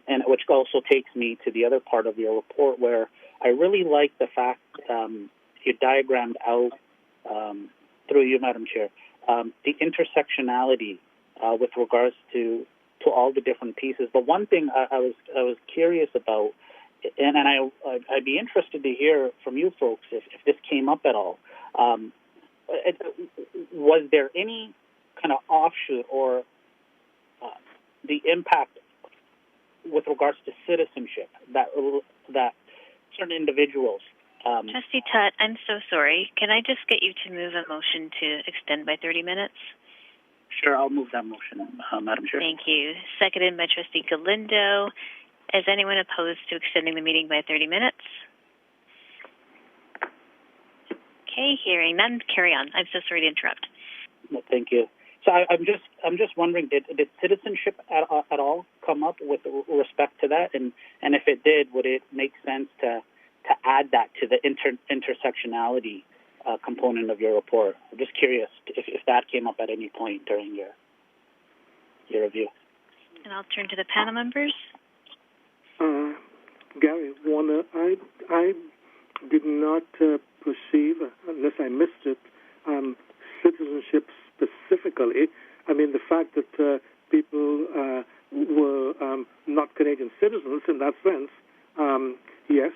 and which also takes me to the other part of your report where I really like the fact you diagrammed out, through you, Madam Chair, the intersectionality with regards to all the different pieces. But one thing I was curious about, and I'd be interested to hear from you folks if this came up at all. Was there any kind of offshoot or the impact with regards to citizenship that certain individuals? Trustee Tutt, I'm so sorry. Can I just get you to move a motion to extend by 30 minutes? Sure, I'll move that motion, Madam Chair. Thank you. Seconded by Trustee Galindo. Is anyone opposed to extending the meeting by 30 minutes? Okay, hearing none. Carry on. I'm so sorry to interrupt. No, thank you. So I'm just wondering, did citizenship at all come up with respect to that? And if it did, would it make sense to add that to the intersectionality component of your report? I'm just curious if that came up at any point during your review. And I'll turn to the panel members. Gary, Warner, I did not perceive, unless I missed it, citizenship specifically. I mean, the fact that people were not Canadian citizens in that sense, yes.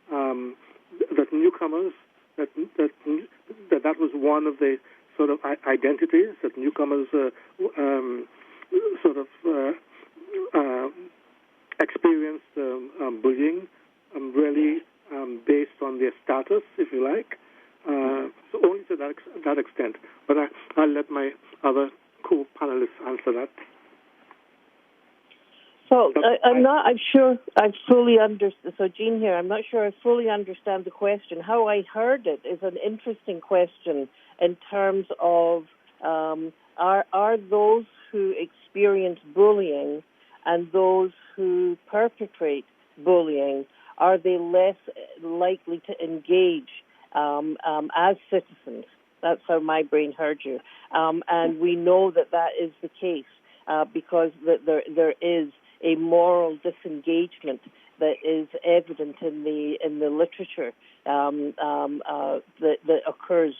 That newcomers, that was one of the sort of identities that newcomers experienced bullying answer that. So I'm sure I fully understand. So Jean here, I'm not sure I fully understand the question. How I heard it is an interesting question in terms of are those who experience bullying and those who perpetrate bullying, are they less likely to engage as citizens? That's how my brain heard you. And we know that is the case because there is a moral disengagement that is evident in the literature that occurs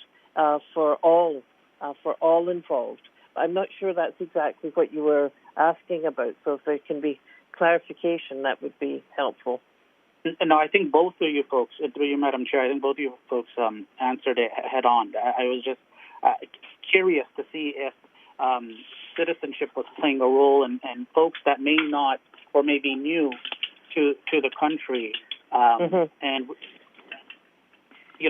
for all involved. I'm not sure that's exactly what you were asking about. So if there can be clarification, that would be helpful. No, I think both of you folks, through you, Madam Chair, I think both of you folks answered it head on. I was just curious to see if citizenship was playing a role, and folks that may not or may be new to the country, and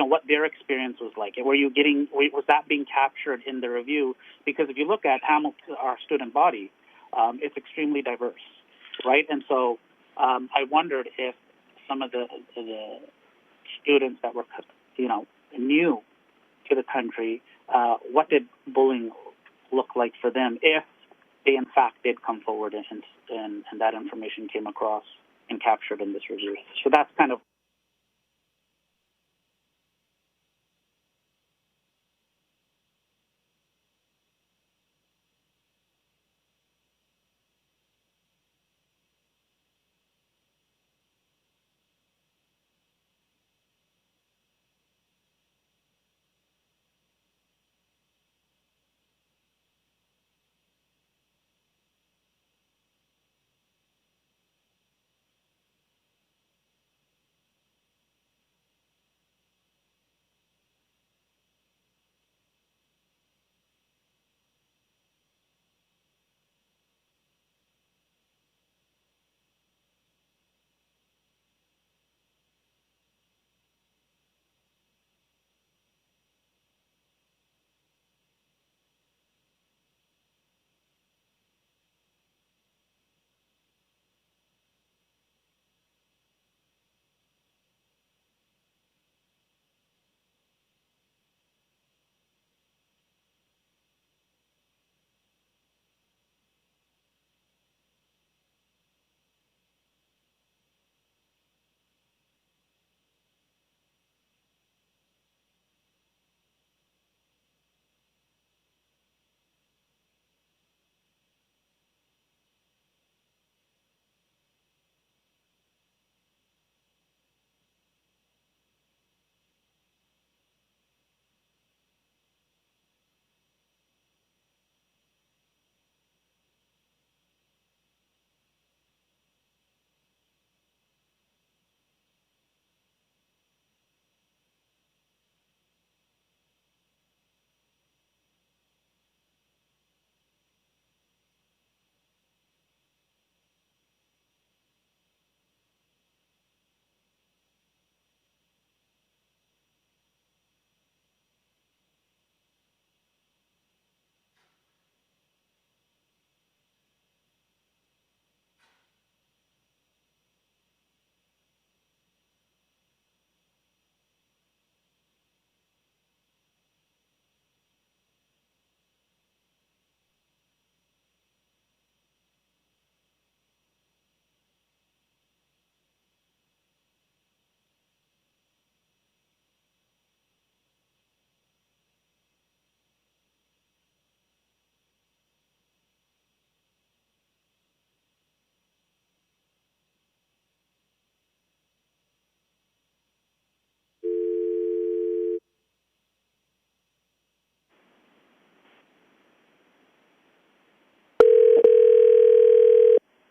what their experience was like. Was that being captured in the review? Because if you look at Hamilton, our student body, it's extremely diverse, right? And so I wondered if some of the students that were new to the country, what did bullying look like for them if they in fact did come forward and that information came across and captured in this review. So that's kind of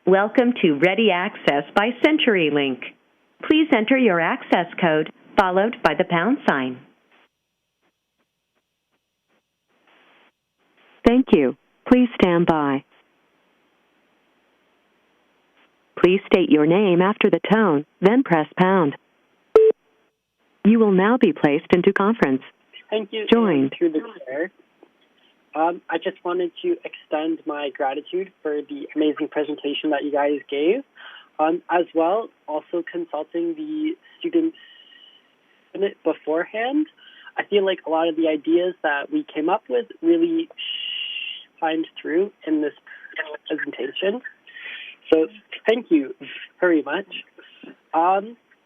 Welcome to Ready Access by CenturyLink. Please enter your access code followed by the pound sign. Thank you. Please stand by. Please state your name after the tone, then press pound. You will now be placed into conference. Thank you. Joined. Through the chair. I just wanted to extend my gratitude for the amazing presentation that you guys gave. As well, also consulting the student senate beforehand. I feel like a lot of the ideas that we came up with really shined through in this presentation. So thank you very much.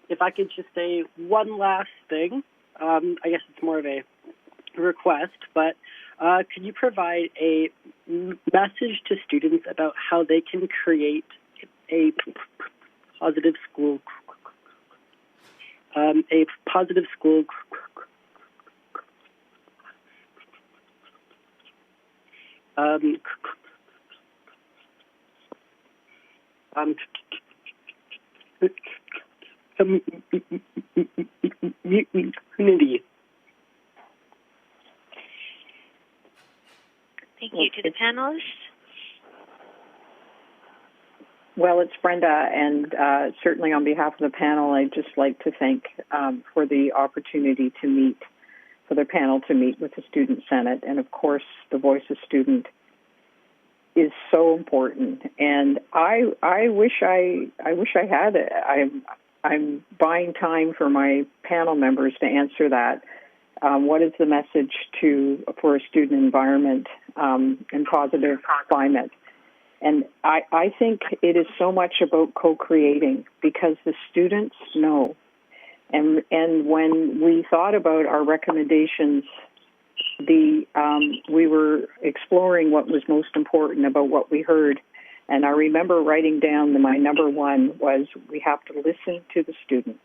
If I could just say one last thing, I guess it's more of a request, but could you provide a message to students about how they can create a positive school community. Thank you. To the panelists? Well, it's Brenda, and certainly on behalf of the panel, I'd just like to thank for the opportunity to meet, for the panel to meet with the Student Senate. And of course, the voice of student is so important. And I wish I had it. I'm buying time for my panel members to answer that. What is the message for a student environment and positive climate? And I think it is so much about co-creating because the students know. And when we thought about our recommendations, we were exploring what was most important about what we heard. And I remember writing down my number one was we have to listen to the students.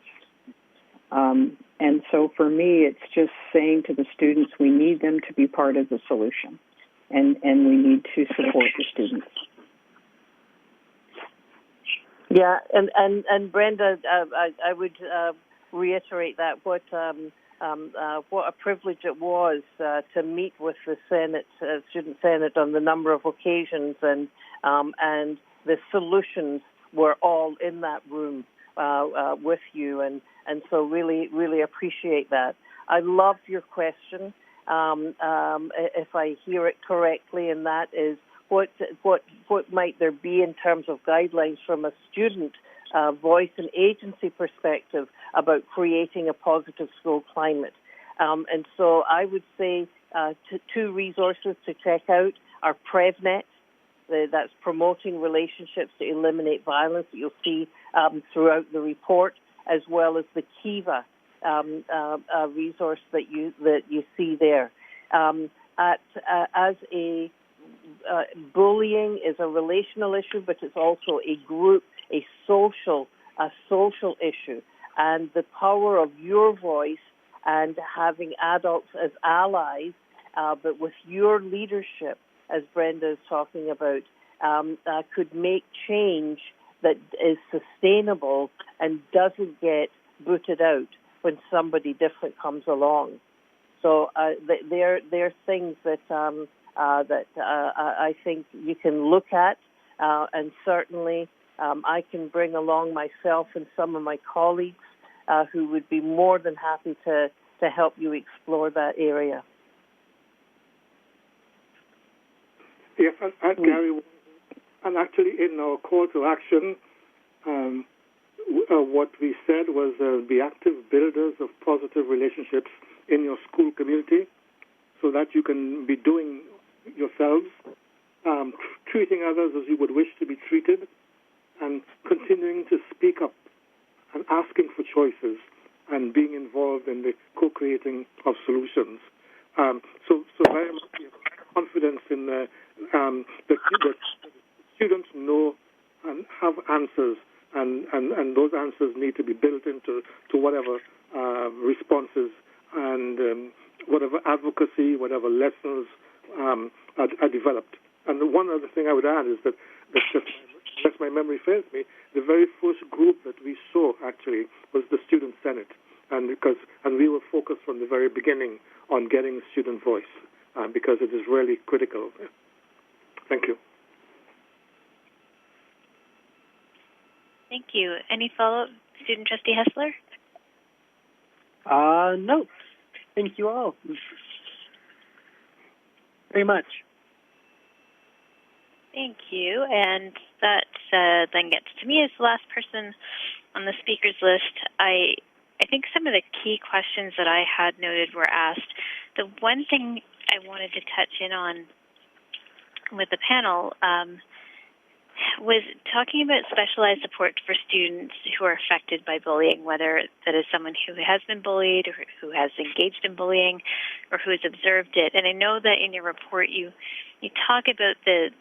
And so for me, it's just saying to the students, we need them to be part of the solution. And we need to support the students. Yeah, and Brenda, I would reiterate that what a privilege it was to meet with the Senate, Student Senate, on the number of occasions, and the solutions were all in that room with you, and so really appreciate that. I love your question. If I hear it correctly, and that is, what might there be in terms of guidelines from a student voice and agency perspective about creating a positive school climate? And so I would say two resources to check out are PrevNet, that's promoting relationships to eliminate violence that you'll see throughout the report, as well as the Kiva resource that you see there. Bullying is a relational issue, but it's also a social issue, and the power of your voice and having adults as allies, but with your leadership, as Brenda is talking about, could make change that is sustainable and doesn't get booted out when somebody different comes along. So they're things that I think you can look at, and certainly I can bring along myself and some of my colleagues who would be more than happy to help you explore that area. Yes, and Gary, and actually in our call to action, what we said was be active builders of positive relationships in your school community so that you can be doing yourselves, treating others as you would wish to be treated, and continuing to speak up and asking for choices and being involved in the co-creating of solutions. So very much confidence in the students know and have answers, and those answers need to be built into whatever responses and whatever advocacy, whatever lessons are developed. And the one other thing I would add is that unless my memory fails me, the very first group that we saw actually was the Student Senate, and we were focused from the very beginning on getting student voice because it is really critical. Thank you. Thank you. Any follow-up, Student Trustee Hessler? No. Thank you all. very much. Thank you. And that then gets to me as the last person on the speakers list. I think some of the key questions that I had noted were asked. The one thing I wanted to touch in on with the panel was talking about specialized support for students who are affected by bullying, whether that is someone who has been bullied or who has engaged in bullying or who has observed it. And I know that in your report you talk about the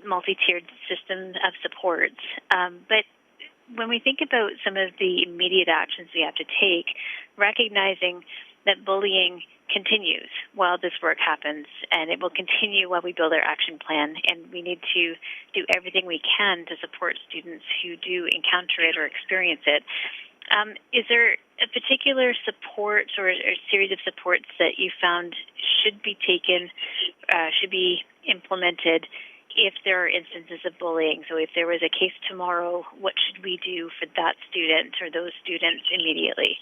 multi-tiered system of supports, but when we think about some of the immediate actions we have to take, recognizing that bullying continues while this work happens, and it will continue while we build our action plan, and we need to do everything we can to support students who do encounter it or experience it. Is there a particular support or a series of supports that you found should be taken, should be implemented if there are instances of bullying? So if there was a case tomorrow, what should we do for that student or those students immediately?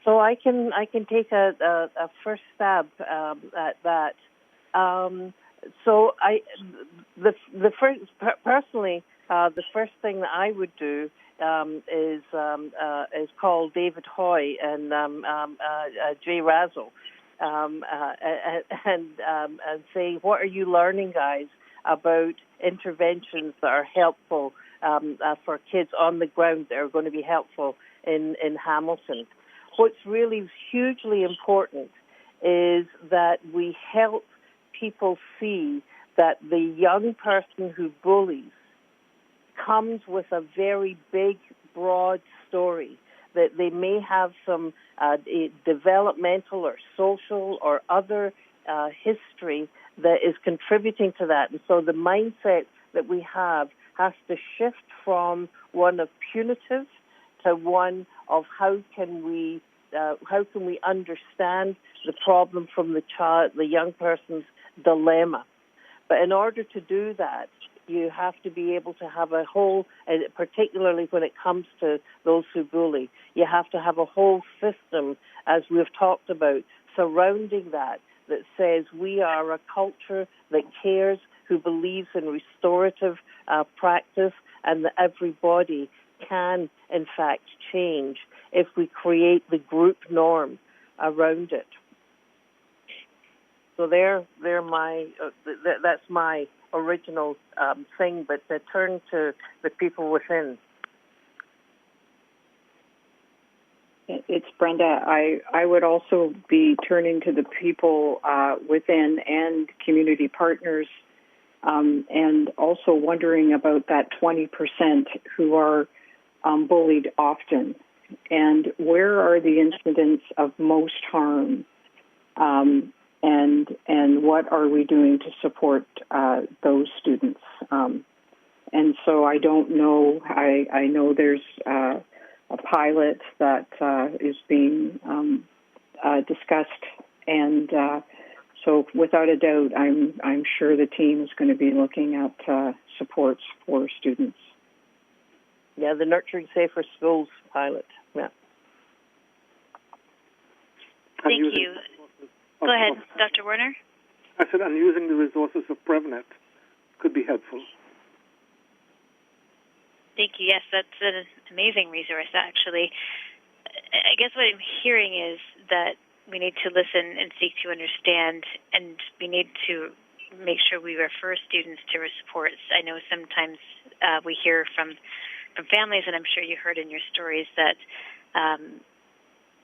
So I can take a first stab at that. Personally, the first thing that I would do is call David Hoy and Jay Razzle and say, what are you learning, guys, about interventions that are helpful for kids on the ground that are going to be helpful in Hamilton? What's really hugely important is that we help people see that the young person who bullies comes with a very big, broad story, that they may have some developmental or social or other history that is contributing to that. And so the mindset that we have has to shift from one of punitive to one of how can we understand the problem from the young person's dilemma. But in order to do that, you have to be able to have a whole, particularly when it comes to those who bully, you have to have a whole system, as we've talked about, surrounding that says we are a culture that cares, who believes in restorative practice, and that everybody can, in fact, change if we create the group norm around it. So that's my original thing, but to turn to the people within. It's Brenda. I would also be turning to the people within and community partners, and also wondering about that 20% who are bullied often, and where are the incidents of most harm, and what are we doing to support those students? And so I don't know. I know there's a pilot that is being discussed, and so without a doubt, I'm sure the team is going to be looking at supports for students. Yeah, the Nurturing Safer Schools pilot. Yeah. Thank you. Go ahead, Dr. Werner. I said, and using the resources of PrevNet could be helpful. Thank you. Yes, that's an amazing resource, actually. I guess what I'm hearing is that we need to listen and seek to understand, and we need to make sure we refer students to our supports. I know sometimes we hear from families, and I'm sure you heard in your stories, that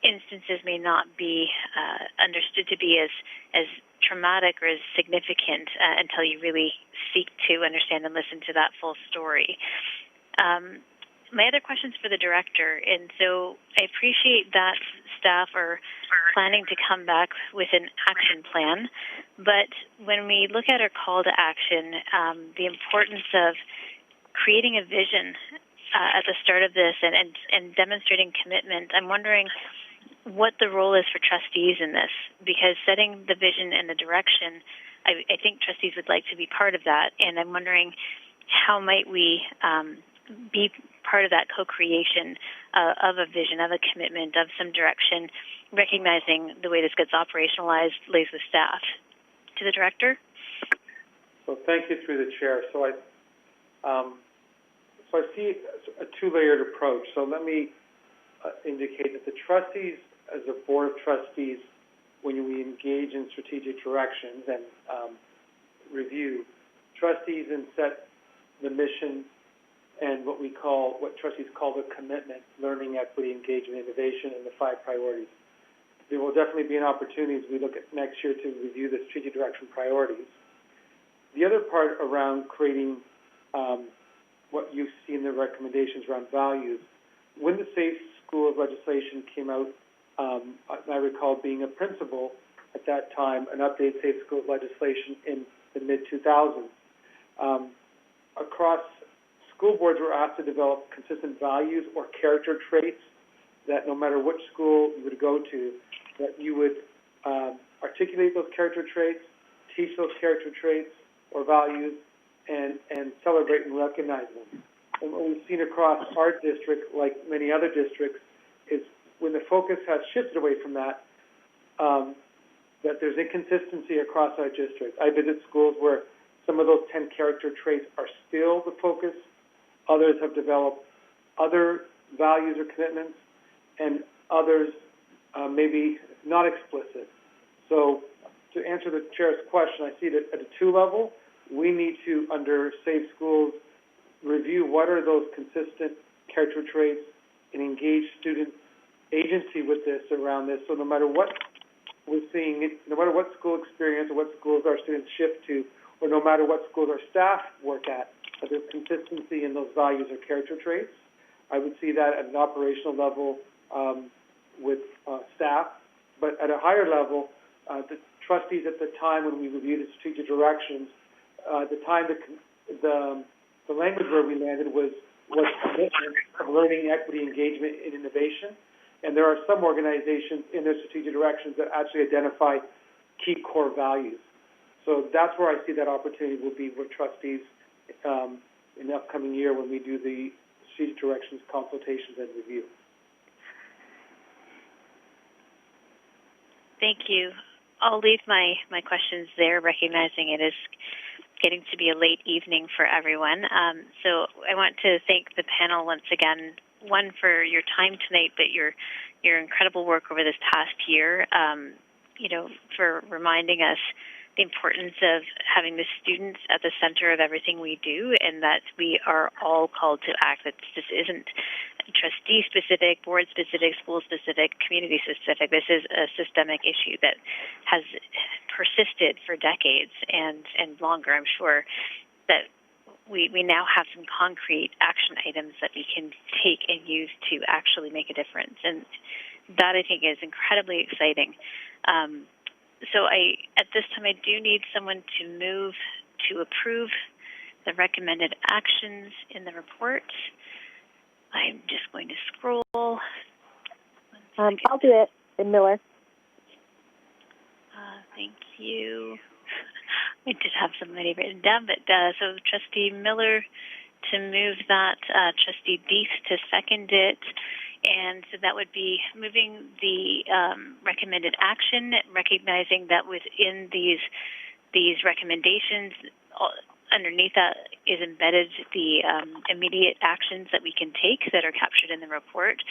instances may not be understood to be as traumatic or as significant until you really seek to understand and listen to that full story. My other question's for the director, and so I appreciate that staff are planning to come back with an action plan, but when we look at our call to action, the importance of creating a vision at the start of this and demonstrating commitment, I'm wondering what the role is for trustees in this, because setting the vision and the direction, I think trustees would like to be part of that, and I'm wondering how might we be part of that co-creation of a vision, of a commitment, of some direction, recognizing the way this gets operationalized lays with staff. To the Director. So thank you through the Chair. So I see a two-layered approach. So let me indicate that the trustees, as a board of trustees, when we engage in strategic directions and review, trustees and set the mission and what trustees call the commitment: learning, equity, engagement, innovation, and the 5 priorities. There will definitely be an opportunity as we look at next year to review the strategic direction priorities. The other part around creating what you see in the recommendations around values. When the Safe Schools legislation came out, I recall being a principal at that time, an updated Safe Schools legislation in the mid-2000s. Across school boards were asked to develop consistent values or character traits that no matter which school you would go to, that you would articulate those character traits, teach those character traits or values, and celebrate and recognize them. And what we've seen across our district, like many other districts, is when the focus has shifted away from that, that there's inconsistency across our district. I visit schools where some of those 10 character traits are still the focus. Others have developed other values or commitments, and others maybe not explicit. So to answer the Chair's question, I see that at a 2 level, we need to, under Safe Schools, review what are those consistent character traits and engage student agency with this, around this. So no matter what we're seeing, no matter what school experience or what schools our students shift to, or no matter what schools our staff work at, that there's consistency in those values or character traits. I would see that at an operational level with staff. But at a higher level, the trustees at the time when we reviewed the strategic directions, the language where we landed was commitment of learning, equity, engagement, and innovation. And there are some organizations in their strategic directions that actually identify key core values. So that's where I see that opportunity will be with trustees in the upcoming year when we do the strategic directions consultations and review. Thank you. I'll leave my questions there, recognizing it is getting to be a late evening for everyone. So I want to thank the panel once again, one, for your time tonight, but your incredible work over this past year, for reminding us the importance of having the students at the center of everything we do, and that we are all called to act. That this isn't trustee-specific, board-specific, school-specific, community-specific. This is a systemic issue that has persisted for decades and longer. I'm sure that we now have some concrete action items that we can take and use to actually make a difference. And that, I think, is incredibly exciting. So at this time, I do need someone to move to approve the recommended actions in the report. I'm just going to scroll. I'll do it, Miller. Thank you. I did have somebody written down, but so Trustee Miller to move that, Trustee Deese to second it. And so that would be moving the recommended action, recognizing that within these recommendations, underneath that is embedded the immediate actions that we can take that are captured in the report.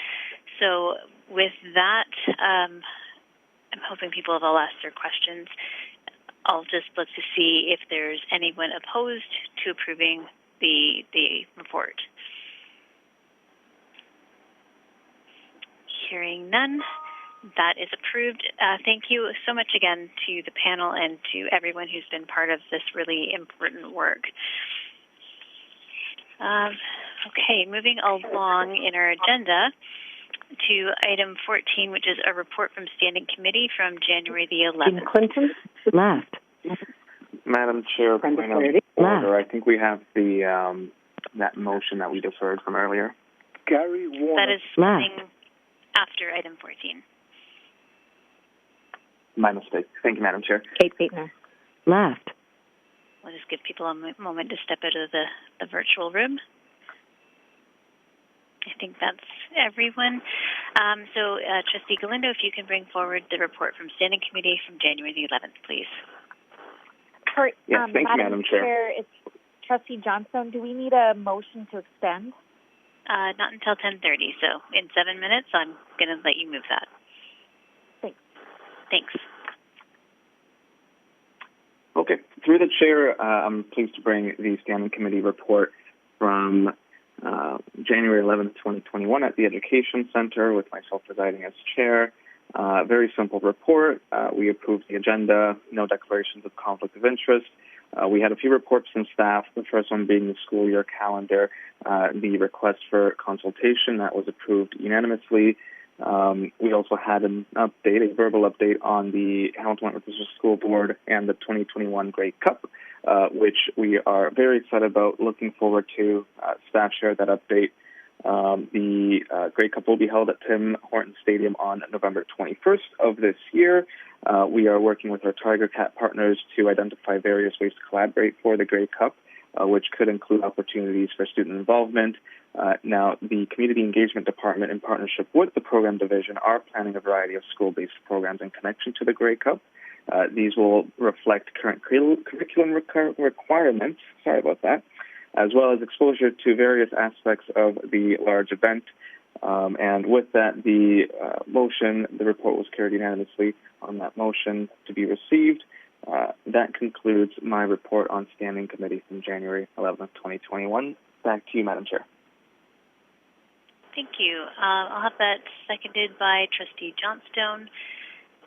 So with that, I'm hoping people have all asked their questions. I'll just look to see if there's anyone opposed to approving the report. Hearing none, that is approved. Thank you so much again to the panel and to everyone who's been part of this really important work. Okay, moving along in our agenda to item 14, which is a report from Standing Committee from January the 11th. Clinton, left. Madam Chair, point of order. I think we have the that motion that we deferred from earlier. Gary Warner. That is something after item 14. My mistake. Thank you, Madam Chair. Kate Batener. Left. We'll just give people a moment to step out of the virtual room. I think that's everyone. So, Trustee Galindo, if you can bring forward the report from Standing Committee from January the 11th, please. Yes, thank you, Madam Chair. It's Trustee Johnstone. Do we need a motion to extend? Not until 10:30, so in 7 minutes, I'm going to let you move that. Thanks. Okay. Through the Chair, I'm pleased to bring the Standing Committee report from January 11th, 2021 at the Education Center with myself presiding as Chair. Very simple report. We approved the agenda, no declarations of conflict of interest. We had a few reports from staff, the first one being the school year calendar, the request for consultation that was approved unanimously. We also had an update, a verbal update on the Hamilton Wentworth District School Board and the 2021 Grey Cup, which we are very excited about, looking forward to. Staff shared that update. The Grey Cup will be held at Tim Hortons Stadium on November 21st of this year. We are working with our Tiger Cat partners to identify various ways to collaborate for the Grey Cup, which could include opportunities for student involvement. Now, the Community Engagement Department, in partnership with the Program Division, are planning a variety of school-based programs in connection to the Grey Cup. These will reflect current curriculum requirements, as well as exposure to various aspects of the large event. And with that, the report was carried unanimously on that motion to be received. That concludes my report on Standing Committee from January 11th, 2021. Back to you, Madam Chair. Thank you. I'll have that seconded by Trustee Johnstone.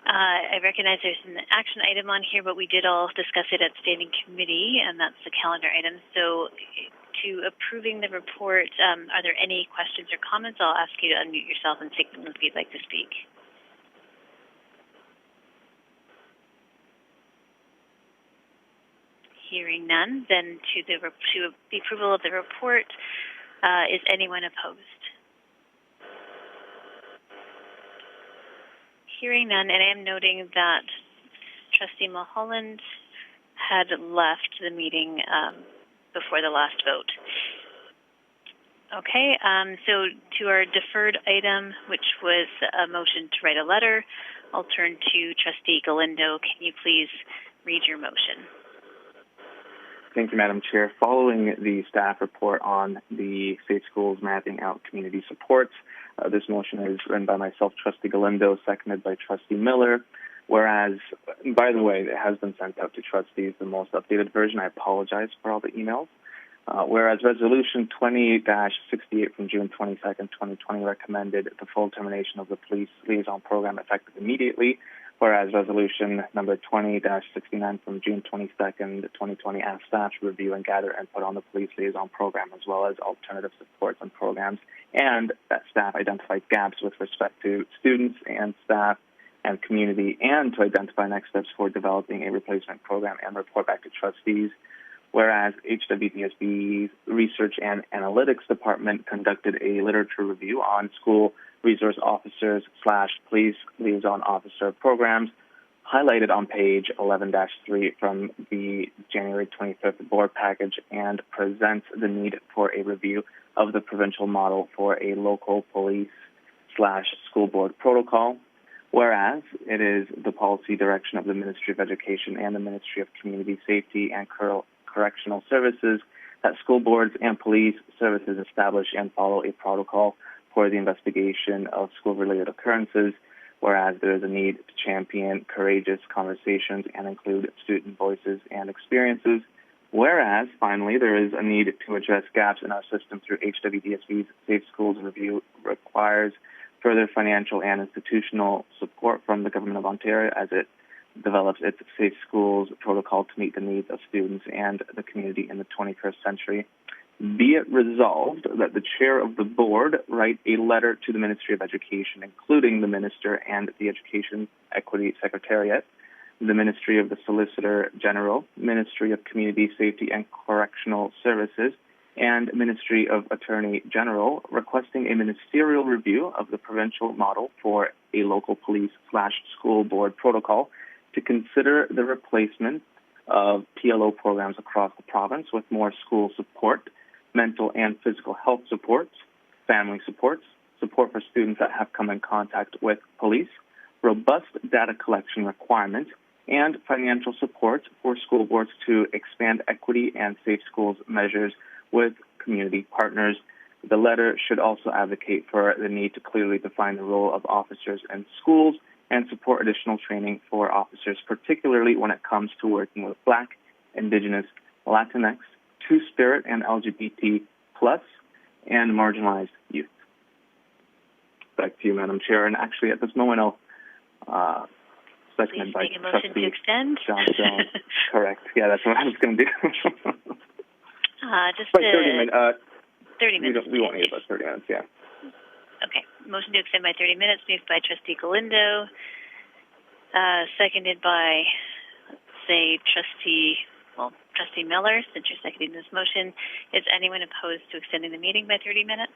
I recognize there's an action item on here, but we did all discuss it at Standing Committee, and that's the calendar item. So to approving the report, are there any questions or comments? I'll ask you to unmute yourself and signal if you'd like to speak. Hearing none, then to the approval of the report, is anyone opposed? Hearing none, and I am noting that Trustee Mulholland had left the meeting before the last vote. Okay, so to our deferred item, which was a motion to write a letter, I'll turn to Trustee Galindo. Can you please read your motion? Thank you, Madam Chair. Following the staff report on the Safe Schools mapping out community supports, this motion is written by myself, Trustee Galindo, seconded by Trustee Miller. Whereas, by the way, it has been sent out to trustees, the most updated version. I apologize for all the emails. Whereas Resolution 20-68 from June 22nd, 2020 recommended the full termination of the police liaison program effective immediately. Whereas Resolution number 20-69 from June 22nd, 2020 asked staff to review and gather input on the police liaison program as well as alternative supports and programs, and that staff identified gaps with respect to students and staff and community, and to identify next steps for developing a replacement program and report back to trustees. Whereas HWDSB's Research and Analytics Department conducted a literature review on school resource officers / police liaison officer programs, highlighted on page 11-3 from the January 25th board package, and presents the need for a review of the provincial model for a local police / school board protocol. Whereas it is the policy direction of the Ministry of Education and the Ministry of Community Safety and Correctional Services that school boards and police services establish and follow a protocol for the investigation of school-related occurrences, whereas there is a need to champion courageous conversations and include student voices and experiences. Whereas, finally, there is a need to address gaps in our system through HWDSB's Safe Schools Review requires further financial and institutional support from the Government of Ontario as it develops its Safe Schools protocol to meet the needs of students and the community in the 21st century. Be it resolved that the chair of the board write a letter to the Ministry of Education, including the Minister and the Education Equity Secretariat, the Ministry of the Solicitor General, Ministry of Community Safety and Correctional Services, and Ministry of Attorney General, requesting a ministerial review of the provincial model for a local police / school board protocol to consider the replacement of PLO programs across the province with more school support, mental and physical health supports, family supports, support for students that have come in contact with police, robust data collection requirement, and financial support for school boards to expand equity and safe schools measures with community partners. The letter should also advocate for the need to clearly define the role of officers in schools and support additional training for officers, particularly when it comes to working with Black, Indigenous, Latinx, Two-Spirit, and LGBT+, and marginalized youth. Back to you, Madam Chair. And actually, at this moment, I'll seconded by make a motion Trustee to extend. John Jones. Correct. Yeah, that's what I was going to do. Just 30 minutes. 30 minutes. We won't need about 30 minutes, yeah. Okay. Motion to extend by 30 minutes, moved by Trustee Galindo, seconded by, Trustee Miller, since you're seconding this motion. Is anyone opposed to extending the meeting by 30 minutes?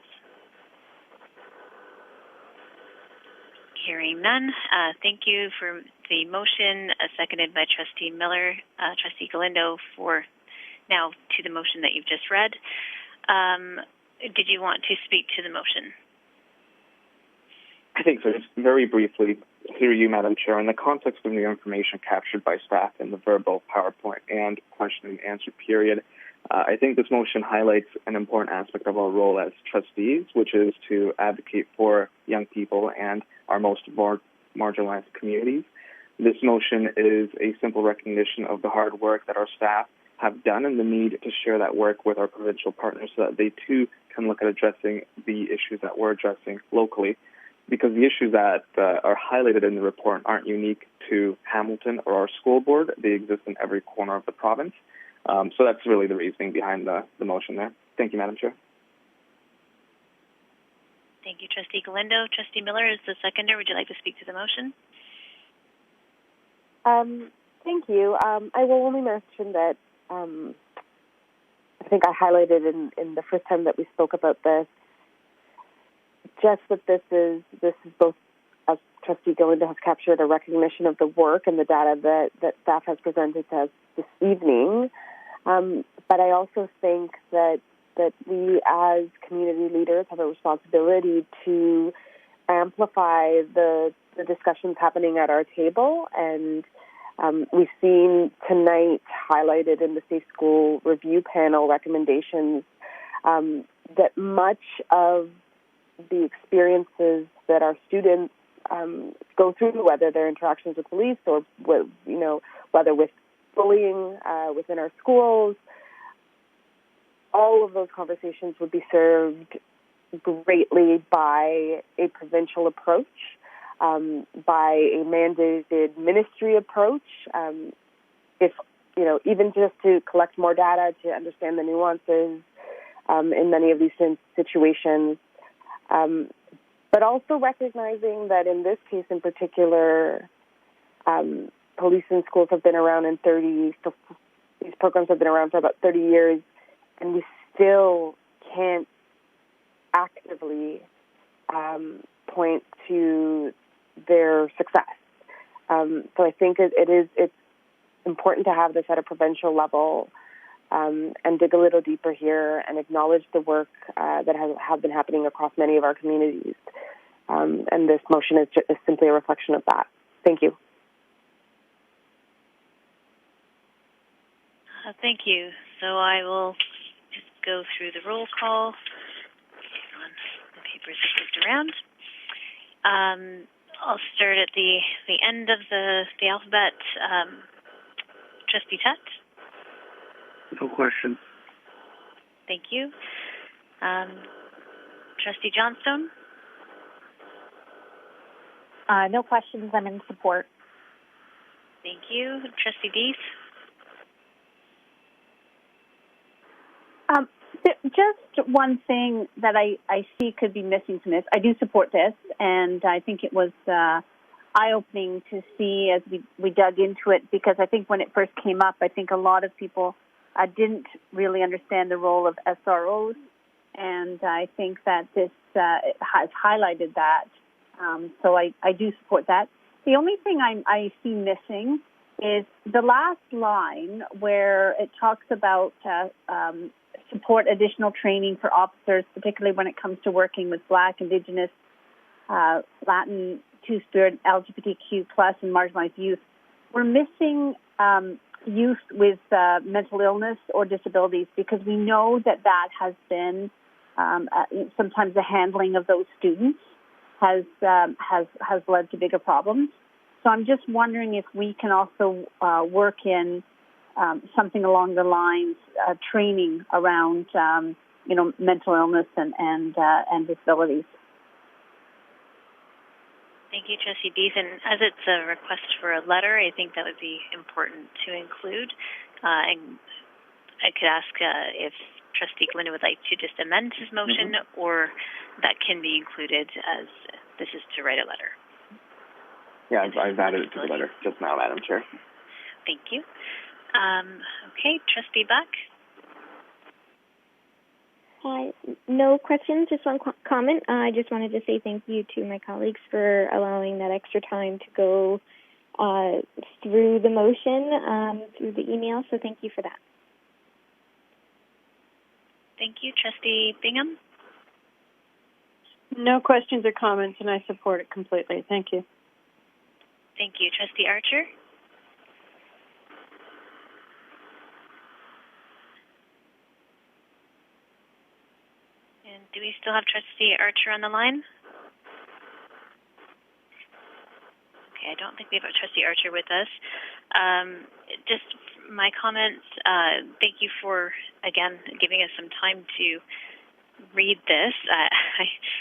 Hearing none. Thank you for the motion, seconded by Trustee Miller. Trustee Galindo, for now to the motion that you've just read. Did you want to speak to the motion? I think so. Just very briefly, through you, Madam Chair, in the context of the information captured by staff in the verbal, PowerPoint, and question and answer period, I think this motion highlights an important aspect of our role as trustees, which is to advocate for young people and our most marginalized communities. This motion is a simple recognition of the hard work that our staff have done and the need to share that work with our provincial partners so that they too can look at addressing the issues that we're addressing locally. Because the issues that are highlighted in the report aren't unique to Hamilton or our school board. They exist in every corner of the province. So that's really the reasoning behind the motion there. Thank you, Madam Chair. Thank you, Trustee Galindo. Trustee Miller is the seconder. Would you like to speak to the motion? Thank you. I will only mention that I think I highlighted in the first time that we spoke about this, just that this is both, as Trustee Galindo has captured, a recognition of the work and the data that staff has presented to us this evening. But I also think that we as community leaders have a responsibility to amplify the discussions happening at our table. And we've seen tonight highlighted in the Safe School Review Panel recommendations that much of the experiences that our students go through, whether they're interactions with police or whether with bullying within our schools, all of those conversations would be served greatly by a provincial approach, by a mandated ministry approach. If even just to collect more data to understand the nuances in many of these situations. But also recognizing that in this case in particular, police and schools have been around these programs have been around for about 30 years, and we still can't actively point to their success. So I think it's important to have this at a provincial level and dig a little deeper here and acknowledge the work that have been happening across many of our communities. And this motion is simply a reflection of that. Thank you. Thank you. So I will just go through the roll call. Hang on, the papers are moved around. I'll start at the end of the alphabet. Trustee Tutt? No question. Thank you. Trustee Johnstone? No questions. I'm in support. Thank you. Trustee Dees? Just one thing that I see could be missing from this. I do support this, and I think it was eye-opening to see as we dug into it, because I think when it first came up, I think a lot of people didn't really understand the role of SROs, and I think that this has highlighted that. So I do support that. The only thing I see missing is the last line where it talks about support additional training for officers, particularly when it comes to working with Black, Indigenous, Latin, Two-Spirit, LGBTQ+, and marginalized youth. We're missing youth with mental illness or disabilities because we know that has been sometimes the handling of those students has led to bigger problems. So I'm just wondering if we can also work in something along the lines training around mental illness and disabilities. Thank you, Trustee Dees. And as it's a request for a letter, I think that would be important to include. And I could ask if Trustee Galindo would like to just amend his motion, or that can be included as this is to write a letter. Yeah, I've added it to the letter just now, Madam Chair. Thank you. Okay, Trustee Buck. No questions, just one comment. I just wanted to say thank you to my colleagues for allowing that extra time to go through the motion, through the email, so thank you for that. Thank you. Trustee Bingham? No questions or comments, and I support it completely. Thank you. Thank you. Trustee Archer? And do we still have Trustee Archer on the line? Okay, I don't think we have a Trustee Archer with us. Just my comments, thank you for, again, giving us some time to read this. I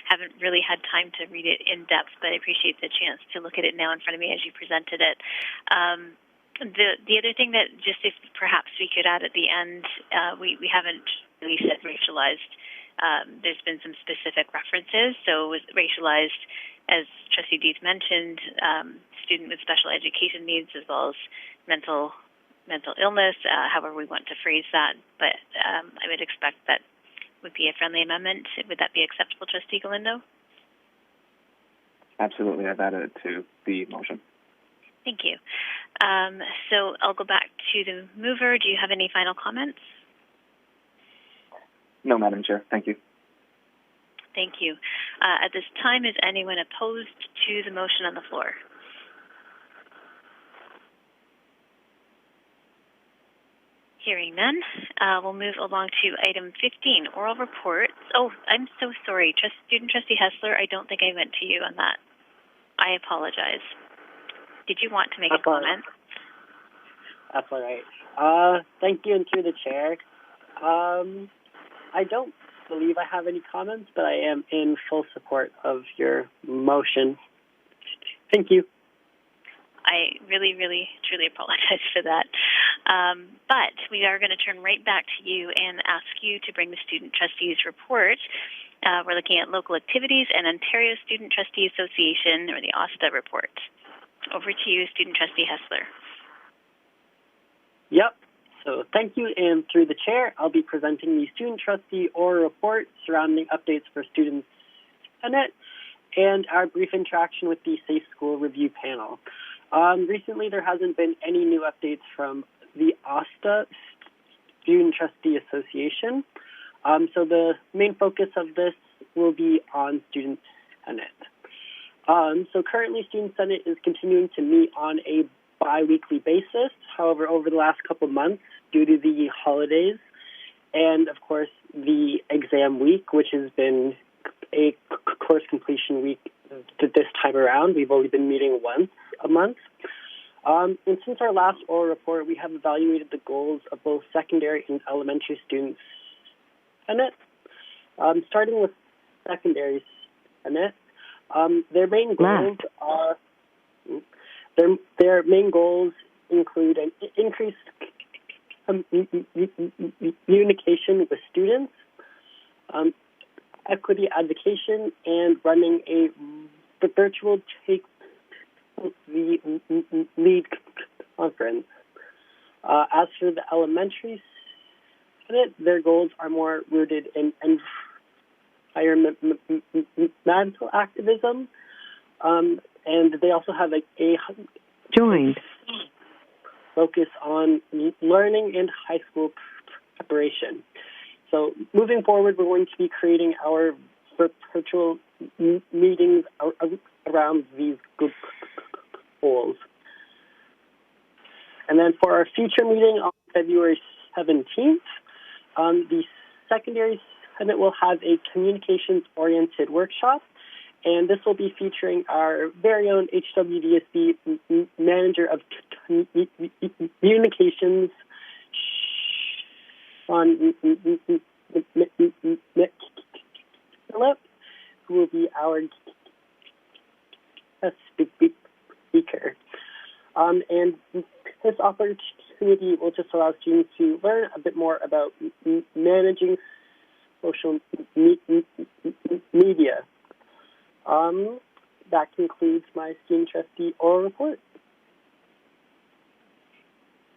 haven't really had time to read it in depth, but I appreciate the chance to look at it now in front of me as you presented it. The other thing that just if perhaps we could add at the end, we haven't really said racialized. There's been some specific references. So it was racialized, as Trustee Dees mentioned, student with special education needs as well as mental illness, however we want to phrase that. But I would expect that would be a friendly amendment. Would that be acceptable, Trustee Galindo? Absolutely. I've added it to the motion. Thank you. So I'll go back to the mover. Do you have any final comments? No, Madam Chair. Thank you. Thank you. At this time, is anyone opposed to the motion on the floor? Hearing none, we'll move along to item 15, oral reports. Oh, I'm so sorry. Student Trustee Hessler, I don't think I went to you on that. I apologize. Did you want to make a comment? That's all right. Thank you, and through the chair. I don't believe I have any comments, but I am in full support of your motion. Thank you. I really, really, truly apologize for that. But we are going to turn right back to you and ask you to bring the Student Trustees report. We're looking at local activities and Ontario Student Trustee Association, or the OSTA report. Over to you, Student Trustee Hessler. Yep. So thank you, and through the chair, I'll be presenting the Student Trustee oral report surrounding updates for students and our brief interaction with the Safe School Review Panel. Recently, there hasn't been any new updates from the OSTA Student Trustee Association. So the main focus of this will be on Student Senate. So currently, Student Senate is continuing to meet on a bi-weekly basis. However, over the last couple of months, due to the holidays and, of course, the exam week, which has been a course completion week this time around, we've only been meeting once a month. And since our last oral report, we have evaluated the goals of both secondary and elementary students. Starting with secondary Senate, their main goals are their main goals include an increased communication with students, equity advocacy, and running a virtual take the lead conference. As for the elementary Senate, their goals are more rooted in environmental activism, and they also have a focus on learning and high school preparation. So moving forward, we're going to be creating our virtual meetings around these goals. And then for our future meeting on February 17th, the Secondary Senate will have a communications-oriented workshop, and this will be featuring our very own HWDSB Manager of Communications, Sean Phillip, who will be our guest speaker. And this opportunity will just allow students to learn a bit more about managing social media. That concludes my student trustee oral report.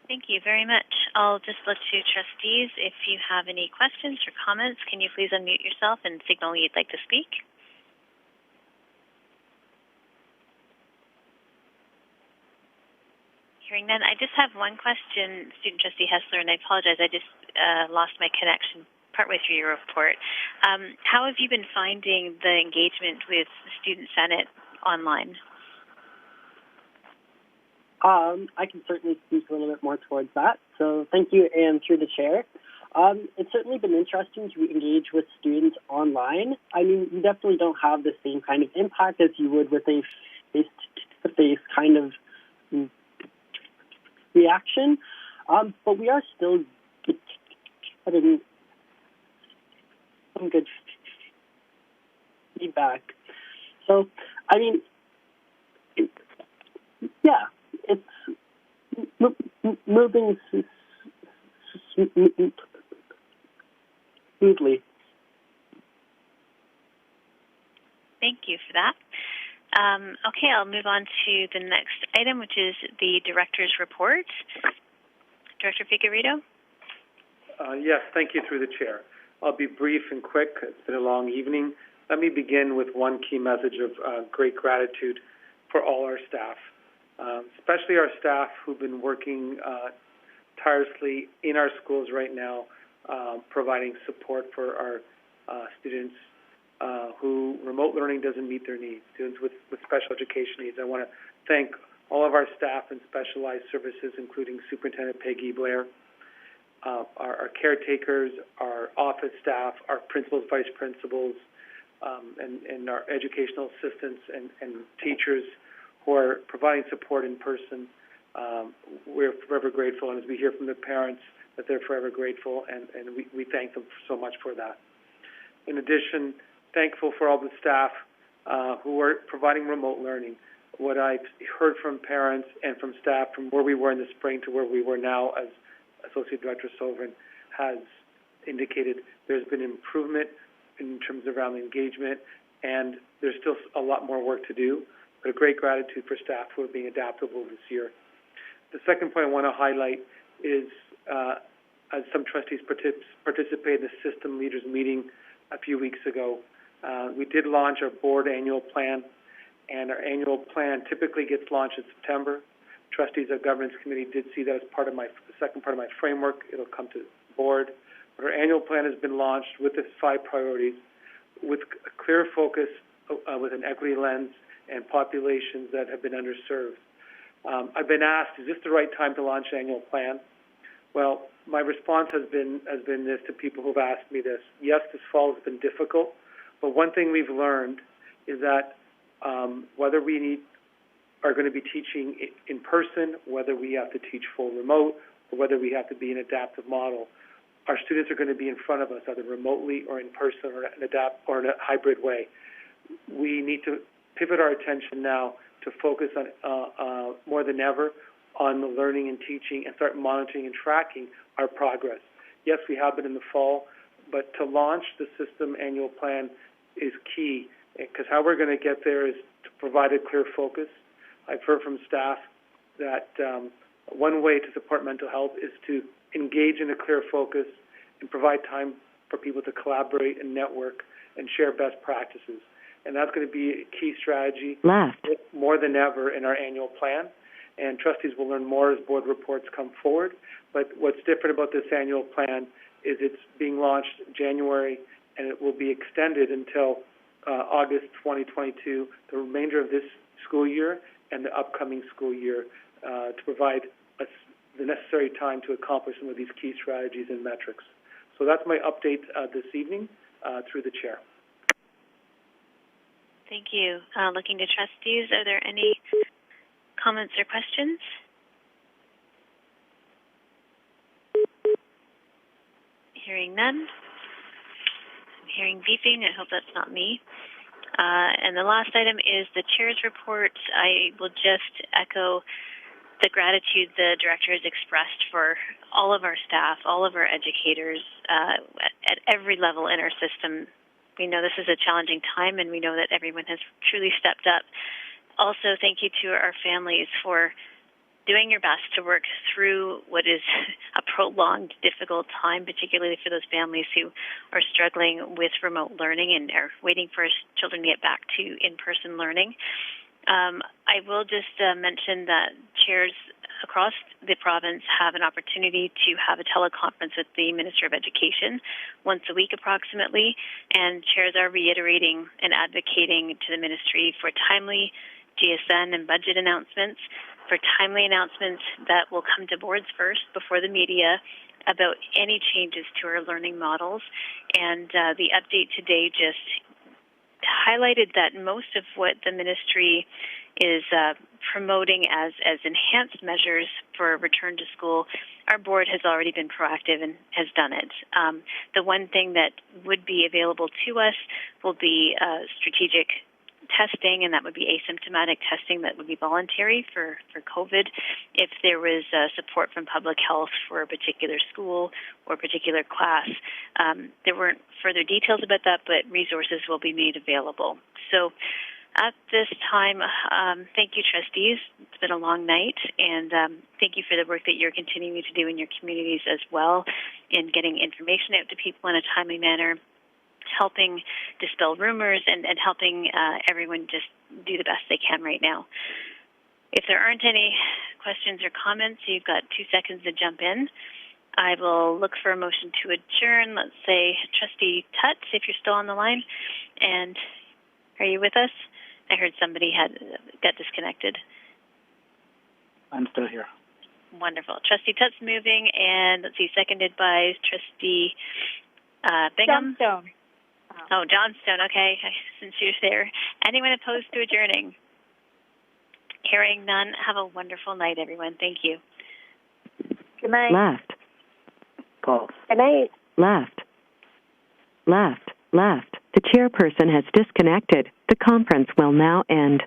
Thank you very much. I'll just look to trustees. If you have any questions or comments, can you please unmute yourself and signal you'd like to speak? Hearing none, I just have one question, Student Trustee Hessler, and I apologize, I just lost my connection partway through your report. How have you been finding the engagement with Student Senate online? I can certainly speak a little bit more towards that. So thank you, and through the chair. It's certainly been interesting to engage with students online. I mean, you definitely don't have the same kind of impact as you would with a face-to-face kind of reaction, but we are still getting some good feedback. So, I mean, yeah, it's moving smoothly. Thank you for that. Okay, I'll move on to the next item, which is the Director's Report. Director Figueredo? Yes, thank you through the chair. I'll be brief and quick. It's been a long evening. Let me begin with one key message of great gratitude for all our staff, especially our staff who've been working tirelessly in our schools right now, providing support for our students who remote learning doesn't meet their needs, students with special education needs. I want to thank all of our staff in specialized services, including Superintendent Peggy Blair, our caretakers, our office staff, our principals, vice principals, and our educational assistants and teachers who are providing support in person. We're forever grateful, and as we hear from the parents, that they're forever grateful, and we thank them so much for that. In addition, thankful for all the staff who are providing remote learning. What I've heard from parents and from staff from where we were in the spring to where we were now as Associate Director Sovereign has indicated there's been improvement in terms of around engagement, and there's still a lot more work to do, but a great gratitude for staff who are being adaptable this year. The second point I want to highlight is as some trustees participated in the system leaders meeting a few weeks ago, we did launch our board annual plan, and our annual plan typically gets launched in September. Trustees of Governance Committee did see that as part of the second part of my framework. It'll come to the board. But our annual plan has been launched with its 5 priorities, with a clear focus with an equity lens and populations that have been underserved. I've been asked, is this the right time to launch an annual plan? Well, my response has been this to people who've asked me this. Yes, this fall has been difficult, but one thing we've learned is that whether we are going to be teaching in person, whether we have to teach full remote, or whether we have to be an adaptive model, our students are going to be in front of us either remotely or in person or in a hybrid way. We need to pivot our attention now to focus on more than ever on the learning and teaching and start monitoring and tracking our progress. Yes, we have been in the fall, but to launch the system annual plan is key, because how we're going to get there is to provide a clear focus. I've heard from staff that one way to support mental health is to engage in a clear focus and provide time for people to collaborate and network and share best practices. And that's going to be a key strategy more than ever in our annual plan. and trustees will learn more as board reports come forward. But what's different about this annual plan is it's being launched in January, and it will be extended until August 2022, the remainder of this school year and the upcoming school year, to provide us the necessary time to accomplish some of these key strategies and metrics. So that's my update this evening through the chair. Thank you. Looking to trustees, are there any comments or questions? Hearing none. I'm hearing beeping. I hope that's not me. And the last item is the chair's report. I will just echo the gratitude the director has expressed for all of our staff, all of our educators at every level in our system. We know this is a challenging time, and we know that everyone has truly stepped up. Also, thank you to our families for doing your best to work through what is a prolonged, difficult time, particularly for those families who are struggling with remote learning and are waiting for children to get back to in-person learning. I will just mention that chairs across the province have an opportunity to have a teleconference with the Minister of Education once a week approximately, and chairs are reiterating and advocating to the ministry for timely GSN and budget announcements, for timely announcements that will come to boards first before the media about any changes to our learning models. And the update today just highlighted that most of what the ministry is promoting as enhanced measures for return to school, our board has already been proactive and has done it. The one thing that would be available to us will be strategic testing, and that would be asymptomatic testing that would be voluntary for COVID. If there was support from public health for a particular school or a particular class, there weren't further details about that, but resources will be made available. So at this time, thank you, trustees. It's been a long night, and thank you for the work that you're continuing to do in your communities as well in getting information out to people in a timely manner, helping dispel rumors, and helping everyone just do the best they can right now. If there aren't any questions or comments, you've got 2 seconds to jump in. I will look for a motion to adjourn. Let's say Trustee Tutts, if you're still on the line. And are you with us? I heard somebody got disconnected. I'm still here. Wonderful. Trustee Tutts moving, and let's see, seconded by Trustee Bingham. Johnstone. Oh, Johnstone. Okay, since you're there. Anyone opposed to adjourning? Hearing none. Have a wonderful night, everyone. Thank you. Good night. Left. Pulse. Good night. Left. Left. Left. The chairperson has disconnected. The conference will now end.